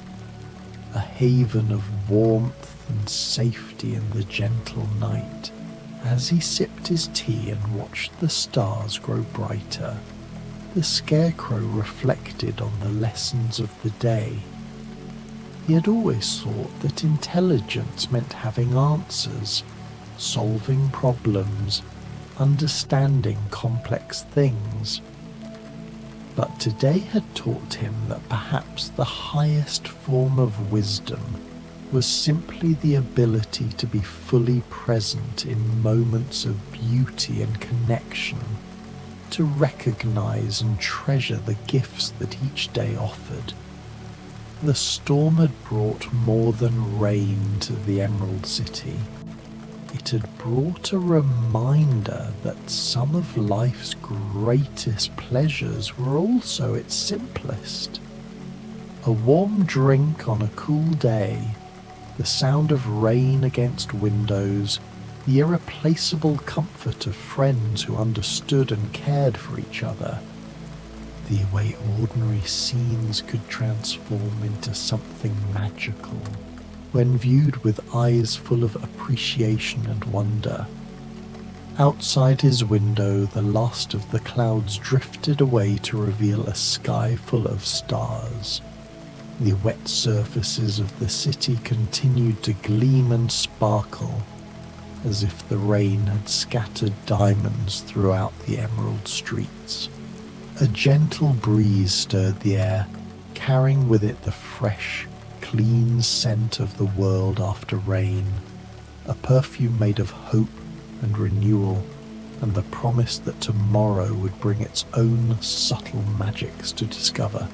a haven of warmth and safety in the gentle night. As he sipped his tea and watched the stars grow brighter, the Scarecrow reflected on the lessons of the day. He had always thought that intelligence meant having answers, solving problems, understanding complex things. But today had taught him that perhaps the highest form of wisdom was simply the ability to be fully present in moments of beauty and connection, to recognize and treasure the gifts that each day offered. The storm had brought more than rain to the Emerald City. It had brought a reminder that some of life's greatest pleasures were also its simplest. A warm drink on a cool day, the sound of rain against windows, the irreplaceable comfort of friends who understood and cared for each other. The way ordinary scenes could transform into something magical when viewed with eyes full of appreciation and wonder. Outside his window, the last of the clouds drifted away to reveal a sky full of stars. The wet surfaces of the city continued to gleam and sparkle, as if the rain had scattered diamonds throughout the emerald streets. A gentle breeze stirred the air, carrying with it the fresh, clean scent of the world after rain, a perfume made of hope and renewal. and the promise that tomorrow would bring its own subtle magics to discover.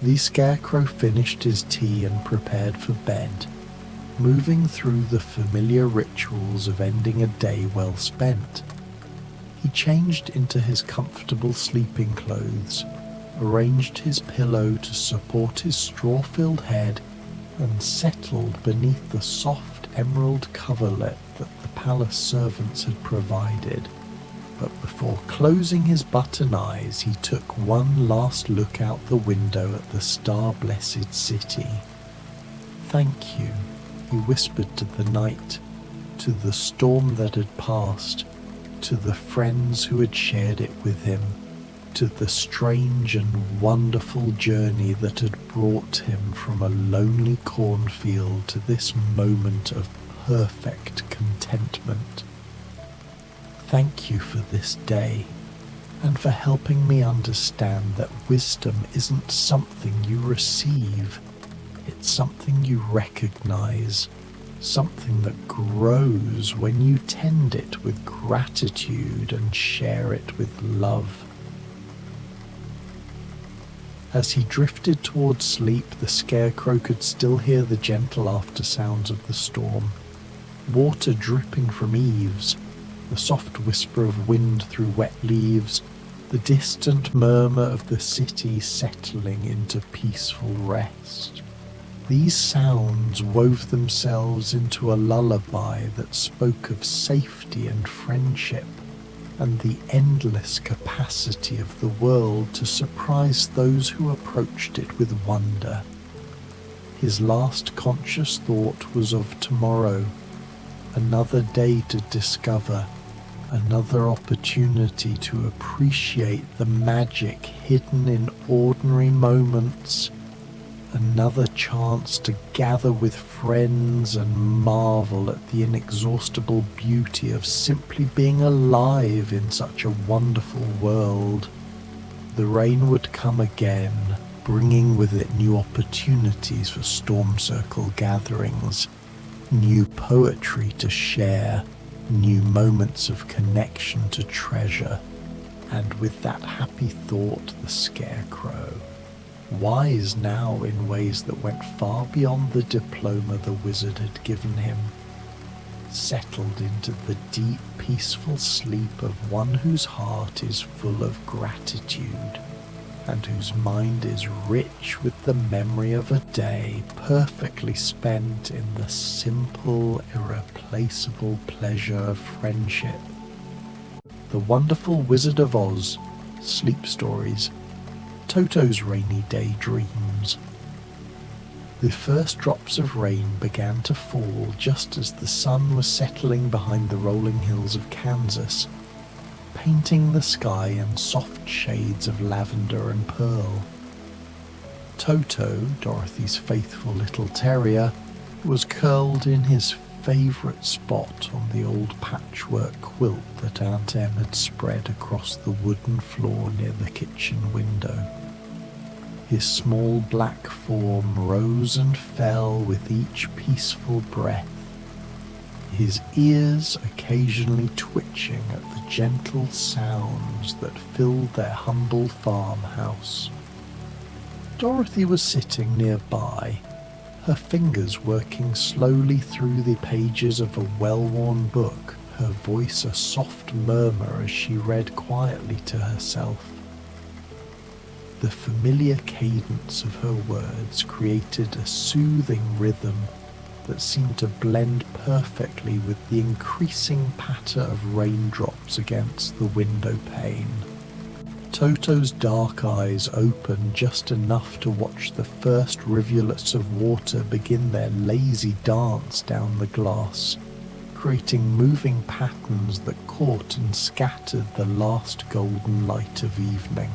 The Scarecrow finished his tea and prepared for bed, moving through the familiar rituals of ending a day well spent. He changed into his comfortable sleeping clothes, arranged his pillow to support his straw-filled head, and settled beneath the soft emerald coverlet that the palace servants had provided. But before closing his button eyes, he took one last look out the window at the star-blessed city. "Thank you," he whispered to the night, to the storm that had passed, to the friends who had shared it with him, to the strange and wonderful journey that had brought him from a lonely cornfield to this moment of perfect contentment. Thank you for this day, and for helping me understand that wisdom isn't something you receive, it's something you recognize, something that grows when you tend it with gratitude and share it with love. As he drifted towards sleep, the Scarecrow could still hear the gentle after sounds of the storm. Water dripping from eaves, the soft whisper of wind through wet leaves, the distant murmur of the city settling into peaceful rest. These sounds wove themselves into a lullaby that spoke of safety and friendship, and the endless capacity of the world to surprise those who approached it with wonder. His last conscious thought was of tomorrow, another day to discover, another opportunity to appreciate the magic hidden in ordinary moments, another chance to gather with friends and marvel at the inexhaustible beauty of simply being alive in such a wonderful world. The rain would come again, bringing with it new opportunities for storm circle gatherings, new poetry to share, new moments of connection to treasure. And with that happy thought, the Scarecrow, wise now in ways that went far beyond the diploma the wizard had given him, settled into the deep, peaceful sleep of one whose heart is full of gratitude, and whose mind is rich with the memory of a day perfectly spent in the simple, irreplaceable pleasure of friendship. The Wonderful Wizard of Oz, Sleep Stories, Toto's Rainy Day Dreams. The first drops of rain began to fall just as the sun was settling behind the rolling hills of Kansas, painting the sky in soft shades of lavender and pearl. Toto, Dorothy's faithful little terrier, was curled in his favourite spot on the old patchwork quilt that Aunt Em had spread across the wooden floor near the kitchen window. His small black form rose and fell with each peaceful breath, his ears occasionally twitching at the gentle sounds that filled their humble farmhouse. Dorothy was sitting nearby, her fingers working slowly through the pages of a well-worn book, her voice a soft murmur as she read quietly to herself. The familiar cadence of her words created a soothing rhythm that seemed to blend perfectly with the increasing patter of raindrops against the window pane. Toto's dark eyes opened just enough to watch the first rivulets of water begin their lazy dance down the glass, creating moving patterns that caught and scattered the last golden light of evening.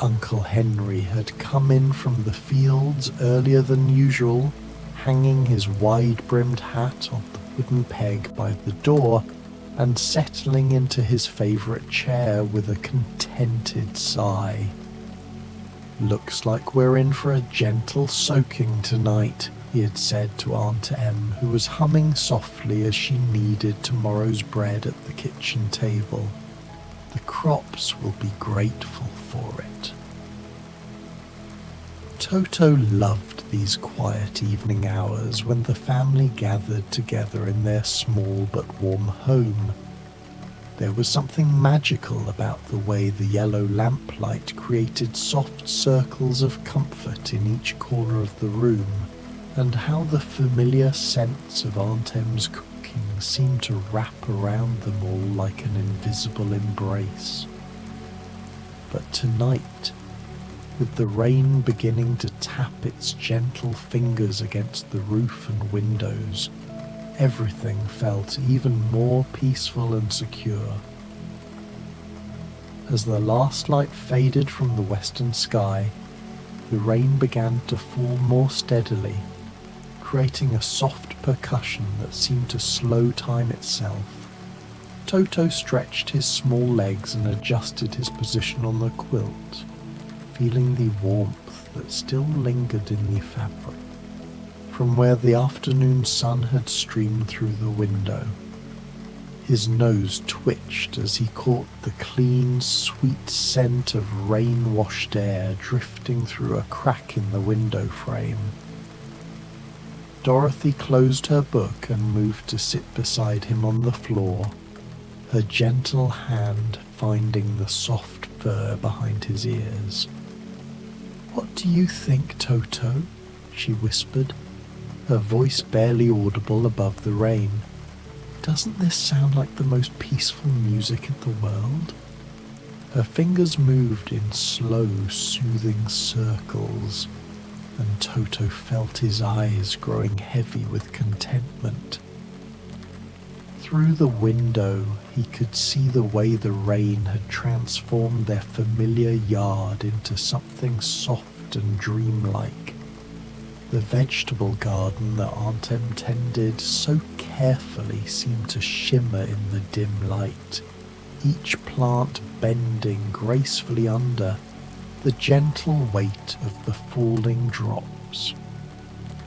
Uncle Henry had come in from the fields earlier than usual, hanging his wide-brimmed hat on the wooden peg by the door and settling into his favourite chair with a contented sigh. "Looks like we're in for a gentle soaking tonight," he had said to Aunt Em, who was humming softly as she kneaded tomorrow's bread at the kitchen table. The crops will be grateful for it. Toto loved these quiet evening hours when the family gathered together in their small but warm home. There was something magical about the way the yellow lamplight created soft circles of comfort in each corner of the room, and how the familiar scents of Aunt Em's cooking seemed to wrap around them all like an invisible embrace. But tonight, with the rain beginning to tap its gentle fingers against the roof and windows, everything felt even more peaceful and secure. As the last light faded from the western sky, the rain began to fall more steadily, creating a soft percussion that seemed to slow time itself. Toto stretched his small legs and adjusted his position on the quilt, feeling the warmth that still lingered in the fabric from where the afternoon sun had streamed through the window. His nose twitched as he caught the clean, sweet scent of rain-washed air drifting through a crack in the window frame. Dorothy closed her book and moved to sit beside him on the floor, her gentle hand finding the soft fur behind his ears. "What do you think, Toto?" she whispered, her voice barely audible above the rain. "Doesn't this sound like the most peaceful music in the world?" Her fingers moved in slow, soothing circles, and Toto felt his eyes growing heavy with contentment. Through the window, he could see the way the rain had transformed their familiar yard into something soft and dreamlike. The vegetable garden that Aunt Em tended so carefully seemed to shimmer in the dim light, each plant bending gracefully under the gentle weight of the falling drops.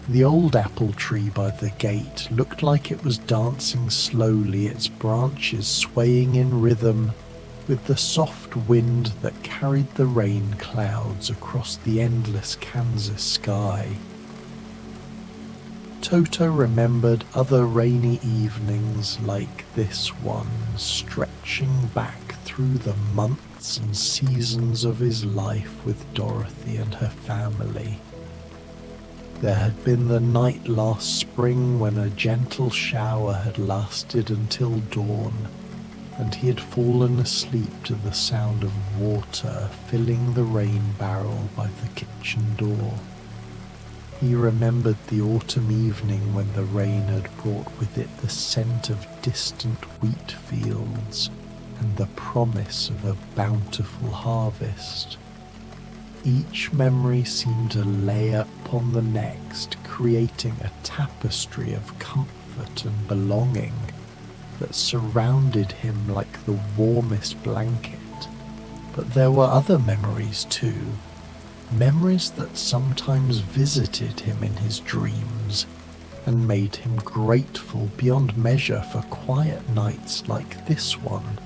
The old apple tree by the gate looked like it was dancing slowly, its branches swaying in rhythm with the soft wind that carried the rain clouds across the endless Kansas sky. Toto remembered other rainy evenings like this one, stretching back through the months and seasons of his life with Dorothy and her family. There had been the night last spring when a gentle shower had lasted until dawn, and he had fallen asleep to the sound of water filling the rain barrel by the kitchen door. He remembered the autumn evening when the rain had brought with it the scent of distant wheat fields and the promise of a bountiful harvest. Each memory seemed to lay upon the next, creating a tapestry of comfort and belonging that surrounded him like the warmest blanket. But there were other memories too, memories that sometimes visited him in his dreams and made him grateful beyond measure for quiet nights like this one.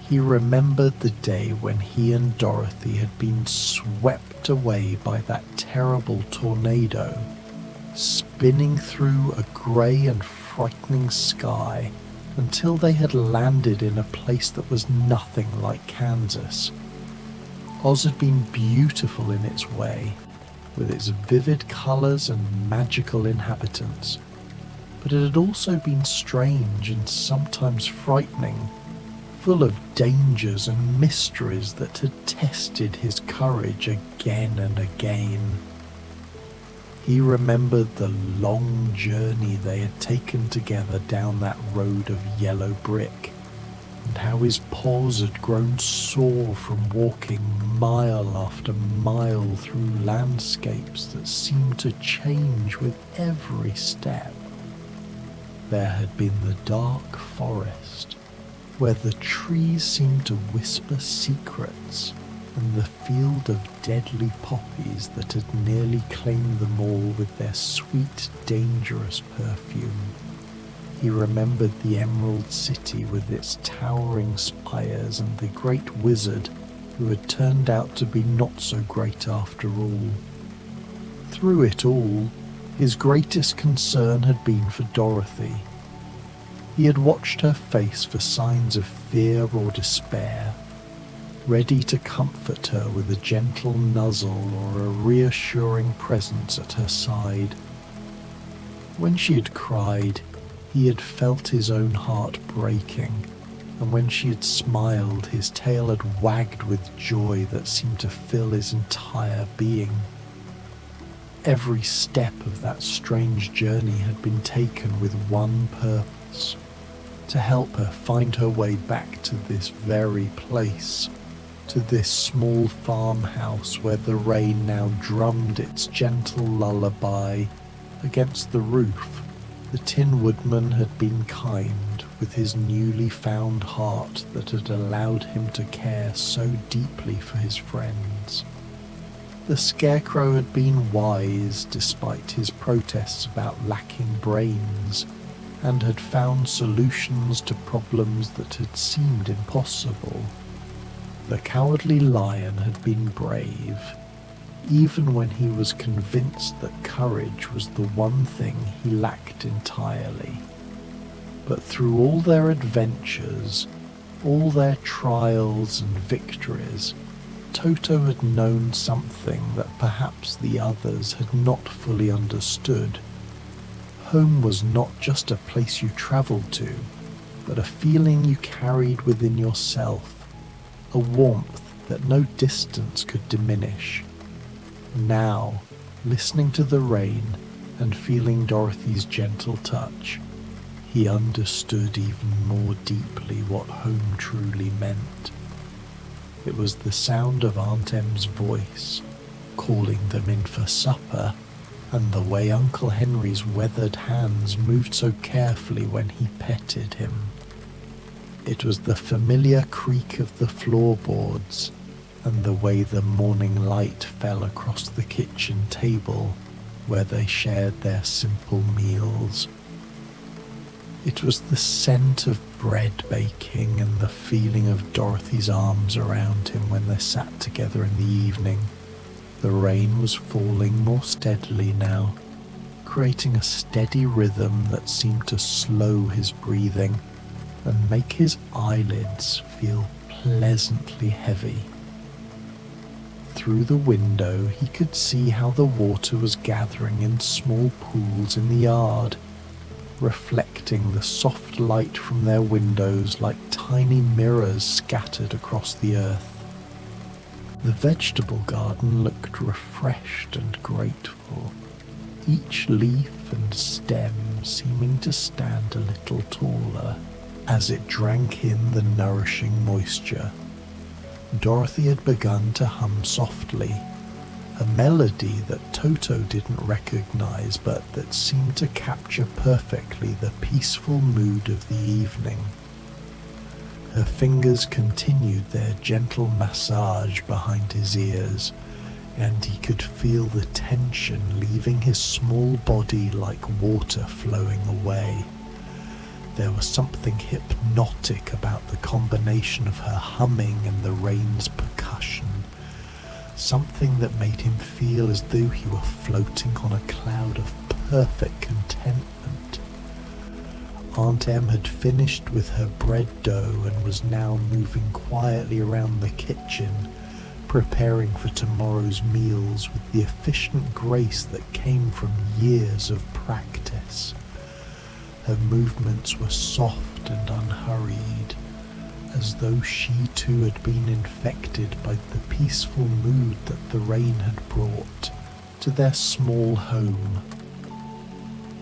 He remembered the day when he and Dorothy had been swept away by that terrible tornado, spinning through a grey and frightening sky until they had landed in a place that was nothing like Kansas. Oz had been beautiful in its way, with its vivid colours and magical inhabitants, but it had also been strange and sometimes frightening, full of dangers and mysteries that had tested his courage again and again. He remembered the long journey they had taken together down that road of yellow brick, and how his paws had grown sore from walking mile after mile through landscapes that seemed to change with every step. There had been the dark forest, where the trees seemed to whisper secrets, and the field of deadly poppies that had nearly claimed them all with their sweet, dangerous perfume. He remembered the Emerald City with its towering spires and the great wizard who had turned out to be not so great after all. Through it all, his greatest concern had been for Dorothy. He had watched her face for signs of fear or despair, ready to comfort her with a gentle nuzzle or a reassuring presence at her side. When she had cried, he had felt his own heart breaking, and when she had smiled, his tail had wagged with joy that seemed to fill his entire being. Every step of that strange journey had been taken with one purpose: to help her find her way back to this very place, to this small farmhouse where the rain now drummed its gentle lullaby against the roof. The Tin Woodman had been kind with his newly found heart that had allowed him to care so deeply for his friends. The Scarecrow had been wise despite his protests about lacking brains, and had found solutions to problems that had seemed impossible. The Cowardly Lion had been brave, even when he was convinced that courage was the one thing he lacked entirely. But through all their adventures, all their trials and victories, Toto had known something that perhaps the others had not fully understood. Home was not just a place you travelled to, but a feeling you carried within yourself, a warmth that no distance could diminish. Now, listening to the rain and feeling Dorothy's gentle touch, he understood even more deeply what home truly meant. It was the sound of Aunt Em's voice, calling them in for supper, and the way Uncle Henry's weathered hands moved so carefully when he petted him. It was the familiar creak of the floorboards, and the way the morning light fell across the kitchen table where they shared their simple meals. It was the scent of bread baking and the feeling of Dorothy's arms around him when they sat together in the evening. The rain was falling more steadily now, creating a steady rhythm that seemed to slow his breathing and make his eyelids feel pleasantly heavy. Through the window he could see how the water was gathering in small pools in the yard, reflecting the soft light from their windows like tiny mirrors scattered across the earth. The vegetable garden looked refreshed and grateful, each leaf and stem seeming to stand a little taller as it drank in the nourishing moisture. Dorothy had begun to hum softly, a melody that Toto didn't recognize but that seemed to capture perfectly the peaceful mood of the evening. Her fingers continued their gentle massage behind his ears, and he could feel the tension leaving his small body like water flowing away. There was something hypnotic about the combination of her humming and the rain's percussion, something that made him feel as though he were floating on a cloud of perfect contentment. Aunt Em had finished with her bread dough and was now moving quietly around the kitchen, preparing for tomorrow's meals with the efficient grace that came from years of practice. Her movements were soft and unhurried, as though she too had been infected by the peaceful mood that the rain had brought to their small home.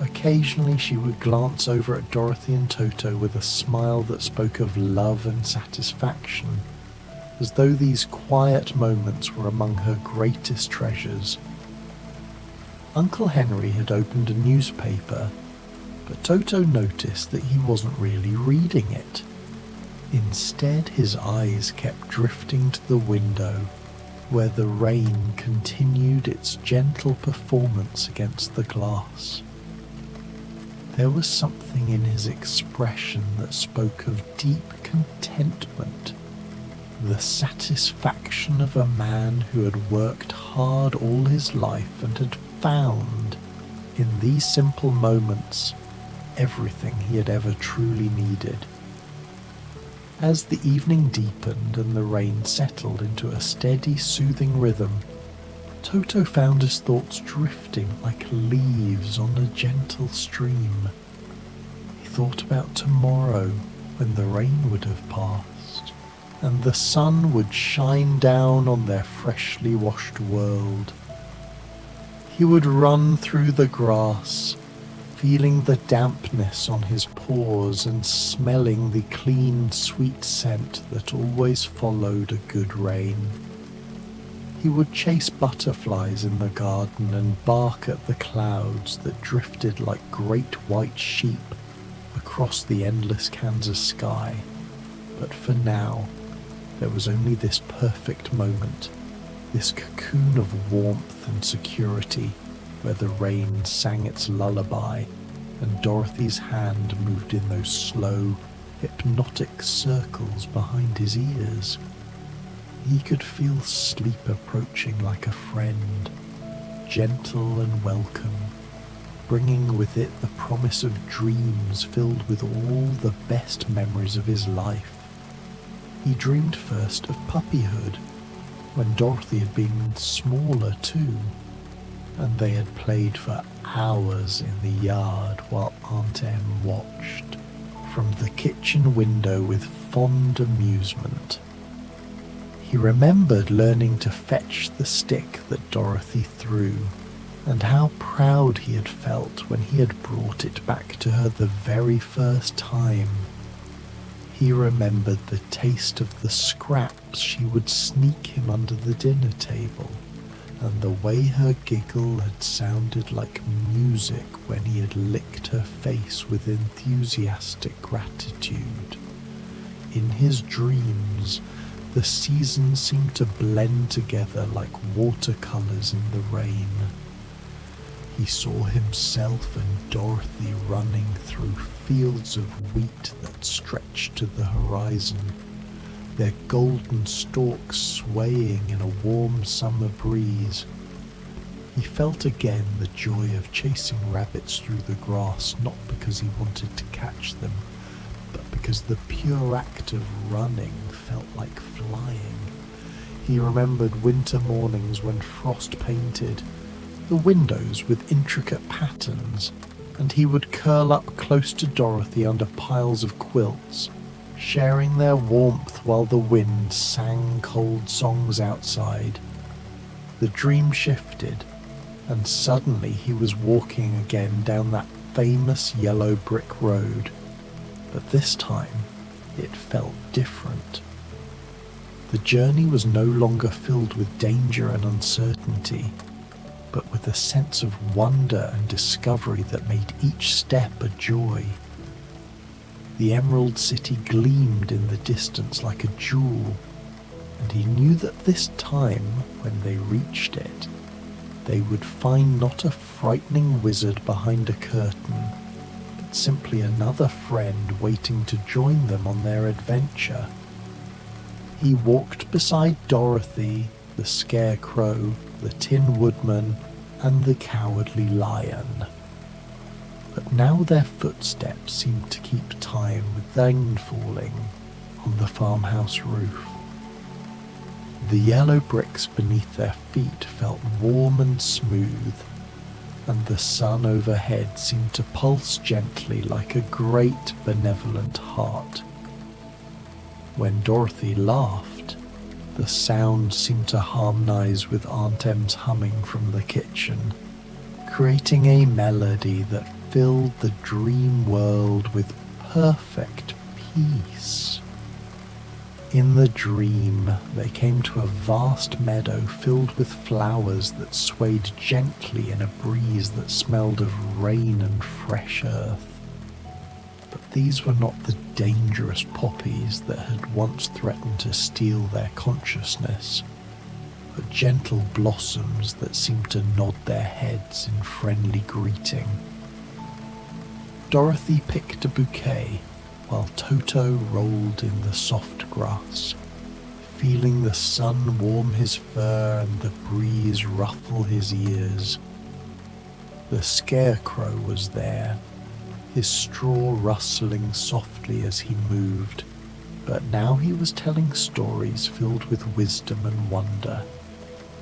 Occasionally she would glance over at Dorothy and Toto with a smile that spoke of love and satisfaction, as though these quiet moments were among her greatest treasures. Uncle Henry had opened a newspaper, but Toto noticed that he wasn't really reading it. Instead, his eyes kept drifting to the window where the rain continued its gentle performance against the glass. There was something in his expression that spoke of deep contentment, the satisfaction of a man who had worked hard all his life and had found, in these simple moments, everything he had ever truly needed. As the evening deepened and the rain settled into a steady, soothing rhythm, Toto found his thoughts drifting like leaves on a gentle stream. He thought about tomorrow when the rain would have passed and the sun would shine down on their freshly washed world. He would run through the grass, feeling the dampness on his paws and smelling the clean, sweet scent that always followed a good rain. He would chase butterflies in the garden and bark at the clouds that drifted like great white sheep across the endless Kansas sky. But for now, there was only this perfect moment, this cocoon of warmth and security, where the rain sang its lullaby and Dorothy's hand moved in those slow, hypnotic circles behind his ears. He could feel sleep approaching like a friend, gentle and welcome, bringing with it the promise of dreams filled with all the best memories of his life. He dreamed first of puppyhood, when Dorothy had been smaller too, and they had played for hours in the yard while Aunt Em watched from the kitchen window with fond amusement. He remembered learning to fetch the stick that Dorothy threw, and how proud he had felt when he had brought it back to her the very first time. He remembered the taste of the scraps she would sneak him under the dinner table, and the way her giggle had sounded like music when he had licked her face with enthusiastic gratitude. In his dreams, the seasons seemed to blend together like watercolours in the rain. He saw himself and Dorothy running through fields of wheat that stretched to the horizon, their golden stalks swaying in a warm summer breeze. He felt again the joy of chasing rabbits through the grass, not because he wanted to catch them, but because the pure act of running felt like flying. He remembered winter mornings when frost painted the windows with intricate patterns, and he would curl up close to Dorothy under piles of quilts, sharing their warmth while the wind sang cold songs outside. The dream shifted, and suddenly he was walking again down that famous yellow brick road, but this time it felt different. The journey was no longer filled with danger and uncertainty, but with a sense of wonder and discovery that made each step a joy. The Emerald City gleamed in the distance like a jewel, and he knew that this time, when they reached it, they would find not a frightening wizard behind a curtain, but simply another friend waiting to join them on their adventure. He walked beside Dorothy, the Scarecrow, the Tin Woodman, and the Cowardly Lion. But now their footsteps seemed to keep time with rain falling on the farmhouse roof. The yellow bricks beneath their feet felt warm and smooth, and the sun overhead seemed to pulse gently like a great benevolent heart. When Dorothy laughed, the sound seemed to harmonize with Aunt Em's humming from the kitchen, creating a melody that filled the dream world with perfect peace. In the dream, they came to a vast meadow filled with flowers that swayed gently in a breeze that smelled of rain and fresh earth. But these were not the dangerous poppies that had once threatened to steal their consciousness. but gentle blossoms that seemed to nod their heads in friendly greeting. Dorothy picked a bouquet while Toto rolled in the soft grass, feeling the sun warm his fur and the breeze ruffle his ears. The Scarecrow was there, his straw rustling softly as he moved, but now he was telling stories filled with wisdom and wonder,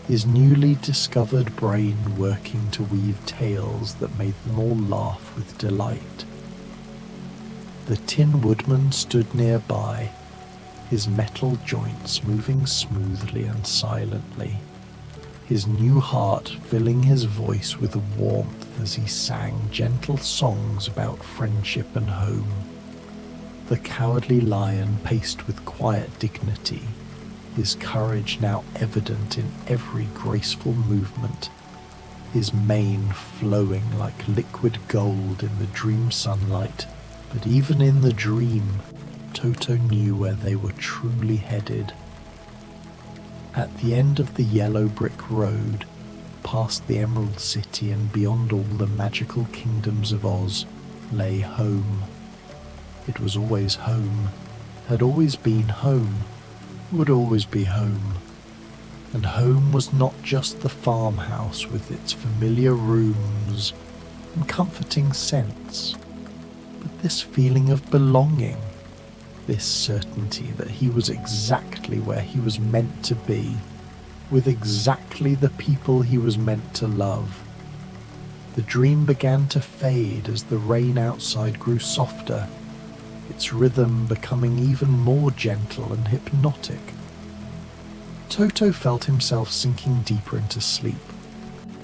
his newly discovered brain working to weave tales that made them all laugh with delight. The Tin Woodman stood nearby, his metal joints moving smoothly and silently, his new heart filling his voice with warmth as he sang gentle songs about friendship and home. The Cowardly Lion paced with quiet dignity, his courage now evident in every graceful movement, his mane flowing like liquid gold in the dream sunlight. But even in the dream, Toto knew where they were truly headed. At the end of the yellow brick road, past the Emerald City and beyond all the magical kingdoms of Oz, lay home. It was always home, had always been home, would always be home. And home was not just the farmhouse with its familiar rooms and comforting scents, but this feeling of belonging, this certainty that he was exactly where he was meant to be, with exactly the people he was meant to love. The dream began to fade as the rain outside grew softer, its rhythm becoming even more gentle and hypnotic. Toto felt himself sinking deeper into sleep,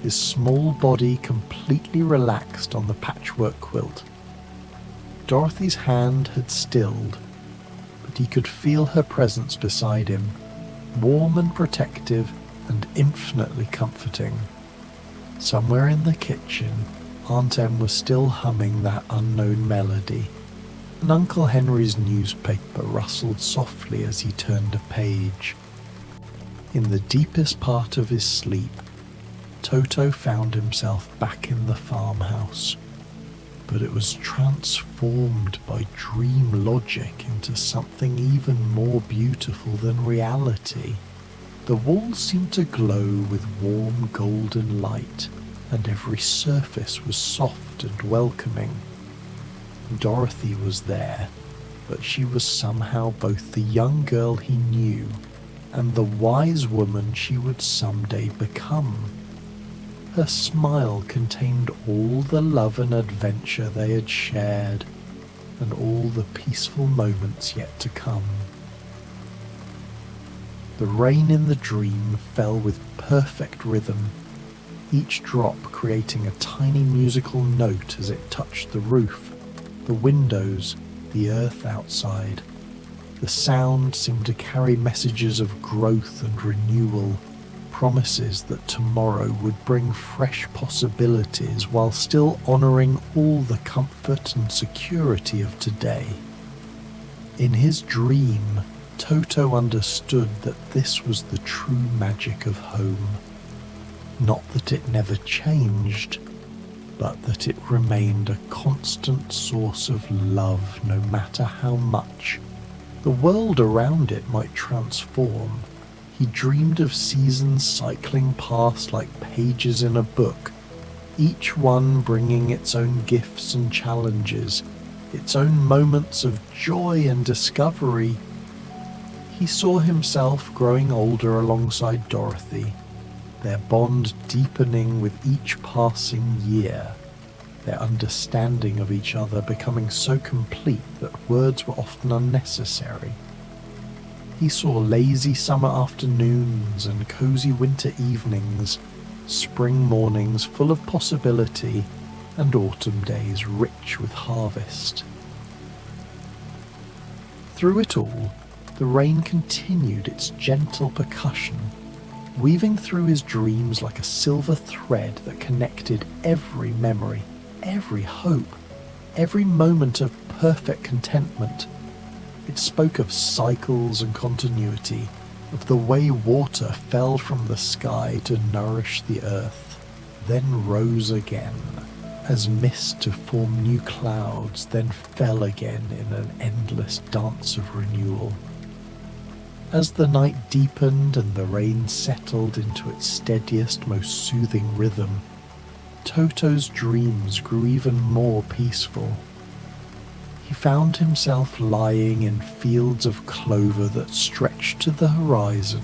his small body completely relaxed on the patchwork quilt. Dorothy's hand had stilled, but he could feel her presence beside him, warm and protective and infinitely comforting. Somewhere in the kitchen, Aunt Em was still humming that unknown melody, and Uncle Henry's newspaper rustled softly as he turned a page. In the deepest part of his sleep, Toto found himself back in the farmhouse, but it was transformed by dream logic into something even more beautiful than reality. The walls seemed to glow with warm golden light, and every surface was soft and welcoming. Dorothy was there, but she was somehow both the young girl he knew and the wise woman she would someday become. Her smile contained all the love and adventure they had shared, and all the peaceful moments yet to come. The rain in the dream fell with perfect rhythm, each drop creating a tiny musical note as it touched the roof, the windows, the earth outside. The sound seemed to carry messages of growth and renewal, promises that tomorrow would bring fresh possibilities while still honouring all the comfort and security of today. In his dream, Toto understood that this was the true magic of home. Not that it never changed, but that it remained a constant source of love no matter how much the world around it might transform. He dreamed of seasons cycling past like pages in a book, each one bringing its own gifts and challenges, its own moments of joy and discovery. He saw himself growing older alongside Dorothy, their bond deepening with each passing year, their understanding of each other becoming so complete that words were often unnecessary. He saw lazy summer afternoons and cozy winter evenings, spring mornings full of possibility, and autumn days rich with harvest. Through it all, the rain continued its gentle percussion, weaving through his dreams like a silver thread that connected every memory, every hope, every moment of perfect contentment. It spoke of cycles and continuity, of the way water fell from the sky to nourish the earth, then rose again as mist to form new clouds, then fell again in an endless dance of renewal. As the night deepened and the rain settled into its steadiest, most soothing rhythm, Toto's dreams grew even more peaceful. He found himself lying in fields of clover that stretched to the horizon,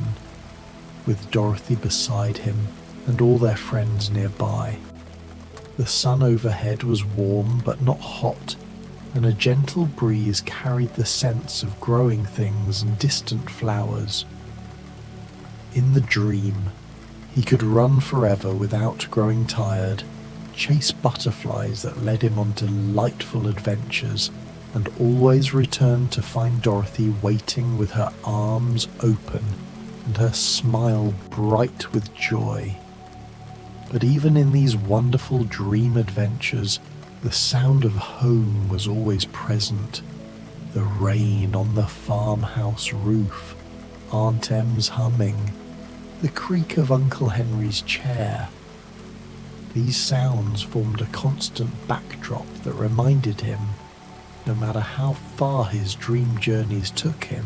with Dorothy beside him and all their friends nearby. The sun overhead was warm but not hot, and a gentle breeze carried the scents of growing things and distant flowers. In the dream, he could run forever without growing tired, chase butterflies that led him on delightful adventures, and always return to find Dorothy waiting with her arms open and her smile bright with joy. But even in these wonderful dream adventures, the sound of home was always present. The rain on the farmhouse roof, Aunt Em's humming, the creak of Uncle Henry's chair. These sounds formed a constant backdrop that reminded him, no matter how far his dream journeys took him,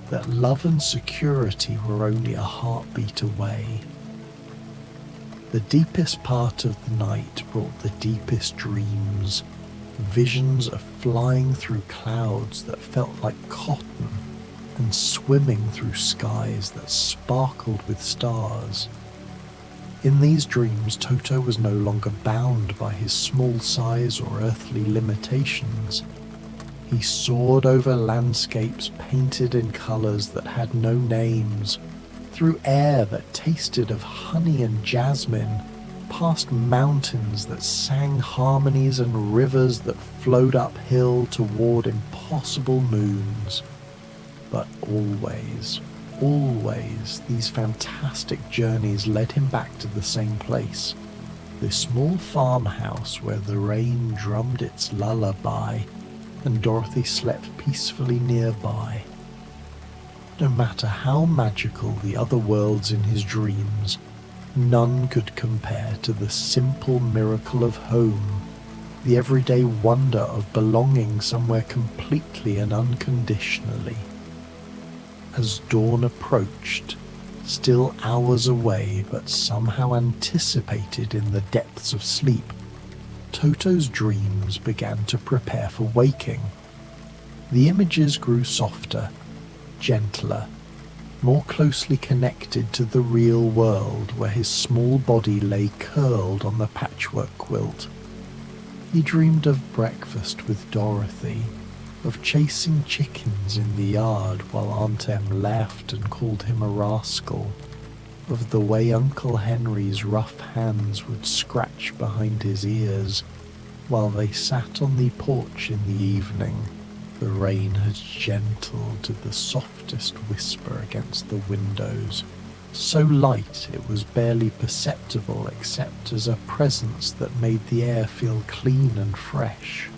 that love and security were only a heartbeat away. The deepest part of the night brought the deepest dreams, visions of flying through clouds that felt like cotton and swimming through skies that sparkled with stars. In these dreams, Toto was no longer bound by his small size or earthly limitations. He soared over landscapes painted in colours that had no names, through air that tasted of honey and jasmine, past mountains that sang harmonies and rivers that flowed uphill toward impossible moons. But always, always, these fantastic journeys led him back to the same place, this small farmhouse where the rain drummed its lullaby and Dorothy slept peacefully nearby. No matter how magical the other worlds in his dreams, none could compare to the simple miracle of home, the everyday wonder of belonging somewhere completely and unconditionally. As dawn approached, still hours away but somehow anticipated in the depths of sleep, Toto's dreams began to prepare for waking. The images grew softer, gentler, more closely connected to the real world where his small body lay curled on the patchwork quilt. He dreamed of breakfast with Dorothy, of chasing chickens in the yard while Aunt Em laughed and called him a rascal, of the way Uncle Henry's rough hands would scratch behind his ears while they sat on the porch in the evening, the rain had gentled to the softest whisper against the windows, so light it was barely perceptible except as a presence that made the air feel clean and fresh.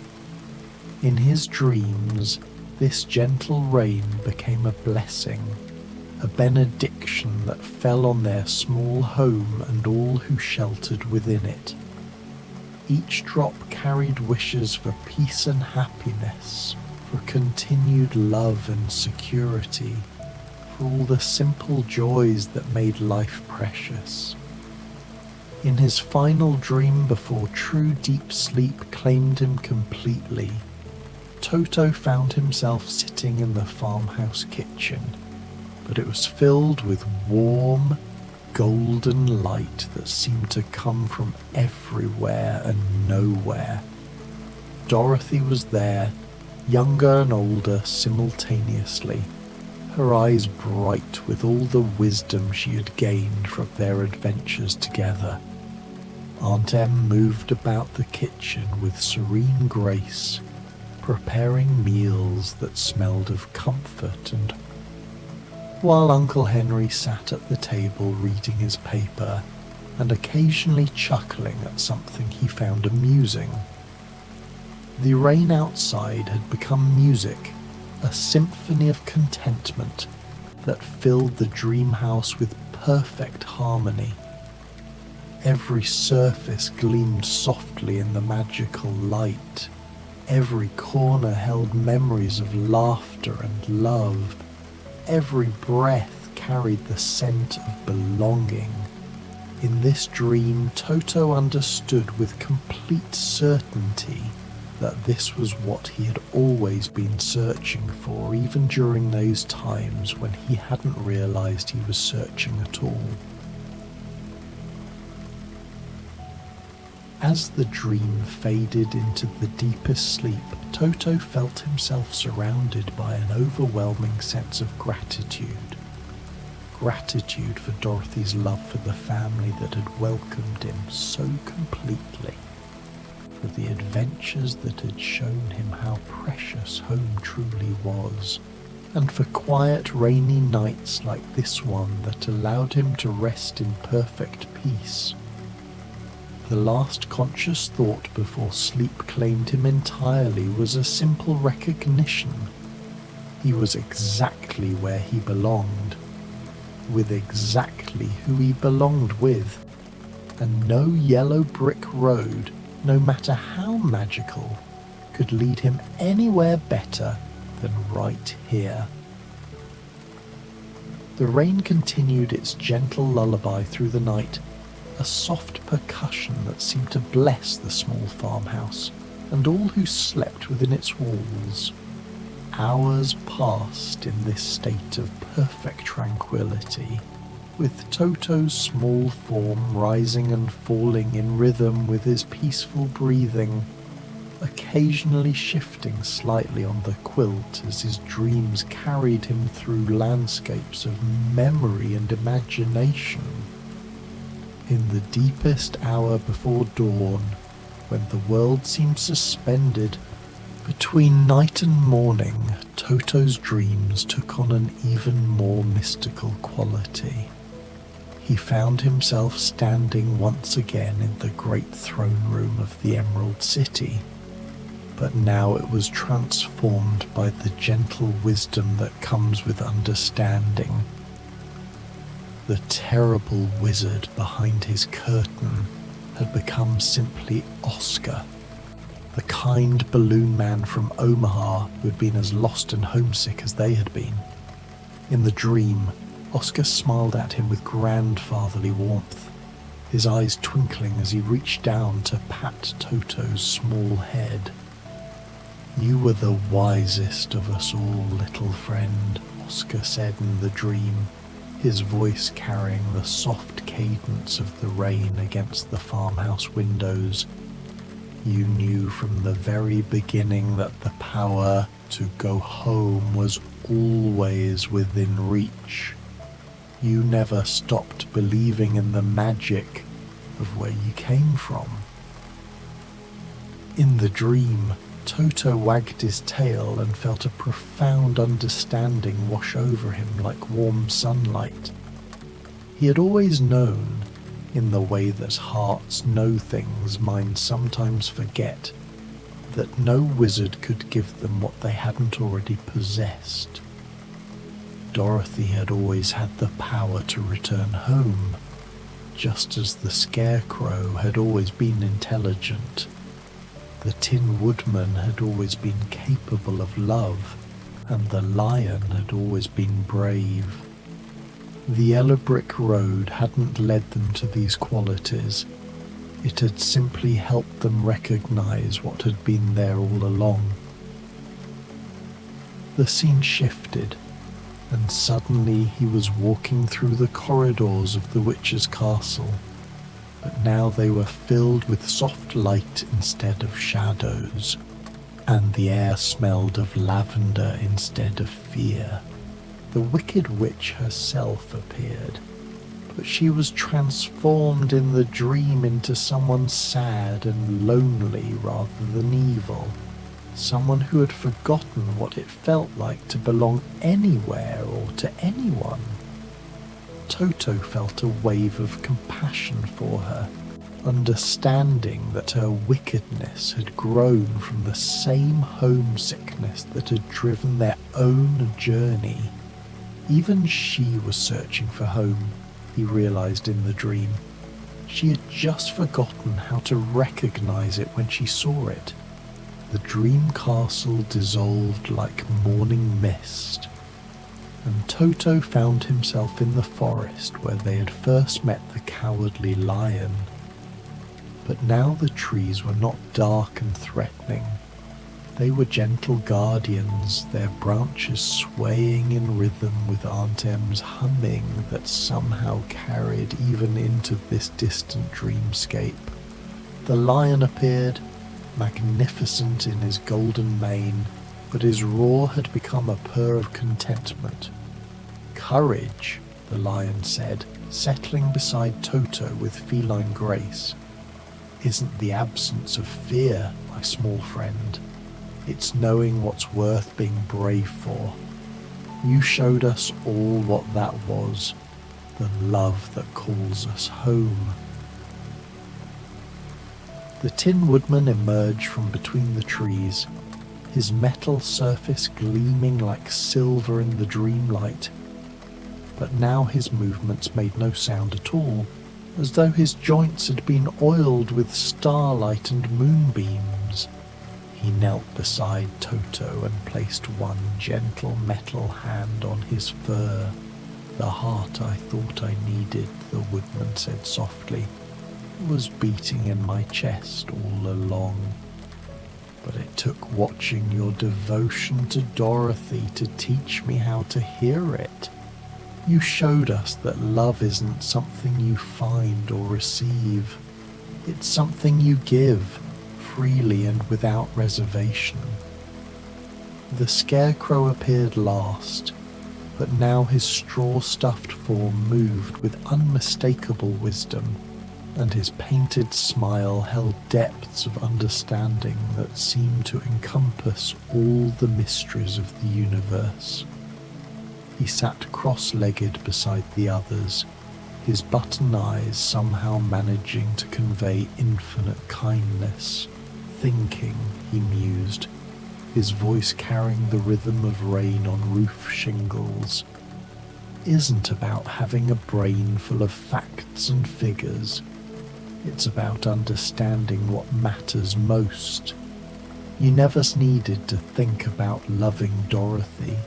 In his dreams, this gentle rain became a blessing, a benediction that fell on their small home and all who sheltered within it. Each drop carried wishes for peace and happiness, for continued love and security, for all the simple joys that made life precious. In his final dream before true deep sleep claimed him completely, Toto found himself sitting in the farmhouse kitchen, but it was filled with warm, golden light that seemed to come from everywhere and nowhere. Dorothy was there, younger and older simultaneously, her eyes bright with all the wisdom she had gained from their adventures together. Aunt Em moved about the kitchen with serene grace, preparing meals that smelled of comfort and while Uncle Henry sat at the table reading his paper and occasionally chuckling at something he found amusing. The rain outside had become music, a symphony of contentment, that filled the dream house with perfect harmony. Every surface gleamed softly in the magical light. Every corner held memories of laughter and love. Every breath carried the scent of belonging. In this dream, Toto understood with complete certainty that this was what he had always been searching for, even during those times when he hadn't realized he was searching at all. As the dream faded into the deepest sleep, Toto felt himself surrounded by an overwhelming sense of gratitude. Gratitude for Dorothy's love for the family that had welcomed him so completely, for the adventures that had shown him how precious home truly was, and for quiet rainy nights like this one that allowed him to rest in perfect peace. The last conscious thought before sleep claimed him entirely was a simple recognition. He was exactly where he belonged, with exactly who he belonged with, and no yellow brick road, no matter how magical, could lead him anywhere better than right here. The rain continued its gentle lullaby through the night, a soft percussion that seemed to bless the small farmhouse and all who slept within its walls. Hours passed in this state of perfect tranquility, with Toto's small form rising and falling in rhythm with his peaceful breathing, occasionally shifting slightly on the quilt as his dreams carried him through landscapes of memory and imagination. In the deepest hour before dawn, when the world seemed suspended, between night and morning, Toto's dreams took on an even more mystical quality. He found himself standing once again in the great throne room of the Emerald City, but now it was transformed by the gentle wisdom that comes with understanding. The terrible wizard behind his curtain had become simply Oscar, the kind balloon man from Omaha who had been as lost and homesick as they had been. In the dream, Oscar smiled at him with grandfatherly warmth, his eyes twinkling as he reached down to pat Toto's small head. "You were the wisest of us all, little friend," Oscar said in the dream, his voice carrying the soft cadence of the rain against the farmhouse windows. "You knew from the very beginning that the power to go home was always within reach. You never stopped believing in the magic of where you came from." In the dream, Toto wagged his tail and felt a profound understanding wash over him like warm sunlight. He had always known, in the way that hearts know things minds sometimes forget, that no wizard could give them what they hadn't already possessed. Dorothy had always had the power to return home, just as the Scarecrow had always been intelligent. The Tin Woodman had always been capable of love, and the Lion had always been brave. The yellow brick road hadn't led them to these qualities. It had simply helped them recognize what had been there all along. The scene shifted, and suddenly he was walking through the corridors of the witch's castle. But now they were filled with soft light instead of shadows, and the air smelled of lavender instead of fear. The wicked witch herself appeared, but she was transformed in the dream into someone sad and lonely rather than evil, someone who had forgotten what it felt like to belong anywhere or to anyone. Toto felt a wave of compassion for her, understanding that her wickedness had grown from the same homesickness that had driven their own journey. Even she was searching for home, he realized in the dream. She had just forgotten how to recognize it when she saw it. The dream castle dissolved like morning mist, and Toto found himself in the forest where they had first met the cowardly lion. But now the trees were not dark and threatening. They were gentle guardians, their branches swaying in rhythm with Aunt Em's humming that somehow carried even into this distant dreamscape. The lion appeared, magnificent in his golden mane, but his roar had become a purr of contentment. "Courage," the lion said, settling beside Toto with feline grace, "isn't the absence of fear, my small friend. It's knowing what's worth being brave for. You showed us all what that was, the love that calls us home." The Tin Woodman emerged from between the trees, his metal surface gleaming like silver in the dreamlight. But now his movements made no sound at all, as though his joints had been oiled with starlight and moonbeams. He knelt beside Toto and placed one gentle metal hand on his fur. "The heart I thought I needed," the woodman said softly, "was beating in my chest all along. But it took watching your devotion to Dorothy to teach me how to hear it. You showed us that love isn't something you find or receive. It's something you give, freely and without reservation." The Scarecrow appeared last, but now his straw-stuffed form moved with unmistakable wisdom, and his painted smile held depths of understanding that seemed to encompass all the mysteries of the universe. He sat cross-legged beside the others, his button eyes somehow managing to convey infinite kindness. "Thinking," he mused, his voice carrying the rhythm of rain on roof shingles, "isn't about having a brain full of facts and figures. It's about understanding what matters most. You never needed to think about loving Dorothy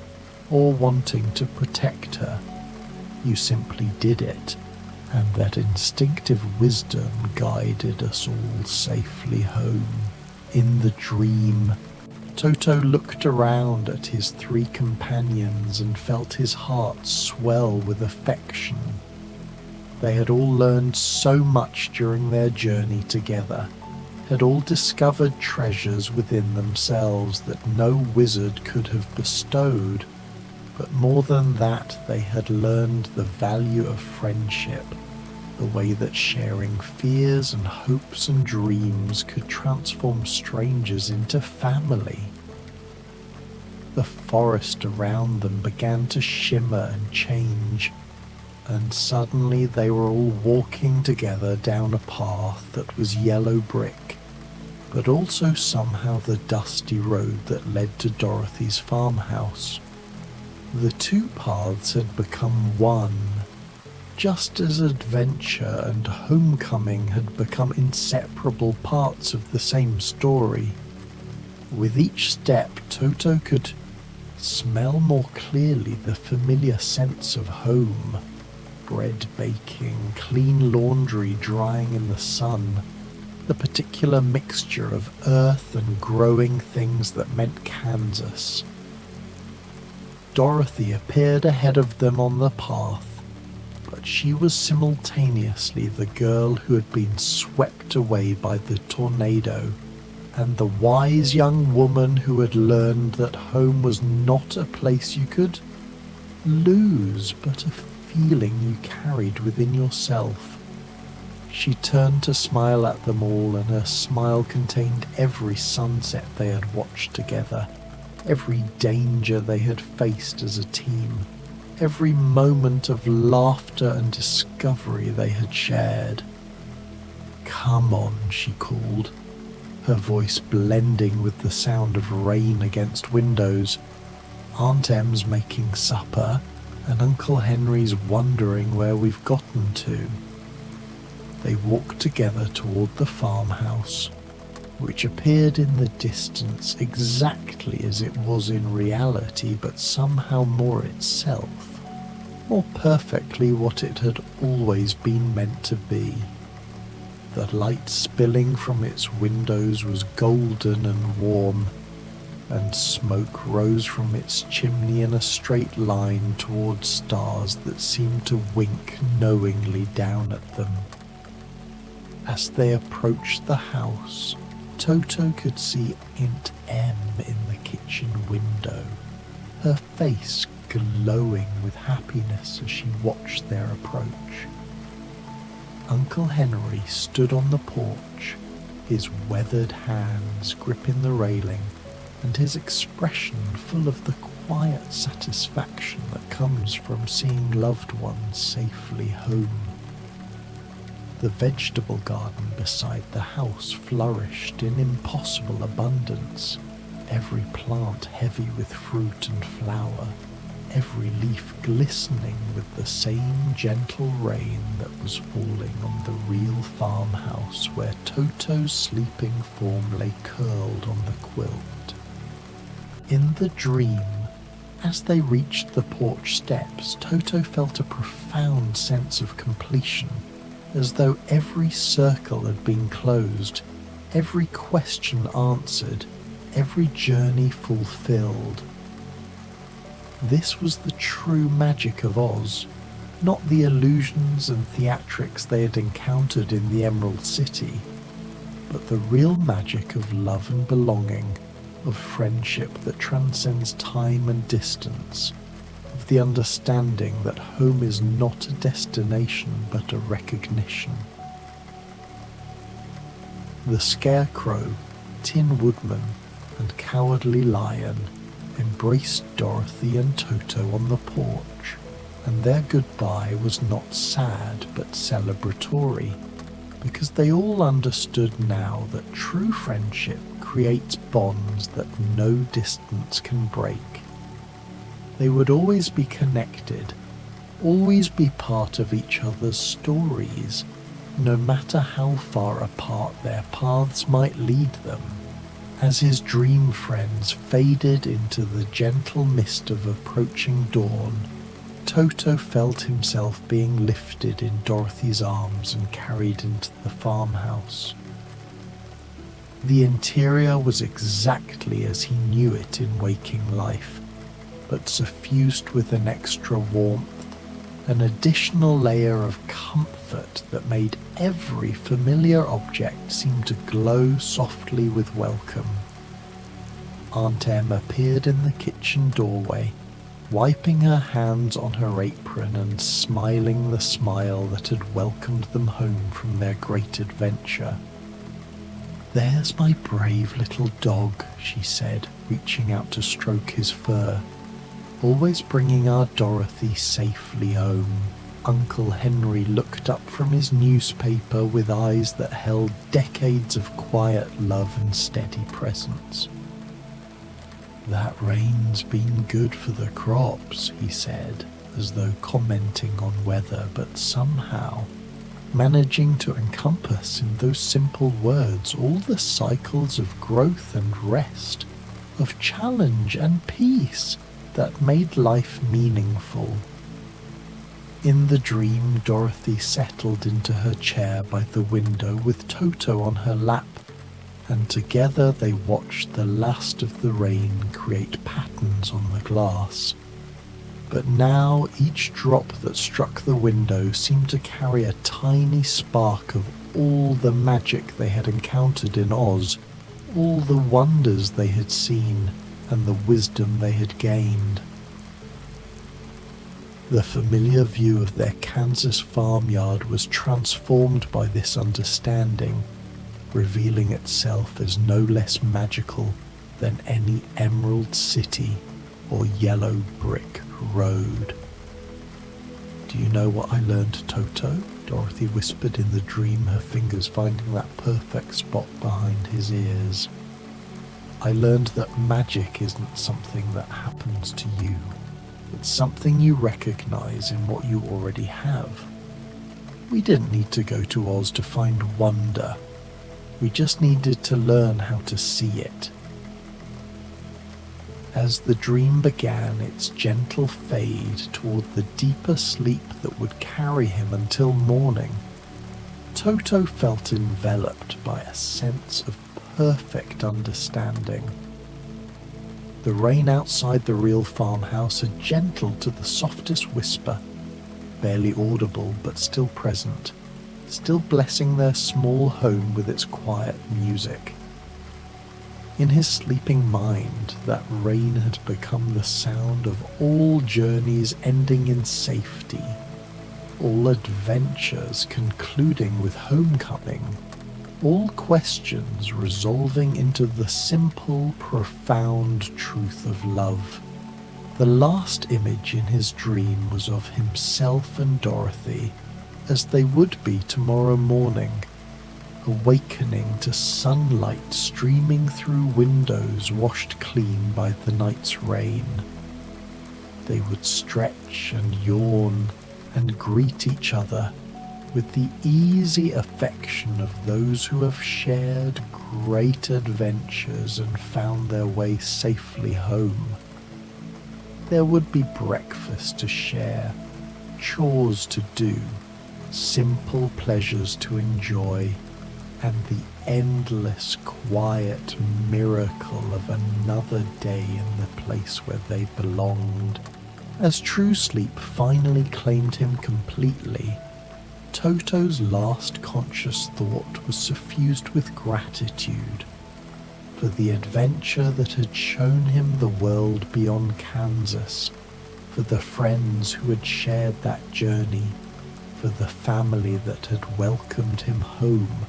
or wanting to protect her. You simply did it, and that instinctive wisdom guided us all safely home." In the dream, Toto looked around at his three companions and felt his heart swell with affection. They had all learned so much during their journey together, had all discovered treasures within themselves that no wizard could have bestowed. But more than that, they had learned the value of friendship, the way that sharing fears and hopes and dreams could transform strangers into family. The forest around them began to shimmer and change, and suddenly they were all walking together down a path that was yellow brick, but also somehow the dusty road that led to Dorothy's farmhouse. The two paths had become one, just as adventure and homecoming had become inseparable parts of the same story. With each step, Toto could smell more clearly the familiar sense of home. Bread baking, clean laundry drying in the sun, the particular mixture of earth and growing things that meant Kansas. Dorothy appeared ahead of them on the path, but she was simultaneously the girl who had been swept away by the tornado, and the wise young woman who had learned that home was not a place you could lose, but a feeling you carried within yourself. She turned to smile at them all, and her smile contained every sunset they had watched together, every danger they had faced as a team, every moment of laughter and discovery they had shared. "Come on," she called, her voice blending with the sound of rain against windows. "Aunt Em's making supper, and Uncle Henry's wondering where we've gotten to. They walked together toward the farmhouse, which appeared in the distance exactly as it was in reality, but somehow more itself, more perfectly what it had always been meant to be. The light spilling from its windows was golden and warm, and smoke rose from its chimney in a straight line towards stars that seemed to wink knowingly down at them. As they approached the house, Toto could see Aunt Em in the kitchen window, her face glowing with happiness as she watched their approach. Uncle Henry stood on the porch, his weathered hands gripping the railing, and his expression full of the quiet satisfaction that comes from seeing loved ones safely home. The vegetable garden beside the house flourished in impossible abundance, every plant heavy with fruit and flower, every leaf glistening with the same gentle rain that was falling on the real farmhouse where Toto's sleeping form lay curled on the quilt. In the dream, as they reached the porch steps, Toto felt a profound sense of completion, as though every circle had been closed, every question answered, every journey fulfilled. This was the true magic of Oz, not the illusions and theatrics they had encountered in the Emerald City, but the real magic of love and belonging, of friendship that transcends time and distance, of the understanding that home is not a destination but a recognition. The Scarecrow, Tin Woodman, and Cowardly Lion embraced Dorothy and Toto on the porch, and their goodbye was not sad but celebratory, because they all understood now that true friendship creates bonds that no distance can break. They would always be connected, always be part of each other's stories, no matter how far apart their paths might lead them. As his dream friends faded into the gentle mist of approaching dawn, Toto felt himself being lifted in Dorothy's arms and carried into the farmhouse. The interior was exactly as he knew it in waking life, but suffused with an extra warmth, an additional layer of comfort that made every familiar object seem to glow softly with welcome. Aunt Em appeared in the kitchen doorway, wiping her hands on her apron and smiling the smile that had welcomed them home from their great adventure. "There's my brave little dog," she said, reaching out to stroke his fur. "Always bringing our Dorothy safely home." Uncle Henry looked up from his newspaper with eyes that held decades of quiet love and steady presence. "That rain's been good for the crops," he said, as though commenting on weather, but somehow managing to encompass in those simple words all the cycles of growth and rest, of challenge and peace that made life meaningful. In the dream, Dorothy settled into her chair by the window with Toto on her lap, and together they watched the last of the rain create patterns on the glass. But now each drop that struck the window seemed to carry a tiny spark of all the magic they had encountered in Oz, all the wonders they had seen, and the wisdom they had gained. The familiar view of their Kansas farmyard was transformed by this understanding, revealing itself as no less magical than any Emerald City or yellow brick road. "Do you know what I learned, Toto?" Dorothy whispered in the dream, her fingers finding that perfect spot behind his ears. "I learned that magic isn't something that happens to you, find something you recognize in what you already have. We didn't need to go to Oz to find wonder. We just needed to learn how to see it. As the dream began its gentle fade toward the deeper sleep that would carry him until morning, Toto felt enveloped by a sense of perfect understanding. The rain outside the real farmhouse had gentled to the softest whisper, barely audible but still present, still blessing their small home with its quiet music. In his sleeping mind, that rain had become the sound of all journeys ending in safety, all adventures concluding with homecoming, all questions resolving into the simple, profound truth of love. The last image in his dream was of himself and Dorothy, as they would be tomorrow morning, awakening to sunlight streaming through windows washed clean by the night's rain. They would stretch and yawn and greet each other with the easy affection of those who have shared great adventures and found their way safely home. There would be breakfast to share, chores to do, simple pleasures to enjoy, and the endless quiet miracle of another day in the place where they belonged. As true sleep finally claimed him completely, Toto's last conscious thought was suffused with gratitude for the adventure that had shown him the world beyond Kansas, for the friends who had shared that journey, for the family that had welcomed him home,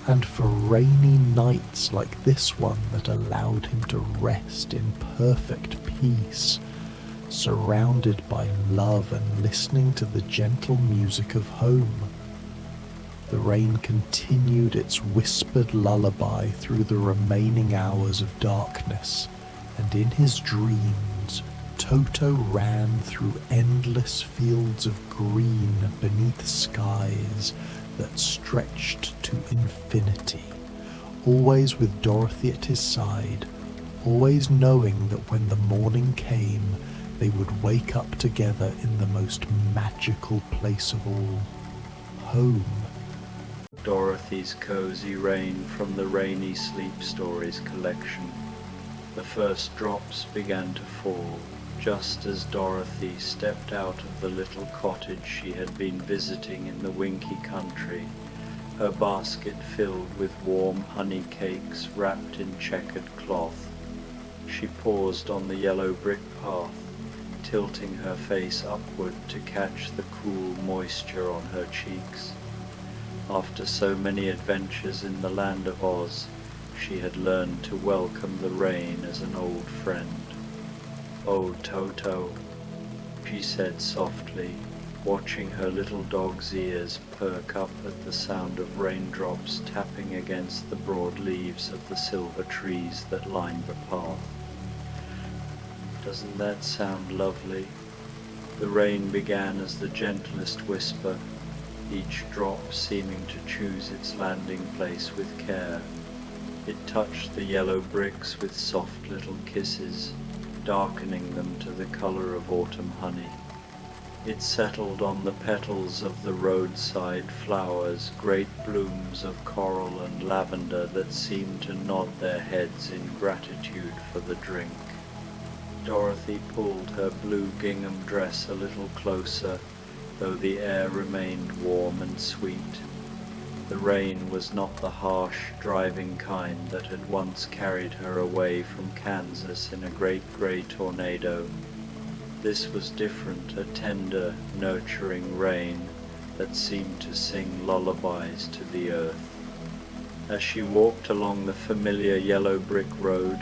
and for rainy nights like this one that allowed him to rest in perfect peace, surrounded by love and listening to the gentle music of home. The rain continued its whispered lullaby through the remaining hours of darkness, and in his dreams, Toto ran through endless fields of green beneath skies that stretched to infinity, always with Dorothy at his side, always knowing that when the morning came, they would wake up together in the most magical place of all, home. Dorothy's Cozy Rain from the Rainy Sleep Stories collection. The first drops began to fall, just as Dorothy stepped out of the little cottage she had been visiting in the Winky Country, her basket filled with warm honey cakes wrapped in checkered cloth. She paused on the yellow brick path, tilting her face upward to catch the cool moisture on her cheeks. After so many adventures in the land of Oz, she had learned to welcome the rain as an old friend. "Oh, Toto," she said softly, watching her little dog's ears perk up at the sound of raindrops tapping against the broad leaves of the silver trees that lined the path. "Doesn't that sound lovely?" The rain began as the gentlest whisper, each drop seeming to choose its landing place with care. It touched the yellow bricks with soft little kisses, darkening them to the color of autumn honey. It settled on the petals of the roadside flowers, great blooms of coral and lavender that seemed to nod their heads in gratitude for the drink. Dorothy pulled her blue gingham dress a little closer, though the air remained warm and sweet. The rain was not the harsh, driving kind that had once carried her away from Kansas in a great gray tornado. This was different, a tender, nurturing rain that seemed to sing lullabies to the earth. As she walked along the familiar yellow brick road,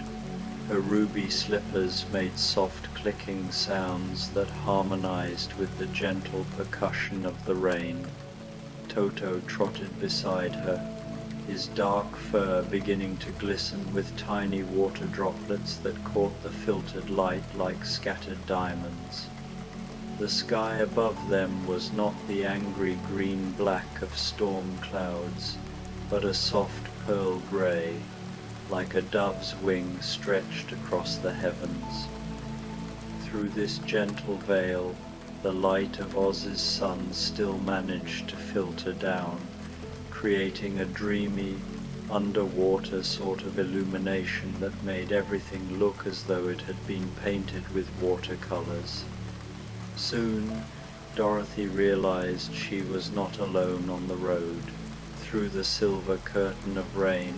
her ruby slippers made soft clicking sounds that harmonized with the gentle percussion of the rain. Toto trotted beside her, his dark fur beginning to glisten with tiny water droplets that caught the filtered light like scattered diamonds. The sky above them was not the angry green-black of storm clouds, but a soft pearl grey, like a dove's wing stretched across the heavens. Through this gentle veil, the light of Oz's sun still managed to filter down, creating a dreamy, underwater sort of illumination that made everything look as though it had been painted with watercolors. Soon, Dorothy realized she was not alone on the road. Through the silver curtain of rain,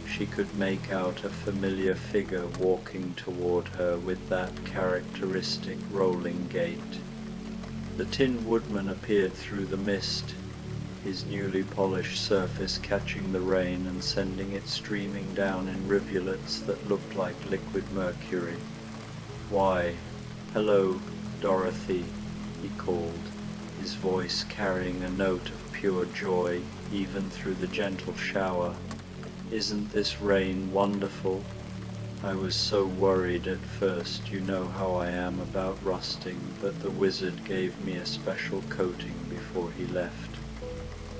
she could make out a familiar figure walking toward her with that characteristic rolling gait. The Tin Woodman appeared through the mist, his newly polished surface catching the rain and sending it streaming down in rivulets that looked like liquid mercury. "Why, hello, Dorothy," he called, his voice carrying a note of pure joy even through the gentle shower. "Isn't this rain wonderful? I was so worried at first, you know how I am about rusting, but the wizard gave me a special coating before he left.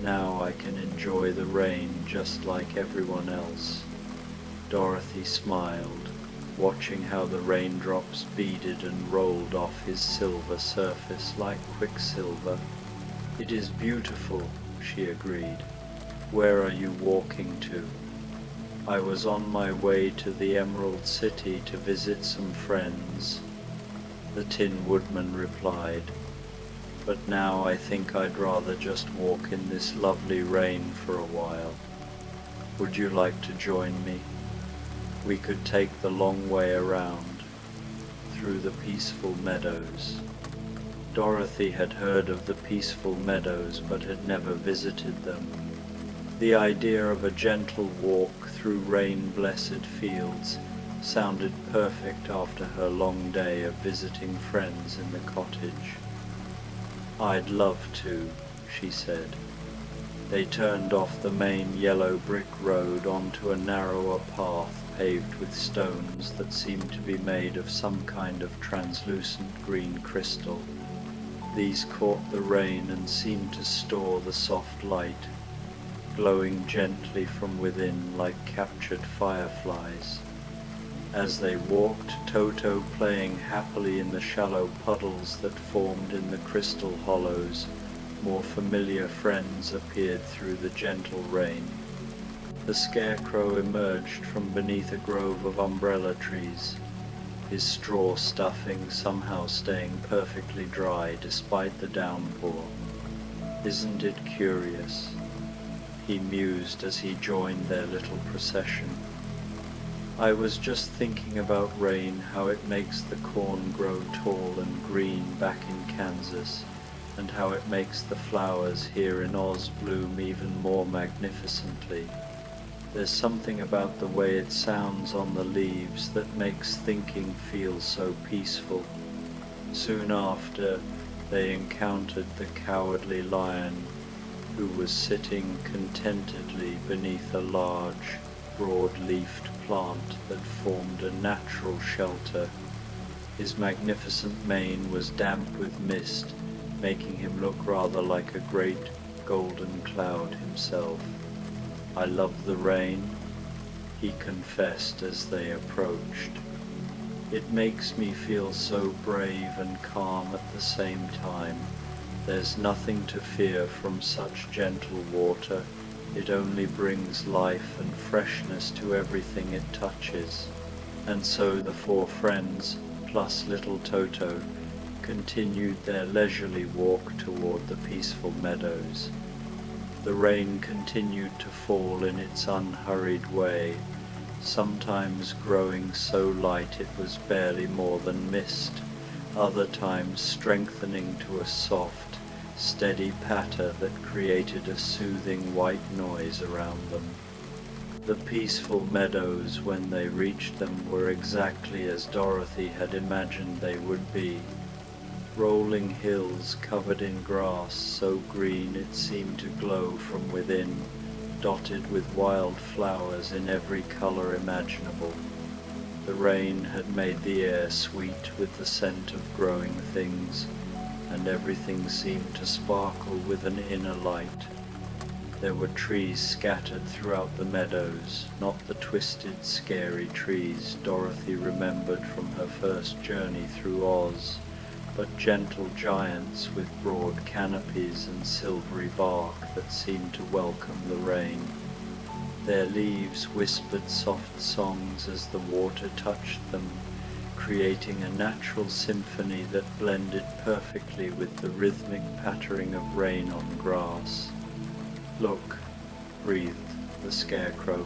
Now I can enjoy the rain just like everyone else." Dorothy smiled, watching how the raindrops beaded and rolled off his silver surface like quicksilver. "It is beautiful," she agreed. "Where are you walking to?" "I was on my way to the Emerald City to visit some friends," the Tin Woodman replied. "But now I think I'd rather just walk in this lovely rain for a while. Would you like to join me? We could take the long way around, through the peaceful meadows." Dorothy had heard of the peaceful meadows but had never visited them. The idea of a gentle walk through rain-blessed fields sounded perfect after her long day of visiting friends in the cottage. "I'd love to," she said. They turned off the main yellow brick road onto a narrower path paved with stones that seemed to be made of some kind of translucent green crystal. These caught the rain and seemed to store the soft light, glowing gently from within like captured fireflies. As they walked, Toto playing happily in the shallow puddles that formed in the crystal hollows, more familiar friends appeared through the gentle rain. The Scarecrow emerged from beneath a grove of umbrella trees, his straw stuffing somehow staying perfectly dry despite the downpour. "Isn't it curious?" he mused as he joined their little procession. "I was just thinking about rain, how it makes the corn grow tall and green back in Kansas, and how it makes the flowers here in Oz bloom even more magnificently. There's something about the way it sounds on the leaves that makes thinking feel so peaceful." Soon after, they encountered the Cowardly Lion, who was sitting contentedly beneath a large, broad-leafed plant that formed a natural shelter. His magnificent mane was damp with mist, making him look rather like a great golden cloud himself. "I love the rain," he confessed as they approached. "It makes me feel so brave and calm at the same time. There's nothing to fear from such gentle water. It only brings life and freshness to everything it touches." And so the four friends, plus little Toto, continued their leisurely walk toward the peaceful meadows. The rain continued to fall in its unhurried way, sometimes growing so light it was barely more than mist, other times strengthening to a soft, steady patter that created a soothing white noise around them. The peaceful meadows, when they reached them, were exactly as Dorothy had imagined they would be. Rolling hills covered in grass so green it seemed to glow from within, dotted with wild flowers in every color imaginable. The rain had made the air sweet with the scent of growing things, and everything seemed to sparkle with an inner light. There were trees scattered throughout the meadows, not the twisted, scary trees Dorothy remembered from her first journey through Oz, but gentle giants with broad canopies and silvery bark that seemed to welcome the rain. Their leaves whispered soft songs as the water touched them, creating a natural symphony that blended perfectly with the rhythmic pattering of rain on grass. "Look," breathed the Scarecrow,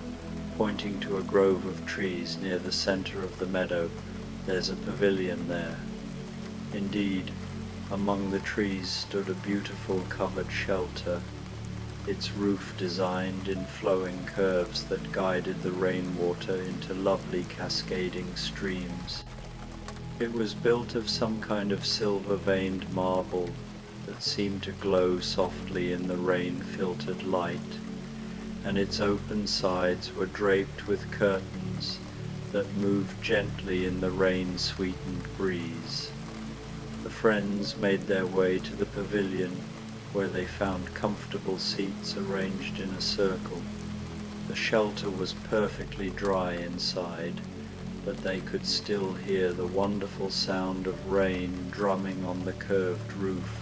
pointing to a grove of trees near the center of the meadow. "There's a pavilion there." Indeed, among the trees stood a beautiful covered shelter, its roof designed in flowing curves that guided the rainwater into lovely cascading streams. It was built of some kind of silver-veined marble that seemed to glow softly in the rain-filtered light, and its open sides were draped with curtains that moved gently in the rain-sweetened breeze. The friends made their way to the pavilion, where they found comfortable seats arranged in a circle. The shelter was perfectly dry inside, but they could still hear the wonderful sound of rain drumming on the curved roof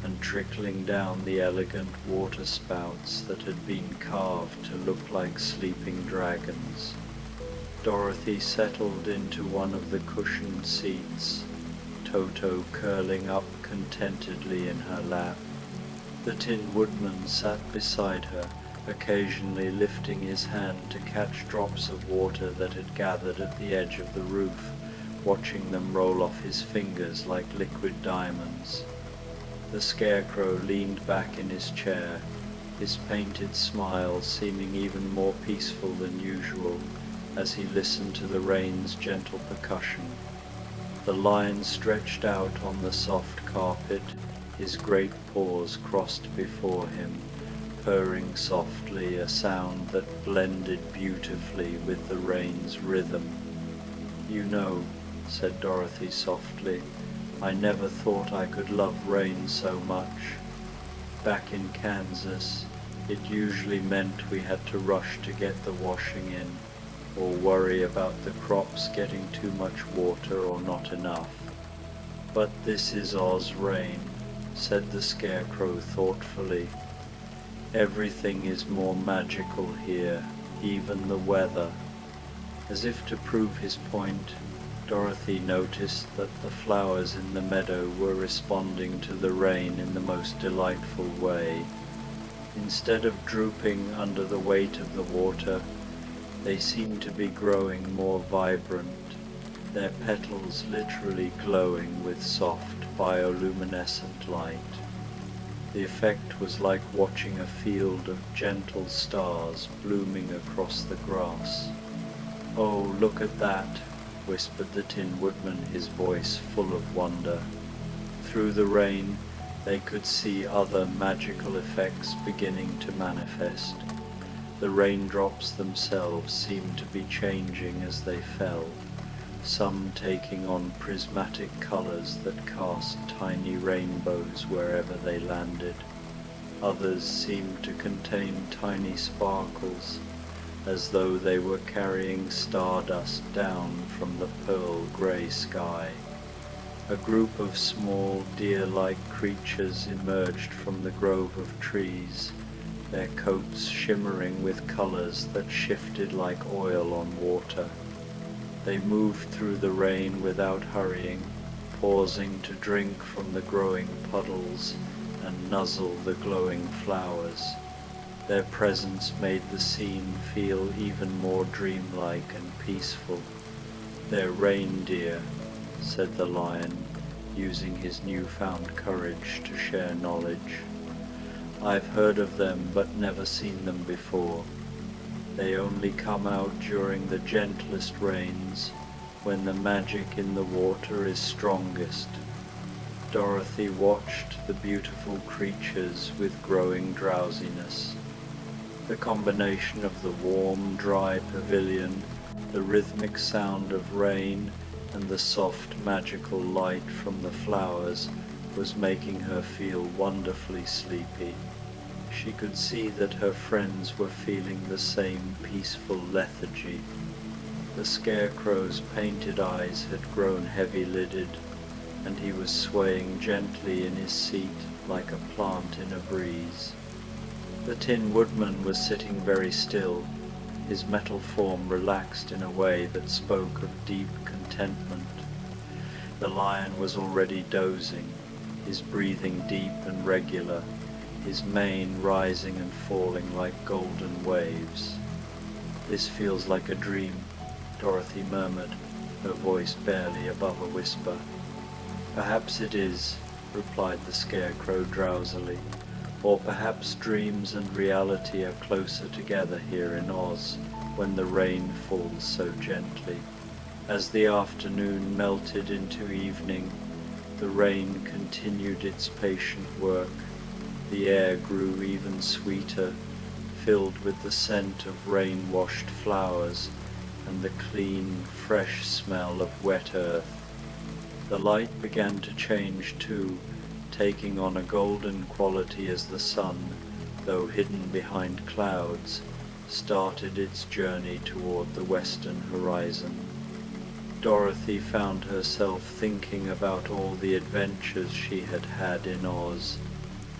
and trickling down the elegant water spouts that had been carved to look like sleeping dragons. Dorothy settled into one of the cushioned seats, Toto curling up contentedly in her lap. The Tin Woodman sat beside her, occasionally lifting his hand to catch drops of water that had gathered at the edge of the roof, watching them roll off his fingers like liquid diamonds. The Scarecrow leaned back in his chair, his painted smile seeming even more peaceful than usual as he listened to the rain's gentle percussion. The Lion stretched out on the soft carpet, his great paws crossed before him, purring softly, a sound that blended beautifully with the rain's rhythm. "You know," said Dorothy softly, "I never thought I could love rain so much. Back in Kansas, it usually meant we had to rush to get the washing in, or worry about the crops getting too much water or not enough. But this is Oz rain," said the Scarecrow thoughtfully. "Everything is more magical here, even the weather." As if to prove his point, Dorothy noticed that the flowers in the meadow were responding to the rain in the most delightful way. Instead of drooping under the weight of the water, they seemed to be growing more vibrant, their petals literally glowing with soft bioluminescent light. The effect was like watching a field of gentle stars blooming across the grass. "Oh, look at that," whispered the Tin Woodman, his voice full of wonder. Through the rain, they could see other magical effects beginning to manifest. The raindrops themselves seemed to be changing as they fell, some taking on prismatic colors that cast tiny rainbows wherever they landed. Others seemed to contain tiny sparkles, as though they were carrying stardust down from the pearl-gray sky. A group of small deer-like creatures emerged from the grove of trees, their coats shimmering with colors that shifted like oil on water. They moved through the rain without hurrying, pausing to drink from the growing puddles and nuzzle the glowing flowers. Their presence made the scene feel even more dreamlike and peaceful. "They're reindeer," said the Lion, using his newfound courage to share knowledge. "I've heard of them but never seen them before. They only come out during the gentlest rains, when the magic in the water is strongest." Dorothy watched the beautiful creatures with growing drowsiness. The combination of the warm, dry pavilion, the rhythmic sound of rain, and the soft, magical light from the flowers was making her feel wonderfully sleepy. She could see that her friends were feeling the same peaceful lethargy. The Scarecrow's painted eyes had grown heavy-lidded, and he was swaying gently in his seat like a plant in a breeze. The Tin Woodman was sitting very still, his metal form relaxed in a way that spoke of deep contentment. The Lion was already dozing, his breathing deep and regular, his mane rising and falling like golden waves. "This feels like a dream," Dorothy murmured, her voice barely above a whisper. "Perhaps it is," replied the Scarecrow drowsily, "or perhaps dreams and reality are closer together here in Oz when the rain falls so gently." As the afternoon melted into evening, the rain continued its patient work. The air grew even sweeter, filled with the scent of rain-washed flowers and the clean, fresh smell of wet earth. The light began to change too, taking on a golden quality as the sun, though hidden behind clouds, started its journey toward the western horizon. Dorothy found herself thinking about all the adventures she had had in Oz,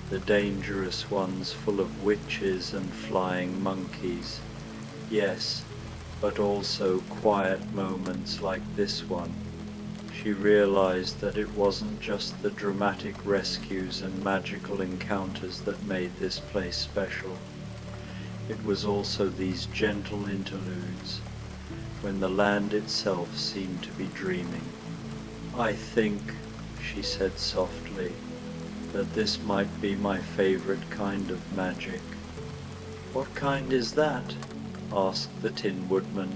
the dangerous ones full of witches and flying monkeys. Yes, but also quiet moments like this one. She realized that it wasn't just the dramatic rescues and magical encounters that made this place special. It was also these gentle interludes, when the land itself seemed to be dreaming. "I think," she said softly, "that this might be my favorite kind of magic." "What kind is that?" asked the Tin Woodman,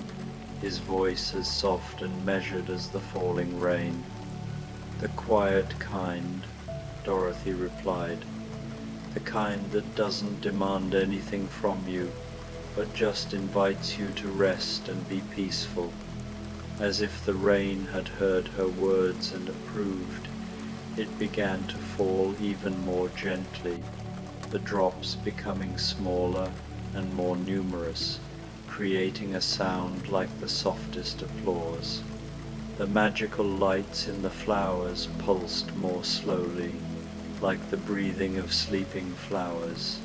his voice as soft and measured as the falling rain. "The quiet kind," Dorothy replied. "The kind that doesn't demand anything from you, but just invites you to rest and be peaceful." As if the rain had heard her words and approved, it began to fall even more gently, the drops becoming smaller and more numerous, creating a sound like the softest applause. The magical lights in the flowers pulsed more slowly, like the breathing of sleeping flowers.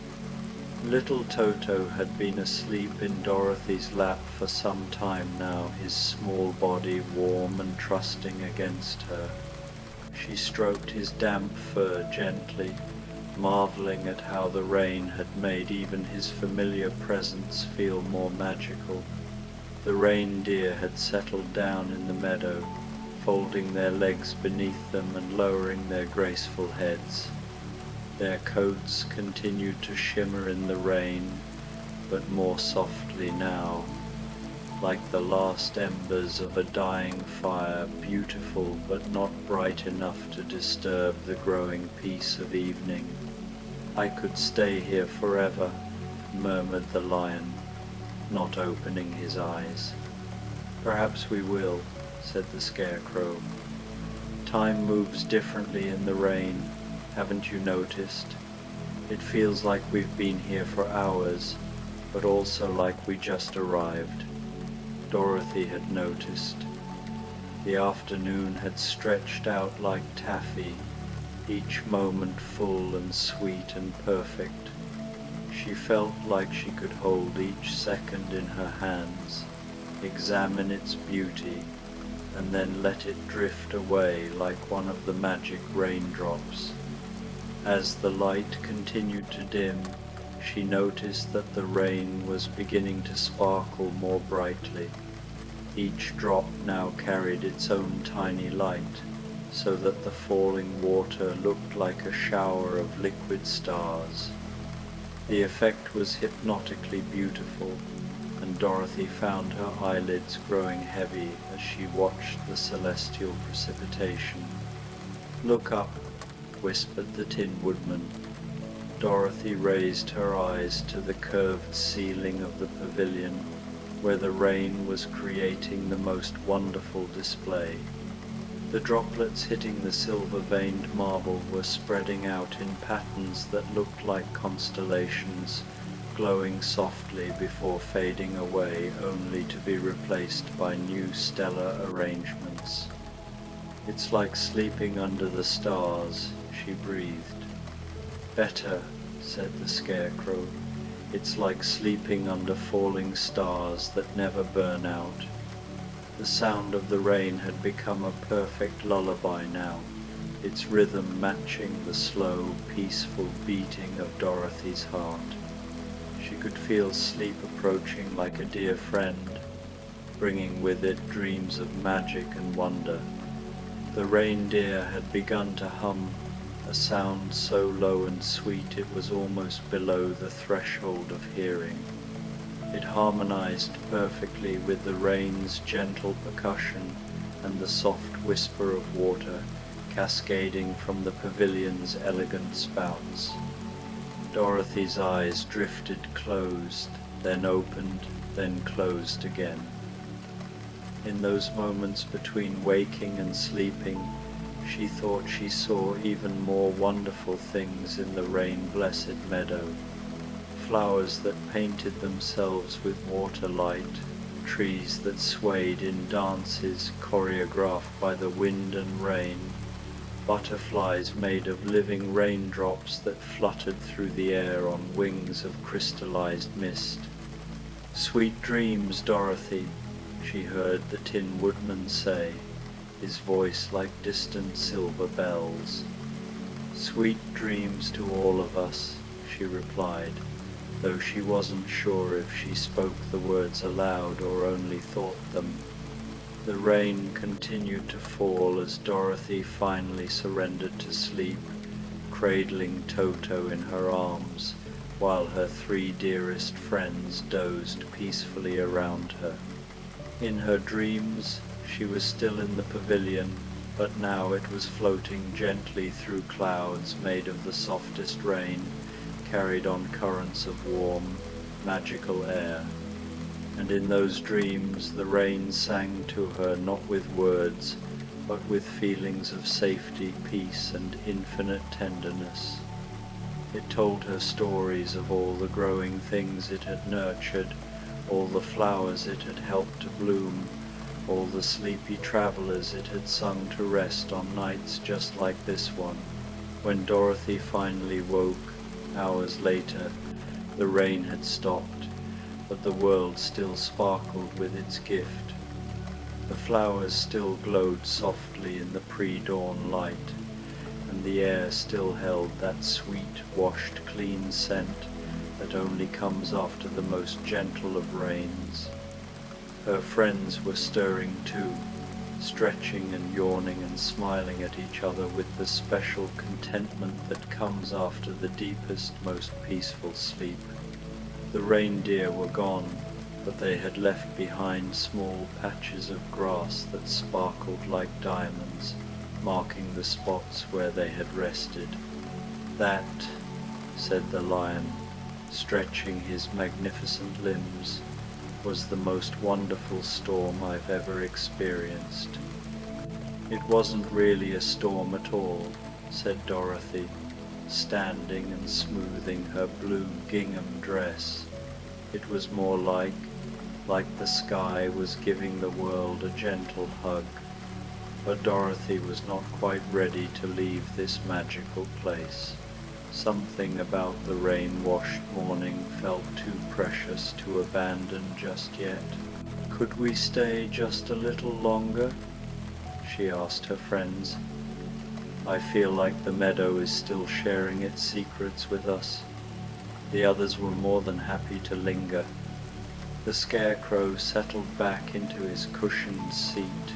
Little Toto had been asleep in Dorothy's lap for some time now, his small body warm and trusting against her. She stroked his damp fur gently, marveling at how the rain had made even his familiar presence feel more magical. The reindeer had settled down in the meadow, folding their legs beneath them and lowering their graceful heads. Their coats continued to shimmer in the rain, but more softly now, like the last embers of a dying fire, beautiful but not bright enough to disturb the growing peace of evening. "I could stay here forever," murmured the Lion, not opening his eyes. "Perhaps we will," said the Scarecrow. "Time moves differently in the rain, haven't you noticed? It feels like we've been here for hours, but also like we just arrived." Dorothy had noticed. The afternoon had stretched out like taffy, each moment full and sweet and perfect. She felt like she could hold each second in her hands, examine its beauty, and then let it drift away like one of the magic raindrops. As the light continued to dim, she noticed that the rain was beginning to sparkle more brightly. Each drop now carried its own tiny light, so that the falling water looked like a shower of liquid stars. The effect was hypnotically beautiful, and Dorothy found her eyelids growing heavy as she watched the celestial precipitation. "Look up," whispered the Tin Woodman. Dorothy raised her eyes to the curved ceiling of the pavilion, where the rain was creating the most wonderful display. The droplets hitting the silver-veined marble were spreading out in patterns that looked like constellations, glowing softly before fading away only to be replaced by new stellar arrangements. "It's like sleeping under the stars," she breathed. "Better," said the Scarecrow. "It's like sleeping under falling stars that never burn out." The sound of the rain had become a perfect lullaby now, its rhythm matching the slow, peaceful beating of Dorothy's heart. She could feel sleep approaching like a dear friend, bringing with it dreams of magic and wonder. The reindeer had begun to hum, a sound so low and sweet it was almost below the threshold of hearing. It harmonized perfectly with the rain's gentle percussion and the soft whisper of water cascading from the pavilion's elegant spouts. Dorothy's eyes drifted closed, then opened, then closed again. In those moments between waking and sleeping, she thought she saw even more wonderful things in the rain-blessed meadow. Flowers that painted themselves with water light, trees that swayed in dances choreographed by the wind and rain, butterflies made of living raindrops that fluttered through the air on wings of crystallized mist. "Sweet dreams, Dorothy," she heard the Tin Woodman say, his voice like distant silver bells. "Sweet dreams to all of us," she replied, though she wasn't sure if she spoke the words aloud or only thought them. The rain continued to fall as Dorothy finally surrendered to sleep, cradling Toto in her arms, while her three dearest friends dozed peacefully around her. In her dreams, she was still in the pavilion, but now it was floating gently through clouds made of the softest rain, carried on currents of warm, magical air. And in those dreams the rain sang to her not with words, but with feelings of safety, peace, and infinite tenderness. It told her stories of all the growing things it had nurtured, all the flowers it had helped to bloom, all the sleepy travelers it had sung to rest on nights just like this one. When Dorothy finally woke, hours later, the rain had stopped, but the world still sparkled with its gift. The flowers still glowed softly in the pre-dawn light, and the air still held that sweet, washed, clean scent that only comes after the most gentle of rains. Her friends were stirring too, stretching and yawning and smiling at each other with the special contentment that comes after the deepest, most peaceful sleep. The reindeer were gone, but they had left behind small patches of grass that sparkled like diamonds, marking the spots where they had rested. "That," said the lion, stretching his magnificent limbs, "was the most wonderful storm I've ever experienced." "It wasn't really a storm at all," said Dorothy, standing and smoothing her blue gingham dress. "It was more like the sky was giving the world a gentle hug." But Dorothy was not quite ready to leave this magical place. Something about the rain-washed morning felt too precious to abandon just yet. "Could we stay just a little longer?" she asked her friends. "I feel like the meadow is still sharing its secrets with us." The others were more than happy to linger. The Scarecrow settled back into his cushioned seat,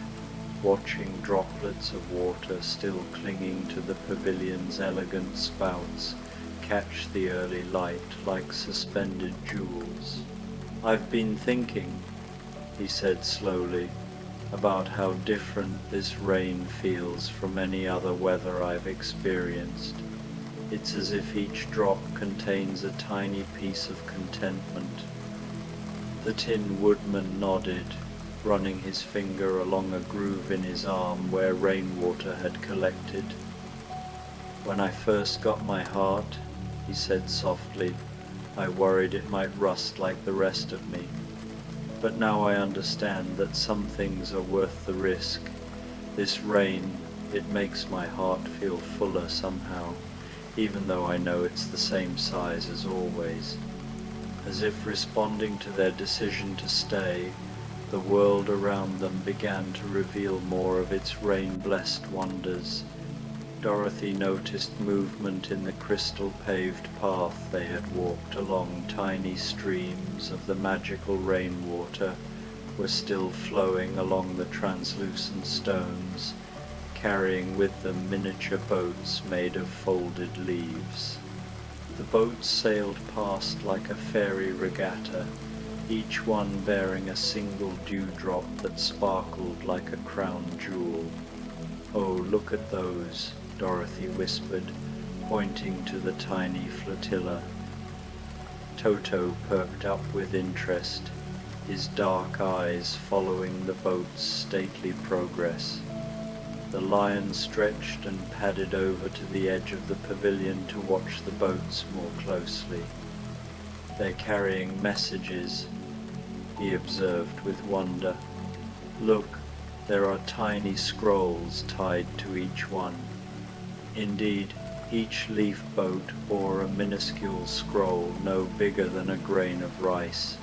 watching droplets of water still clinging to the pavilion's elegant spouts catch the early light like suspended jewels. "I've been thinking," he said slowly, "about how different this rain feels from any other weather I've experienced. It's as if each drop contains a tiny piece of contentment." The Tin Woodman nodded, running his finger along a groove in his arm where rainwater had collected. "When I first got my heart," he said softly, "I worried it might rust like the rest of me. But now I understand that some things are worth the risk. This rain, it makes my heart feel fuller somehow, even though I know it's the same size as always." As if responding to their decision to stay, the world around them began to reveal more of its rain-blessed wonders. Dorothy noticed movement in the crystal-paved path they had walked along. Tiny streams of the magical rainwater were still flowing along the translucent stones, carrying with them miniature boats made of folded leaves. The boats sailed past like a fairy regatta, each one bearing a single dewdrop that sparkled like a crown jewel. "Oh, look at those," Dorothy whispered, pointing to the tiny flotilla. Toto perked up with interest, his dark eyes following the boat's stately progress. The lion stretched and padded over to the edge of the pavilion to watch the boats more closely. "They're carrying messages," he observed with wonder. "Look, there are tiny scrolls tied to each one." Indeed, each leaf boat bore a minuscule scroll no bigger than a grain of rice.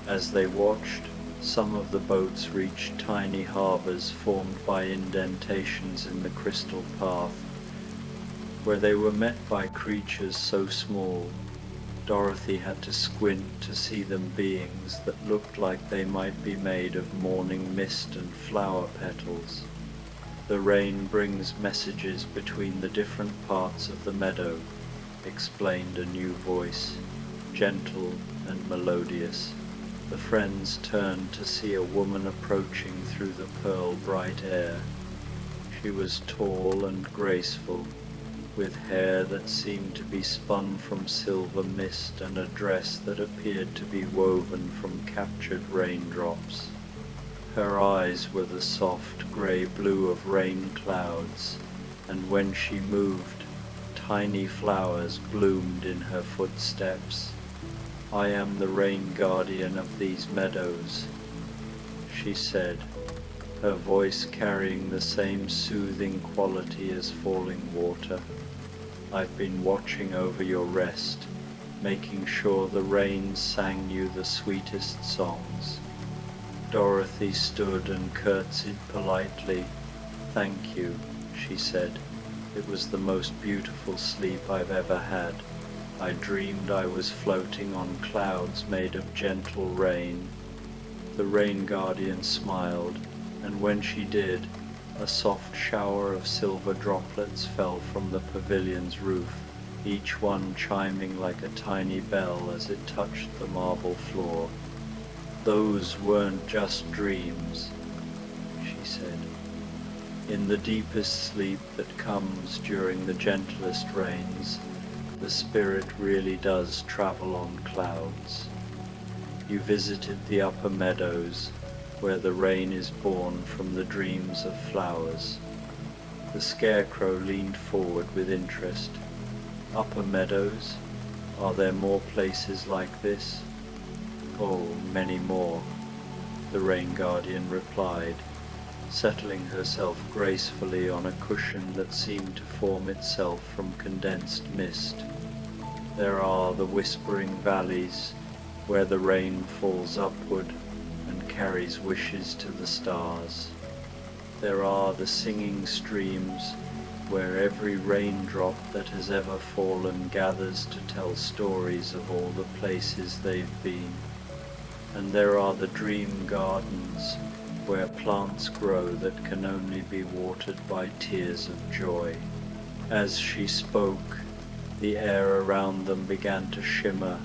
As they watched, some of the boats reached tiny harbors formed by indentations in the crystal path, where they were met by creatures so small Dorothy had to squint to see them beings that looked like they might be made of morning mist and flower petals. "The rain brings messages between the different parts of the meadow," explained a new voice, gentle and melodious. The friends turned to see a woman approaching through the pearl-bright air. She was tall and graceful, with hair that seemed to be spun from silver mist and a dress that appeared to be woven from captured raindrops. Her eyes were the soft grey blue of rain clouds, and when she moved, tiny flowers bloomed in her footsteps. "I am the rain guardian of these meadows," she said, her voice carrying the same soothing quality as falling water. "I've been watching over your rest, making sure the rain sang you the sweetest songs." Dorothy stood and curtsied politely. "Thank you," she said. "It was the most beautiful sleep I've ever had. I dreamed I was floating on clouds made of gentle rain." The rain guardian smiled, and when she did, a soft shower of silver droplets fell from the pavilion's roof, each one chiming like a tiny bell as it touched the marble floor. "Those weren't just dreams," she said. "In the deepest sleep that comes during the gentlest rains, the spirit really does travel on clouds. You visited the upper meadows, where the rain is born from the dreams of flowers." The Scarecrow leaned forward with interest. "Upper meadows? Are there more places like this?" "Oh, many more," the Rain Guardian replied, settling herself gracefully on a cushion that seemed to form itself from condensed mist. "There are the whispering valleys, where the rain falls upward and carries wishes to the stars. There are the singing streams, where every raindrop that has ever fallen gathers to tell stories of all the places they've been. And there are the dream gardens, where plants grow that can only be watered by tears of joy." As she spoke, the air around them began to shimmer,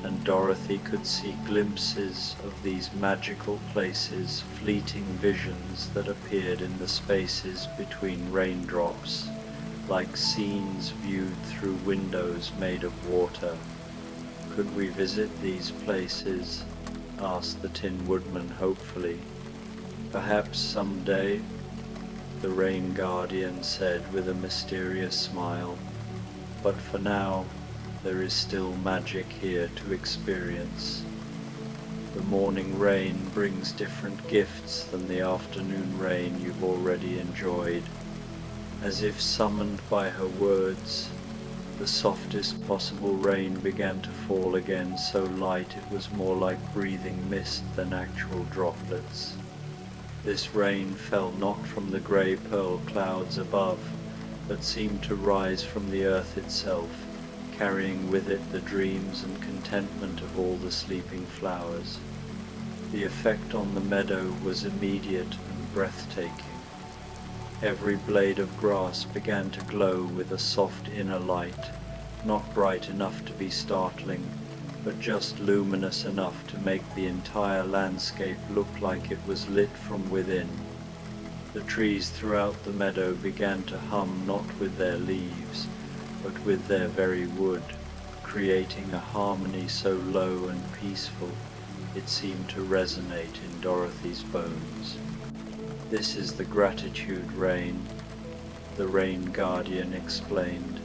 and Dorothy could see glimpses of these magical places, fleeting visions that appeared in the spaces between raindrops, like scenes viewed through windows made of water. "Could we visit these places?" asked the Tin Woodman hopefully. Perhaps someday, the Rain Guardian said with a mysterious smile, but for now, there is still magic here to experience. The morning rain brings different gifts than the afternoon rain you've already enjoyed. As if summoned by her words, the softest possible rain began to fall again, so light it was more like breathing mist than actual droplets. This rain fell not from the grey pearl clouds above, but seemed to rise from the earth itself, carrying with it the dreams and contentment of all the sleeping flowers. The effect on the meadow was immediate and breathtaking. Every blade of grass began to glow with a soft inner light, not bright enough to be startling, but just luminous enough to make the entire landscape look like it was lit from within. The trees throughout the meadow began to hum not with their leaves, but with their very wood, creating a harmony so low and peaceful it seemed to resonate in Dorothy's bones. "This is the gratitude rain," the Rain Guardian explained.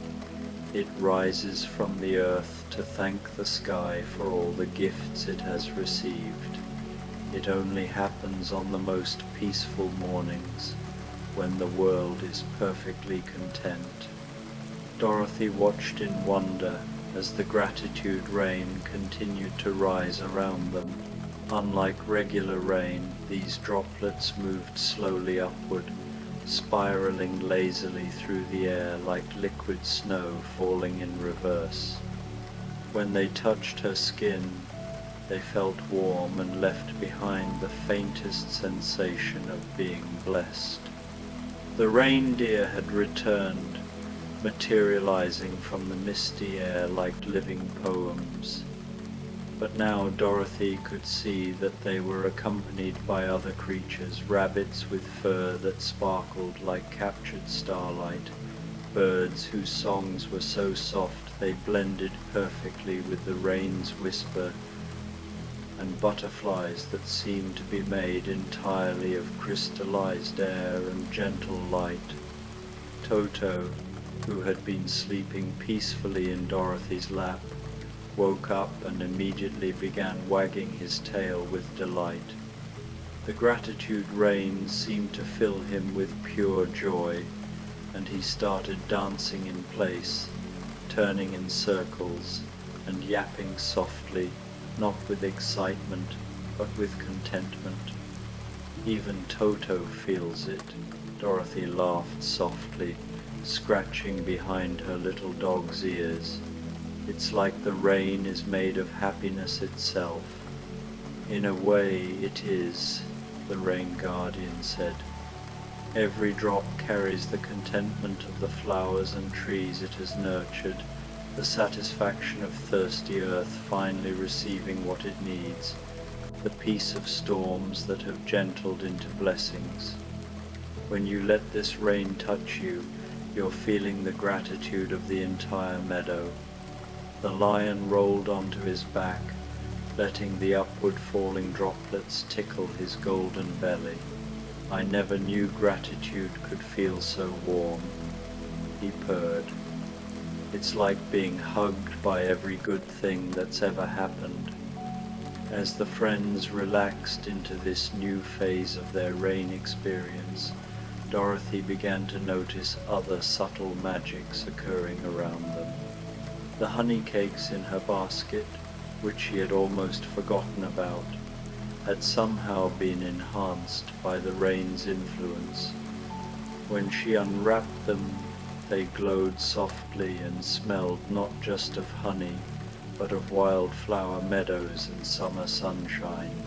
"It rises from the earth to thank the sky for all the gifts it has received. It only happens on the most peaceful mornings, when the world is perfectly content." Dorothy watched in wonder as the gratitude rain continued to rise around them. Unlike regular rain, these droplets moved slowly upward, spiraling lazily through the air like liquid snow falling in reverse. When they touched her skin, they felt warm and left behind the faintest sensation of being blessed. The reindeer had returned, materializing from the misty air like living poems. But now Dorothy could see that they were accompanied by other creatures, rabbits with fur that sparkled like captured starlight, birds whose songs were so soft they blended perfectly with the rain's whisper, and butterflies that seemed to be made entirely of crystallized air and gentle light. Toto, who had been sleeping peacefully in Dorothy's lap, woke up and immediately began wagging his tail with delight. The gratitude rain seemed to fill him with pure joy, and he started dancing in place, turning in circles and yapping softly, not with excitement, but with contentment. "Even Toto feels it," Dorothy laughed softly, scratching behind her little dog's ears. "It's like the rain is made of happiness itself." "In a way it is," the Rain Guardian said. "Every drop carries the contentment of the flowers and trees it has nurtured, the satisfaction of thirsty earth finally receiving what it needs, the peace of storms that have gentled into blessings. When you let this rain touch you, you're feeling the gratitude of the entire meadow." The lion rolled onto his back, letting the upward falling droplets tickle his golden belly. "I never knew gratitude could feel so warm," he purred. "It's like being hugged by every good thing that's ever happened." As the friends relaxed into this new phase of their rain experience, Dorothy began to notice other subtle magics occurring around them. The honey cakes in her basket, which she had almost forgotten about, had somehow been enhanced by the rain's influence. When she unwrapped them, they glowed softly and smelled not just of honey, but of wildflower meadows and summer sunshine.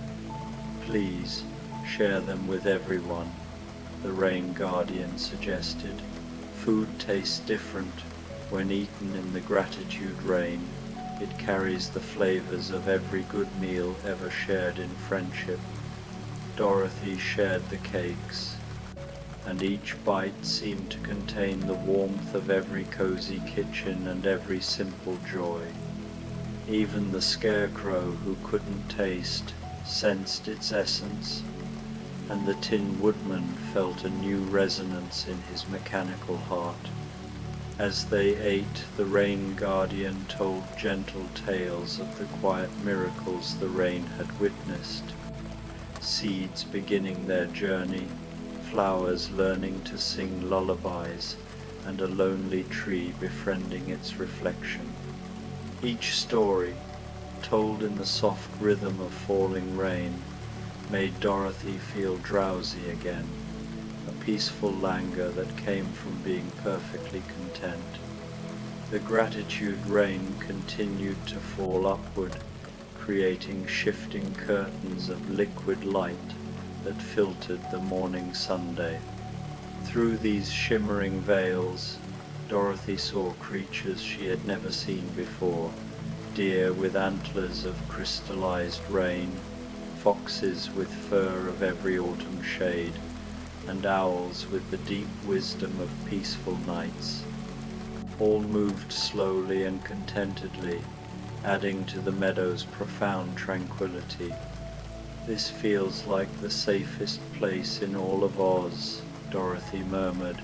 "Please, share them with everyone," the Rain Guardian suggested. "Food tastes different when eaten in the gratitude rain. It carries the flavors of every good meal ever shared in friendship." Dorothy shared the cakes, and each bite seemed to contain the warmth of every cozy kitchen and every simple joy. Even the Scarecrow, who couldn't taste, sensed its essence, and the Tin Woodman felt a new resonance in his mechanical heart. As they ate, the Rain Guardian told gentle tales of the quiet miracles the rain had witnessed. Seeds beginning their journey, flowers learning to sing lullabies, and a lonely tree befriending its reflection. Each story, told in the soft rhythm of falling rain, made Dorothy feel drowsy again, a peaceful languor that came from being perfectly content. The gratitude rain continued to fall upward, creating shifting curtains of liquid light that filtered the morning Sunday. Through these shimmering veils, Dorothy saw creatures she had never seen before, deer with antlers of crystallized rain, foxes with fur of every autumn shade, and owls with the deep wisdom of peaceful nights. All moved slowly and contentedly, adding to the meadow's profound tranquility. "This feels like the safest place in all of Oz," Dorothy murmured,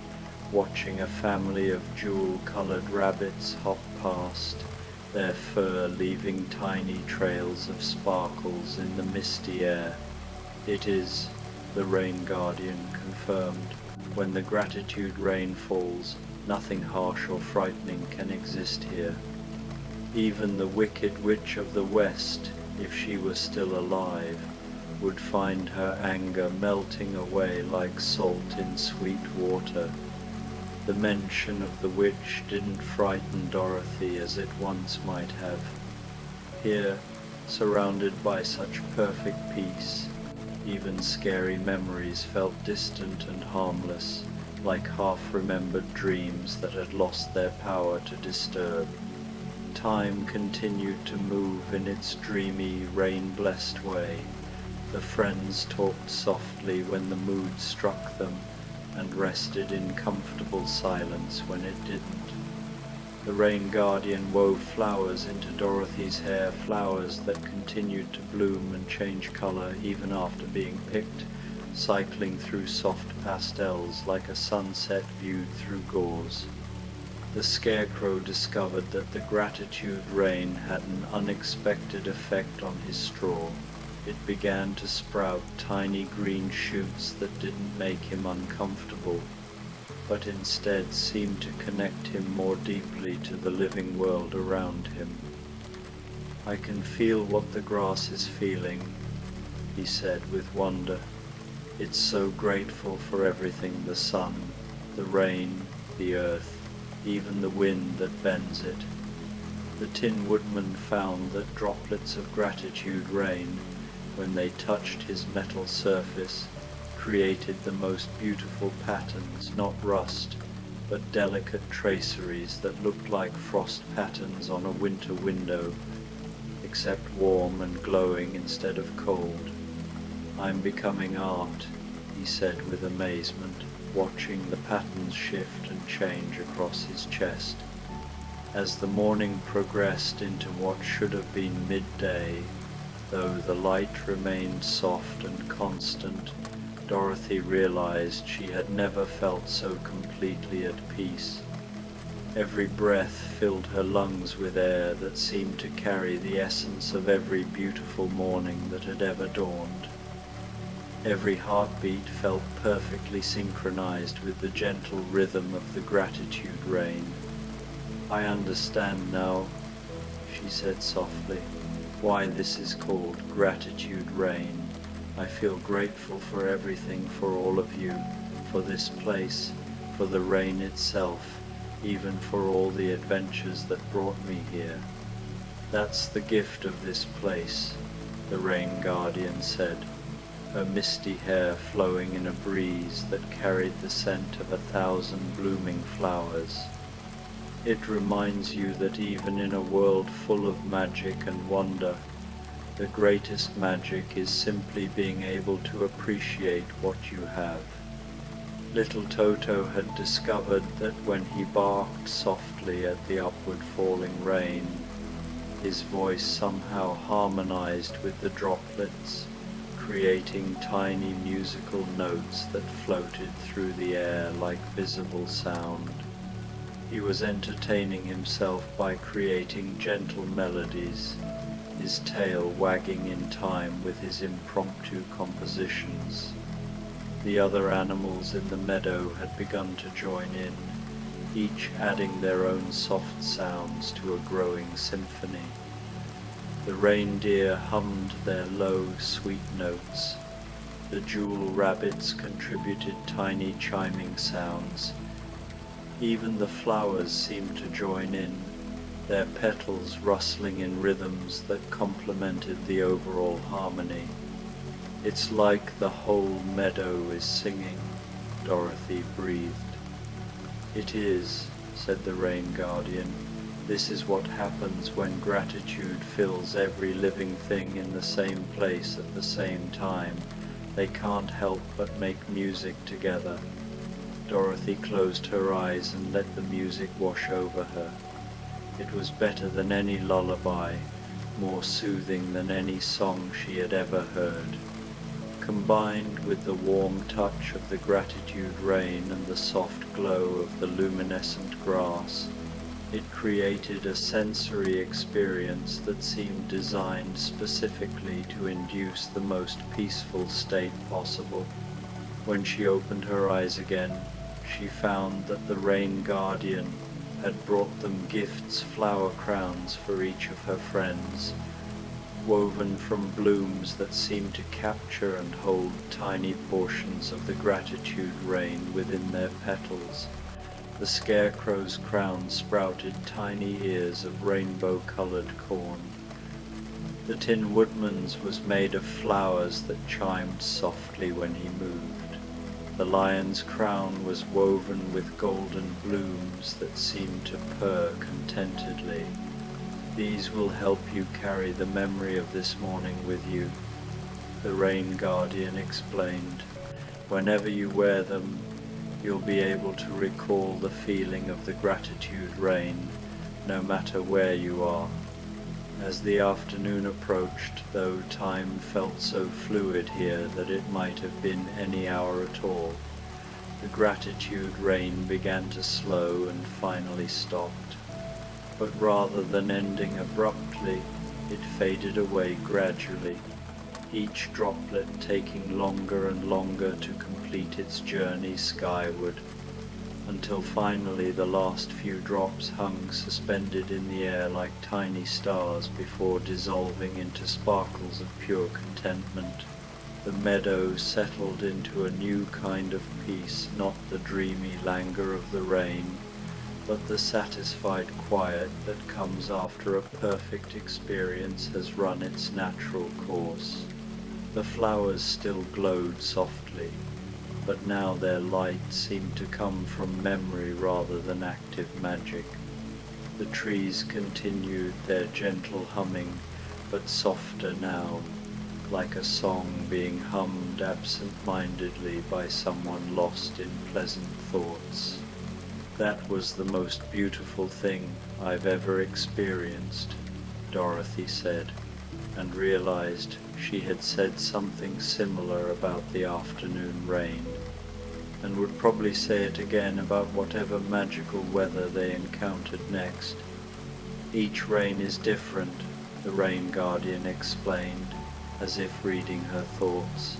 watching a family of jewel-colored rabbits hop past, their fur leaving tiny trails of sparkles in the misty air. "It is," the Rain Guardian confirmed. "When the gratitude rain falls, nothing harsh or frightening can exist here. Even the Wicked Witch of the West, if she were still alive, would find her anger melting away like salt in sweet water." The mention of the witch didn't frighten Dorothy as it once might have. Here, surrounded by such perfect peace, even scary memories felt distant and harmless, like half-remembered dreams that had lost their power to disturb. Time continued to move in its dreamy, rain-blessed way. The friends talked softly when the mood struck them, and rested in comfortable silence when it didn't. The Rain Guardian wove flowers into Dorothy's hair, flowers that continued to bloom and change color even after being picked, cycling through soft pastels like a sunset viewed through gauze. The Scarecrow discovered that the gratitude rain had an unexpected effect on his straw. It began to sprout tiny green shoots that didn't make him uncomfortable, but instead seemed to connect him more deeply to the living world around him. "I can feel what the grass is feeling," he said with wonder. "It's so grateful for everything, the sun, the rain, the earth, even the wind that bends it." The Tin Woodman found that droplets of gratitude rain, when they touched his metal surface, created the most beautiful patterns, not rust, but delicate traceries that looked like frost patterns on a winter window, except warm and glowing instead of cold. "I'm becoming art," he said with amazement, watching the patterns shift and change across his chest. As the morning progressed into what should have been midday, though the light remained soft and constant, Dorothy realized she had never felt so completely at peace. Every breath filled her lungs with air that seemed to carry the essence of every beautiful morning that had ever dawned. Every heartbeat felt perfectly synchronized with the gentle rhythm of the gratitude rain. "I understand now," she said softly, "why this is called gratitude rain. I feel grateful for everything, for all of you, for this place, for the rain itself, even for all the adventures that brought me here. That's the gift of this place," the Rain Guardian said, her misty hair flowing in a breeze that carried the scent of 1,000 blooming flowers. "It reminds you that even in a world full of magic and wonder, the greatest magic is simply being able to appreciate what you have." Little Toto had discovered that when he barked softly at the upward falling rain, His voice somehow harmonized with the droplets, creating tiny musical notes that floated through the air like visible sound. He was entertaining himself by creating gentle melodies, his tail wagging in time with his impromptu compositions. The other animals in the meadow had begun to join in, each adding their own soft sounds to a growing symphony. The reindeer hummed their low, sweet notes. The jewel rabbits contributed tiny chiming sounds. Even the flowers seemed to join in, their petals rustling in rhythms that complemented the overall harmony. "It's like the whole meadow is singing," Dorothy breathed. "It is," said the Rain Guardian. "This is what happens when gratitude fills every living thing in the same place at the same time. They can't help but make music together." Dorothy closed her eyes and let the music wash over her. It was better than any lullaby, more soothing than any song she had ever heard. Combined with the warm touch of the gratitude rain and the soft glow of the luminescent grass, it created a sensory experience that seemed designed specifically to induce the most peaceful state possible. When she opened her eyes again, she found that the Rain Guardian had brought them gifts, flower crowns for each of her friends, woven from blooms that seemed to capture and hold tiny portions of the gratitude rain within their petals. The Scarecrow's crown sprouted tiny ears of rainbow-colored corn. The Tin Woodman's was made of flowers that chimed softly when he moved. The Lion's crown was woven with golden blooms that seemed to purr contentedly. "These will help you carry the memory of this morning with you," the Rain Guardian explained. "Whenever you wear them, you'll be able to recall the feeling of the gratitude rain, no matter where you are." As the afternoon approached, though time felt so fluid here that it might have been any hour at all, the gratitude rain began to slow and finally stopped. But rather than ending abruptly, it faded away gradually, each droplet taking longer and longer to complete its journey skyward, until finally the last few drops hung suspended in the air like tiny stars before dissolving into sparkles of pure contentment. The meadow settled into a new kind of peace, not the dreamy languor of the rain, but the satisfied quiet that comes after a perfect experience has run its natural course. The flowers still glowed softly, but now their light seemed to come from memory rather than active magic. The trees continued their gentle humming, but softer now, like a song being hummed absent-mindedly by someone lost in pleasant thoughts. "That was the most beautiful thing I've ever experienced," Dorothy said, and realized she had said something similar about the afternoon rain, and would probably say it again about whatever magical weather they encountered next. "Each rain is different," the Rain Guardian explained, as if reading her thoughts.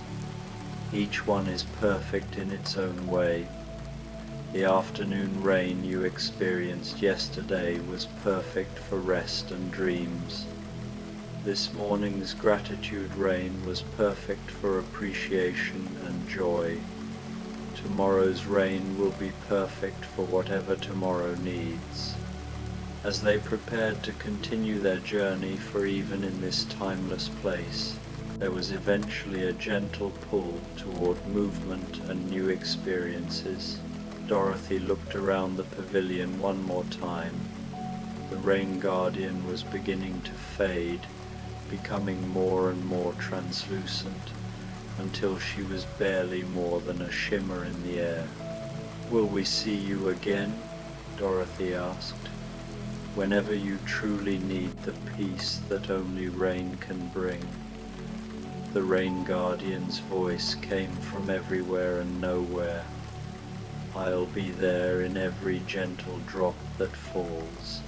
"Each one is perfect in its own way. The afternoon rain you experienced yesterday was perfect for rest and dreams. This morning's gratitude rain was perfect for appreciation and joy. Tomorrow's rain will be perfect for whatever tomorrow needs." As they prepared to continue their journey, for even in this timeless place, there was eventually a gentle pull toward movement and new experiences. Dorothy looked around the pavilion one more time. The Rain Guardian was beginning to fade, becoming more and more translucent, until she was barely more than a shimmer in the air. "Will we see you again?" Dorothy asked. whenever you truly need the peace that only rain can bring. The Rain Guardian's voice came from everywhere and nowhere. I'll be there in every gentle drop that falls.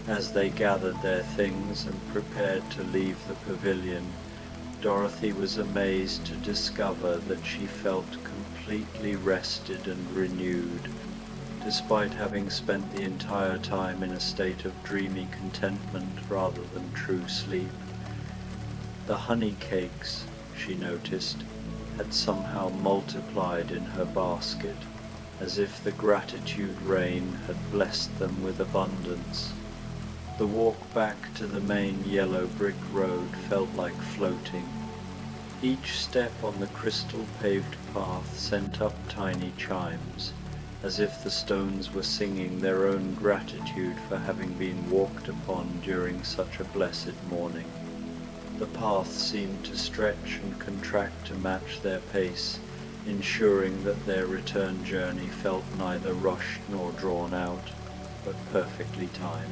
As they gathered their things and prepared to leave the pavilion, Dorothy was amazed to discover that she felt completely rested and renewed, despite having spent the entire time in a state of dreamy contentment rather than true sleep. The honey cakes, she noticed, had somehow multiplied in her basket, as if the gratitude rain had blessed them with abundance. The walk back to the main yellow brick road felt like floating. Each step on the crystal-paved path sent up tiny chimes, as if the stones were singing their own gratitude for having been walked upon during such a blessed morning. The path seemed to stretch and contract to match their pace, ensuring that their return journey felt neither rushed nor drawn out, but perfectly timed.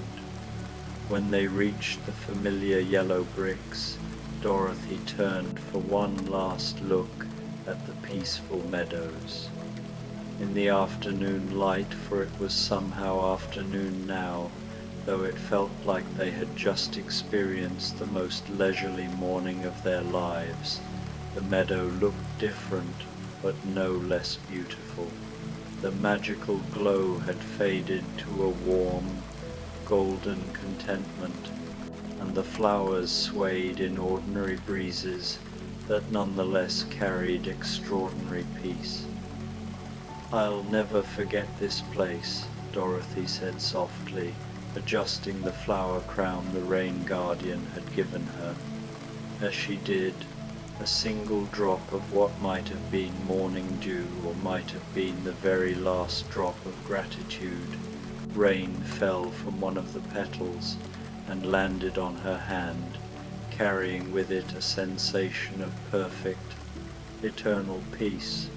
When they reached the familiar yellow bricks, Dorothy turned for one last look at the peaceful meadows. In the afternoon light, for it was somehow afternoon now, though it felt like they had just experienced the most leisurely morning of their lives, the meadow looked different, but no less beautiful. The magical glow had faded to a warm, golden contentment, and the flowers swayed in ordinary breezes that nonetheless carried extraordinary peace. "I'll never forget this place," Dorothy said softly, adjusting the flower crown the Rain Guardian had given her. As she did, a single drop of what might have been morning dew or might have been the very last drop of gratitude, rain fell from one of the petals and landed on her hand, carrying with it a sensation of perfect, eternal peace.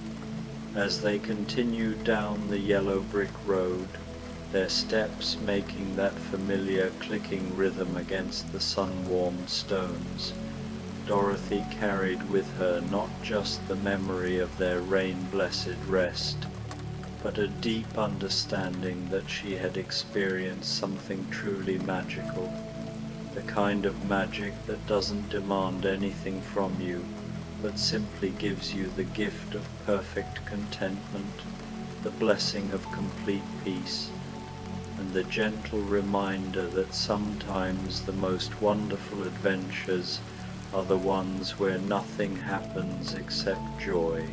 As they continued down the yellow brick road, their steps making that familiar clicking rhythm against the sun-warmed stones, Dorothy carried with her not just the memory of their rain-blessed rest, but a deep understanding that she had experienced something truly magical, the kind of magic that doesn't demand anything from you, but simply gives you the gift of perfect contentment, the blessing of complete peace, and the gentle reminder that sometimes the most wonderful adventures are the ones where nothing happens except joy.